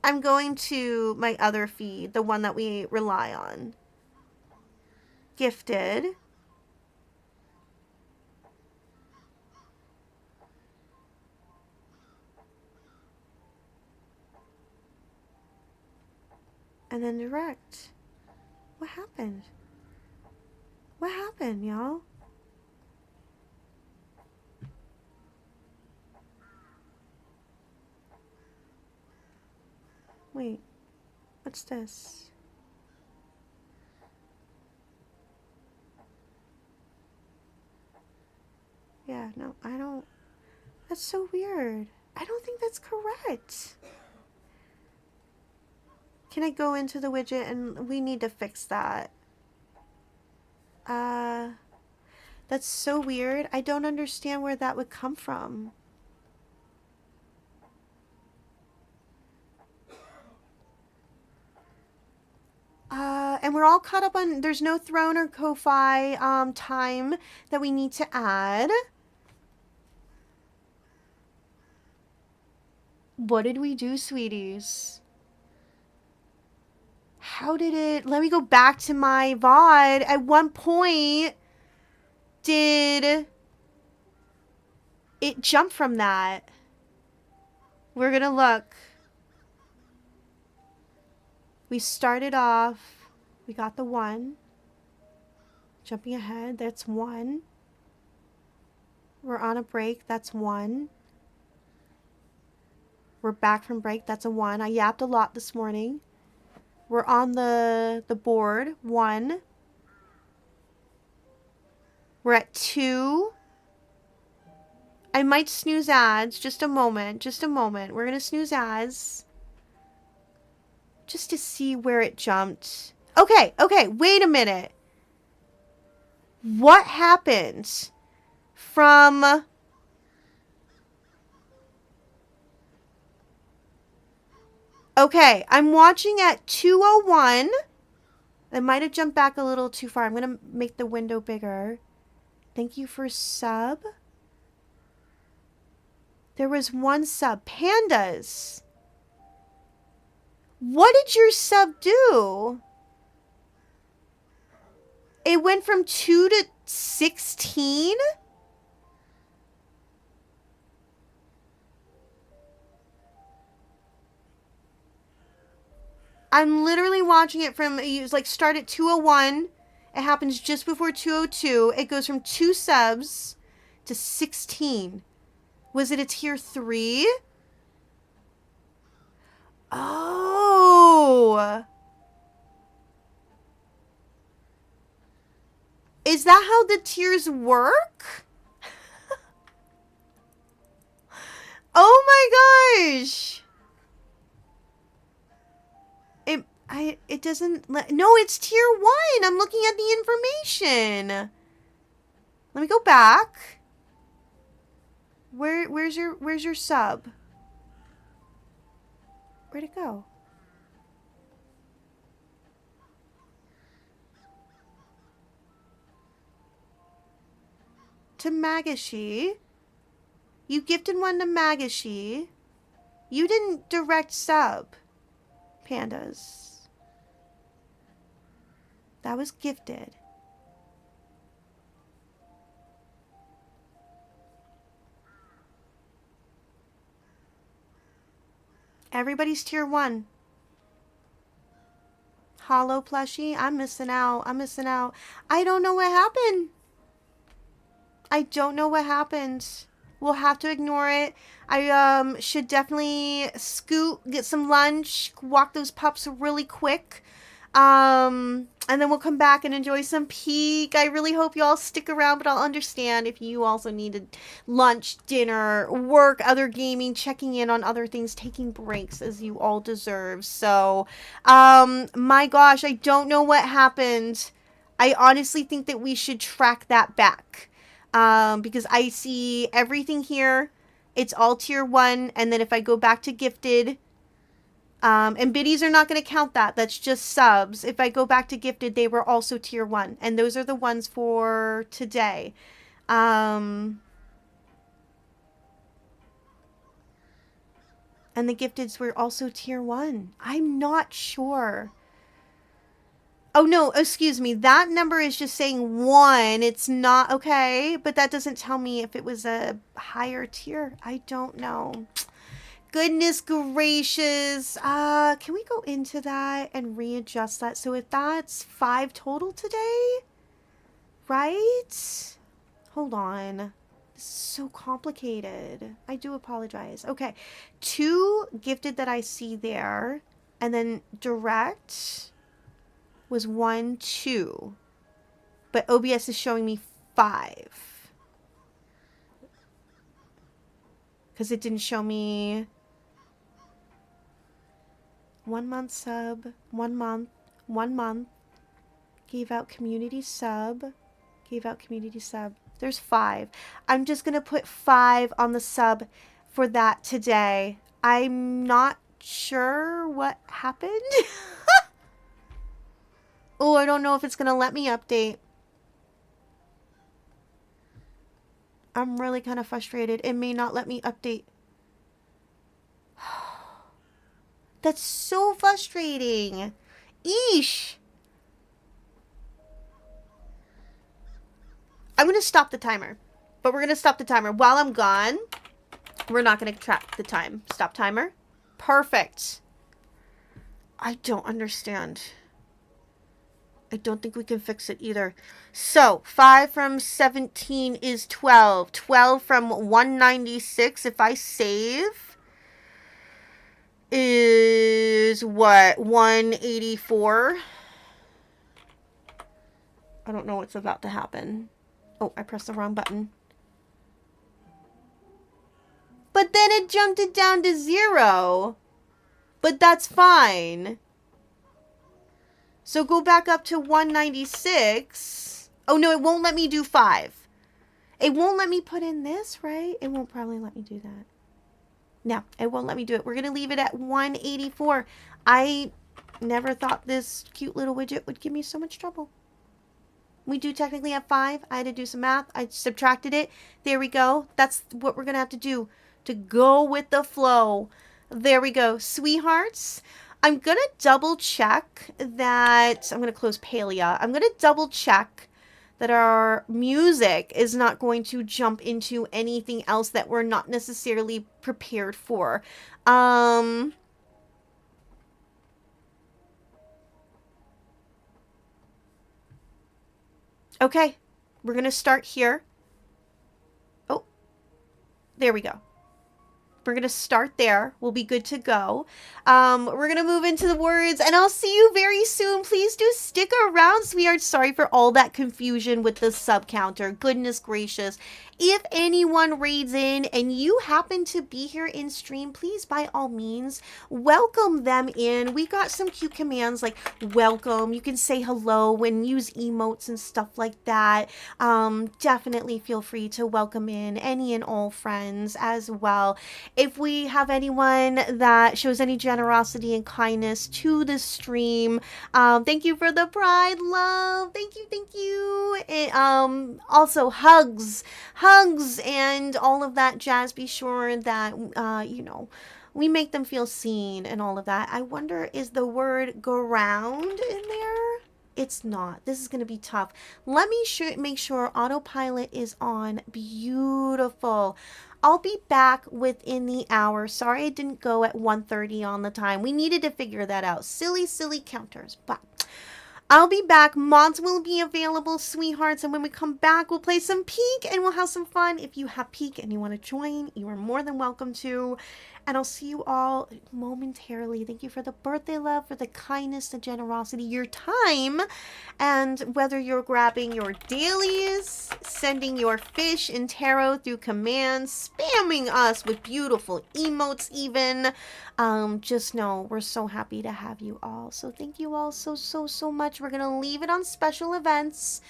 B: I'm going to my other feed, the one that we rely on. Gifted. And then direct. What happened? What happened, y'all? Wait. What's this? Yeah, no, I don't. That's so weird. I don't think that's correct. Can I go into the widget and we need to fix that? That's so weird. I don't understand where that would come from. And we're all caught up on, there's no throne or Ko-Fi time that we need to add. What did we do, sweeties? How did it, let me go back to my VOD. At one point, did it jump from that? We're gonna look. We started off, we got the 1. Jumping ahead, that's 1. We're on a break, that's 1. We're back from break, that's a 1. I yapped a lot this morning. We're on the board, 1. We're at 2. I might snooze ads, just a moment, We're gonna snooze ads. Just to see where it jumped. Okay, wait a minute. What happened from... Okay, I'm watching at 2:01. I might have jumped back a little too far. I'm going to make the window bigger. Thank you for sub. There was 1 sub. Pandas. What did your sub do? It went from 2 to 16? I'm literally watching it from, it like start at 2:01. It happens just before 2:02. It goes from 2 subs to 16. Was it a tier 3? Oh. Is that how the tiers work? Oh my gosh. It doesn't no, it's tier 1. I'm looking at the information. Let me go back. Where's your sub? Where'd it go? To Magashi. You gifted 1 to Magashi. You didn't direct sub. Pandas. That was gifted. Everybody's tier 1. Hollow plushie. I'm missing out. I don't know what happened. We'll have to ignore it. I should definitely scoot, get some lunch, walk those pups really quick. I And then we'll come back and enjoy some peak. I really hope you all stick around, but I'll understand if you also needed lunch, dinner, work, other gaming, checking in on other things, taking breaks as you all deserve. So, my gosh, I don't know what happened. I honestly think that we should track that back. Because I see everything here. It's all tier 1. And then if I go back to gifted, and biddies are not going to count that. That's just subs. If I go back to gifted, they were also tier 1. And those are the ones for today. And the gifteds were also tier 1. I'm not sure. Oh, no, excuse me. That number is just saying 1. It's not, okay. But that doesn't tell me if it was a higher tier. I don't know. Goodness gracious. Can we go into that and readjust that? So if that's 5 total today, right? Hold on. This is so complicated. I do apologize. Okay. 2 gifted that I see there. And then direct was 1, 2. But OBS is showing me 5. Because it didn't show me 1 month sub, 1 month, 1 month, gave out community sub, gave out community sub. There's 5. I'm just going to put 5 on the sub for that today. I'm not sure what happened. Oh, I don't know if it's going to let me update. I'm really kind of frustrated. It may not let me update. That's so frustrating. Eesh. I'm going to stop the timer. But we're going to stop the timer. While I'm gone, we're not going to track the time. Stop timer. Perfect. I don't understand. I don't think we can fix it either. So, 5 from 17 is 12. 12 from 196, if I save, is what? 184? I don't know what's about to happen. Oh, I pressed the wrong button. But then it jumped it down to 0. But that's fine. So go back up to 196. Oh, no, it won't let me do 5. It won't let me put in this, right? It won't probably let me do that. No, it won't let me do it. We're going to leave it at 184. I never thought this cute little widget would give me so much trouble. We do technically have 5. I had to do some math. I subtracted it. There we go. That's what we're going to have to do to go with the flow. There we go. Sweethearts, I'm going to double check that. I'm going to close Palia. I'm going to double check that our music is not going to jump into anything else that we're not necessarily prepared for. Okay, we're going to start here. Oh, there we go. We're going to start there. We'll be good to go. We're going to move into the words, and I'll see you very soon. Please do stick around, sweetheart. Sorry for all that confusion with the sub counter. Goodness gracious. If anyone raids in and you happen to be here in stream, please, by all means, welcome them in. We got some cute commands like welcome. You can say hello and use emotes and stuff like that. Definitely feel free to welcome in any and all friends as well. If we have anyone that shows any generosity and kindness to the stream, thank you for the pride, love. Thank you, thank you. And, also hugs and all of that jazz. Be sure that, we make them feel seen and all of that. I wonder, is the word ground in there? It's not. This is going to be tough. Let me make sure autopilot is on. Beautiful. I'll be back within the hour. Sorry I didn't go at 1:30 on the time. We needed to figure that out. Silly counters. But I'll be back. Mods will be available, sweethearts. And when we come back, we'll play some Peek and we'll have some fun. If you have Peek and you want to join, you are more than welcome to. And I'll see you all momentarily. Thank you for the birthday love, for the kindness, the generosity, your time. And whether you're grabbing your dailies, sending your fish and tarot through commands, spamming us with beautiful emotes even, just know we're so happy to have you all. So thank you all so much. We're gonna leave it on special events.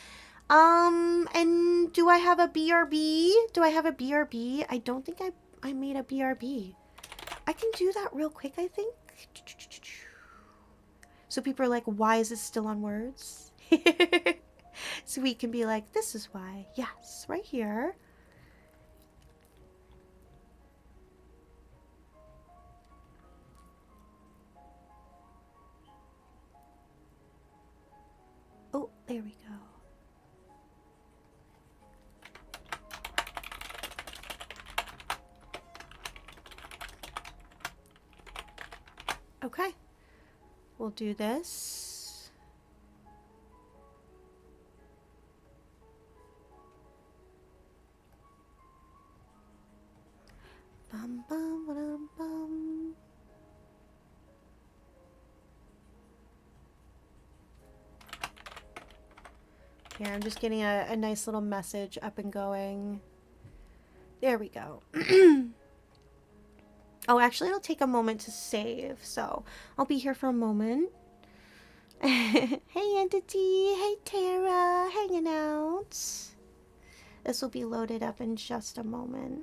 B: And do I have a BRB? Do I have a BRB? I don't think I made a BRB. I can do that real quick, I think. So people are like, why is it still on words? So we can be like, this is why. Yes, right here. Oh, there we go. Okay. We'll do this. Bum, bum, ba-dum, bum. Here, I'm just getting a nice little message up and going. There we go. Oh, actually, it'll take a moment to save, so I'll be here for a moment. Hey, Entity. Hey, Tara. Hanging out. This will be loaded up in just a moment.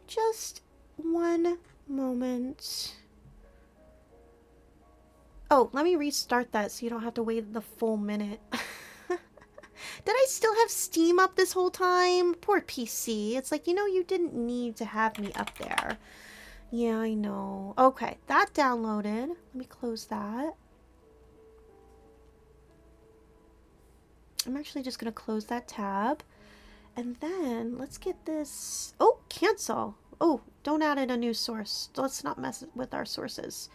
B: Just one moment. Oh, let me restart that so you don't have to wait the full minute. Did I still have Steam up this whole time? Poor PC. It's like, you know, you didn't need to have me up there. Yeah, I know. Okay, that downloaded. Let me close that. I'm actually just going to close that tab. And then let's get this. Oh, cancel. Oh, don't add in a new source. Let's not mess with our sources.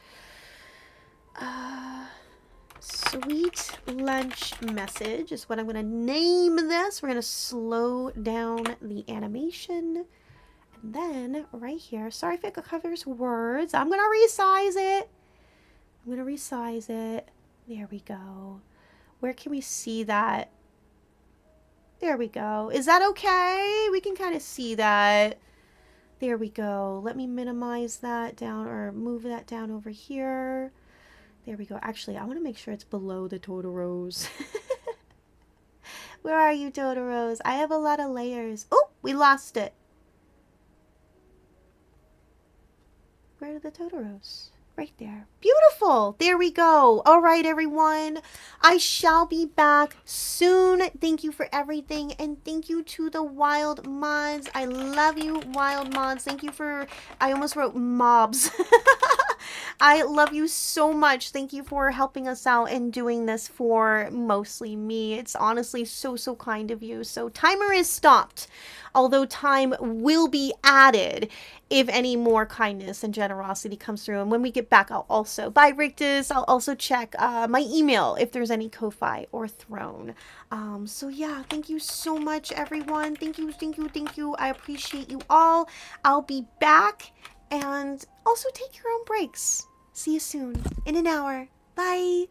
B: Sweet lunch message is what I'm going to name this. We're going to slow down the animation. And then right here, sorry if it covers words. I'm going to resize it. There we go. Where can we see that? There we go. Is that okay? We can kind of see that. There we go. Let me minimize that down or move that down over here. There we go. Actually, I want to make sure it's below the Totoros. Where are you, Totoros? I have a lot of layers. Oh, we lost it. Where are the Totoros? Right there. Beautiful. There we go. All right, everyone. I shall be back soon. Thank you for everything. And thank you to the Wild Mods. I love you, Wild Mods. Thank you for... I almost wrote mobs. I love you so much. Thank you for helping us out and doing this for mostly me. It's honestly so kind of you. So timer is stopped. Although time will be added if any more kindness and generosity comes through. And when we get back, I'll also, bye Rictus, I'll also check my email if there's any Ko-Fi or Throne. So yeah, thank you so much, everyone. Thank you. I appreciate you all. I'll be back, and also take your own breaks. See you soon, in an hour. Bye.